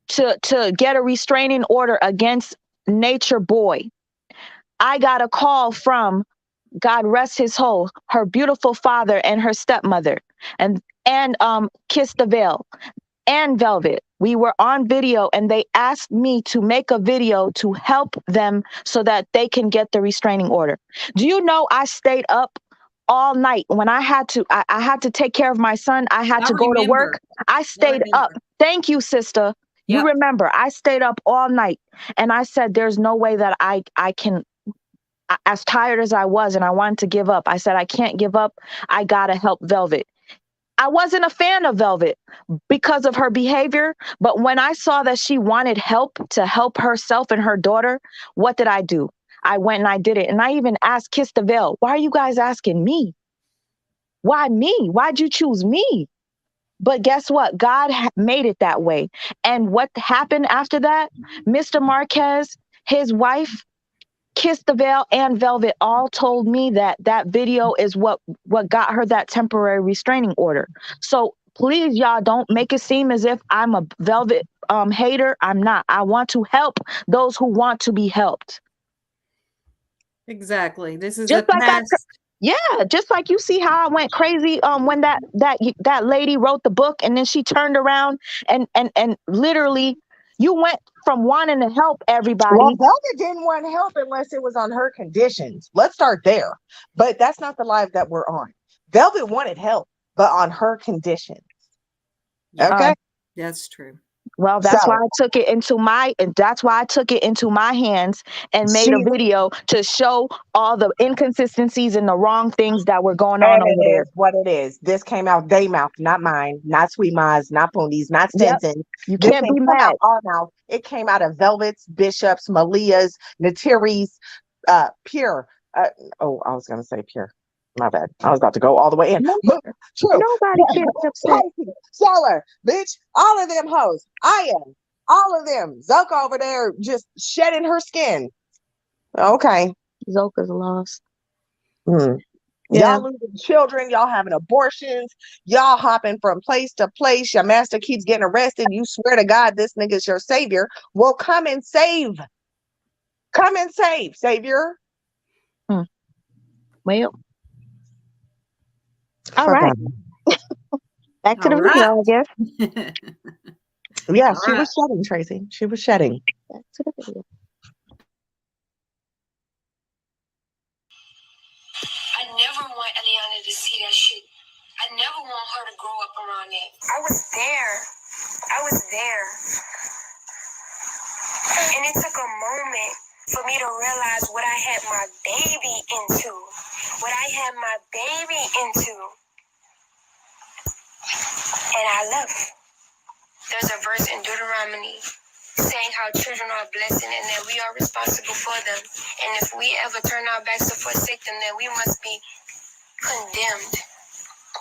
S3: to get a restraining order against Nature Boy, I got a call from, God rest his soul, her beautiful father and her stepmother, and Kiss the Veil and Velvet. We were on video, and they asked me to make a video to help them so that they can get the restraining order. Do you know I stayed up all night when I had to? I had to take care of my son. I had to go to work. I stayed up. Thank you, sister. You remember, I stayed up all night, and I said, there's no way that I can, as tired as I was and I wanted to give up, I said, I can't give up. I got to help Velvet. I wasn't a fan of Velvet because of her behavior, but when I saw that she wanted help to help herself and her daughter, what did I do? I went and I did it. And I even asked Kiss the Veil, why are you guys asking me? Why me? Why'd you choose me? But guess what? God made it that way. And what happened after that? Mr. Marquez, his wife, Kiss the Veil, and Velvet all told me that that video is what got her that temporary restraining order. So please, y'all, don't make it seem as if I'm a Velvet hater. I'm not. I want to help those who want to be helped.
S1: Exactly. This is
S3: just
S1: a
S3: like
S1: past.
S3: Just like you see how I went crazy when that lady wrote the book, and then she turned around and literally, you went from wanting to help everybody.
S2: Well, Velvet didn't want help unless it was on her conditions. Let's start there. But that's not the live that we're on. Velvet wanted help, but on her conditions. Okay?
S1: That's true.
S3: Well, that's why I took it into my hands and made a video to show all the inconsistencies and the wrong things that were going on over there.
S2: What it is. This came out they mouth, not mine, not SweetMa's, not Poondi's, not Stinson's.
S3: You can't be mad.
S2: Out our mouth. It came out of Velvet's, Bishop's, Malia's, Natiri's, Pure. I was gonna say Pure. My bad. I was about to go all the way in. True.
S3: Nobody should be upset.
S2: Seller, bitch. All of them hoes. I am. All of them. Zoka over there just shedding her skin. Okay.
S3: Zoka's lost.
S2: Yeah. Y'all losing children. Y'all having abortions. Y'all hopping from place to place. Your master keeps getting arrested. You swear to God this nigga's your savior. Well, come and save. Come and save, savior.
S3: Well. All right. Back to the video, I guess.
S2: Yeah, she was shedding, Tracy. She was shedding.
S3: Back to the video.
S19: I never want Eliana to see that shit. I never want her to grow up around that.
S16: I was there. And it took a moment for me to realize what I had my baby into. And I left. There's a verse in Deuteronomy saying how children are a blessing and that we are responsible for them. And if we ever turn our backs to forsake them, then we must be condemned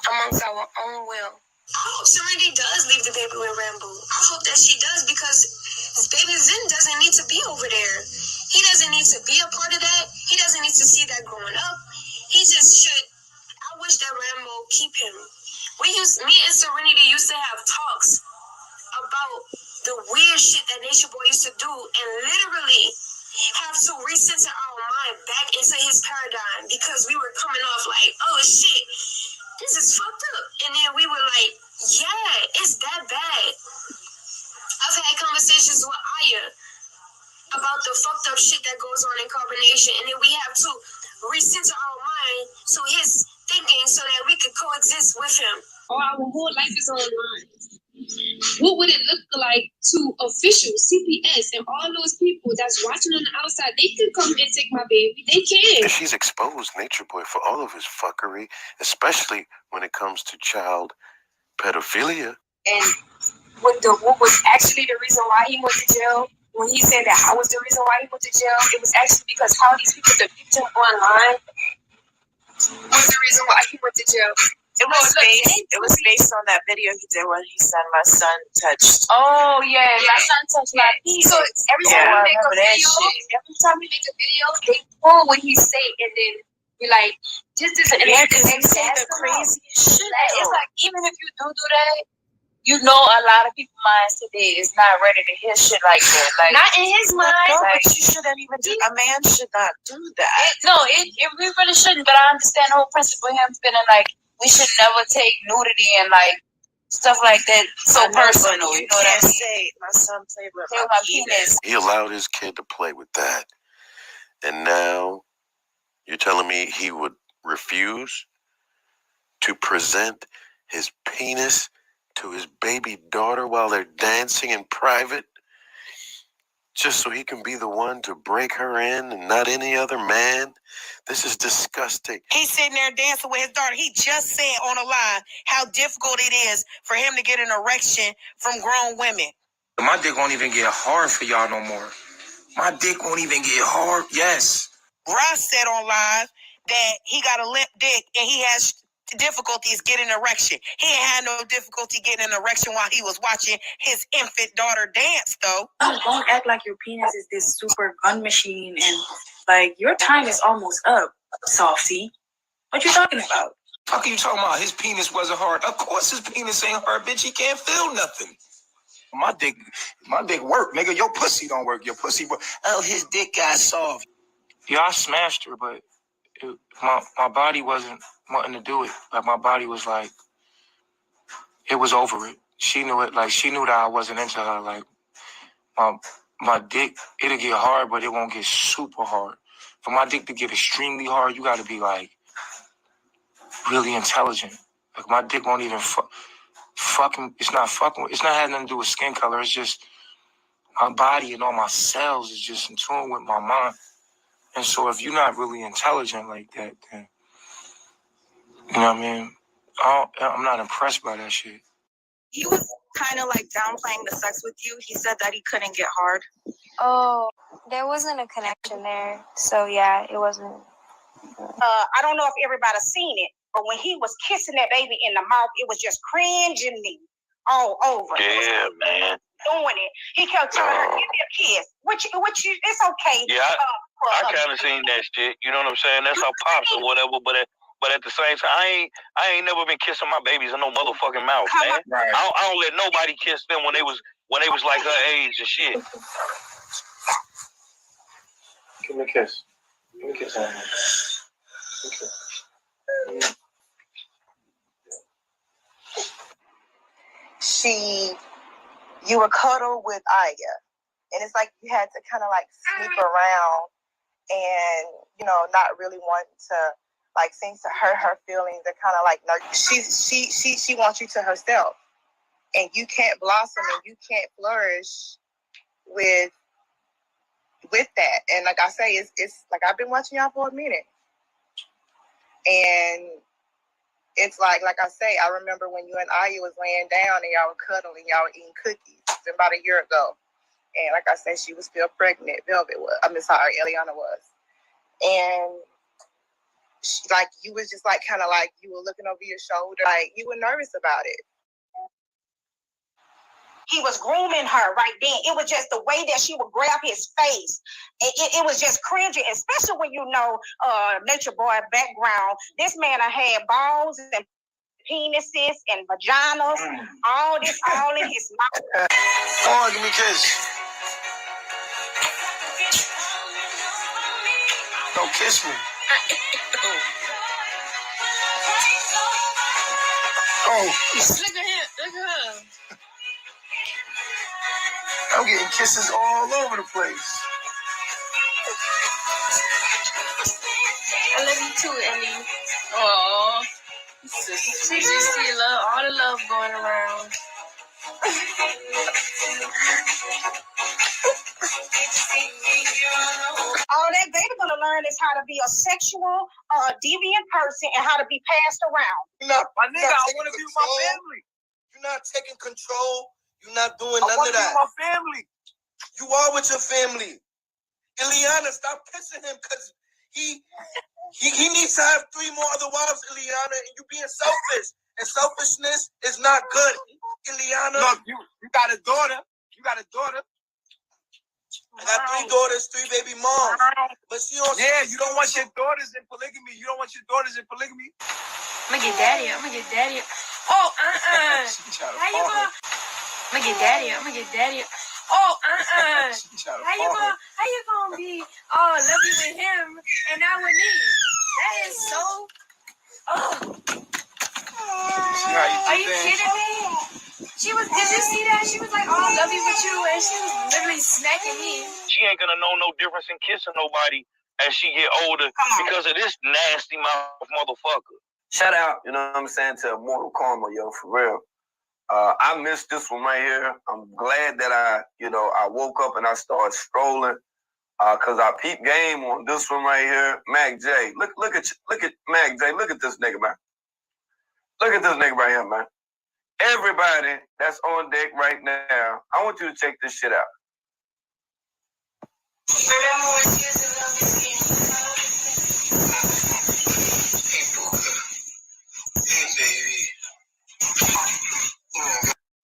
S16: amongst our own will.
S19: I hope Serenity does leave the baby with Rambo. I hope that she does, because baby Zen doesn't need to be over there. He doesn't need to be a part of that. He doesn't need to see that growing up. He just should. I wish that Rambo keep him. Me and Serenity used to have talks about the weird shit that Nature Boy used to do, and literally have to recenter our mind back into his paradigm, because we were coming off like, oh shit, this is fucked up. And then we were like, yeah, it's that bad. I've had conversations with Aya about the fucked up shit that goes on in carbonation, and then we have to recenter our mind to his thinking so that we could coexist with him.
S20: Our whole life is online. What would it look like to officials, CPS, and all those people that's watching on the outside? They could come and take my baby. They can.
S15: And she's exposed Nature Boy for all of his fuckery, especially when it comes to child pedophilia.
S16: And what was actually the reason why he went to jail, when he said that I was the reason why he went to jail, it was actually because how these people depict him online was the reason why he went to jail.
S21: It was based on that video he did when he said my son touched.
S16: Oh yeah, my son touched my piece. So every time we make a video, they pull what he say and then be like, this and
S21: because he said the crazy shit.
S16: It's like, even if you do that, you know a lot of people's minds today is not ready to hear shit like that. Like, not in his mind.
S21: No,
S16: like,
S21: but you shouldn't even do. A man should not do that.
S16: It really shouldn't. But I understand the whole principle of him feeling like we should never take nudity and like stuff like that so personal. You know what I mean?
S21: Say my son played with my penis.
S15: He allowed his kid to play with that, and now you're telling me he would refuse to present his penis to his baby daughter while they're dancing in private, just so he can be the one to break her in and not any other man? This is disgusting.
S22: He's sitting there dancing with his daughter. He just said on the line how difficult it is for him to get an erection from grown women.
S18: My dick won't even get hard for y'all no more. My dick won't even get hard. Yes.
S22: Ross said on live that he got a limp dick and he has difficulties getting an erection. He ain't had no difficulty getting an erection while he was watching his infant daughter dance, though.
S21: Don't act like your penis is this super gun machine and like your time is almost up, softy. What you talking about?
S18: Fuck are you talking about? His penis wasn't hard. Of course his penis ain't hard, bitch. He can't feel nothing. My dick work, nigga. Your pussy don't work. Your pussy work. Oh, his dick got soft. Yeah, I smashed her, but my body wasn't wanting to do it. Like, my body was like, it was over it. She knew it. Like, she knew that I wasn't into her. Like, my dick, it'll get hard, but it won't get super hard. For my dick to get extremely hard, you got to be, like, really intelligent. Like, my dick won't even fucking, it's not having nothing to do with skin color. It's just my body and all my cells is just in tune with my mind. And so if you're not really intelligent like that, then, you know what I mean? I'm not impressed by that shit.
S21: He was kind of like downplaying the sex with you. He said that he couldn't get hard.
S16: Oh, there wasn't a connection there. So yeah, it wasn't
S5: I don't know if everybody's seen it, but when he was kissing that baby in the mouth, it was just cringing me all over.
S15: Yeah, man.
S5: Doing it. He kept telling her, give me a kiss, which it's okay.
S15: Yeah, I kind of seen that shit. You know what I'm saying? That's our pops or whatever. But at the same time, I ain't never been kissing my babies in no motherfucking mouth, man. Right. I don't let nobody kiss them when they was like her age and shit. Give me a kiss. Give me a kiss. Okay.
S6: You would cuddle with Aya, and it's like you had to kind of like sneak around and, you know, not really want to like things to hurt her feelings and kind of like, no, she wants you to herself, and you can't blossom and you can't flourish with that. And like I say, it's like I've been watching y'all for a minute, and it's like I say, I remember when you and Aya was laying down and y'all were cuddling, y'all were eating cookies. It's been about a year ago. And like I said, she was still pregnant. Eliana was. And like you was just like kind of like you were looking over your shoulder, like you were nervous about it.
S5: He was grooming her right then. It was just the way that she would grab his face. It was just cringy, especially when you know Nature Boy background. This man had balls and penises and vaginas, all in his mouth.
S15: Oh, give me a kiss. Don't kiss me. Oh.
S20: Look at him. Look at her.
S15: I'm getting kisses all over the place.
S20: I love you too, Ellie. Aww. She just see love, all the love going around.
S5: All that baby gonna learn is how to be a sexual, deviant person and how to be passed around.
S18: My nigga, I want to be with my family.
S23: You're not taking control. You're not doing none of that.
S18: I want to be with my family.
S23: You are with your family. Ileana, stop kissing him because he needs to have 3 more other wives, Ileana, and you being selfish. And selfishness is not good. Ileana.
S18: Look, you got a daughter. You got a daughter.
S23: I got 3 daughters, 3 baby moms. But she don't.
S18: Yeah, you don't want your daughters in polygamy. You don't want your daughters in polygamy.
S20: I'm gonna get daddy. I'm gonna get daddy. Oh, How you gonna? I'm gonna get daddy. I'm gonna get daddy. Oh, How you gonna be lovey with him and not with me? That is so. Are you kidding me? Did you see that? She was like, oh, lovey with you, and she was literally smacking me.
S15: She ain't gonna know no difference in kissing nobody as she get older because of this nasty mouth motherfucker.
S14: Shout out, you know what I'm saying, to Immortal Karma, yo, for real. I missed this one right here. I'm glad that I woke up and I started scrolling because I peeped game on this one right here. Mac J, look at Mac J. Look at this nigga, man. Look at this nigga right here, man. Everybody that's on deck right now, I want you to check this shit out.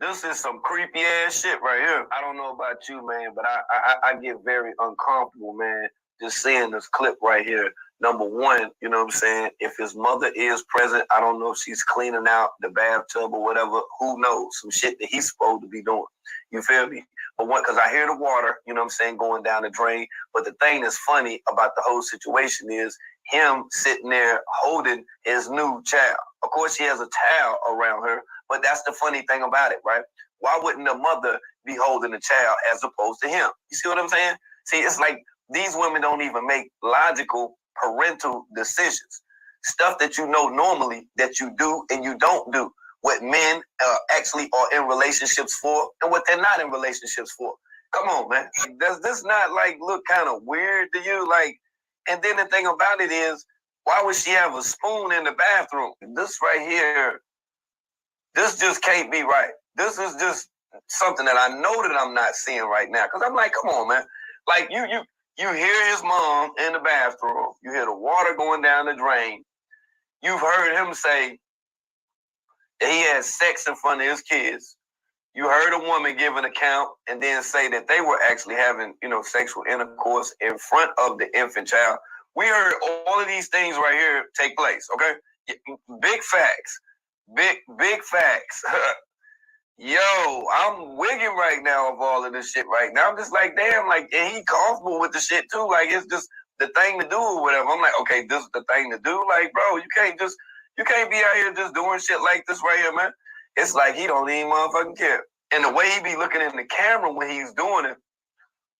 S14: This is some creepy ass shit right here. I don't know about you, man, but I get very uncomfortable, man, just seeing this clip right here. Number one, you know what I'm saying? If his mother is present, I don't know if she's cleaning out the bathtub or whatever. Who knows? Some shit that he's supposed to be doing. You feel me? But because I hear the water, you know what I'm saying, going down the drain. But the thing that's funny about the whole situation is him sitting there holding his new child. Of course, she has a towel around her, but that's the funny thing about it, right? Why wouldn't the mother be holding the child as opposed to him? You see what I'm saying? See, it's like these women don't even make logical parental decisions. Stuff that you know normally that you do and you don't do. What men actually are in relationships for and what they're not in relationships for. Come on, man. Does this not like look kind of weird to you? Like, and then the thing about it is, why would she have a spoon in the bathroom? This right here, this just can't be right. This is just something that I know that I'm not seeing right now. Cause I'm like, come on, man. Like You hear his mom in the bathroom. You hear the water going down the drain. You've heard him say that he had sex in front of his kids. You heard a woman give an account and then say that they were actually having, sexual intercourse in front of the infant child. We heard all of these things right here take place, okay? Big facts. Big facts. Yo, I'm wigging right now of all of this shit right now. I'm just like, damn, like, and he comfortable with the shit too. Like, it's just the thing to do or whatever. I'm like, okay, this is the thing to do. Like, bro, you can't be out here just doing shit like this right here, man. It's like he don't even motherfucking care. And the way he be looking in the camera when he's doing it,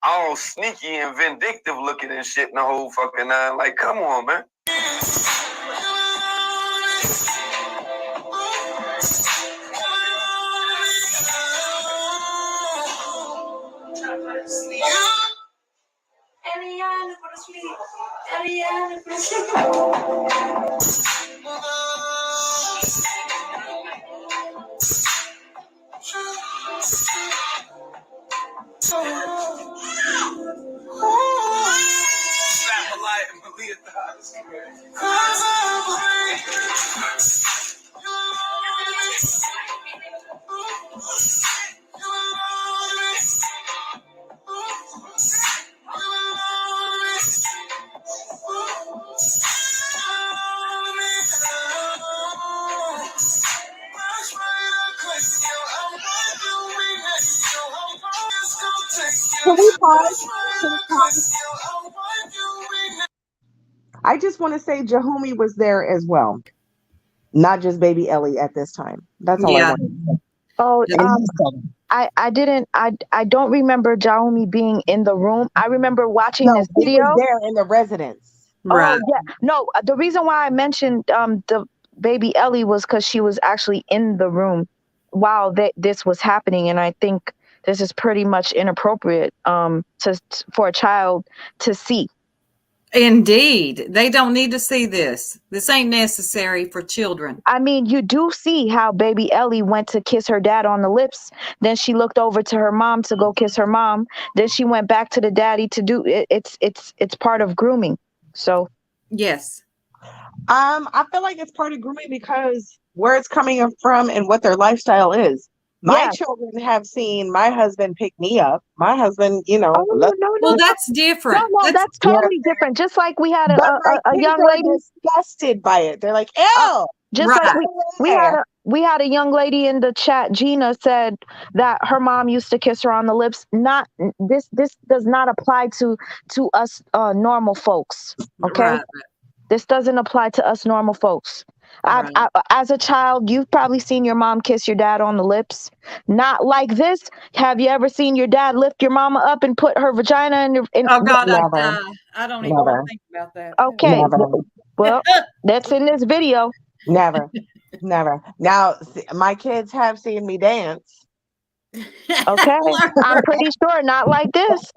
S14: all sneaky and vindictive looking and shit in the whole fucking nine. Like, come on, man.
S20: Eliana, go to sleep. Eliana, go to sleep.
S18: Slap a light and Malia dies.
S2: Can we pause? I just want to say Jahumi was there as well, not just baby Ellie at this time. That's all I want to say.
S3: Oh, I don't remember Jahumi being in the room. I remember watching this video.
S2: He was there in the residence.
S3: Right. Oh yeah. No, the reason why I mentioned the baby Ellie was because she was actually in the room while this was happening, and I think this is pretty much inappropriate for a child to see.
S1: Indeed. They don't need to see this. This ain't necessary for children.
S3: I mean, you do see how baby Ellie went to kiss her dad on the lips. Then she looked over to her mom to go kiss her mom. Then she went back to the daddy to do it. It's part of grooming. So
S1: yes.
S2: I feel like it's part of grooming because where it's coming from and what their lifestyle is. My children have seen my husband pick me up. My husband,
S1: well, that's different.
S3: No, that's totally different. Just like we had a young lady
S2: disgusted by it. They're like, ew.
S3: Just like we had a young lady in the chat. Gina said that her mom used to kiss her on the lips. Not this does not apply to us normal folks. Okay, right. This doesn't apply to us normal folks. Right. As a child, you've probably seen your mom kiss your dad on the lips. Not like this. Have you ever seen your dad lift your mama up and put her vagina in?
S1: Oh God, I don't even want to think about that.
S3: Okay, well, that's in this video.
S2: Never. Now, my kids have seen me dance.
S3: Okay, I'm pretty sure not like this.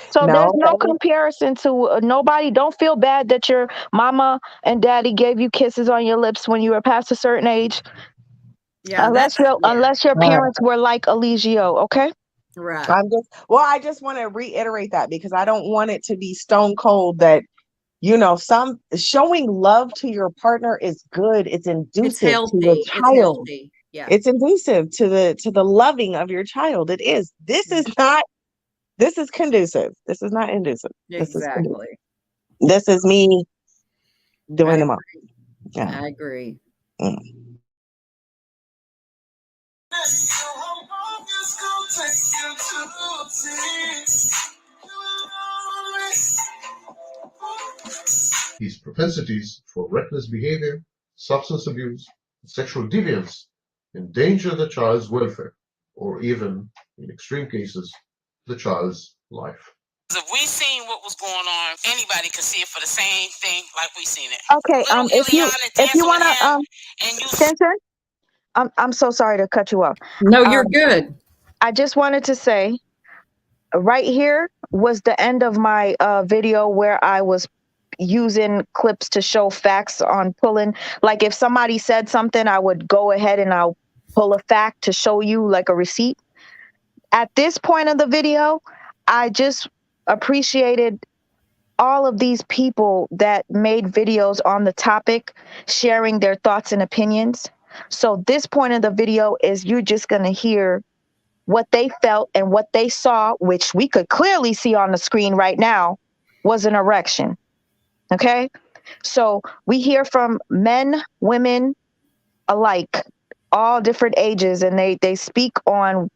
S3: So there's no comparison to nobody. Don't feel bad that your mama and daddy gave you kisses on your lips when you were past a certain age. Yeah, unless your parents were like Eligio, okay?
S2: Right. I just want to reiterate that because I don't want it to be stone cold that some showing love to your partner is good. It's inducive to your child. Yeah. It's inducive to the loving of your child. It is. This is conducive. This is not inducive.
S1: Exactly.
S2: This is me doing the most.
S1: Yeah. I agree.
S7: His propensities for reckless behavior, substance abuse, and sexual deviance endanger the child's welfare, or even, in extreme cases, the child's life.
S10: If we seen what was going on, anybody could see it for the same thing like we seen it.
S3: Okay, if you want to, Spencer, I'm so sorry to cut you off.
S1: No, you're good.
S3: I just wanted to say, right here was the end of my video where I was using clips to show facts on pulling. Like if somebody said something, I would go ahead and I'll pull a fact to show you like a receipt. At this point of the video, I just appreciated all of these people that made videos on the topic, sharing their thoughts and opinions. So this point of the video is you're just going to hear what they felt and what they saw, which we could clearly see on the screen right now, was an erection. Okay? So we hear from men, women alike, all different ages, and they speak on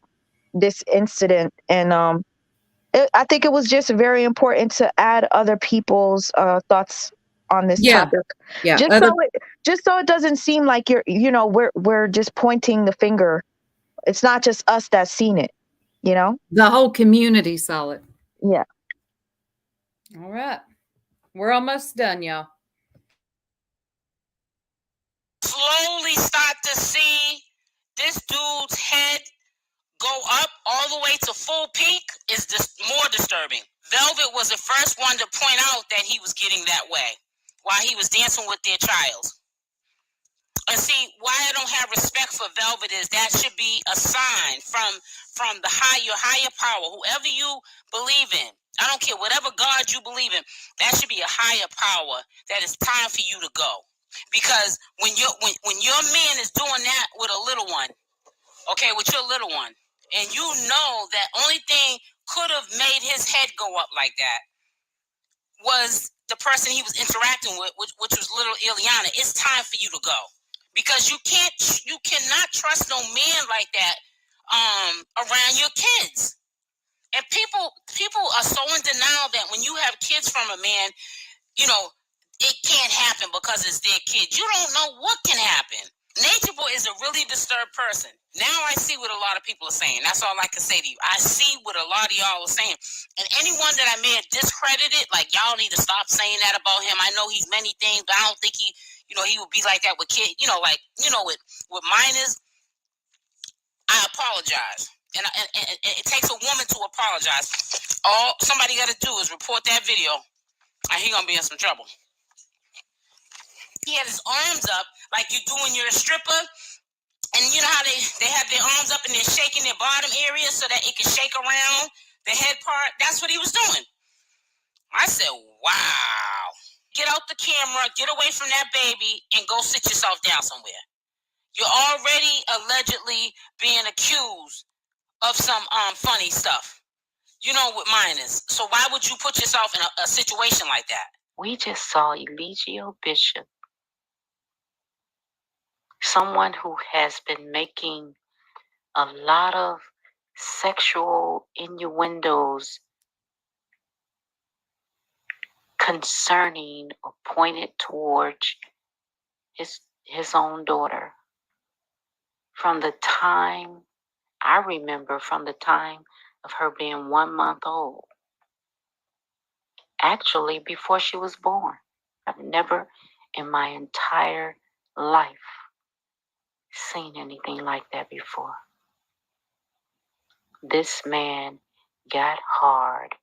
S3: this incident. And I think it was just very important to add other people's thoughts on this topic.
S1: Yeah.
S3: Just so it doesn't seem like we're just pointing the finger. It's not just us that's seen it, you know?
S1: The whole community saw it.
S3: Yeah.
S1: All right. We're almost done, y'all.
S10: Slowly start to see this dude's head go up all the way to full peak is just more disturbing. Velvet was the first one to point out that he was getting that way while he was dancing with their child. And see, why I don't have respect for Velvet is that should be a sign from the higher power, whoever you believe in. I don't care, whatever God you believe in, that should be a higher power that it's time for you to go. Because when your man is doing that with a little one, okay, with your little one, and you know that only thing could have made his head go up like that was the person he was interacting with, which was little Ileana, it's time for you to go. Because you cannot trust no man like that around your kids. And people are so in denial that when you have kids from a man, you know, it can't happen because it's their kid. You don't know what can happen. Nature Boy is a really disturbed person. Now I see what a lot of people are saying. That's all I can say to you. I see what a lot of y'all are saying. And anyone that I may have discredited, like, y'all need to stop saying that about him. I know he's many things, but I don't think he would be like that with kids. With minors. I apologize. And it takes a woman to apologize. All somebody got to do is report that video, and he's going to be in some trouble. He had his arms up like you do when you're a stripper. And you know how they have their arms up and they're shaking their bottom area so that it can shake around the head part? That's what he was doing. I said, wow. Get out the camera, get away from that baby, and go sit yourself down somewhere. You're already allegedly being accused of some funny stuff. You know what mine is. So why would you put yourself in a situation like that? We just saw Eligio Bishop, someone who has been making a lot of sexual innuendos concerning or pointed towards his own daughter. From the time of her being 1 month old. Actually, before she was born. I've never in my entire life seen anything like that before. This man got hard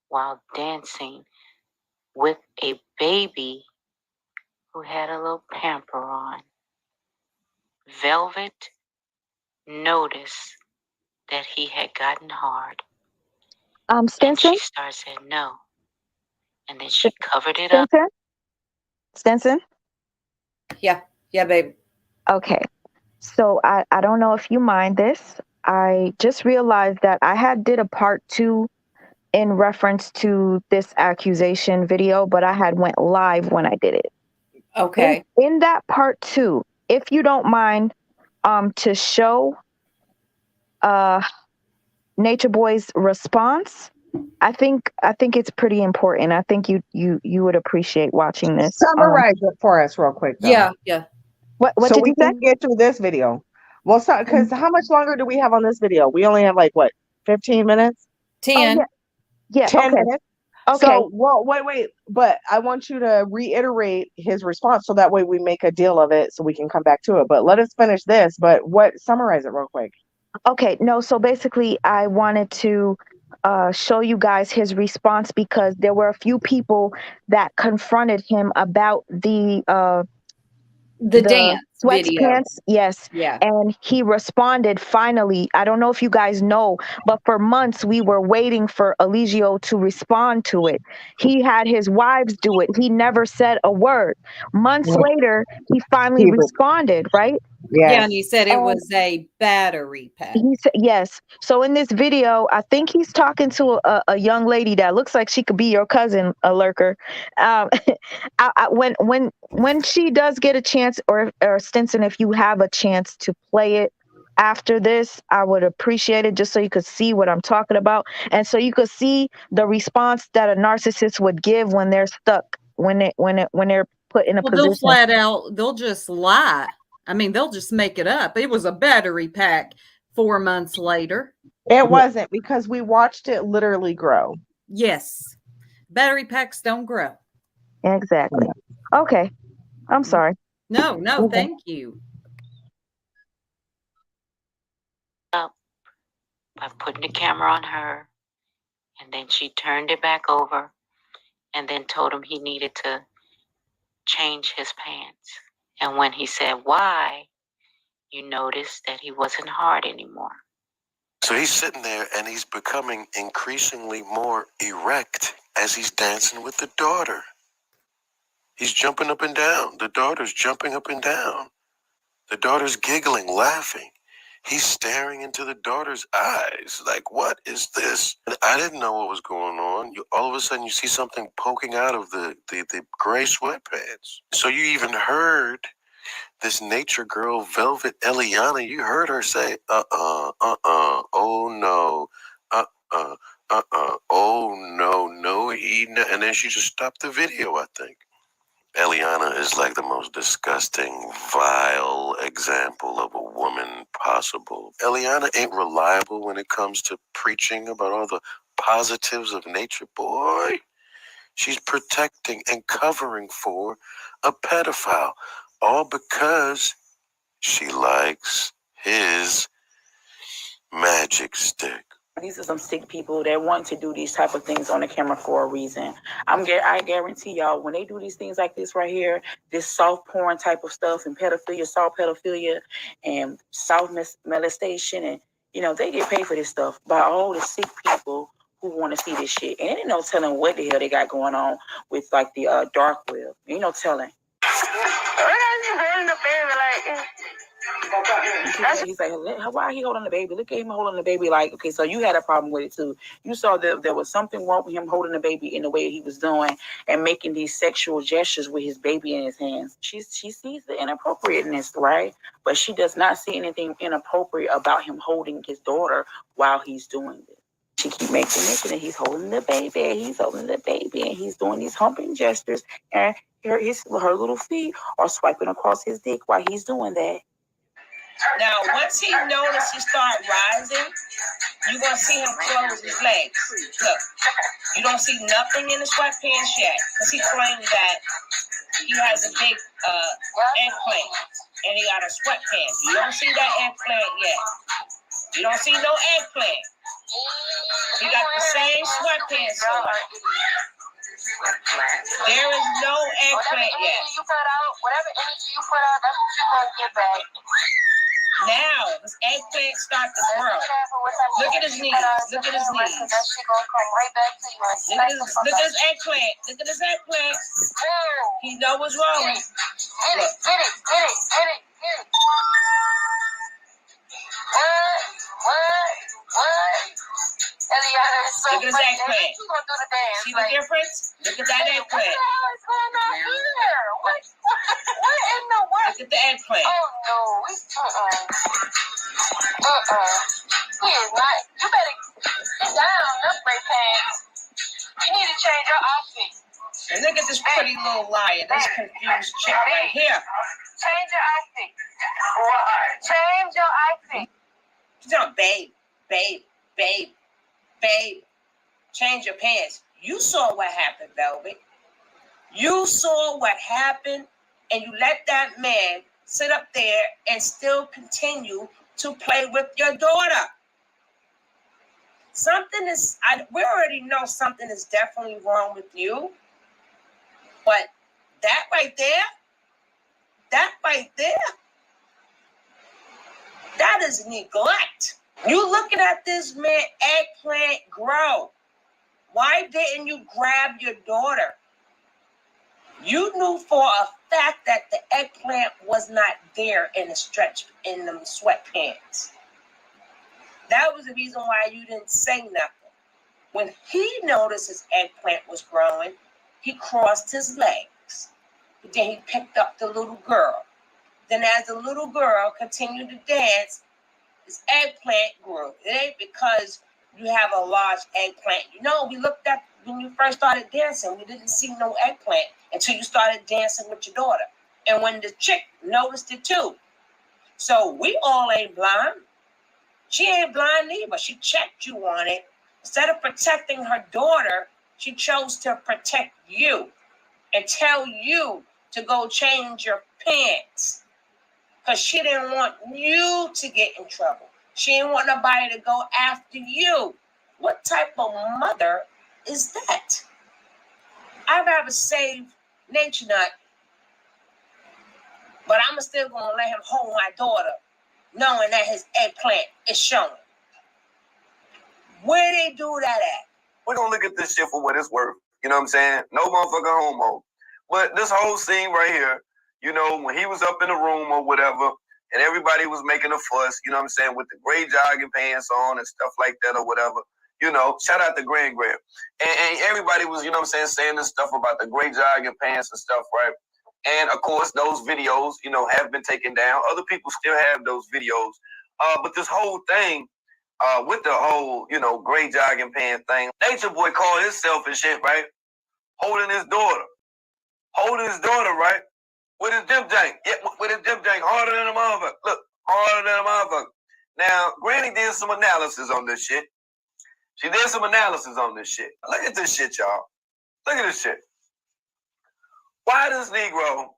S10: while dancing with a baby who had a little pamper on. Velvet noticed that he had gotten hard.
S3: Stinson?
S10: And she started saying no. And then she covered it up.
S3: Stinson?
S1: Yeah, babe.
S3: Okay. So I don't know if you mind this. I just realized that I did a part 2 in reference to this accusation video, but I had went live when I did it.
S1: Okay.
S3: In that part 2, if you don't mind, to show Nature Boy's response, I think it's pretty important. I think you would appreciate watching this.
S2: Summarize it for us real quick, though.
S1: Yeah.
S3: What
S2: so
S3: did
S2: we
S3: you say?
S2: can get through this video. Well, because how much longer do we have on this video? We only have 15 minutes?
S1: 10.
S3: Yeah.
S2: 10
S3: okay.
S2: minutes?
S3: Okay.
S2: So, well, wait. But I want you to reiterate his response so that way we make a deal of it so we can come back to it. But let us finish this. But summarize it real quick.
S3: Okay. No, so basically I wanted to show you guys his response because there were a few people that confronted him about the
S1: dance. video.
S3: Sweatpants, yes.
S1: Yeah.
S3: And he responded finally. I don't know if you guys know, but for months we were waiting for Eligio to respond to it. He had his wives do it. He never said a word. Months later, he finally responded, right?
S1: Yeah, and he said it
S3: And
S1: was a battery pack.
S3: he said yes. So in this video, I think he's talking to a young lady that looks like she could be your cousin, a lurker. When she does get a chance, or Stinson, if you have a chance to play it after this, I would appreciate it, just so you could see what I'm talking about, and so you could see the response that a narcissist would give when they're stuck, when they're put in a
S1: Well,
S3: position.
S1: they'll flat out, they'll just lie. I mean, they'll just make it up. It was a battery pack 4 months later.
S2: It wasn't, because we watched it literally grow.
S1: Yes. Battery packs don't grow.
S3: Exactly. Okay. I'm sorry.
S1: No, thank you.
S10: By putting the camera on her, and then she turned it back over and then told him he needed to change his pants. And when he said why, you noticed that he wasn't hard anymore.
S15: So he's sitting there and he's becoming increasingly more erect as he's dancing with the daughter. He's jumping up and down. The daughter's jumping up and down. The daughter's giggling, laughing. He's staring into the daughter's eyes like, what is this? And I didn't know what was going on. All of a sudden, you see something poking out of the gray sweatpants. So you even heard this nature girl, Velvet Eliana, you heard her say, oh no, oh no, and then she just stopped the video, I think. Eliana is like the most disgusting, vile example of a woman possible. Eliana ain't reliable when it comes to preaching about all the positives of nature, boy. She's protecting and covering for a pedophile, all because she likes his magic stick.
S11: These are some sick people that want to do these type of things on the camera for a reason. I guarantee y'all, when they do these things like this right here, this soft porn type of stuff and pedophilia, soft pedophilia and soft molestation, and they get paid for this stuff by all the sick people who want to see this shit. And ain't no telling what the hell they got going on with like the dark web. Ain't no telling. He's like, why he holding the baby? Look at him holding the baby. Like, okay, so you had a problem with it too. You saw that there was something wrong with him holding the baby in the way he was doing and making these sexual gestures with his baby in his hands. She sees the inappropriateness, right? But she does not see anything inappropriate about him holding his daughter while he's doing this. She keep making mention that he's holding the baby, and he's doing these humping gestures, and her little feet are swiping across his dick while he's doing that.
S22: Now, once he noticed he started rising, you're going to see him close his legs. Look, you don't see nothing in the sweatpants yet, because he claimed that he has a big eggplant, and he got a sweatpants. You don't see that eggplant yet. You don't see no eggplant. He got the same sweatpants on. There is no eggplant yet.
S8: Whatever energy you put out, that's what you're going to get back.
S22: Now, his eggplant starts to grow. Look at his knees. Look at his knees. Look at his eggplant. Look at his eggplant. He knows what's wrong. Look.
S8: Get it. What? Eliana is so
S22: look at his eggplant. See the difference? Look at that eggplant.
S8: What the hell is going on here? What in the world?
S22: Look at the eggplant.
S8: Oh no. He is not. You better get down, them gray pants. You need to change your outfit.
S22: And look at this pretty little liar, this confused chick right here.
S8: Change your outfit. Change your outfit.
S22: She's on, babe. Change your pants. You saw what happened, Velvet. You saw what happened, and you let that man sit up there and still continue to play with your daughter. We already know something is definitely wrong with you. But that right there,
S12: is neglect. You looking at this man eggplant grow. Why didn't you grab your daughter? You knew for a fact that the eggplant was not there in them sweatpants. That was the reason why you didn't say nothing. When he noticed his eggplant was growing, he crossed his legs. Then he picked up the little girl. Then as the little girl continued to dance, his eggplant grew. It ain't because you have a large eggplant. You know, we looked at when you first started dancing, we didn't see no eggplant until you started dancing with your daughter. And when the chick noticed it too. So we all ain't blind. She ain't blind either. She checked you on it. Instead of protecting her daughter, she chose to protect you and tell you to go change your pants. Because she didn't want you to get in trouble. She didn't want nobody to go after you. What type of mother is that? I'd rather save Nature Nut, but I'm still going to let him hold my daughter, knowing that his eggplant is showing. Where they do that at?
S14: We're going to look at this shit for what it's worth. You know what I'm saying? No motherfucking homo. But this whole scene right here, you know, when he was up in the room or whatever, and everybody was making a fuss, you know what I'm saying, with the gray jogging pants on and stuff like that or whatever. You know, shout out to Grand. And everybody was, you know what I'm saying this stuff about the gray jogging pants and stuff, right? And, of course, those videos, you know, have been taken down. Other people still have those videos. But this whole thing, with the whole, you know, gray jogging pants thing, Nature Boy called himself and shit, right? Holding his daughter, right? With his dip jank. Yeah, with his dip jank, harder than a motherfucker. Look, harder than a motherfucker. Now, Granny did some analysis on this shit. She did some analysis on this shit. Look at this shit, y'all. Look at this shit. Why this Negro,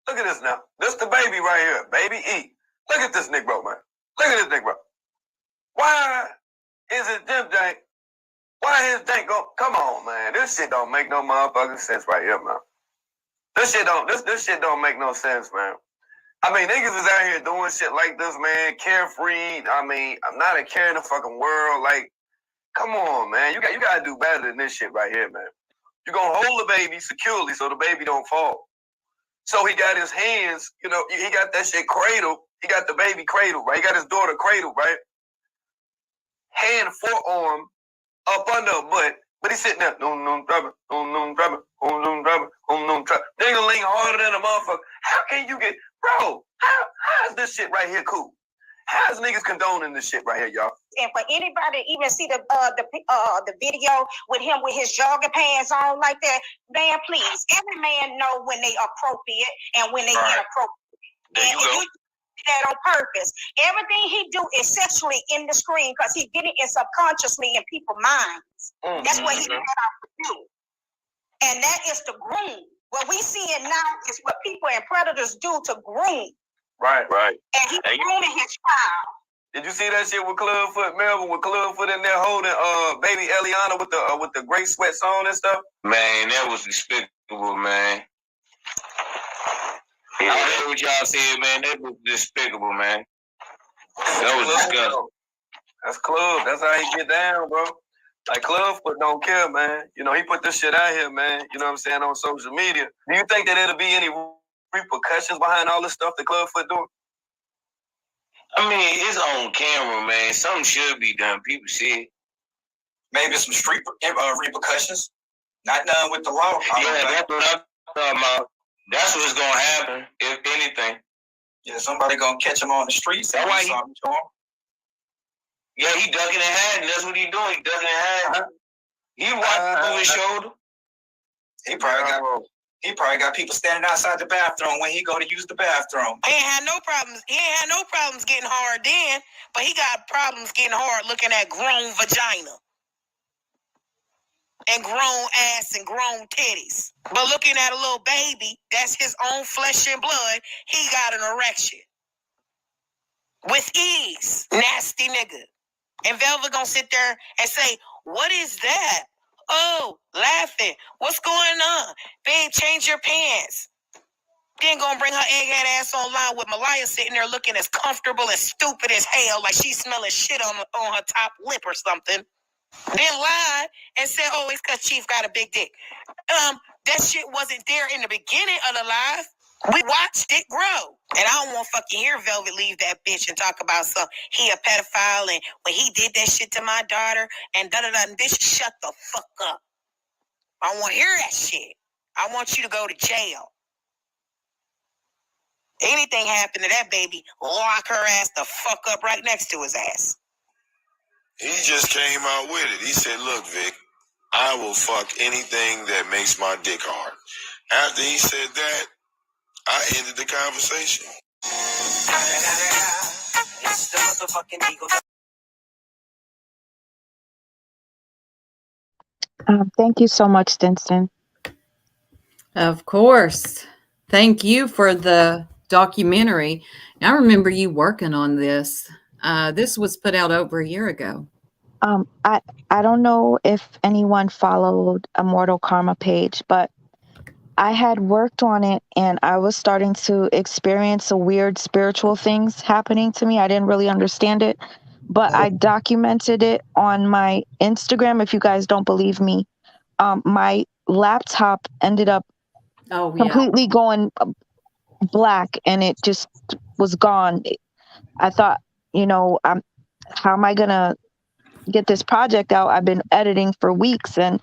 S14: look at this now. This the baby right here, baby E. Look at this Negro, man. Look at this Negro. Why is his dip jank? Why his jank go? Come on, man. This shit don't make no motherfucking sense right here, man. This shit don't make no sense, man. I mean, niggas is out here doing shit like this, man. Carefree. I mean, I'm not a care in the fucking world. Like, come on, man. You gotta do better than this shit right here, man. You gonna hold the baby securely so the baby don't fall. So he got his hands, you know, he got that shit cradled. He got the baby cradled, right? He got his daughter cradled, right? Hand, forearm up under her butt. But he's sitting there, Dingling harder than a motherfucker. How can you get, bro? How is this shit right here cool? How is niggas condoning this shit right here, y'all?
S5: And for anybody to even see the video with him with his jogging pants on like that, man, please, every man know when they appropriate and when they inappropriate.
S14: There you go.
S5: You do that on purpose. Everything he do is sexually in the screen because he getting it subconsciously in people's minds. That's what he set out to do. And that is to groom. What we see it now is what people and predators do to groom.
S14: Right.
S5: And he's grooming his child.
S14: Did you see that shit with Clubfoot Melvin, with Clubfoot in there holding baby Eliana with the gray sweats on and stuff?
S13: Man, that was despicable, man. Yeah. I heard what y'all said, man. That was despicable, man. That was disgusting.
S14: That's Club. That's how he get down, bro. Like, Clubfoot don't care, man. You know, he put this shit out here, man. You know what I'm saying, on social media. Do you think that it'll be any repercussions behind all this stuff that Clubfoot doing?
S13: I mean, it's on camera, man. Something should be done. People see it.
S18: Maybe some street repercussions. Not done with the law.
S13: Yeah, that's what I'm talking about. That's what's gonna happen, if anything.
S18: Yeah, somebody gonna catch him on the streets.
S13: That's why he ducking and hiding. That's what he doing. He ducking and hiding. He watching over his shoulder.
S18: He probably got people standing outside the bathroom when he go to use the bathroom.
S12: He ain't had no problems. He ain't had no problems getting hard then, but he got problems getting hard looking at grown vagina. And grown ass and grown titties. But looking at a little baby, that's his own flesh and blood, he got an erection. With ease. Nasty nigga. And Velva gonna sit there and say, what is that? Oh, laughing. What's going on? Babe, change your pants.
S22: Then gonna bring her egghead ass online with Malaya sitting there looking as comfortable and stupid as hell, like she's smelling shit on her top lip or something. Then lied and said, "Oh, it's because Chief got a big dick." That shit wasn't there in the beginning of the live. We watched it grow. And I don't want to fucking hear Velvet leave that bitch and talk about he a pedophile and when he did that shit to my daughter and da-da-da. Bitch, shut the fuck up. I don't want to hear that shit. I want you to go to jail. Anything happen to that baby, lock her ass the fuck up right next to his ass.
S4: He just came out with it. He said, "Look, Vic, I will fuck anything that makes my dick hard." After he said that, I ended the conversation.
S12: It's the motherfucking Eagle.
S3: Thank you so much, Stinson.
S1: Of course. Thank you for the documentary. I remember you working on this. This was put out over a year ago.
S3: I don't know if anyone followed Immortal Karma page, but I had worked on it and I was starting to experience some weird spiritual things happening to me. I didn't really understand it, but I documented it on my Instagram. If you guys don't believe me, my laptop ended up completely going black and it just was gone. I thought, how am I going to get this project out? I've been editing for weeks, and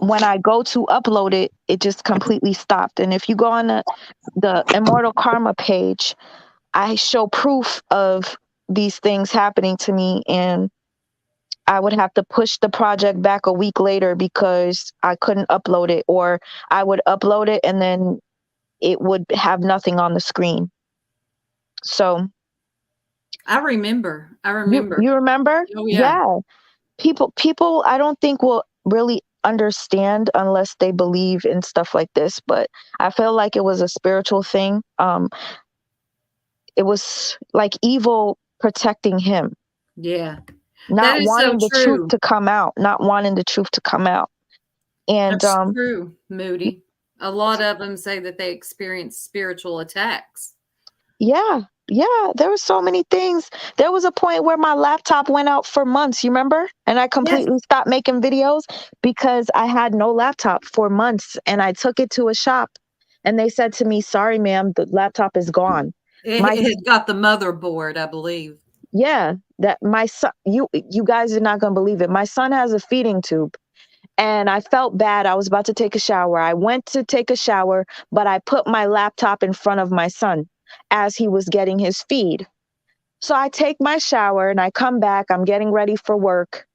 S3: when I go to upload it, it just completely stopped. And if you go on the Immortal Karma page, I show proof of these things happening to me, and I would have to push the project back a week later because I couldn't upload it, or I would upload it and then it would have nothing on the screen. So
S1: I remember.
S3: You remember?
S1: Oh, yeah.
S3: People I don't think will really understand unless they believe in stuff like this, but I feel like it was a spiritual thing. It was like evil protecting him.
S1: Yeah.
S3: Not wanting the truth to come out, And
S1: that's true, Moody. A lot of them say that they experience spiritual attacks.
S3: Yeah, there were so many things. There was a point where my laptop went out for months, you remember? And I completely stopped making videos because I had no laptop for months, and I took it to a shop and they said to me, "Sorry, ma'am, the laptop is gone."
S1: It got the motherboard, I believe.
S3: Yeah, that my son, you guys are not going to believe it. My son has a feeding tube. And I felt bad. I was about to take a shower. I went to take a shower, but I put my laptop in front of my son as he was getting his feed. So I take my shower and I come back. I'm getting ready for work.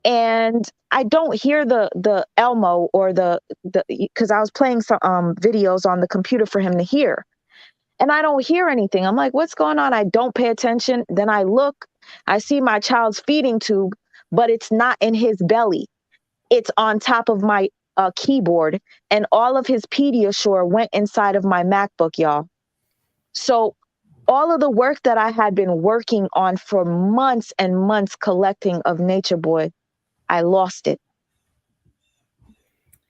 S3: And I don't hear the Elmo or because I was playing some videos on the computer for him to hear. And I don't hear anything. I'm like, what's going on? I don't pay attention. Then I look, I see my child's feeding tube, but it's not in his belly. It's on top of my keyboard, and all of his Pediasure went inside of my MacBook, y'all. So all of the work that I had been working on for months and months collecting of Nature Boy, I lost it.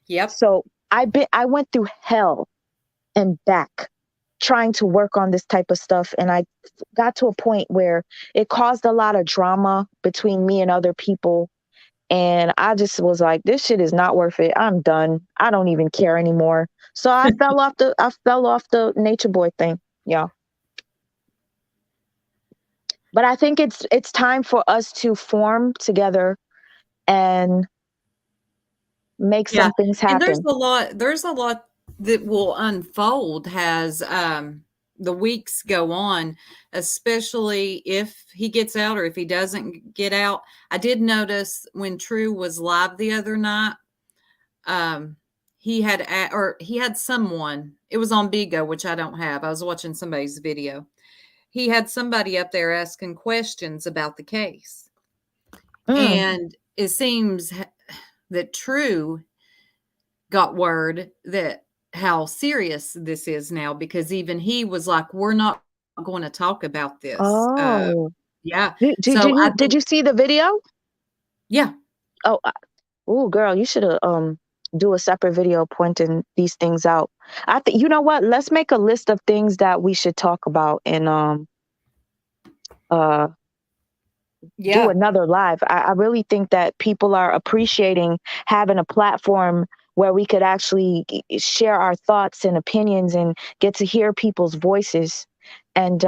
S1: Yep.
S3: So I went through hell and back trying to work on this type of stuff, and I got to a point where it caused a lot of drama between me and other people. And I just was like, this shit is not worth it. I'm done. I don't even care anymore. So I fell off the Nature Boy thing. Yeah. But I think it's time for us to form together and make some things happen.
S1: And there's a lot that will unfold as the weeks go on, especially if he gets out or if he doesn't get out. I did notice when True was live the other night, he had someone, it was on Bigo, which I don't have. I was watching somebody's video. He had somebody up there asking questions about the case. And it seems that True got word that how serious this is now, because even he was like, we're not going to talk about this.
S3: Oh,
S1: yeah.
S3: Did you see the video?
S1: Yeah.
S3: Oh, girl, you should have do a separate video pointing these things out. I think, you know what? Let's make a list of things that we should talk about and do another live. I really think that people are appreciating having a platform where we could actually share our thoughts and opinions and get to hear people's voices. And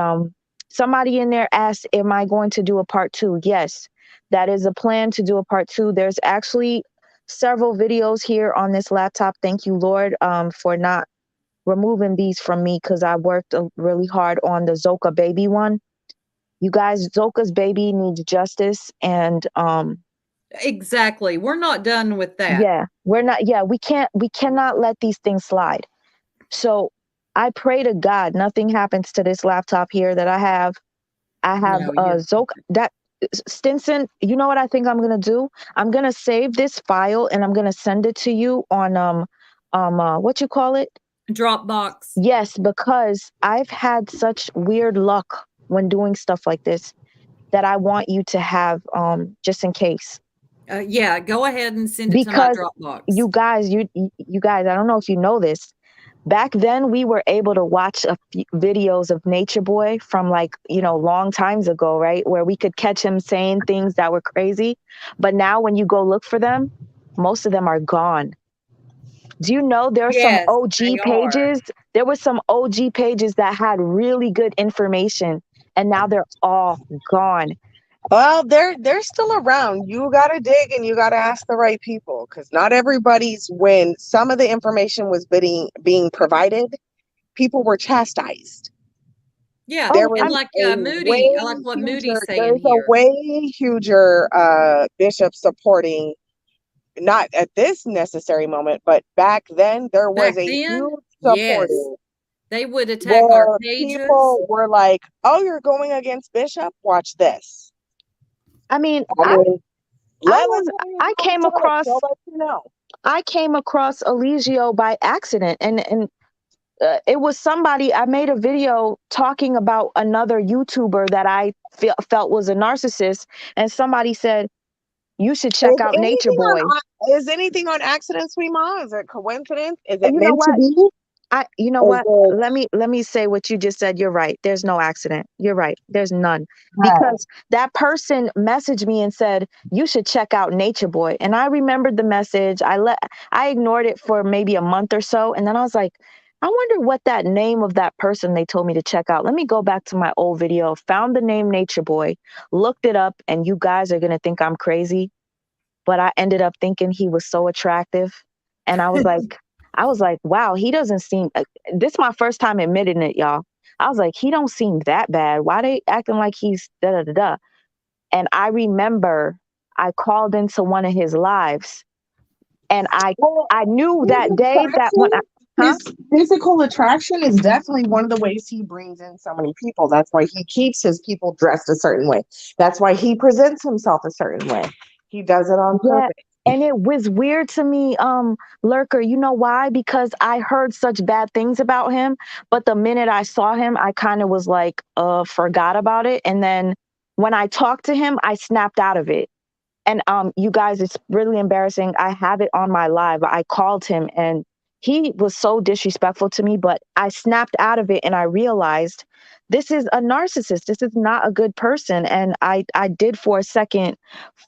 S3: somebody in there asked, am I going to do a part 2? Yes, that is a plan to do a part 2. There's actually several videos here on this laptop. Thank you, Lord, for not removing these from me, because I worked really hard on the Zoka baby one. You guys, Zoka's baby needs justice, and
S1: exactly, we're not done with that.
S3: Yeah, we're not. Yeah, we cannot let these things slide. So I pray to God nothing happens to this laptop here that I have. I have
S1: No, you're
S3: Zoka that Stinson. You know what I think I'm gonna do? I'm gonna save this file and I'm gonna send it to you on what you call it?
S1: Dropbox.
S3: Yes, because I've had such weird luck when doing stuff like this that I want you to have just in case.
S1: Yeah, go ahead and send it to my
S3: Because
S1: Dropbox.
S3: you guys, I don't know if you know this. Back then, we were able to watch videos of Nature Boy from long times ago, right? Where we could catch him saying things that were crazy. But now when you go look for them, most of them are gone. Do you know there are some OG pages? There were some OG pages that had really good information, and now they're all gone.
S2: Well, they're still around. You gotta dig and you gotta ask the right people, because not everybody's. When some of the information was being provided, people were chastised.
S1: Yeah,
S2: There
S1: and
S2: was
S1: like
S2: a
S1: Moody, I like
S2: way
S1: what Moody's
S2: huger.
S1: saying
S2: There's a
S1: here.
S2: way huger bishop supporting. Not at this necessary moment, but back then there was
S1: Back
S2: a
S1: then,
S2: huge
S1: yes,
S2: supporting.
S1: they would attack our
S2: Where
S1: pages.
S2: people were like, "Oh, you're going against Bishop? Watch this."
S3: I mean, I came across Eligio by accident, and it was somebody. I made a video talking about another YouTuber that I felt was a narcissist, and somebody said, you should check out Nature Boy.
S2: Is anything on accident, SweetMa's? Is it coincidence? Is it
S3: You know
S2: meant to
S3: what?
S2: be?
S3: You know what? Let me say what you just said. You're right. There's no accident. You're right. There's none. Because that person messaged me and said, you should check out Nature Boy. And I remembered the message. I ignored it for maybe a month or so. And then I was like, I wonder what that name of that person they told me to check out. Let me go back to my old video, found the name Nature Boy, looked it up, and you guys are going to think I'm crazy. But I ended up thinking he was so attractive. And I was like, wow, he doesn't seem, this is my first time admitting it, y'all. I was like, he don't seem that bad. Why they acting like he's da-da-da-da? And I remember I called into one of his lives, and I knew that day that when
S2: his physical attraction is definitely one of the ways he brings in so many people. That's why he keeps his people dressed a certain way. That's why he presents himself a certain way. He does it on purpose.
S3: And it was weird to me, Lurker. You know why? Because I heard such bad things about him. But the minute I saw him, I kind of was like, forgot about it. And then when I talked to him, I snapped out of it. And you guys, it's really embarrassing. I have it on my live. I called him and he was so disrespectful to me, but I snapped out of it and I realized this is a narcissist. This is not a good person. And I did for a second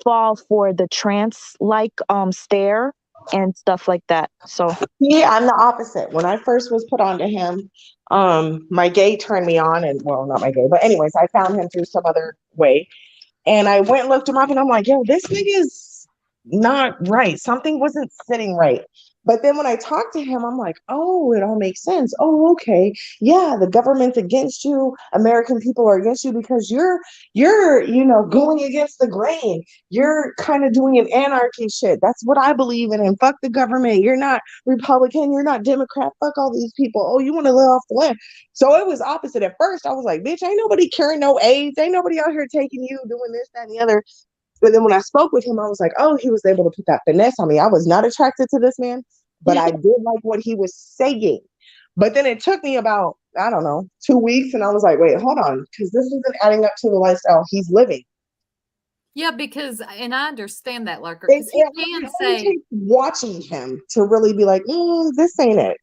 S3: fall for the trance like stare and stuff like that. So
S2: yeah, I'm the opposite. When I first was put onto him, my gay turned me on, and well, not my gay, but anyways, I found him through some other way. And I went and looked him up and I'm like, yo, this nigga is not right. Something wasn't sitting right. But then when I talked to him, I'm like, oh, it all makes sense. Oh, okay. Yeah, the government's against you. American people are against you because you're, going against the grain. You're kind of doing an anarchy shit. That's what I believe in. And fuck the government. You're not Republican. You're not Democrat. Fuck all these people. Oh, you want to live off the land. So it was opposite. At first, I was like, bitch, ain't nobody curing no AIDS. Ain't nobody out here taking you, doing this, that, and the other. But then when I spoke with him, I was like, oh, he was able to put that finesse on me. I was not attracted to this man, but I did like what he was saying. But then it took me about, I don't know, 2 weeks. And I was like, wait, hold on. Because this isn't adding up to the lifestyle he's living.
S1: Yeah, because and I understand that, Lurker,
S2: It,
S1: because he
S2: it,
S1: can
S2: it only
S1: say
S2: takes watching him to really be like, this ain't it.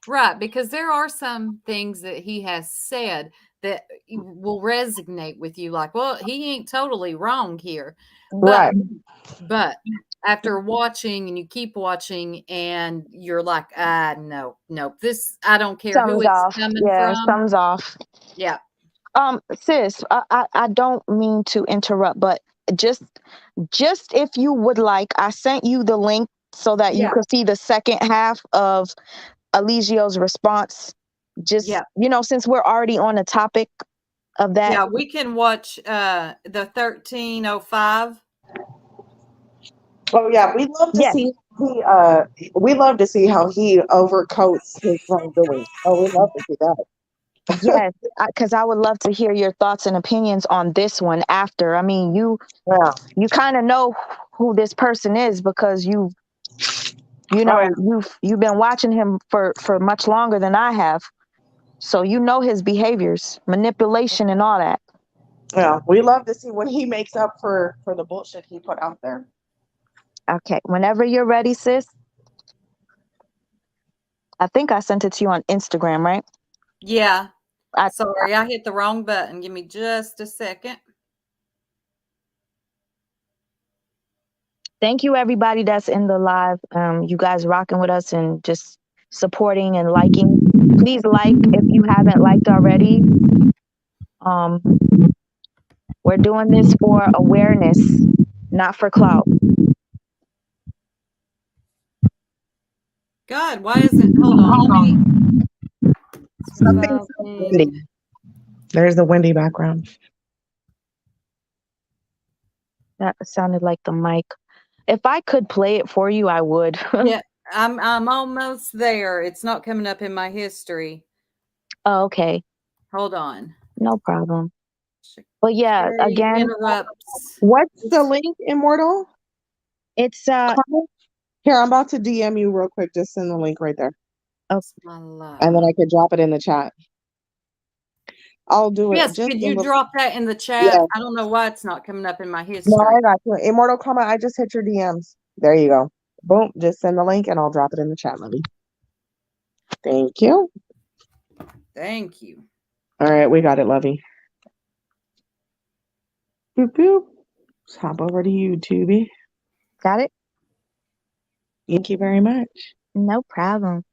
S1: right, because there are some things that he has said that will resonate with you, like, well, he ain't totally wrong here.
S2: Right.
S1: But after watching and you keep watching and you're like, no, this I don't care who
S3: Something's
S1: it's
S3: off.
S1: coming
S3: Yeah,
S1: from.
S3: something's off.
S1: Yeah.
S3: Sis, I don't mean to interrupt, but just if you would like, I sent you the link so that you
S1: Yeah.
S3: could see the second half of Eligio's response. Just,
S1: Yeah.
S3: since we're already on the topic of that.
S1: Yeah, we can watch the 1305.
S2: Oh yeah, we love to see we love to see how he overcoats his wrongdoing. Oh, we love to see that.
S3: Yes, because I would love to hear your thoughts and opinions on this one after. I mean, you kind of know who this person is because you've been watching him for much longer than I have. So you know his behaviors, manipulation and all that.
S2: Yeah, we love to see when he makes up for the bullshit he put out there.
S3: Okay, whenever you're ready, sis. I think I sent it to you on Instagram, right?
S1: Yeah. Sorry, I hit the wrong button. Give me just a second.
S3: Thank you, everybody that's in the live. You guys rocking with us and just supporting and liking. Please like if you haven't liked already. We're doing this for awareness, not for clout.
S1: God, why isn't? Hold on, let me.
S2: Something's windy. There's the windy background.
S3: That sounded like the mic. If I could play it for you, I would.
S1: Yeah, I'm almost there. It's not coming up in my history.
S3: Oh, okay.
S1: Hold on.
S3: No problem. But yeah, again,
S1: interrupts.
S2: What's the link, Immortal?
S3: It's
S2: here. I'm about to DM you real quick. Just send the link right there.
S3: Oh,
S2: and then I could drop it in the chat. I'll do it.
S1: Yes,
S2: Just
S1: could you drop that in the chat?
S2: Yeah.
S1: I don't know why it's not coming up in my history.
S2: No, I got you. Immortal comment. I just hit your DMs. There you go. Boom. Just send the link and I'll drop it in the chat, Lovey. Thank you.
S1: Thank you.
S2: All right, we got it, Lovey. Boop boop. Let's hop over to YouTube.
S3: Got it?
S2: Thank you very much.
S3: No problem.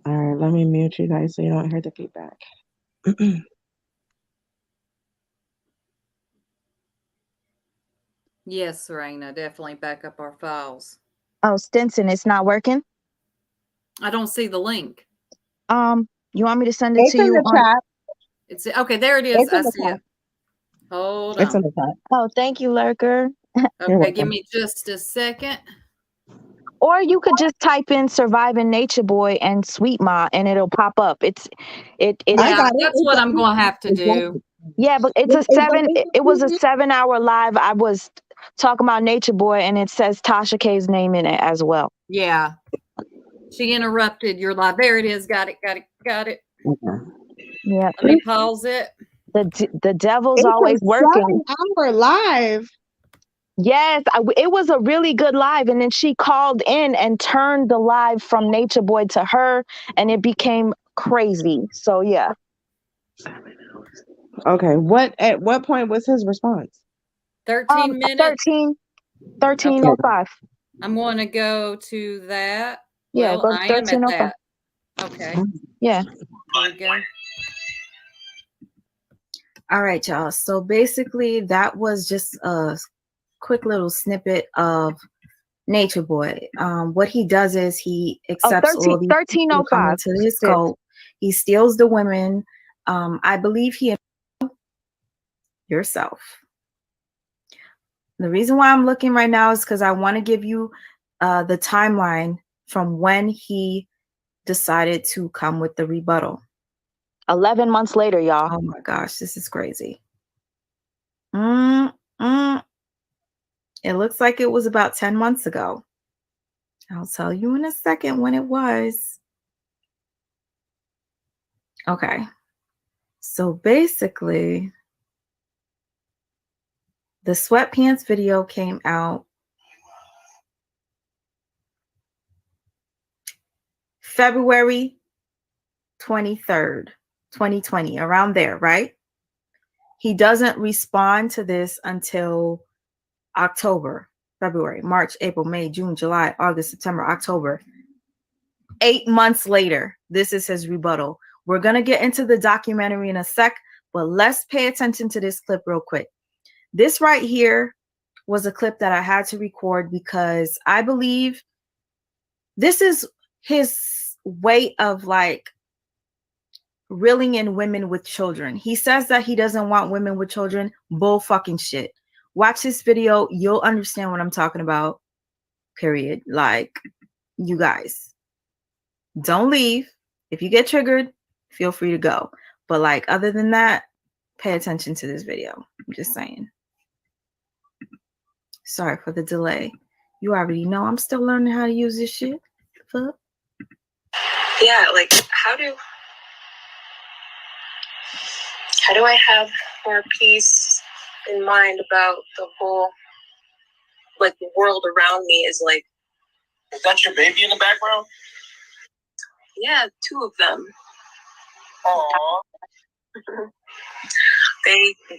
S2: All right, let me mute you guys so you don't hear the feedback.
S1: Yes, Serena, definitely back up our files.
S3: Oh, Stinson, it's not working?
S1: I don't see the link.
S3: You want me to send it
S2: It's
S3: to
S2: in
S3: you
S2: the chat.
S1: It's okay, there it is.
S2: It's in
S1: I
S2: the
S1: see
S2: chat.
S1: it. Hold on.
S2: It's in the chat.
S3: Oh, thank you, Lurker.
S1: Okay, give me just a second.
S3: Or you could just type in Surviving Nature Boy and SweetMa's and it'll pop up. It's
S1: Yeah, that's what I'm gonna have to do.
S3: Yeah, but it was a 7-hour live. I was talking about Nature Boy and it says Tasha K's name in it as well.
S1: Yeah. She interrupted your live. There it is. Got it.
S2: Okay.
S3: Yeah.
S1: Let me pause it.
S3: The devil's
S2: It's
S3: always
S2: a
S3: working.
S2: 7-hour live.
S3: Yes, it was a really good live. And then she called in and turned the live from Nature Boy to her and it became crazy. So yeah.
S2: Okay. At what point was his response?
S1: 13 minutes.
S3: 13:05.
S1: I'm going to go to that.
S3: Yeah,
S1: Well,
S3: go to
S1: I am at
S3: 13:05.
S1: that. Okay.
S3: Yeah.
S1: Here we go.
S9: All right, y'all. So basically, that was just a quick little snippet of Nature Boy. What he does is he accepts all these people come into his cult. He steals the women. I believe he yourself. The reason why I'm looking right now is because I want to give you the timeline from when he decided to come with the rebuttal.
S3: 11 months later, y'all.
S9: Oh my gosh, this is crazy. It looks like it was about 10 months ago. I'll tell you in a second when it was. Okay. So basically, The sweatpants video came out February 23rd, 2020, around there, right? He doesn't respond to this until October, February, March, April, May, June, July, August, September, October. 8 months later, this is his rebuttal. We're going to get into the documentary in a sec, but let's pay attention to this clip real quick. This right here was a clip that I had to record because I believe this is his way of like reeling in women with children. He says that he doesn't want women with children. Bull fucking shit. Watch this video. You'll understand what I'm talking about. Period. Like, you guys, don't leave. If you get triggered, feel free to go. But like, other than that, pay attention to this video. I'm just saying. Sorry for the delay. You already know I'm still learning how to use this shit. Fuck.
S17: Yeah, like how do I have more peace in mind about the whole, like, the world around me is like.
S18: Is that your baby in the background?
S17: Yeah, 2 of them.
S18: Aww.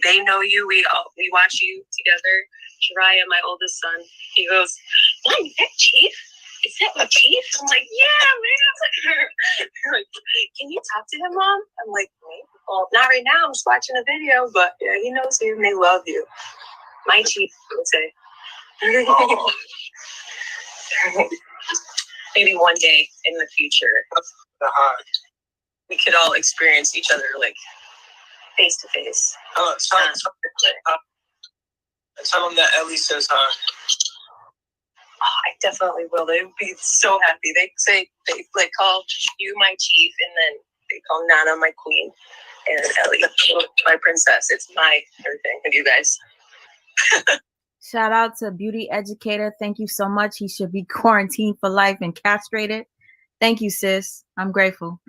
S17: They know you. We watch you together. Jiraiya, my oldest son, he goes, "Mom, is that Chief? Is that my Chief?" I'm like, "Yeah, man." They're like, "Can you talk to him, Mom?" I'm like, "Well, not right now. I'm just watching a video, but yeah, he knows you and they love you." My Chief, I would say. Maybe one day in the future, we could all experience each other like face to face.
S18: Tell them that Ellie says hi.
S17: Oh, I definitely will. They would be so happy. They say they like call you my chief, and then they call Nana my queen, and Ellie my princess. It's my everything with you guys.
S9: Shout out to Beauty Educator. Thank you so much. He should be quarantined for life and castrated. Thank you, sis. I'm grateful.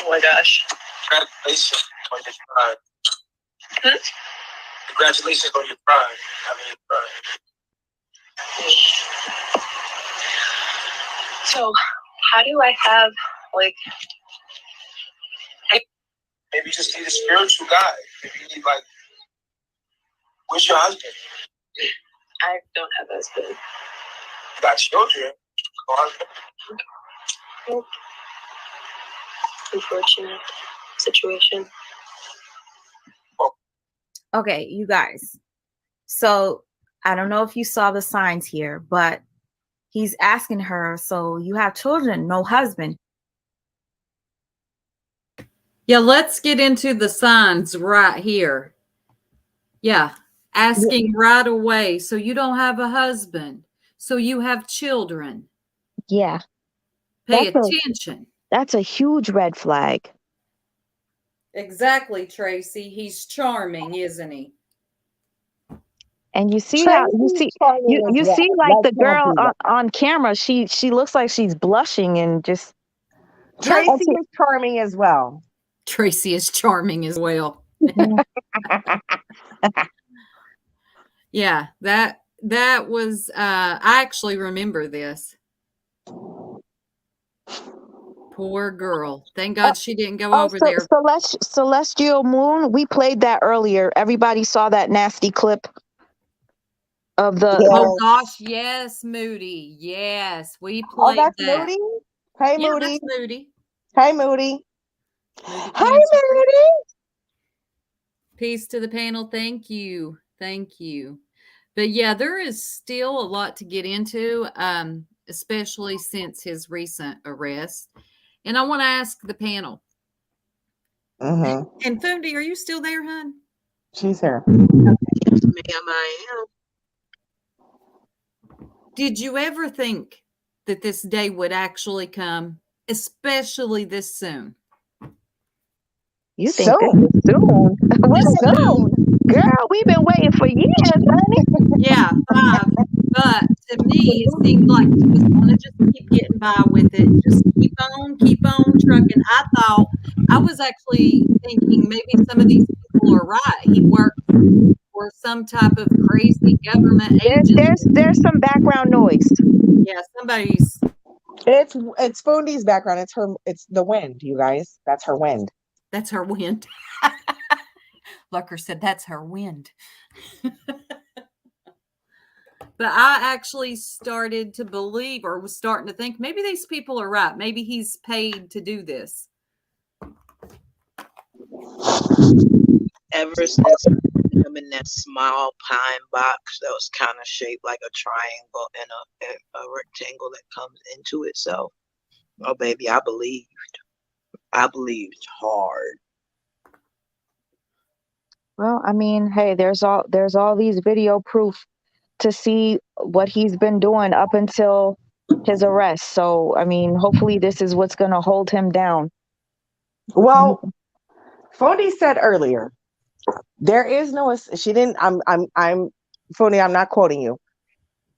S17: Oh my gosh.
S18: Congratulations on your pride. Congratulations on your pride.
S17: So, how do I have, like...
S18: Maybe you just need a spiritual guide. Maybe you need, like... Where's your husband?
S17: I don't have a husband.
S18: You got children. No husband?
S17: Nope. Unfortunate situation.
S9: Okay, you guys. So I don't know if you saw the signs here, but he's asking her, so you have children, no husband.
S1: Yeah, let's get into the signs right here. Yeah, asking right away. So you don't have a husband. So you have children.
S3: Yeah.
S1: Pay attention.
S3: That's a huge red flag.
S1: Exactly, Tracy. He's charming, isn't he?
S3: And you see how you see like the girl on camera, she looks like she's blushing and just
S2: Tracy is charming as well.
S1: Tracy is charming as well. Yeah, that was I actually remember this. Poor girl. Thank God she didn't go over there.
S3: Celestial Moon, we played that earlier. Everybody saw that nasty clip of the
S1: Oh gosh, yes, Moody. Yes, we played that.
S2: Moody? Hey,
S1: yeah,
S2: Moody.
S1: That's Moody.
S2: Hey, Moody.
S1: Hey,
S2: Moody.
S1: Peace to the panel. Thank you. Thank you. But yeah, there is still a lot to get into, especially since his recent arrest. And I want to ask the panel.
S2: Mm-hmm.
S1: And Fundi, are you still there, hon?
S2: She's here.
S17: Ma'am, I am.
S1: Did you ever think that this day would actually come, especially this soon?
S3: You think this is soon? What's soon? Girl, we've been waiting for years, honey.
S1: Yeah, 5. But to me, it seemed like he was going to just keep getting by with it. Just keep on trucking. I was actually thinking maybe some of these people people are right. He worked for some type of crazy government agency.
S3: There's some background noise.
S1: Yeah, somebody's.
S2: It's Fundy's background. It's the wind, you guys. That's her wind.
S1: That's her wind. Lucker said that's her wind. But I actually started to believe, or was starting to think, maybe these people are right. Maybe he's paid to do this.
S16: Ever since him in that small pine box that was kind of shaped like a triangle and a rectangle that comes into itself. Oh, baby, I believed. I believed hard.
S3: Well, I mean, hey, there's all these video proof to see what he's been doing up until his arrest. So, I mean, hopefully this is what's going to hold him down.
S2: Well, Fundy said earlier, there is no, she didn't, Fundy, I'm not quoting you,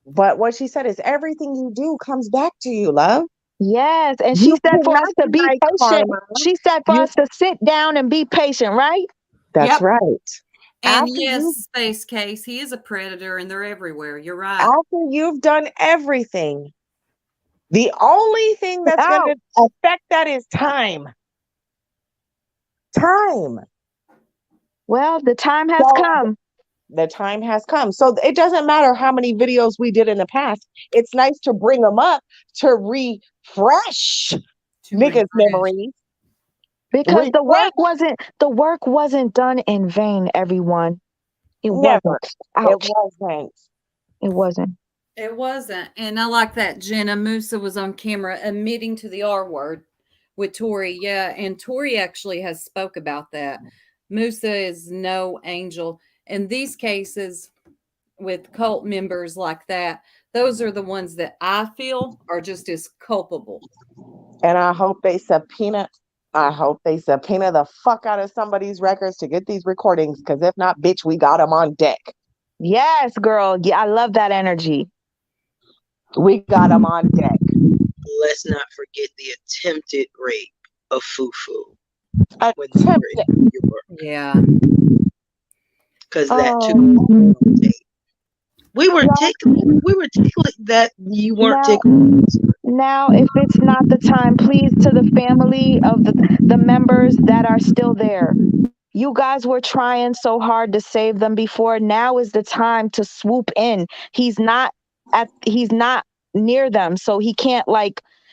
S2: but what she said is everything you do comes back to you, love.
S3: Yes, and she said for us to be patient. She said for us to sit down and be patient, right?
S2: That's right.
S1: And
S2: After
S1: yes, Space Case, he is a predator and they're everywhere. You're right.
S2: After you've done everything, the only thing that's going to affect that is time. Time.
S3: Well, the time has come.
S2: The time has come. So it doesn't matter how many videos we did in the past. It's nice to bring them up to refresh niggas' memories.
S3: Because the work wasn't done in vain, everyone. It
S2: Never.
S3: Ouch.
S2: It wasn't.
S1: It wasn't. And I like that Jenna Musa was on camera admitting to the R word with Tori. Yeah, and Tori actually has spoke about that. Musa is no angel. In these cases with cult members like that, those are the ones that I feel are just as culpable.
S2: And I hope they subpoena the fuck out of somebody's records to get these recordings, because if not, bitch, we got them on deck.
S3: Yes, girl. Yeah, I love that energy.
S2: We got them on deck.
S16: Let's not forget the attempted rape of Fufu.
S1: Yeah.
S16: Because that too. We were tickling that you weren't tickling.
S3: Now, if it's not the time, please, to the family of the members that are still there. You guys were trying so hard to save them before. Now is the time to swoop in. He's not near them, so he can't,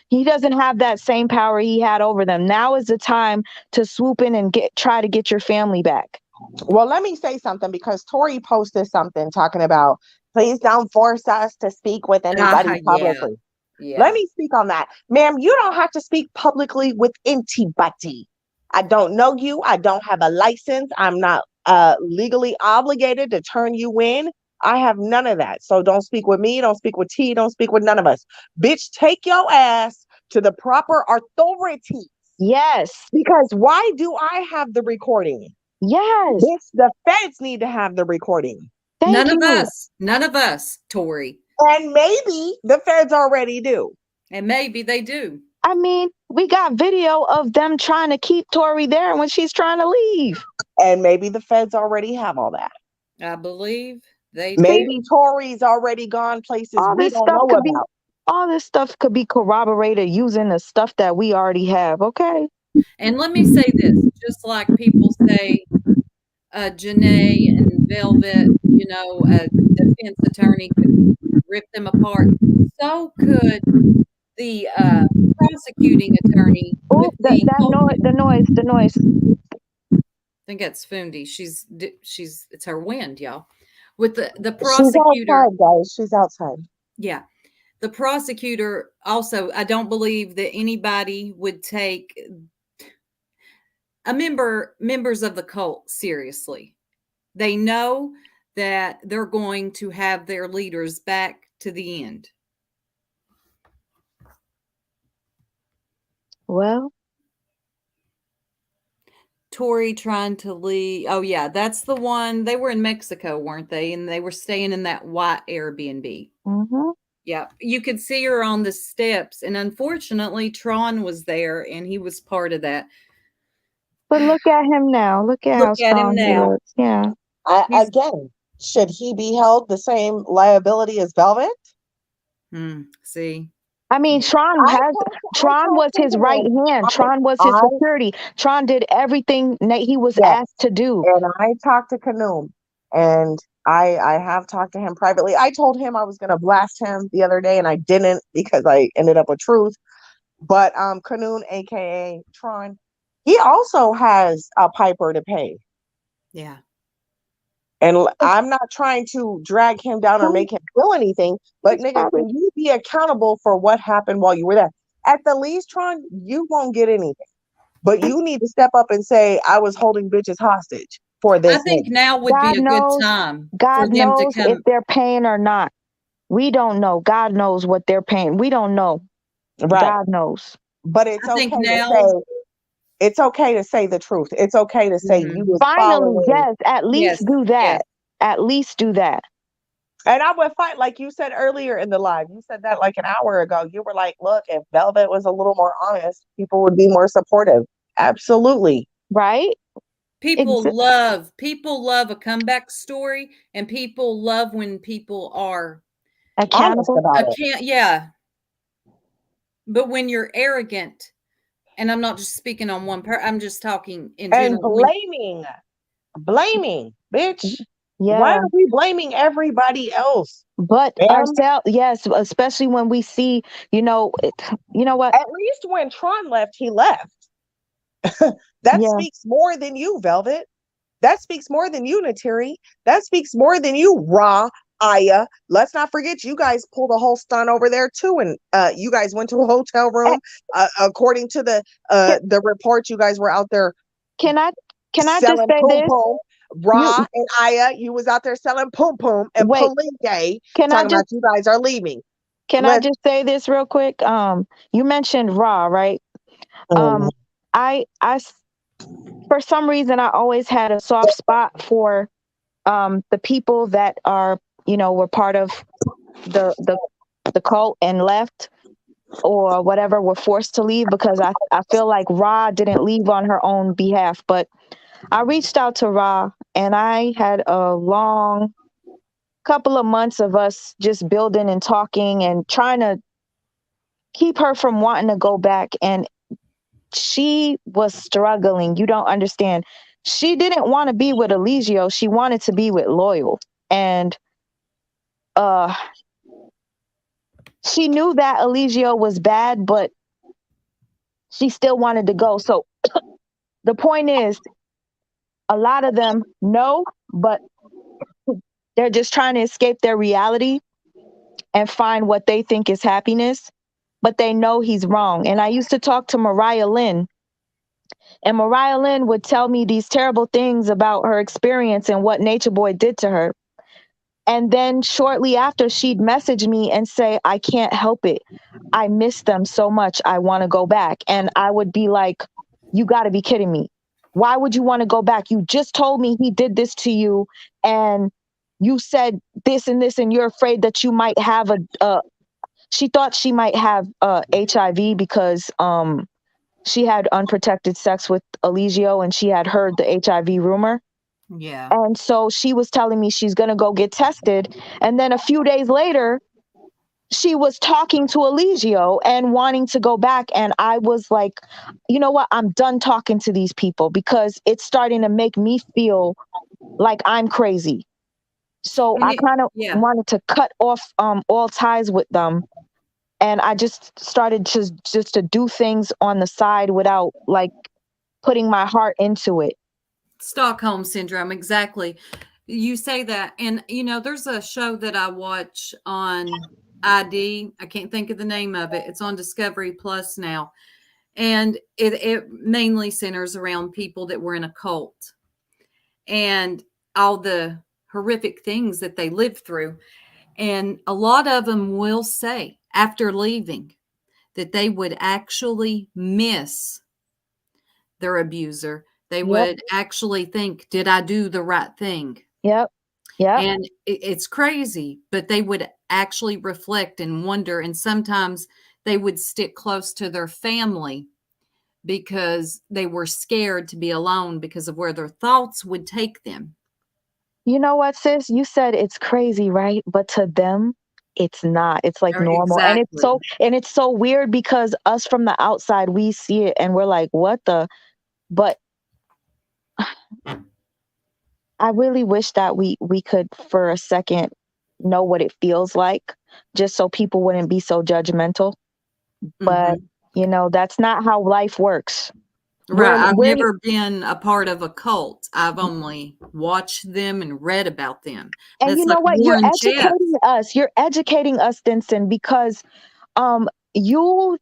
S3: he doesn't have that same power he had over them. Now is the time to swoop in and try to get your family back.
S2: Well, let me say something, because Tori posted something talking about, please don't force us to speak with anybody publicly. Yeah. Let me speak on that. Ma'am, you don't have to speak publicly with anybody. I don't know you. I don't have a license. I'm not legally obligated to turn you in. I have none of that. So don't speak with me. Don't speak with T. Don't speak with none of us. Bitch, take your ass to the proper authorities.
S3: Yes.
S2: Because why do I have the recording?
S3: Yes.
S2: Bitch, the feds need to have the recording.
S1: None of us, Tori.
S2: And maybe the feds already do.
S1: And maybe they do.
S3: I mean, we got video of them trying to keep Tori there when she's trying to leave.
S2: And maybe the feds already have all that.
S1: I believe they
S2: maybe
S1: do.
S2: Tori's already gone places we don't know about.
S3: All this stuff could be corroborated using the stuff that we already have, okay?
S1: And let me say this, just like people say, Janae and Velvet, a defense attorney could rip them apart. So could the prosecuting attorney.
S3: The noise.
S1: I think that's Fundy. It's her wind, y'all. With the prosecutor.
S2: She's outside, guys. She's outside.
S1: Yeah. The prosecutor also, I don't believe that anybody would take members of the cult seriously. They know that they're going to have their leaders back to the end.
S3: Well,
S1: Tori trying to leave. Oh yeah, that's the one. They were in Mexico, weren't they? And they were staying in that white Airbnb.
S3: Mm-hmm.
S1: Yeah, you could see her on the steps, and unfortunately, Tron was there, and he was part of that.
S3: But look at him now. Look at how
S1: Look at him
S3: strong he
S1: now.
S3: looks. Yeah.
S1: He's
S2: Again, should he be held the same liability as Velvet?
S1: see.
S3: I mean, Tron was his right hand. Tron was his security. Tron did everything he was asked to do.
S2: And I talked to Kanoom, and I have talked to him privately. I told him I was going to blast him the other day, and I didn't because I ended up with Truth. But Kanoon, aka Tron, he also has a Piper to pay.
S1: Yeah.
S2: And I'm not trying to drag him down or make him feel anything, but nigga, can you be accountable for what happened while you were there? At the least, Tron, you won't get anything. But you need to step up and say, I was holding bitches hostage for this.
S1: I think now would be a good time for
S3: God
S1: them to
S3: knows
S1: come.
S3: if they're paying or not. We don't know. God knows what they're paying. We don't know.
S2: Right.
S3: God knows.
S2: But it's
S1: I think
S2: okay
S1: now,
S2: to say it's okay to say the truth. It's okay to say you was
S3: finally,
S2: following.
S3: yes, at least do that.
S1: Yes.
S3: At least do that.
S2: And I would fight, like you said earlier in the live. You said that like an hour ago. You were like, look, if Velvet was a little more honest, people would be more supportive. Absolutely.
S3: Right?
S1: People love a comeback story, and people love when people are
S3: accountable
S2: about it.
S1: Yeah. But when you're arrogant, and I'm not just speaking on one person, I'm just talking in general.
S2: And blaming, bitch.
S3: Yeah.
S2: Why are we blaming everybody else?
S3: But ourselves, yes, especially when we see, you know what?
S2: At least when Tron left, he left. That speaks more than you, Velvet. That speaks more than you, Natiri. That speaks more than you, Ra, Aya. Let's not forget, you guys pulled a whole stunt over there too, and you guys went to a hotel room. According to the report, you guys were out there.
S3: Can I just
S2: selling
S3: say
S2: poom
S3: this?
S2: Poom. Ra and Aya, you was out there selling poom poom and Palinke. Talking about you guys are leaving.
S3: I just say this real quick? You mentioned Ra, right? I for some reason I always had a soft spot for the people that are, were part of the cult and left or whatever, were forced to leave, because I feel like Ra didn't leave on her own behalf. But I reached out to Ra, and I had a long couple of months of us just building and talking and trying to keep her from wanting to go back. And she was struggling. You don't understand. She didn't want to be with Eligio. She wanted to be with Loyal. And she knew that Eligio was bad, but she still wanted to go. So the point is, a lot of them know, but they're just trying to escape their reality and find what they think is happiness, but they know he's wrong. And I used to talk to Mariah Lynn, and Mariah Lynn would tell me these terrible things about her experience and what Nature Boy did to her. And then shortly after, she'd message me and say, I can't help it. I miss them so much. I want to go back. And I would be like, you got to be kidding me. Why would you want to go back? You just told me he did this to you, and you said this and this, and you're afraid that you might have she thought she might have HIV because she had unprotected sex with Eligio, and she had heard the HIV rumor.
S1: Yeah.
S3: And so she was telling me she's going to go get tested. And then a few days later, she was talking to Eligio and wanting to go back. And I was like, you know what? I'm done talking to these people, because it's starting to make me feel like I'm crazy. So I kind of wanted to cut off all ties with them. And I just started just to do things on the side without like putting my heart into it.
S1: Stockholm Syndrome, exactly. You say that. And, there's a show that I watch on ID. I can't think of the name of it. It's on Discovery Plus now. And it mainly centers around people that were in a cult and all the horrific things that they lived through. And a lot of them will say after leaving that they would actually miss their abuser. They would actually think, did I do the right thing?
S3: Yep. Yeah.
S1: And it's crazy, but they would actually reflect and wonder. And sometimes they would stick close to their family because they were scared to be alone because of where their thoughts would take them.
S3: You know what, sis? You said it's crazy, right? But to them, it's not. It's like normal.
S1: Exactly.
S3: And it's so weird because us from the outside, we see it and we're like, what the? But I really wish that we could for a second know what it feels like, just so people wouldn't be so judgmental. But you know, that's not how life works.
S1: Right. I've never been a part of a cult. I've only watched them and read about them.
S3: And
S1: That's
S3: you
S1: like
S3: know what?
S1: Warren Jeffs.
S3: You're educating us, Stinson, because you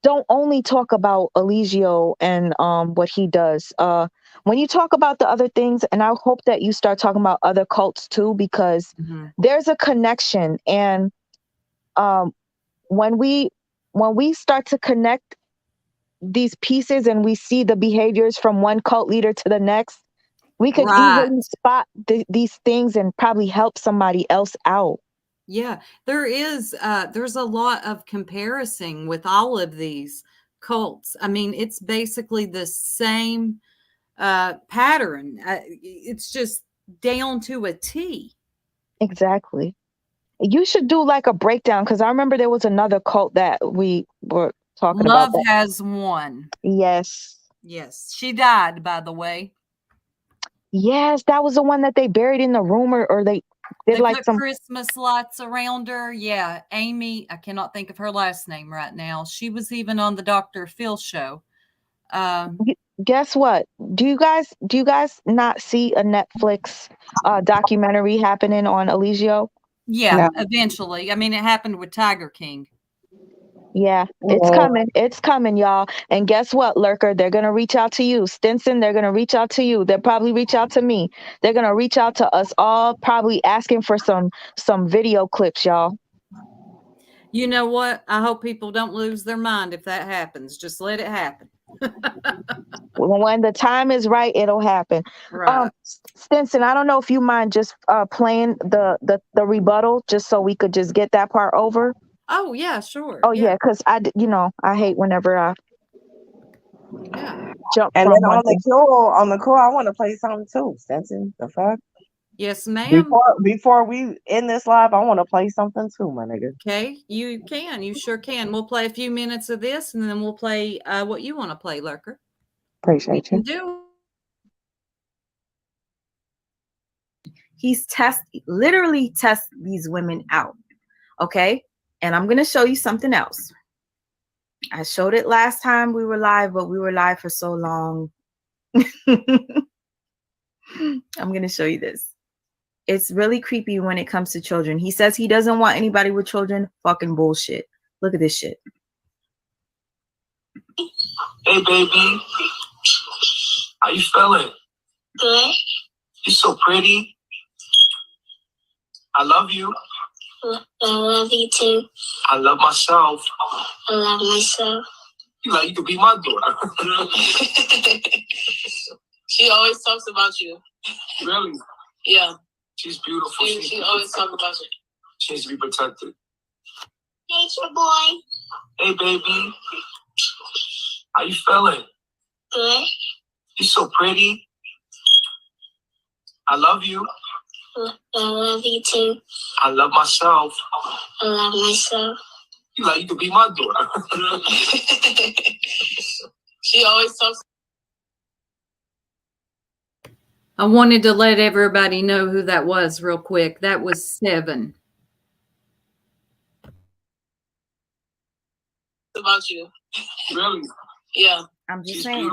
S3: don't only talk about Eligio and what he does. When you talk about the other things, and I hope that you start talking about other cults too, because there's a connection. And when we start to connect these pieces and we see the behaviors from one cult leader to the next, we could easily spot these things and probably help somebody else out.
S1: Yeah, there's a lot of comparison with all of these cults. I mean, it's basically the same pattern. It's just down to a T.
S3: Exactly. You should do like a breakdown, because I remember there was another cult that we were talking about.
S1: Love Has Won.
S3: Yes.
S1: Yes. She died, by the way.
S3: Yes, that was the one that they buried in the room, or they did
S1: They
S3: like
S1: put
S3: some
S1: Christmas lights around her. Yeah, Amy, I cannot think of her last name right now. She was even on the Dr. Phil show.
S3: Guess what? Do you guys not see a Netflix documentary happening on Eligio?
S1: Yeah, eventually. I mean, it happened with Tiger King.
S3: Yeah, it's coming. It's coming, y'all. And guess what, Lurker? They're going to reach out to you. Stinson, they're going to reach out to you. They'll probably reach out to me. They're going to reach out to us all, probably asking for some video clips, y'all.
S1: You know what? I hope people don't lose their mind if that happens. Just let it happen.
S3: When the time is right, it'll happen.
S1: Right.
S3: Stinson, I don't know if you mind just playing the rebuttal, just so we could just get that part over.
S1: Oh yeah, sure.
S3: Oh yeah, because I hate whenever I jump
S2: And
S3: from
S2: then
S3: one
S2: on
S3: thing.
S2: the cool, I want to play something too, Stinson. The fuck?
S1: Yes, ma'am.
S2: Before we end this live, I want to play something too, my nigga.
S1: Okay, you can. You sure can. We'll play a few minutes of this, and then we'll play what you want to play, Lurker.
S2: Appreciate you.
S9: He's literally test these women out. Okay. And I'm going to show you something else. I showed it last time we were live, but we were live for so long. I'm going to show you this. It's really creepy when it comes to children. He says he doesn't want anybody with children. Fucking bullshit. Look at this shit.
S18: Hey, baby. How you feeling?
S17: Good.
S18: You're so pretty. I love you.
S17: I love you too.
S18: I love myself.
S17: I love myself.
S18: You could be my daughter.
S8: She always talks about you.
S18: Really?
S8: Yeah.
S18: She's beautiful.
S8: She always talks about you.
S18: She needs to be protected.
S17: Nature boy.
S18: Hey, baby. How you feeling?
S17: Good.
S18: You're so pretty. I love you.
S17: I love you too.
S18: I love myself.
S17: I love myself.
S18: You could be my daughter.
S8: She always talks.
S1: I wanted to let everybody know who that was real quick. That was 7.
S8: About you.
S18: Really?
S8: Yeah.
S9: I'm just saying.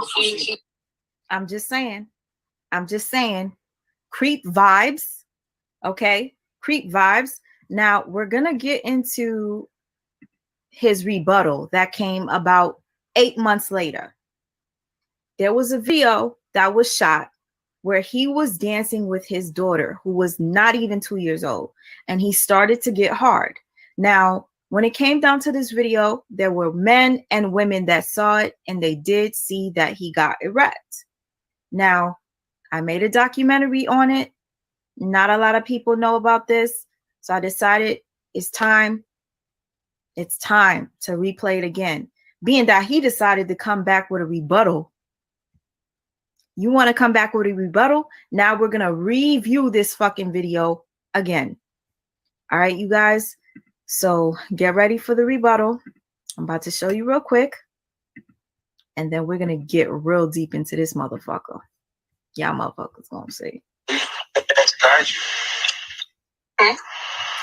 S9: I'm just saying. Creep vibes. Okay. Creep vibes. Now we're going to get into his rebuttal that came about 8 months later. There was a video that was shot where he was dancing with his daughter, who was not even 2 years old, and he started to get hard. Now, when it came down to this video, there were men and women that saw it, and they did see that he got erect. Now, I made a documentary on it. Not a lot of people know about this, so I decided it's time to replay it again. being that he decided to come back with a rebuttal. You want to come back with a rebuttal? Now we're going to review this fucking video again. All right, you guys. So get ready for the rebuttal. I'm about to show you real quick. And then we're going to get real deep into this motherfucker. Y'all motherfuckers going to see.
S23: Guide you.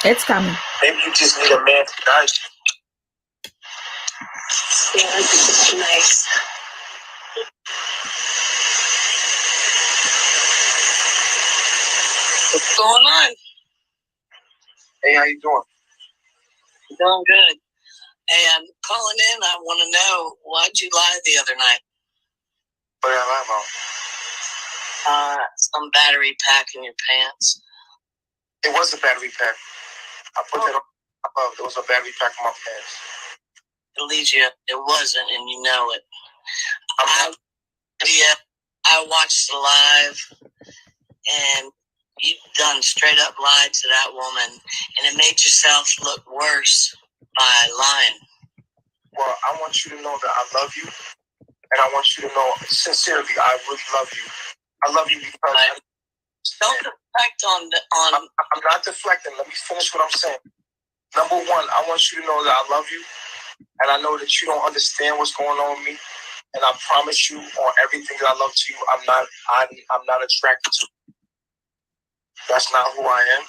S9: It's coming.
S23: Maybe you just need a man to guide you.
S17: Yeah, that's nice.
S23: What's going on? Hey, how you doing?
S10: Doing good. Hey, I'm calling in. I want to know, why'd you lie the other night?
S23: What did I lie about?
S10: Some battery pack in your pants.
S23: It was a battery pack. I put that on above. There was a battery pack in my pants.
S10: Elysia, it wasn't, and you know it. I watched the live, and you done straight up lied to that woman, and it made yourself look worse by lying.
S23: Well, I want you to know that I love you, and I want you to know sincerely I really love you. I love you because
S10: don't deflect on.
S23: I'm not deflecting. Let me finish what I'm saying. Number one, I want you to know that I love you, and I know that you don't understand what's going on with me. And I promise you, on everything that I love to you, I'm not attracted to. That's not who I am.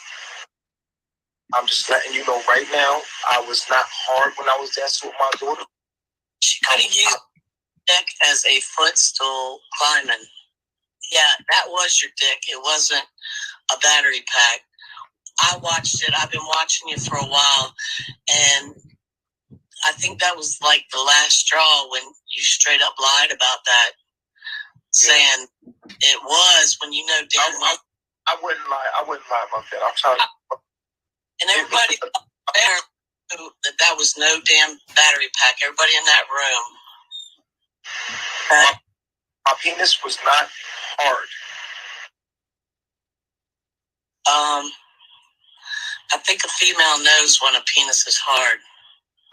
S23: I'm just letting you know right now, I was not hard when I was dancing with my daughter.
S10: She could have used dick as a footstool climbing. Yeah, that was your dick. It wasn't a battery pack. I watched it. I've been watching you for a while, and I think that was like the last straw when you straight up lied about that, saying it was when you know damn well.
S23: I wouldn't lie. I wouldn't lie about that. I'm telling you.
S10: And everybody there knew that was no damn battery pack. Everybody in that room.
S23: My penis was not hard.
S10: I think a female knows when a penis is hard.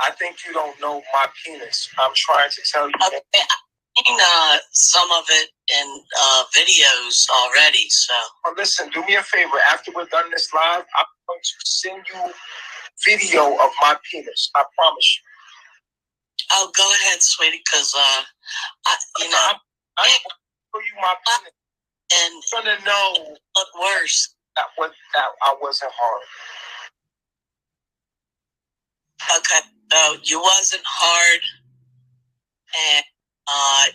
S23: I think you don't know my penis. I'm trying to tell you.
S10: Okay, I've seen some of it in videos already. So,
S23: well, listen, do me a favor. After we're done this live, I'm going to send you video of my penis. I promise you.
S10: Oh, go ahead, sweetie, because I show
S23: you my penis,
S10: and
S23: you're gonna know
S10: look worse.
S23: That I wasn't hard.
S10: Okay, so you wasn't hard, and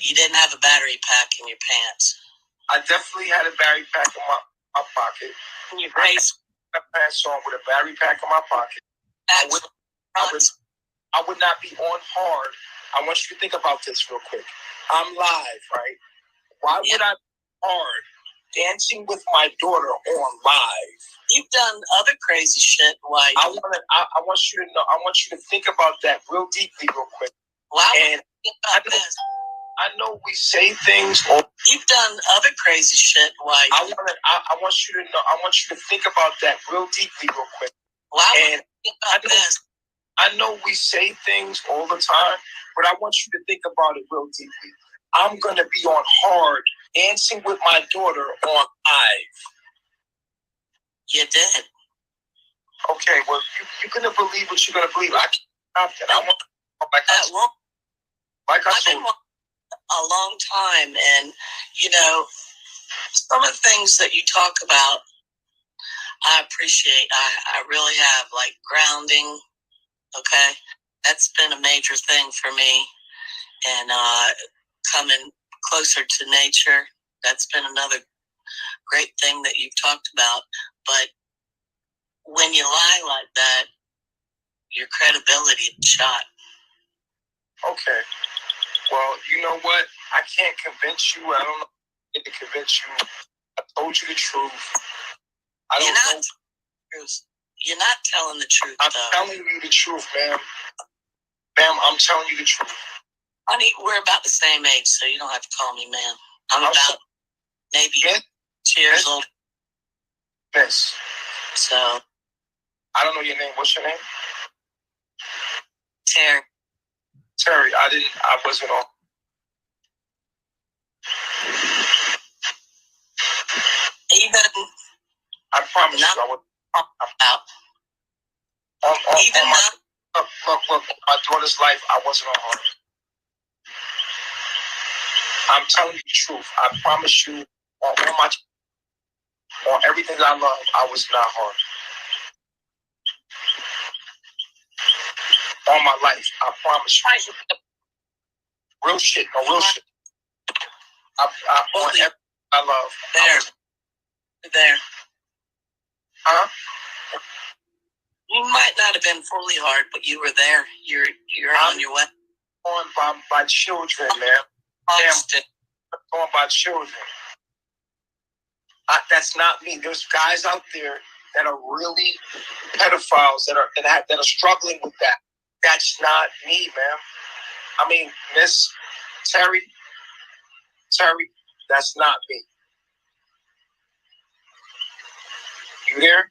S10: you didn't have a battery pack in your pants.
S23: I definitely had a battery pack in my pocket.
S10: In your face.
S23: I pants on with a battery pack in my pocket. I would not be on hard. I want you to think about this real quick. I'm live, right? Why would I be hard dancing with my daughter on live?
S10: You've done other crazy shit. Why?
S23: I want you to know. I want you to think about that real deeply, real quick.
S10: Wow.
S23: And I know we say things.
S10: You've done other crazy shit. Why?
S23: I want you to know. I want you to think about that real deeply, real quick.
S10: Wow.
S23: And I know we say things all the time, but I want you to think about it real deeply. I'm gonna be on hard dancing with my daughter on live.
S10: You did.
S23: Okay, well, you're gonna believe what you're gonna believe. I can't stop that. I want
S10: I've been a long time, and you know, some of the things that you talk about, I appreciate. I really have, like grounding. Okay, that's been a major thing for me, and coming closer to nature. That's been another great thing that you've talked about. But when you lie like that, your credibility is shot.
S23: Okay. Well, you know what? I can't convince you. I don't know how to convince you. I told you the truth.
S10: You're not telling the truth,
S23: I'm telling you the truth, ma'am. Ma'am, I'm telling you the truth.
S10: Honey, we're about the same age, so you don't have to call me ma'am. I'm about maybe 2 years old.
S23: Miss.
S10: So.
S23: I don't know your name. What's your name?
S10: Terry.
S23: Terry, I wasn't on.
S12: Even
S23: I promise you, I was
S12: out.
S23: Even look, my daughter's life, I wasn't on her. I'm telling you the truth. I promise you, on everything I love, I was not her. All my life, I promise you. Real shit, no real shit. On everything I love.
S12: There.
S23: Huh?
S12: You might not have been fully hard, but you were there. You're on your way.
S23: On by children, man. On by children. That's not me. There's guys out there that are really pedophiles that are struggling with that. That's not me, man. I mean, Miss Terry, that's not me. You there?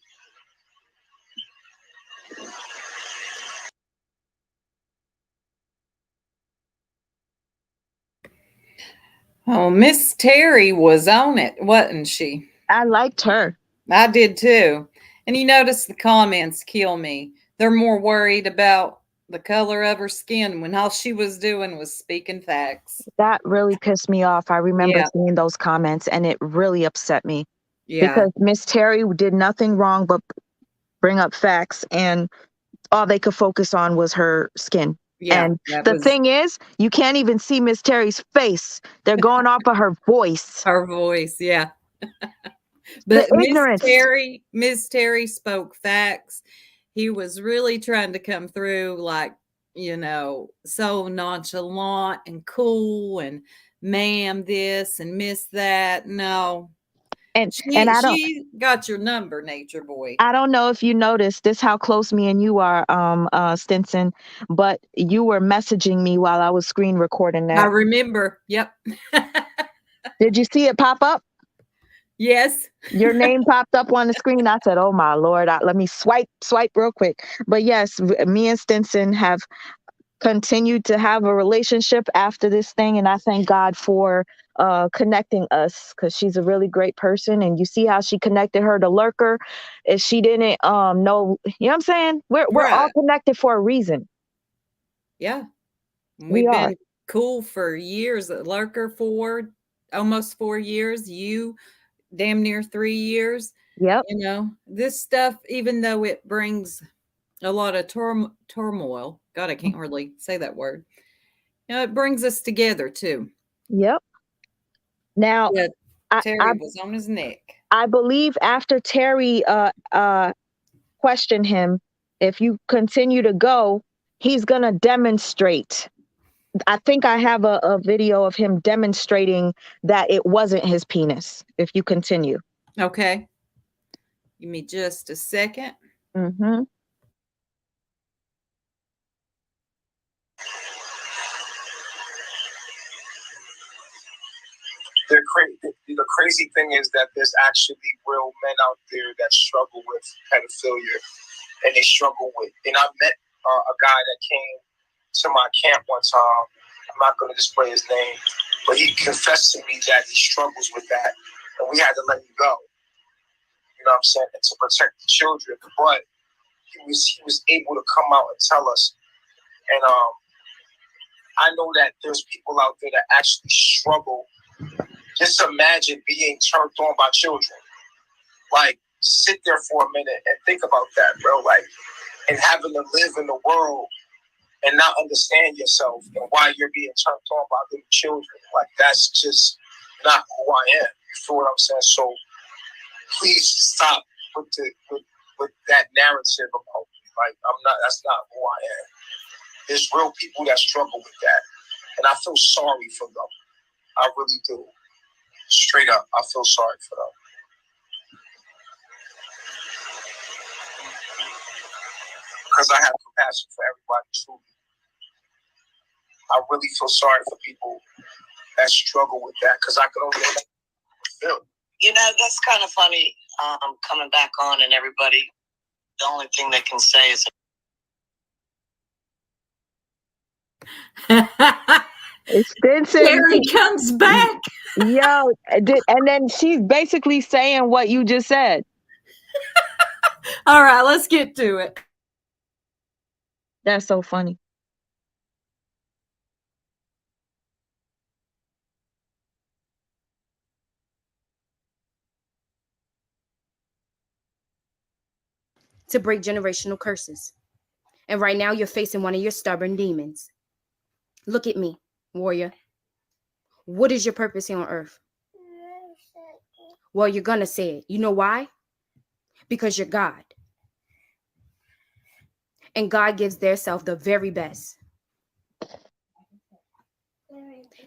S1: Oh, Miss Terry was on it, wasn't she?
S3: I liked her.
S1: I did too. And you notice the comments kill me. They're more worried about the color of her skin when all she was doing was speaking facts.
S3: That really pissed me off. I remember seeing those comments and it really upset me.
S1: Yeah.
S3: Because Miss Terry did nothing wrong but bring up facts, and all they could focus on was her skin.
S1: Yeah,
S3: and the thing is, you can't even see Miss Terry's face. They're going off of her voice.
S1: Her voice, yeah. But Miss Terry spoke facts. He was really trying to come through like, so nonchalant and cool and ma'am this and miss that. No.
S3: And
S1: she got your number, Nature Boy.
S3: I don't know if you noticed this, how close me and you are, Stinson, but you were messaging me while I was screen recording that.
S1: I remember. Yep.
S3: Did you see it pop up?
S1: Yes.
S3: Your name popped up on the screen. I said, oh my Lord, let me swipe real quick. But yes, me and Stinson have continued to have a relationship after this thing. And I thank God for connecting us, because she's a really great person. And you see how she connected her to Lurker. If she didn't know, you know what I'm saying? We're all connected for a reason.
S1: Yeah. We've been cool for years. Lurker almost 4 years. You damn near 3 years.
S3: Yep.
S1: This stuff, even though it brings a lot of turmoil. God, I can't hardly say that word. It brings us together too.
S3: Yep. Now,
S1: Terry was on his neck.
S3: I believe after Terry questioned him, if you continue to go, he's gonna demonstrate. I think I have a video of him demonstrating that it wasn't his penis. If you continue.
S1: Okay. Give me just a second.
S3: Mm-hmm.
S23: The crazy thing is that there's actually real men out there that struggle with pedophilia, and they struggle with. And I met a guy that came to my camp one time. I'm not going to display his name, but he confessed to me that he struggles with that, and we had to let him go. You know what I'm saying? And to protect the children, but he was able to come out and tell us. And I know that there's people out there that actually struggle. Just imagine being turned on by children. Like, sit there for a minute and think about that, bro. Like, and having to live in the world and not understand yourself and why you're being turned on by little children. Like, that's just not who I am. You feel what I'm saying? So please stop with that narrative about me. Like, that's not who I am. There's real people that struggle with that. And I feel sorry for them. I really do. Straight up, I feel sorry for them. Because I have compassion for everybody, truly. I really feel sorry for people that struggle with that, because I can only feel.
S12: You know, that's kind of funny, coming back on, and everybody, the only thing they can say is,
S3: Stinson.
S1: Gary comes back.
S3: Yo, and then she's basically saying what you just said.
S1: All right, let's get to it.
S3: That's so funny.
S6: To break generational curses. And right now you're facing one of your stubborn demons. Look at me, warrior. What is your purpose here on earth? Well, you're going to say it. You know why? Because you're God. And God gives their self the very best.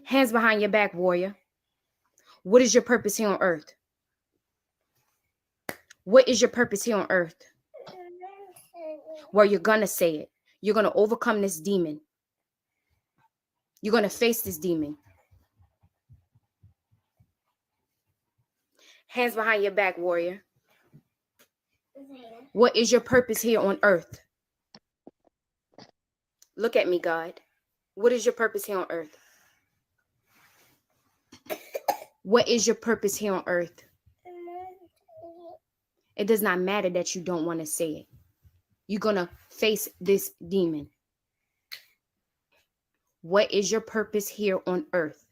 S6: Hands behind your back, warrior. What is your purpose here on earth? What is your purpose here on earth? Well, you're going to say it. You're going to overcome this demon. You're going to face this demon. Hands behind your back, warrior. What is your purpose here on earth? Look at me, God. What is your purpose here on earth? What is your purpose here on earth? It does not matter that you don't want to say it. You're going to face this demon. What is your purpose here on earth?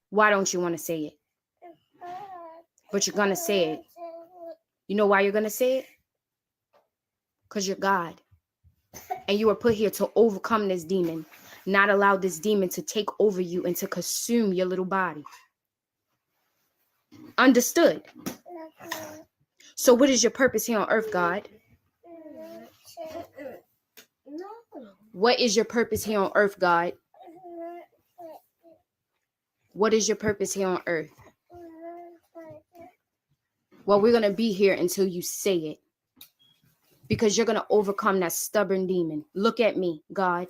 S6: Why don't you want to say it? But you're going to say it. You know why you're going to say it? Because you're God. And you were put here to overcome this demon, not allow this demon to take over you and to consume your little body. Understood? So what is your purpose here on earth, God? What is your purpose here on earth, God? What is your purpose here on earth? Well, we're going to be here until you say it. Because you're going to overcome that stubborn demon. Look at me, God.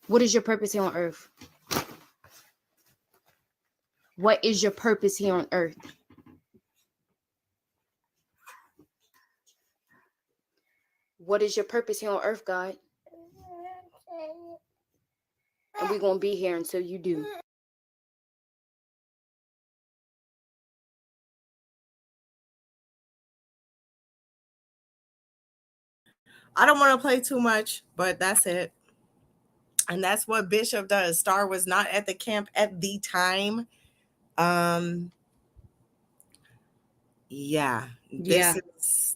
S6: What is your purpose here on earth? What is your purpose here on earth? What is your purpose here on earth, God? And we're going to be here until you do.
S2: I don't want to play too much, but that's it. And that's what Bishop does. Star was not at the camp at the time.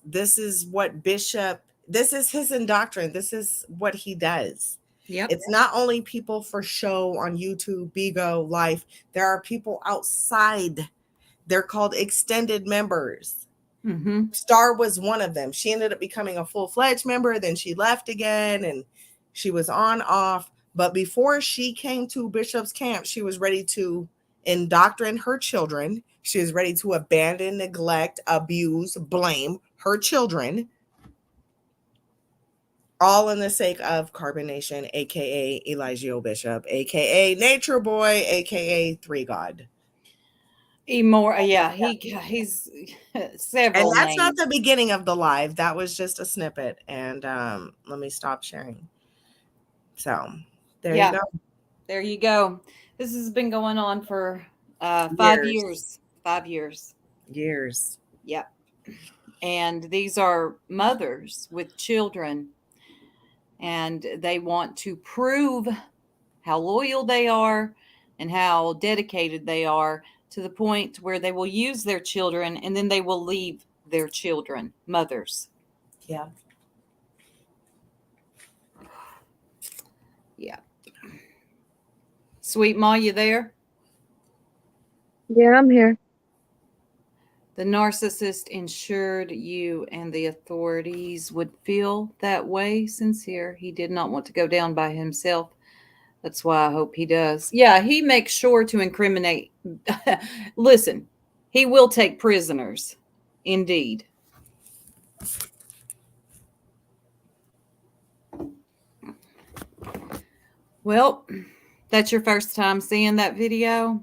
S2: This is what Bishop, this is his indoctrination. This is what he does.
S1: Yep.
S2: It's not only people for show on YouTube, Bigo, Life. There are people outside. They're called extended members.
S1: Mm-hmm.
S2: Star was one of them. She ended up becoming a full-fledged member. Then she left again and she was on off. But before she came to Bishop's camp, she was ready to indoctrinate her children. She was ready to abandon, neglect, abuse, blame her children. All in the sake of carbonation, aka Elijah Bishop, aka Nature Boy, aka Three God.
S1: He's several
S2: And that's
S1: names.
S2: not the beginning of the live. That was just a snippet. And let me stop sharing. So there you go.
S1: There you go. This has been going on for 5 years. 5 years.
S2: Years.
S1: Yep. And these are mothers with children. And they want to prove how loyal they are and how dedicated they are to the point where they will use their children and then they will leave their children, mothers.
S2: Yeah.
S1: Yeah. Sweet Ma, you there?
S3: Yeah, I'm here.
S1: The narcissist ensured you and the authorities would feel that way. Sincere. He did not want to go down by himself. That's why I hope he does. Yeah, he makes sure to incriminate. Listen, he will take prisoners. Indeed. Well, that's your first time seeing that video.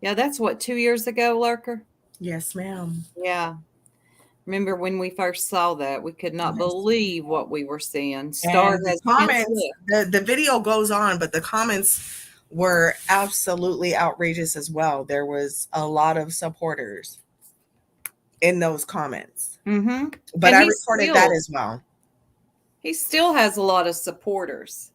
S1: Yeah, that's what, 2 years ago, Lurker?
S2: Yes, ma'am.
S1: Yeah. Remember when we first saw that, we could not believe what we were seeing. Star
S2: And the
S1: has
S2: comments, the video goes on, but the comments were absolutely outrageous as well. There was a lot of supporters in those comments.
S1: Mm-hmm.
S2: But I reported that as well.
S1: He still has a lot of supporters.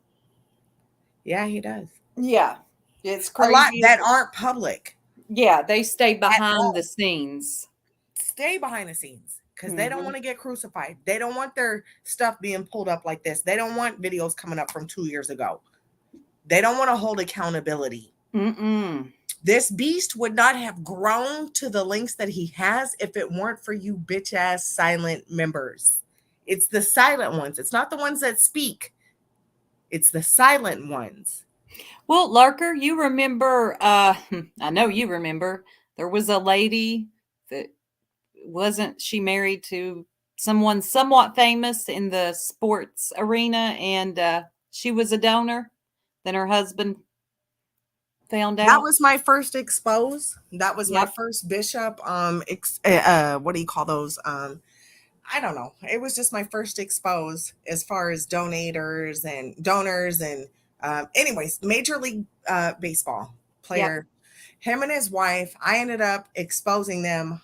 S2: Yeah, he does.
S1: Yeah. It's crazy.
S2: A lot that aren't public.
S1: Yeah, they stay behind the scenes.
S2: Stay behind the scenes because they don't want to get crucified. They don't want their stuff being pulled up like this. They don't want videos coming up from 2 years ago. They don't want to hold accountability. This beast would not have grown to the lengths that he has if it weren't for you bitch ass silent members. It's the silent ones. It's not the ones that speak. It's the silent ones.
S1: Well, Larker, you remember, I know you remember, there was a lady that wasn't she married to someone somewhat famous in the sports arena, and she was a donor. Then her husband found out.
S2: That was my first expose. That was my first bishop. What do you call those? I don't know. It was just my first expose as far as donors and anyways, Major League Baseball player, him and his wife. I ended up exposing them.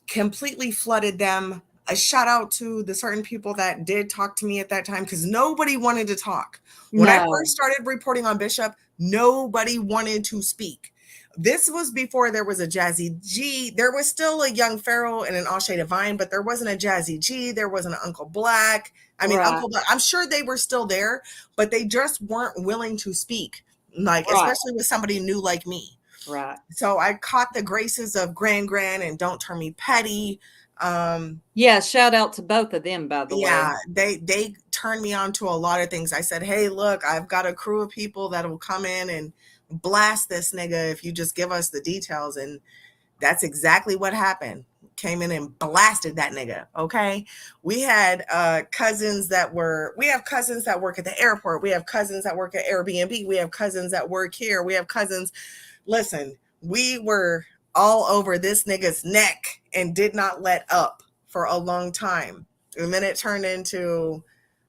S2: Completely flooded them. A shout out to the certain people that did talk to me at that time because nobody wanted to talk. When I first started reporting on Bishop, nobody wanted to speak. This was before there was a Jazzy G. There was still a Young Pharaoh and an Ashe Divine, but there wasn't a Jazzy G. There wasn't an Uncle Black. Uncle Black. I'm sure they were still there, but they just weren't willing to speak. Especially with somebody new like me.
S1: Right.
S2: So I caught the graces of Gran and Don't Turn Me Petty.
S1: Shout out to both of them, by the way.
S2: Yeah, they turned me on to a lot of things. I said, hey, look, I've got a crew of people that will come in and blast this nigga if you just give us the details. And that's exactly what happened. Came in and blasted that nigga. Okay. We had cousins that work at the airport. We have cousins that work at Airbnb. We have cousins that work here. We have cousins. Listen, we were all over this nigga's neck and did not let up for a long time. And then it turned into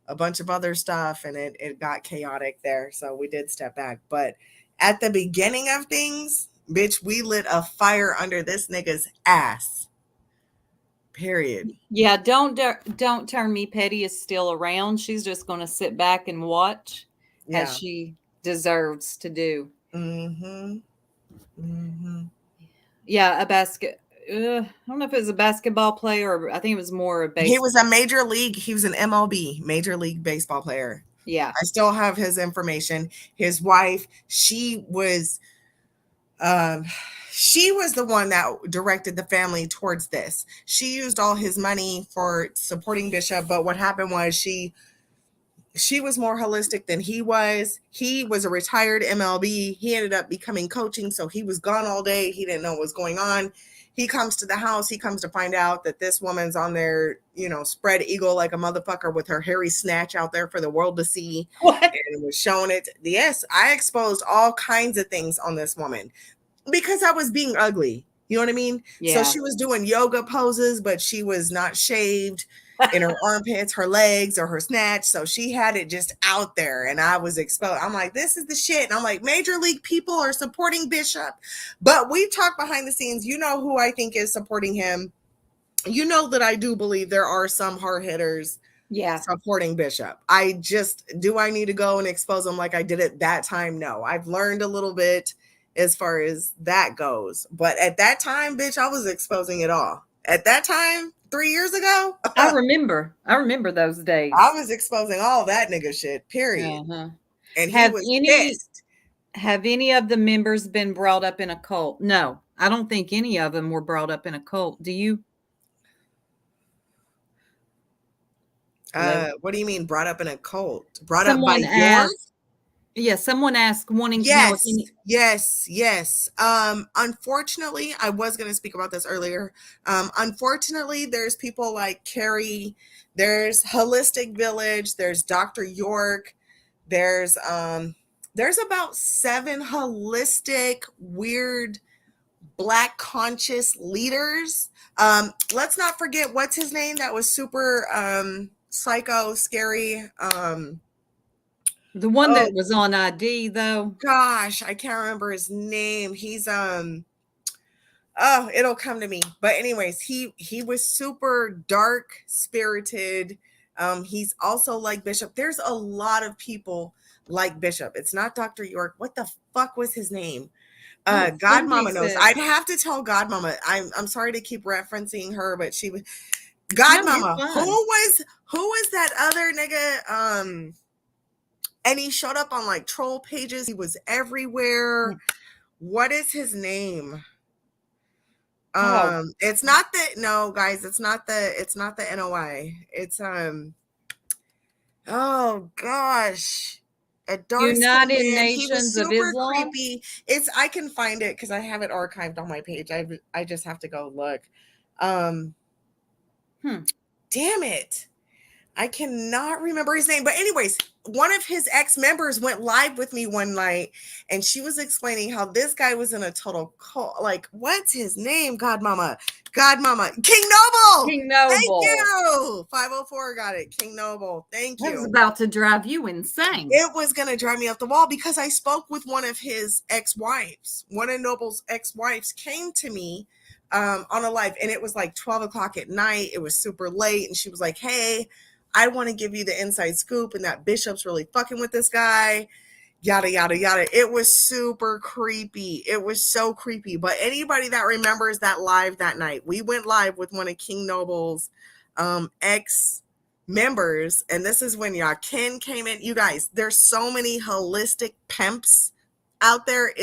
S2: a bunch of other stuff and it got chaotic there. So we did step back. But at the beginning of things, bitch, we lit a fire under this nigga's ass. Period.
S1: Yeah, don't Turn Me Petty is still around. She's just going to sit back and watch as she deserves to do. Yeah, I don't know if it was a basketball player or I think it was more a baseball.
S2: He was a he was an MLB, Major League Baseball player.
S1: Yeah.
S2: I still have his information. His wife, she was the one that directed the family towards this. She used all his money for supporting Bishop, but what happened was she was more holistic than he was. He was a retired MLB. He ended up becoming coaching, so he was gone all day. He didn't know what was going on. He comes to the house. He comes to find out that this woman's on there, spread eagle like a motherfucker with her hairy snatch out there for the world to see.
S1: What?
S2: And was showing it. Yes, I exposed all kinds of things on this woman because I was being ugly. You know what I mean?
S1: Yeah.
S2: So she was doing yoga poses, but she was not shaved in her armpits, her legs, or her snatch. So she had it just out there and I was exposed. I'm like, this is the shit. And I'm like, Major League people are supporting Bishop. But we talk behind the scenes. You know who I think is supporting him. You know that I do believe there are some hard hitters supporting Bishop. Do I need to go and expose them like I did at that time? No, I've learned a little bit as far as that goes. But at that time, bitch, I was exposing it all. At that time, 3 years ago.
S1: I remember those days.
S2: I was exposing all that nigga shit, period. And he was pissed.
S1: Have any of the members been brought up in a cult? No, I don't think any of them were brought up in a cult. Do you?
S2: What do you mean brought up in a cult? Brought up by yours?
S1: Yeah, someone asked wanting to know.
S2: Yes. Unfortunately, I was going to speak about this earlier. Unfortunately, there's people like Carrie, there's Holistic Village, there's Dr. York, there's about 7 holistic, weird Black conscious leaders. Let's not forget, what's his name that was super psycho scary.
S1: The one that was on ID though.
S2: Gosh, I can't remember his name. He's it'll come to me. But anyways, he was super dark spirited. He's also like Bishop. There's a lot of people like Bishop. It's not Dr. York. What the fuck was his name? Godmama knows. I'd have to tell Godmama. I'm sorry to keep referencing her, but she was Godmama. Who was that other nigga? And he showed up on like troll pages. He was everywhere. What is his name? It's not the no, guys. It's not the NOI. It's oh gosh. A dark
S1: United
S2: man.
S1: Nations
S2: He was
S1: of
S2: super
S1: Islam?
S2: creepy. I can find it because I have it archived on my page. I just have to go look. Damn it. I cannot remember his name. But anyways, one of his ex-members went live with me one night and she was explaining how this guy was in a total cult. Like, what's his name? Godmama. King Noble.
S1: King Noble.
S2: Thank you. 504 got it. King Noble. Thank you.
S1: That was about to drive you insane.
S2: It was going to drive me up the wall because I spoke with one of his ex-wives. One of Noble's ex-wives came to me on a live, and it was like 12 o'clock at night. It was super late. And she was like, hey, I want to give you the inside scoop, and that Bishop's really fucking with this guy, yada, yada, yada. It was super creepy. It was so creepy. But anybody that remembers that live that night, we went live with one of King Noble's ex-members, and this is when Yakin came in. You guys, there's so many holistic pimps out there.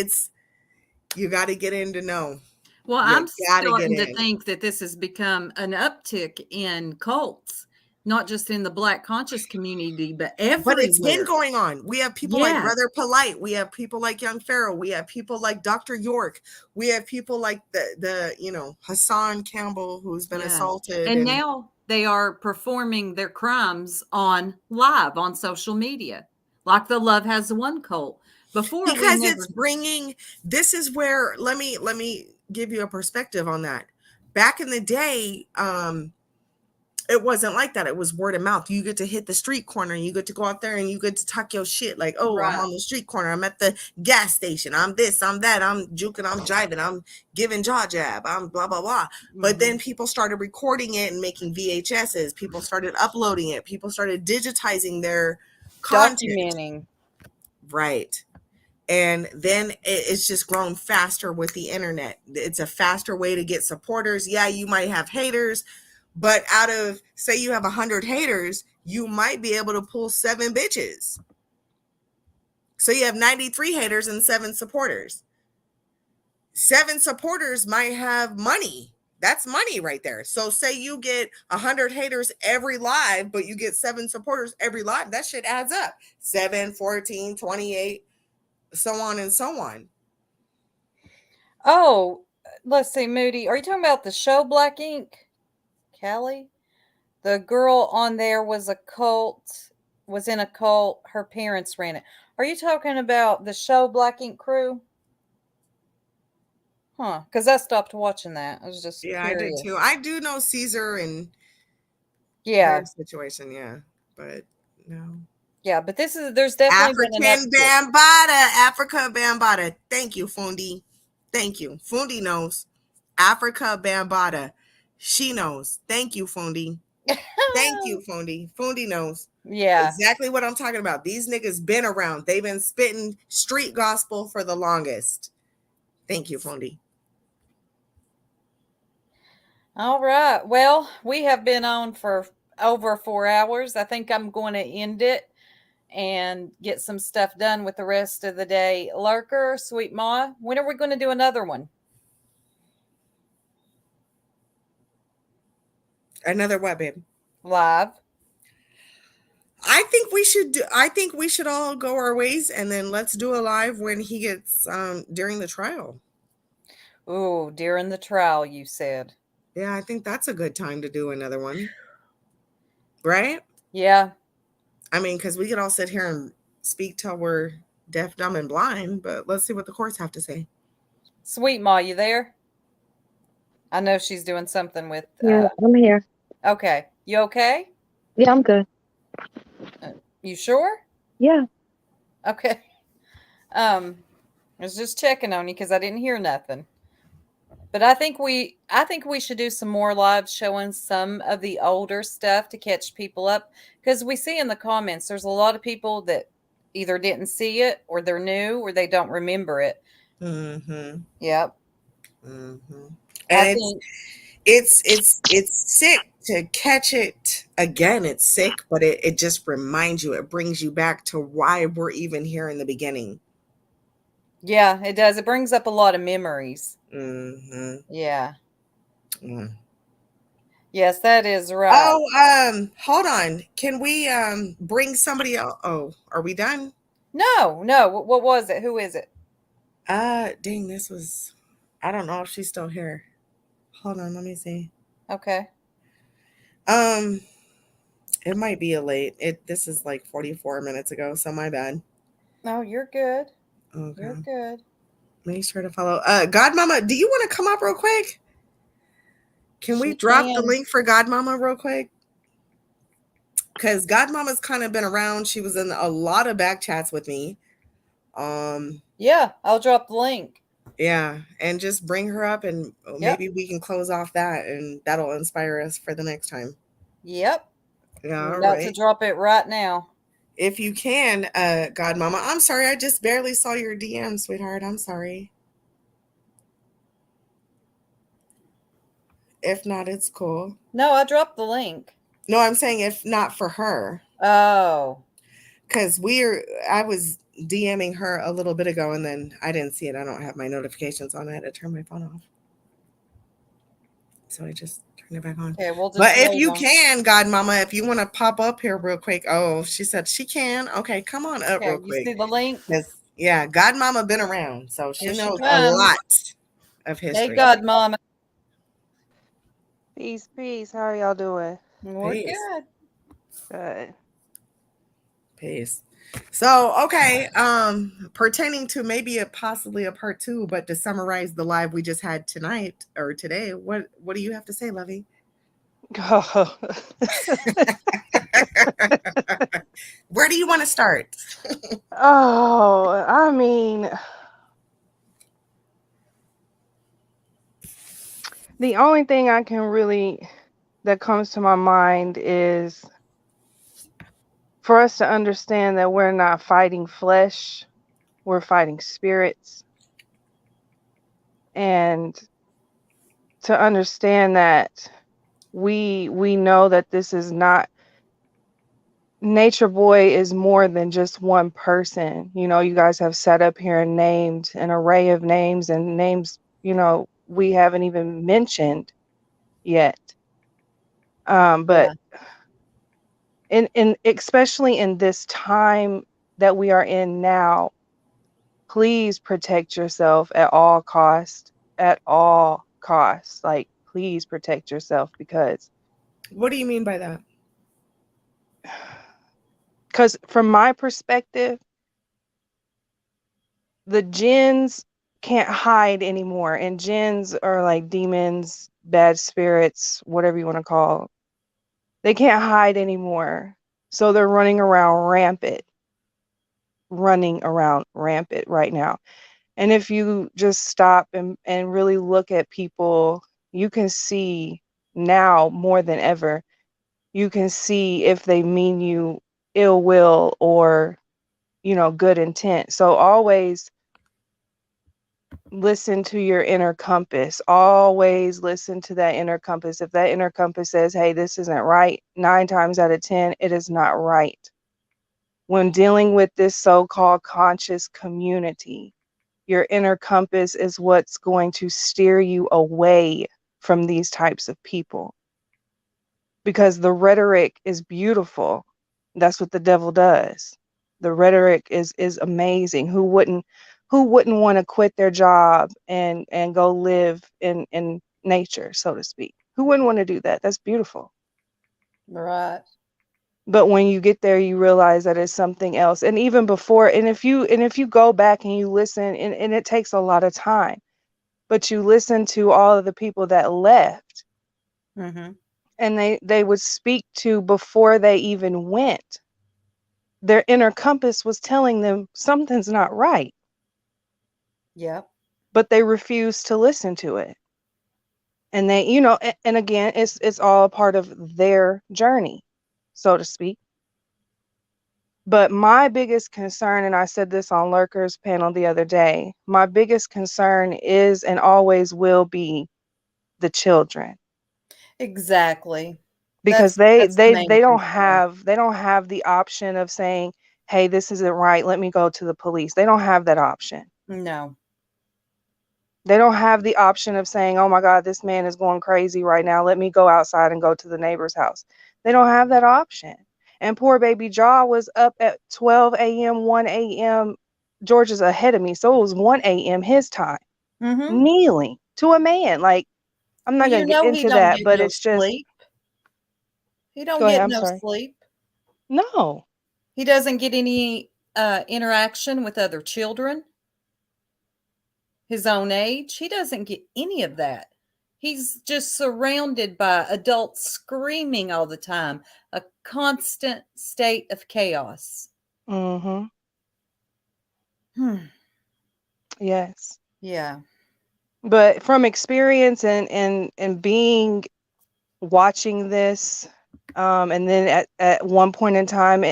S2: You got to get in to know.
S1: Well, I'm starting to think that this has become an uptick in cults. Not just in the Black conscious community, but everywhere.
S2: But it's been going on. We have people like Brother Polite. We have people like Young Pharaoh. We have people like Dr. York. We have people like the Hassan Campbell, who's been assaulted.
S1: And now they are performing their crimes on live on social media, like the Love Has One cult.
S2: Because it's bringing. This is where let me give you a perspective on that. Back in the day, it wasn't like that. It was word of mouth. You get to hit the street corner. You get to go out there and you get to talk your shit. Like, oh, right. I'm on the street corner. I'm at the gas station. I'm this, I'm that. I'm juking, I'm jiving. I'm giving jaw jab. I'm blah, blah, blah. Mm-hmm. But then people started recording it and making VHSs. People started uploading it. People started digitizing their content.
S1: Documenting.
S2: Right. And then it's just grown faster with the internet. It's a faster way to get supporters. Yeah, you might have haters. But out of, say you have 100 haters, you might be able to pull 7 bitches. So you have 93 haters and 7 supporters. 7 supporters might have money. That's money right there. So say you get 100 haters every live, but you get 7 supporters every live. That shit adds up. 7, 14, 28, so on and so on.
S1: Oh, let's see, Moody. Are you talking about the show Black Ink? Callie, the girl on there was in a cult. Her parents ran it. Are you talking about the show Black Ink Crew? Huh? Because I stopped watching that. I was just curious.
S2: I did too. I do know Caesar and
S1: their
S2: situation, but no.
S1: Yeah, but there's definitely
S2: Africa Bambata. Thank you, Fundi. Thank you. Fundi knows. Africa Bambata. She knows. Thank you, Fundi. Thank you, Fundi. Fundi knows.
S1: Yeah.
S2: Exactly what I'm talking about. These niggas been around. They've been spitting street gospel for the longest. Thank you, Fundi.
S1: All right. Well, we have been on for over 4 hours. I think I'm going to end it and get some stuff done with the rest of the day. Lurker, Sweet Ma, when are we going to do another one?
S2: Another what, babe?
S1: Live.
S2: I think we should all go our ways, and then let's do a live when he gets during the trial.
S1: Oh, during the trial, you said.
S2: Yeah, I think that's a good time to do another one. Right?
S1: Yeah.
S2: I mean, because we could all sit here and speak till we're deaf, dumb, and blind, but let's see what the courts have to say.
S1: Sweet Ma, you there? I know she's doing something with.
S3: Yeah, I'm here.
S1: Okay, you okay?
S3: Yeah, I'm good.
S1: You sure?
S3: Yeah.
S1: Okay. I was just checking on you because I didn't hear nothing. But I think we should do some more lives showing some of the older stuff to catch people up, because we see in the comments there's a lot of people that either didn't see it or they're new or they don't remember it.
S2: Mm-hmm.
S1: Yep.
S2: Mm-hmm.
S1: I
S2: And
S1: think
S2: it's sick to catch it again. It's sick, but it just reminds you, it brings you back to why we're even here in the beginning.
S1: yeah, it does. It brings up a lot of memories.
S2: Mm-hmm.
S1: Yeah.
S2: Mm.
S1: Yes, that is right.
S2: Oh, hold on. Can we bring somebody else? Oh, are we done?
S1: No. What was it? Who is it?
S2: Dang, this was, I don't know if she's still here. Hold on, let me see.
S1: Okay.
S2: It might be a late. This is like 44 minutes ago, so my bad.
S1: No, you're good.
S2: Okay.
S1: You're good.
S2: Make sure to follow. Godmama, do you want to come up real quick? Can we drop the link for Godmama real quick? Because Godmama's kind of been around. She was in a lot of back chats with me.
S1: Yeah, I'll drop the link.
S2: Yeah, and just bring her up, and maybe we can close off that, and that'll inspire us for the next time.
S1: Yep.
S2: Yeah,
S1: I'm
S2: all
S1: about to
S2: right.
S1: drop it right now.
S2: If you can, Godmama. I'm sorry, I just barely saw your DM, sweetheart. I'm sorry. If not, it's cool.
S1: No, I dropped the link.
S2: No, I'm saying if not for her.
S1: Oh.
S2: Because I was DMing her a little bit ago and then I didn't see it. I don't have my notifications on. I had to turn my phone off. So I just turned it back on.
S1: Okay, we'll just
S2: but if you
S1: on.
S2: can, Godmama, if you want to pop up here real quick. Oh, she said she can. Okay, come on up real quick.
S1: You see the link?
S2: Yeah, Godmama been around. So she knows a lot of history.
S1: Hey, Godmama.
S19: Peace. How are y'all doing?
S1: We're good.
S19: Good.
S2: Peace. So, okay, pertaining to maybe possibly a part 2, but to summarize the live we just had tonight or today, what do you have to say, Lovey?
S19: Oh.
S2: Where do you want to start?
S19: Oh, I mean, the only thing that comes to my mind is for us to understand that we're not fighting flesh, we're fighting spirits. And to understand that we know that this is not, Nature Boy is more than just one person. You know, you guys have sat up here and named an array of names and names, we haven't even mentioned yet. But in especially in this time that we are in now, please protect yourself at all costs. At all costs. Like, please protect yourself, because
S2: what do you mean by that?
S19: Because from my perspective, the jinns can't hide anymore, and jinns are like demons, bad spirits, whatever you want to call. They can't hide anymore, so they're running around rampant right now. And if you just stop and really look at people, you can see now more than ever, you can see if they mean you ill will or good intent. So always listen to your inner compass. Always listen to that inner compass. If that inner compass says, hey, this isn't right, 9 times out of 10, it is not right. When dealing with this so-called conscious community, your inner compass is what's going to steer you away from these types of people. Because the rhetoric is beautiful. That's what the devil does. The rhetoric is amazing. Who wouldn't want to quit their job and go live in nature, so to speak? Who wouldn't want to do that? That's beautiful.
S1: Right.
S19: But when you get there, you realize that it's something else. And even before, and if you go back and you listen, and it takes a lot of time, but you listen to all of the people that left,
S1: Mm-hmm.
S19: and they would speak to before they even went. Their inner compass was telling them something's not right,
S1: Yep.
S19: but they refused to listen to it. And they, and again, it's all a part of their journey, so to speak. But my biggest concern, and I said this on Lurker's panel the other day, my biggest concern is and always will be the children.
S1: Exactly.
S19: Because
S1: That's the main
S19: they don't
S1: concern.
S19: have the option of saying, hey, this isn't right, let me go to the police. They don't have that option.
S1: No.
S19: They don't have the option of saying, oh my God, this man is going crazy right now, let me go outside and go to the neighbor's house. They don't have that option. And poor baby Jaw was up at 12 a.m., 1 a.m. Georgia's ahead of me, so it was 1 a.m. his time,
S1: Mm-hmm.
S19: kneeling to a man. Like, I'm not
S1: Well,
S19: going
S1: you
S19: to get
S1: know he
S19: into
S1: don't
S19: that,
S1: get
S19: but
S1: no
S19: it's just,
S1: sleep. He don't
S19: go ahead,
S1: get
S19: I'm
S1: no
S19: sorry.
S1: sleep.
S19: No.
S1: He doesn't get any interaction with other children his own age. He doesn't get any of that. He's just surrounded by adults screaming all the time, a constant state of chaos.
S19: Mm-hmm.
S1: Hmm.
S19: Yes.
S1: Yeah.
S19: But from experience and being watching this, and then at one point in time,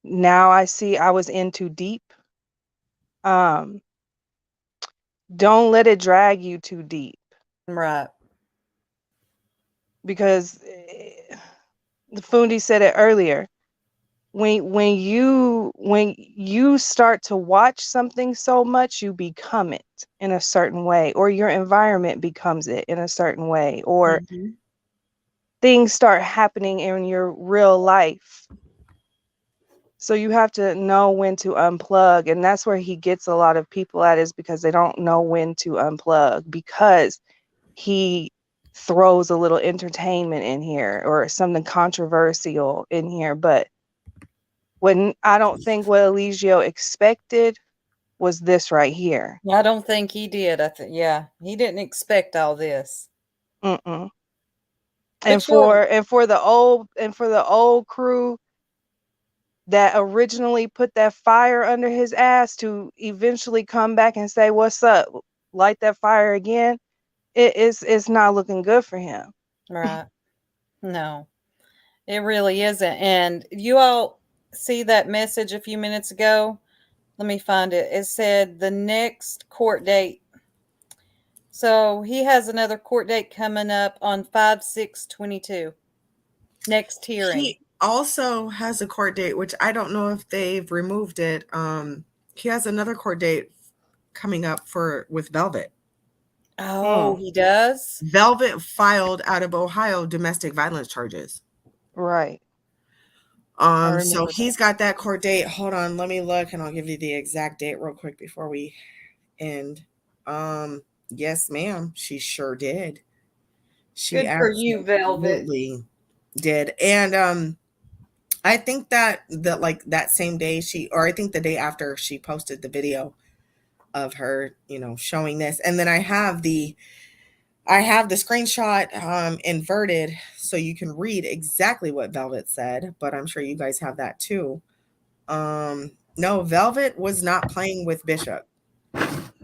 S19: now I see I was in too deep. Don't let it drag you too deep,
S1: Right.
S19: because the Fundi said it earlier. When you start to watch something so much, you become it in a certain way, or your environment becomes it in a certain way, or
S1: Mm-hmm.
S19: things start happening in your real life. So you have to know when to unplug. And that's where he gets a lot of people at, is because they don't know when to unplug, because he throws a little entertainment in here or something controversial in here. But I don't think what Eligio expected was this right here.
S1: I don't think he did. Yeah, he didn't expect all this.
S19: Mm-mm. And
S1: But you're
S19: for the old crew that originally put that fire under his ass to eventually come back and say, what's up, light that fire again, it's not looking good for him.
S1: right. No, it really isn't. And you all see that message a few minutes ago? Let me find it. It said the next court date. So he has another court date coming up on 5/6/22. Next hearing.
S2: He also has a court date, which I don't know if they've removed it. He has another court date coming up with Velvet.
S1: Oh, he does?
S2: Velvet filed out of Ohio domestic violence charges.
S19: Right.
S2: So he's got that court date. Hold on, let me look and I'll give you the exact date real quick before we end. Yes, ma'am, she sure did. She
S1: Good for you, Velvet.
S2: absolutely did. And I think that that same day I think the day after, she posted the video of her, showing this. And then I have the screenshot inverted so you can read exactly what Velvet said, but I'm sure you guys have that too. No, Velvet was not playing with Bishop.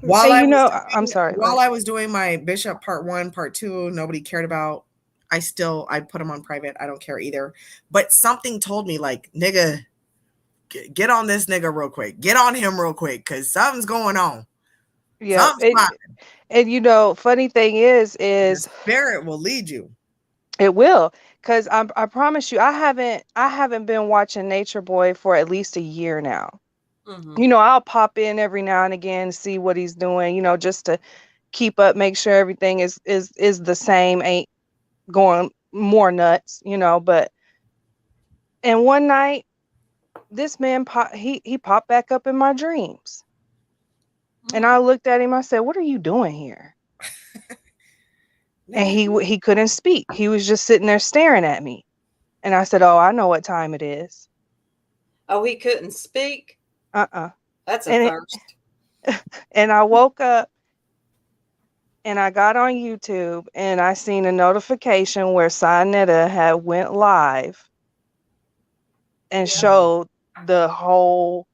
S2: While
S19: I'm sorry.
S2: While I was doing my Bishop part 1, part 2, nobody cared about. I put him on private. I don't care either. But something told me, like, nigga, get on this nigga real quick. Get on him real quick, because something's going on.
S19: Yeah.
S2: Something's popping.
S19: And funny thing is
S2: The spirit will lead you.
S19: It will, because I promise you, I haven't been watching Nature Boy for at least a year now.
S1: Mm-hmm.
S19: I'll pop in every now and again, see what he's doing, just to keep up, make sure everything is the same, ain't going more nuts, but and one night this man he popped back up in my dreams. And I looked at him, I said, what are you doing here? And he couldn't speak. He was just sitting there staring at me. And I said, oh, I know what time it is.
S1: Oh, he couldn't speak? That's a first.
S19: And I woke up and I got on YouTube and I seen a notification where Sinetta had went live and showed the whole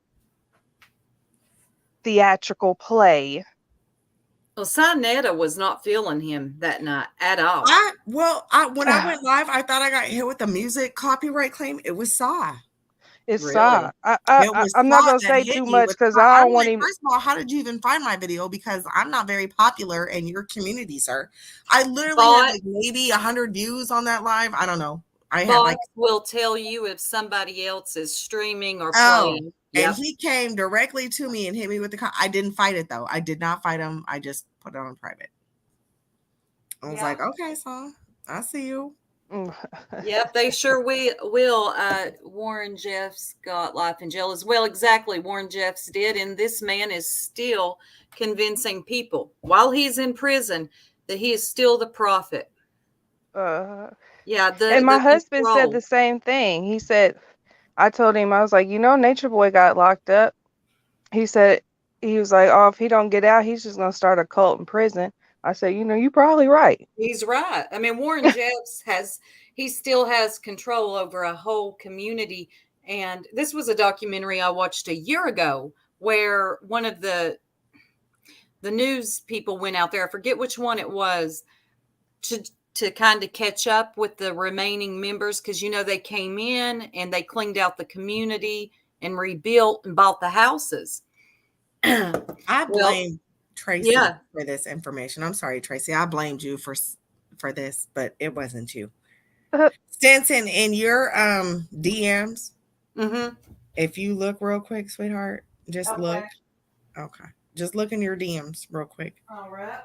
S19: theatrical play.
S1: Well, Sinetta was not feeling him that night at all.
S7: When I went live, I thought I got hit with a music copyright claim. It was Saw.
S19: It's
S1: Really?
S19: Saw. I'm not gonna say too much because I don't want to.
S7: First of all, how did you even find my video? Because I'm not very popular in your community, sir. I literally had like maybe 100 views on that live. I don't know. I had like
S1: will tell you if somebody else is streaming or playing.
S7: And he came directly to me and hit me with the. I didn't fight it though. I did not fight him. I just put it on private. I was like, okay, so I see you.
S1: Yep, they sure will. Warren Jeffs got life in jail as well. Exactly, Warren Jeffs did, and this man is still convincing people while he's in prison that he is still the prophet.
S19: Yeah, and my husband said the same thing. He said, I told him, I was like, Nature Boy got locked up. He said, he was like, oh, if he don't get out, he's just gonna start a cult in prison. I said, you're probably right.
S1: He's right. I mean, Warren Jeffs he still has control over a whole community. And this was a documentary I watched a year ago where one of the news people went out there. I forget which one it was to kind of catch up with the remaining members. Cause they came in and they cleaned out the community and rebuilt and bought the houses.
S7: I blame Tracy for this information. I'm sorry, Tracy. I blamed you for this, but it wasn't you. Stanton, in your DMs, if you look real quick, sweetheart, just look. Okay. Just look in your DMs real quick.
S1: All right.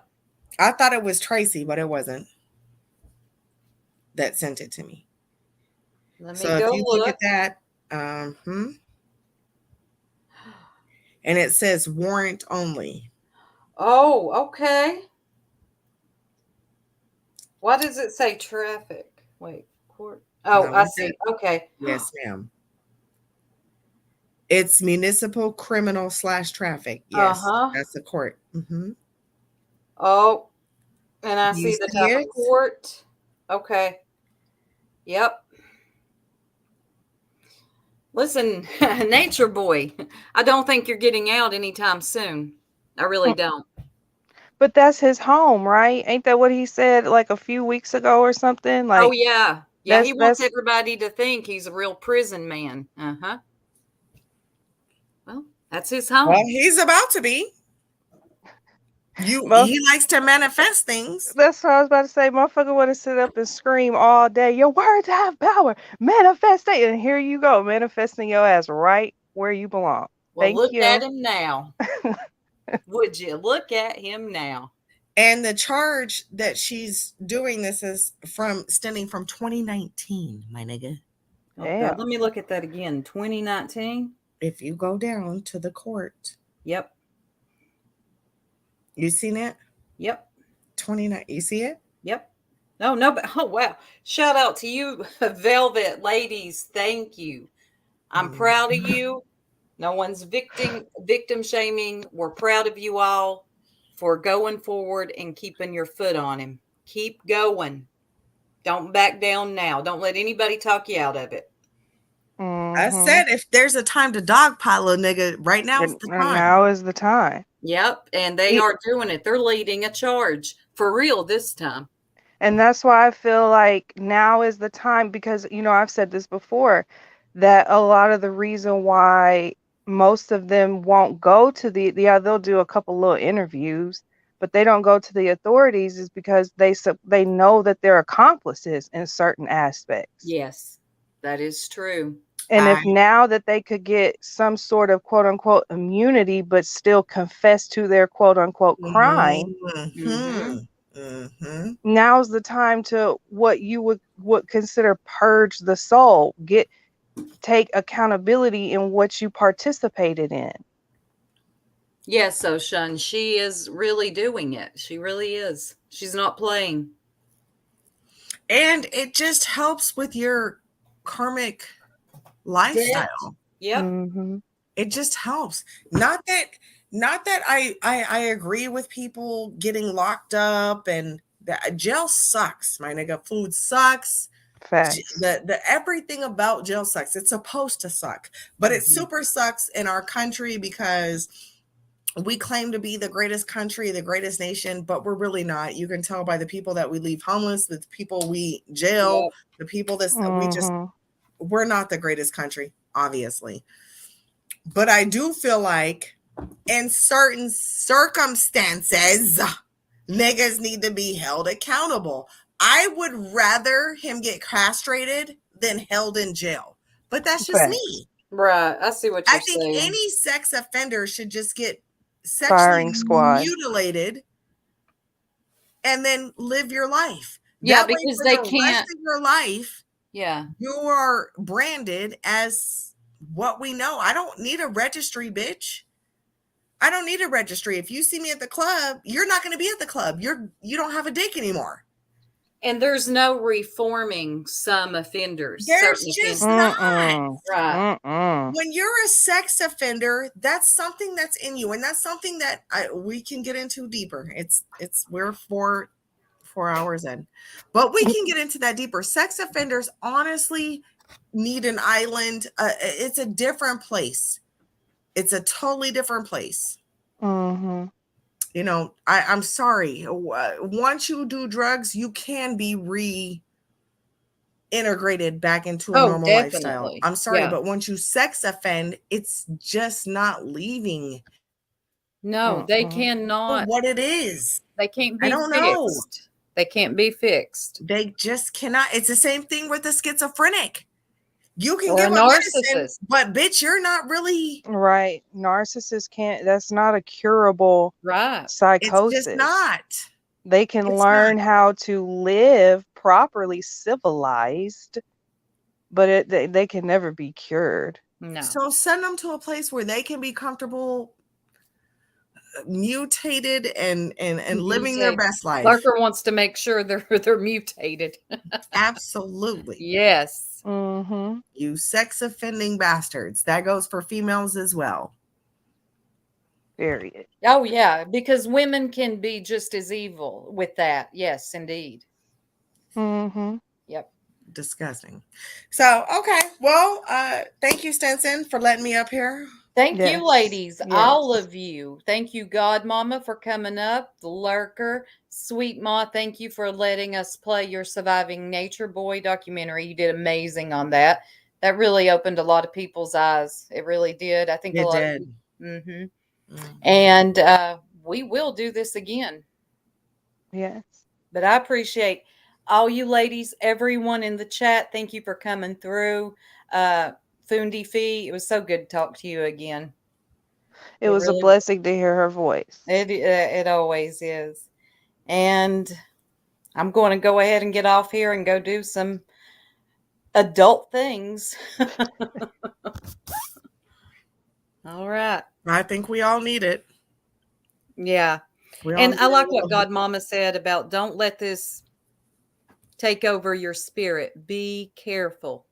S7: I thought it was Tracy, but it wasn't. That sent it to me.
S1: Let me
S7: so
S1: go
S7: if you look at that, and it says warrant only.
S1: Oh, okay. Why does it say traffic? Wait, court. Oh, I see. Okay.
S7: Yes, ma'am. It's municipal criminal / traffic. Yes, that's the court.
S1: Oh, and I see the type of court. Okay. Yep. Listen, Nature Boy, I don't think you're getting out anytime soon. I really don't.
S19: But that's his home, right? Ain't that what he said like a few weeks ago or something? Like,
S1: oh, yeah. Yeah, he wants everybody to think he's a real prison man. Well, that's his home.
S7: Well, he's about to be. He likes to manifest things.
S19: That's what I was about to say. Motherfucker want to sit up and scream all day. Your words have power. Manifest it. And here you go, manifesting your ass right where you belong.
S1: Well, look at him now. Would you look at him now?
S7: And the charge that she's doing this is stemming from 2019, my nigga.
S1: Okay, let me look at that again. 2019.
S7: If you go down to the court.
S1: Yep.
S7: You seen it?
S1: Yep.
S7: 29. You see it?
S1: Yep. No, but oh wow. Shout out to you, Velvet ladies. Thank you. I'm proud of you. No one's victim shaming. We're proud of you all for going forward and keeping your foot on him. Keep going. Don't back down now. Don't let anybody talk you out of it.
S7: I said if there's a time to dogpile a nigga, right now is the time.
S19: Now is the time.
S1: Yep, and they are doing it. They're leading a charge for real this time.
S19: And that's why I feel like now is the time because, I've said this before, that a lot of the reason why most of them won't go to they'll do a couple little interviews, but they don't go to the authorities is because they know that they're accomplices in certain aspects.
S1: Yes, that is true.
S19: And if now that they could get some sort of quote unquote immunity, but still confess to their quote unquote crime, now's the time to what you would consider purge the soul, take accountability in what you participated in.
S1: Yes, Oshun, she is really doing it. She really is. She's not playing.
S7: And it just helps with your karmic lifestyle.
S1: Yep.
S7: It just helps. Not that not that I agree with people getting locked up, and jail sucks, my nigga. Food sucks.
S19: Facts.
S7: The everything about jail sucks. It's supposed to suck, but it super sucks in our country because we claim to be the greatest country, the greatest nation, but we're really not. You can tell by the people that we leave homeless, the people we jail, the people that we're not the greatest country, obviously. But I do feel like in certain circumstances, niggas need to be held accountable. I would rather him get castrated than held in jail. But that's just me.
S1: Right. I see what you're
S7: I think
S1: saying.
S7: any sex offender should just get
S19: Firing
S7: sexually
S19: squad.
S7: mutilated and then live your life.
S1: Yeah,
S7: That way
S1: because
S7: for
S1: they
S7: the rest
S1: can't.
S7: of your life,
S1: Yeah.
S7: you are branded as what we know. I don't need a registry, bitch. I don't need a registry. If you see me at the club, you're not going to be at the club. You don't have a dick anymore.
S1: And there's no reforming some offenders.
S7: There's
S1: certain
S7: just
S1: offenders.
S7: not.
S1: Right.
S7: When you're a sex offender, that's something that's in you, and that's something that we can get into deeper. We're 4 hours in, but we can get into that deeper. Sex offenders honestly need an island. It's a different place. It's a totally different place.
S19: Mm-hmm.
S7: You know, I'm sorry. Once you do drugs, you can be reintegrated back into a normal lifestyle. I'm sorry, but once you sex offend, it's just not leaving.
S1: No, they cannot.
S7: What it is.
S1: They can't be
S7: I don't
S1: fixed.
S7: know.
S1: They can't be fixed.
S7: They just cannot. It's the same thing with the schizophrenic. You can
S1: Or
S7: give
S1: a
S7: a medicine,
S1: narcissist.
S7: but bitch, you're not really
S19: right. Narcissists can't. That's not a curable psychosis.
S7: It's just not.
S19: They can learn how to live properly, civilized, but they can never be cured.
S1: No.
S7: So send them to a place where they can be comfortable, mutated, and living their best life.
S1: Lurker wants to make sure they're mutated.
S7: Absolutely.
S1: Yes.
S19: Mm-hmm.
S7: You sex offending bastards. That goes for females as well.
S19: Period.
S1: Oh yeah, because women can be just as evil with that. Yes, indeed.
S19: Mm-hmm.
S1: Yep.
S7: Disgusting. So okay, well, thank you, Stinson, for letting me up here.
S1: Thank you, ladies, all of you. Thank you, Godmama, for coming up. The Lurker, Sweet Ma, thank you for letting us play your Surviving Nature Boy documentary. You did amazing on that. That really opened a lot of people's eyes. It really did. I think
S7: It
S1: a lot
S7: did.
S1: of people. And we will do this again.
S19: Yes.
S1: But I appreciate all you ladies, everyone in the chat. Thank you for coming through. Fundi Fee, it was so good to talk to you again.
S19: It was really a blessing to hear her voice.
S1: It always is. And I'm going to go ahead and get off here and go do some adult things. All right.
S7: I think we all need it.
S1: Yeah. And I like what Godmama said about don't let this take over your spirit. Be careful.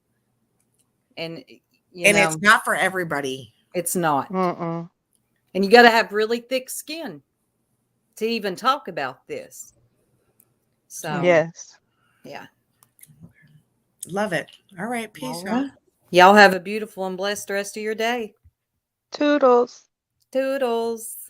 S1: And
S7: it's not for everybody.
S1: It's not.
S19: Mm-mm.
S1: And you got to have really thick skin to even talk about this. So
S19: yes.
S1: Yeah.
S7: Love it. All right. Peace, y'all.
S1: Y'all have a beautiful and blessed rest of your day.
S19: Toodles.
S1: Toodles.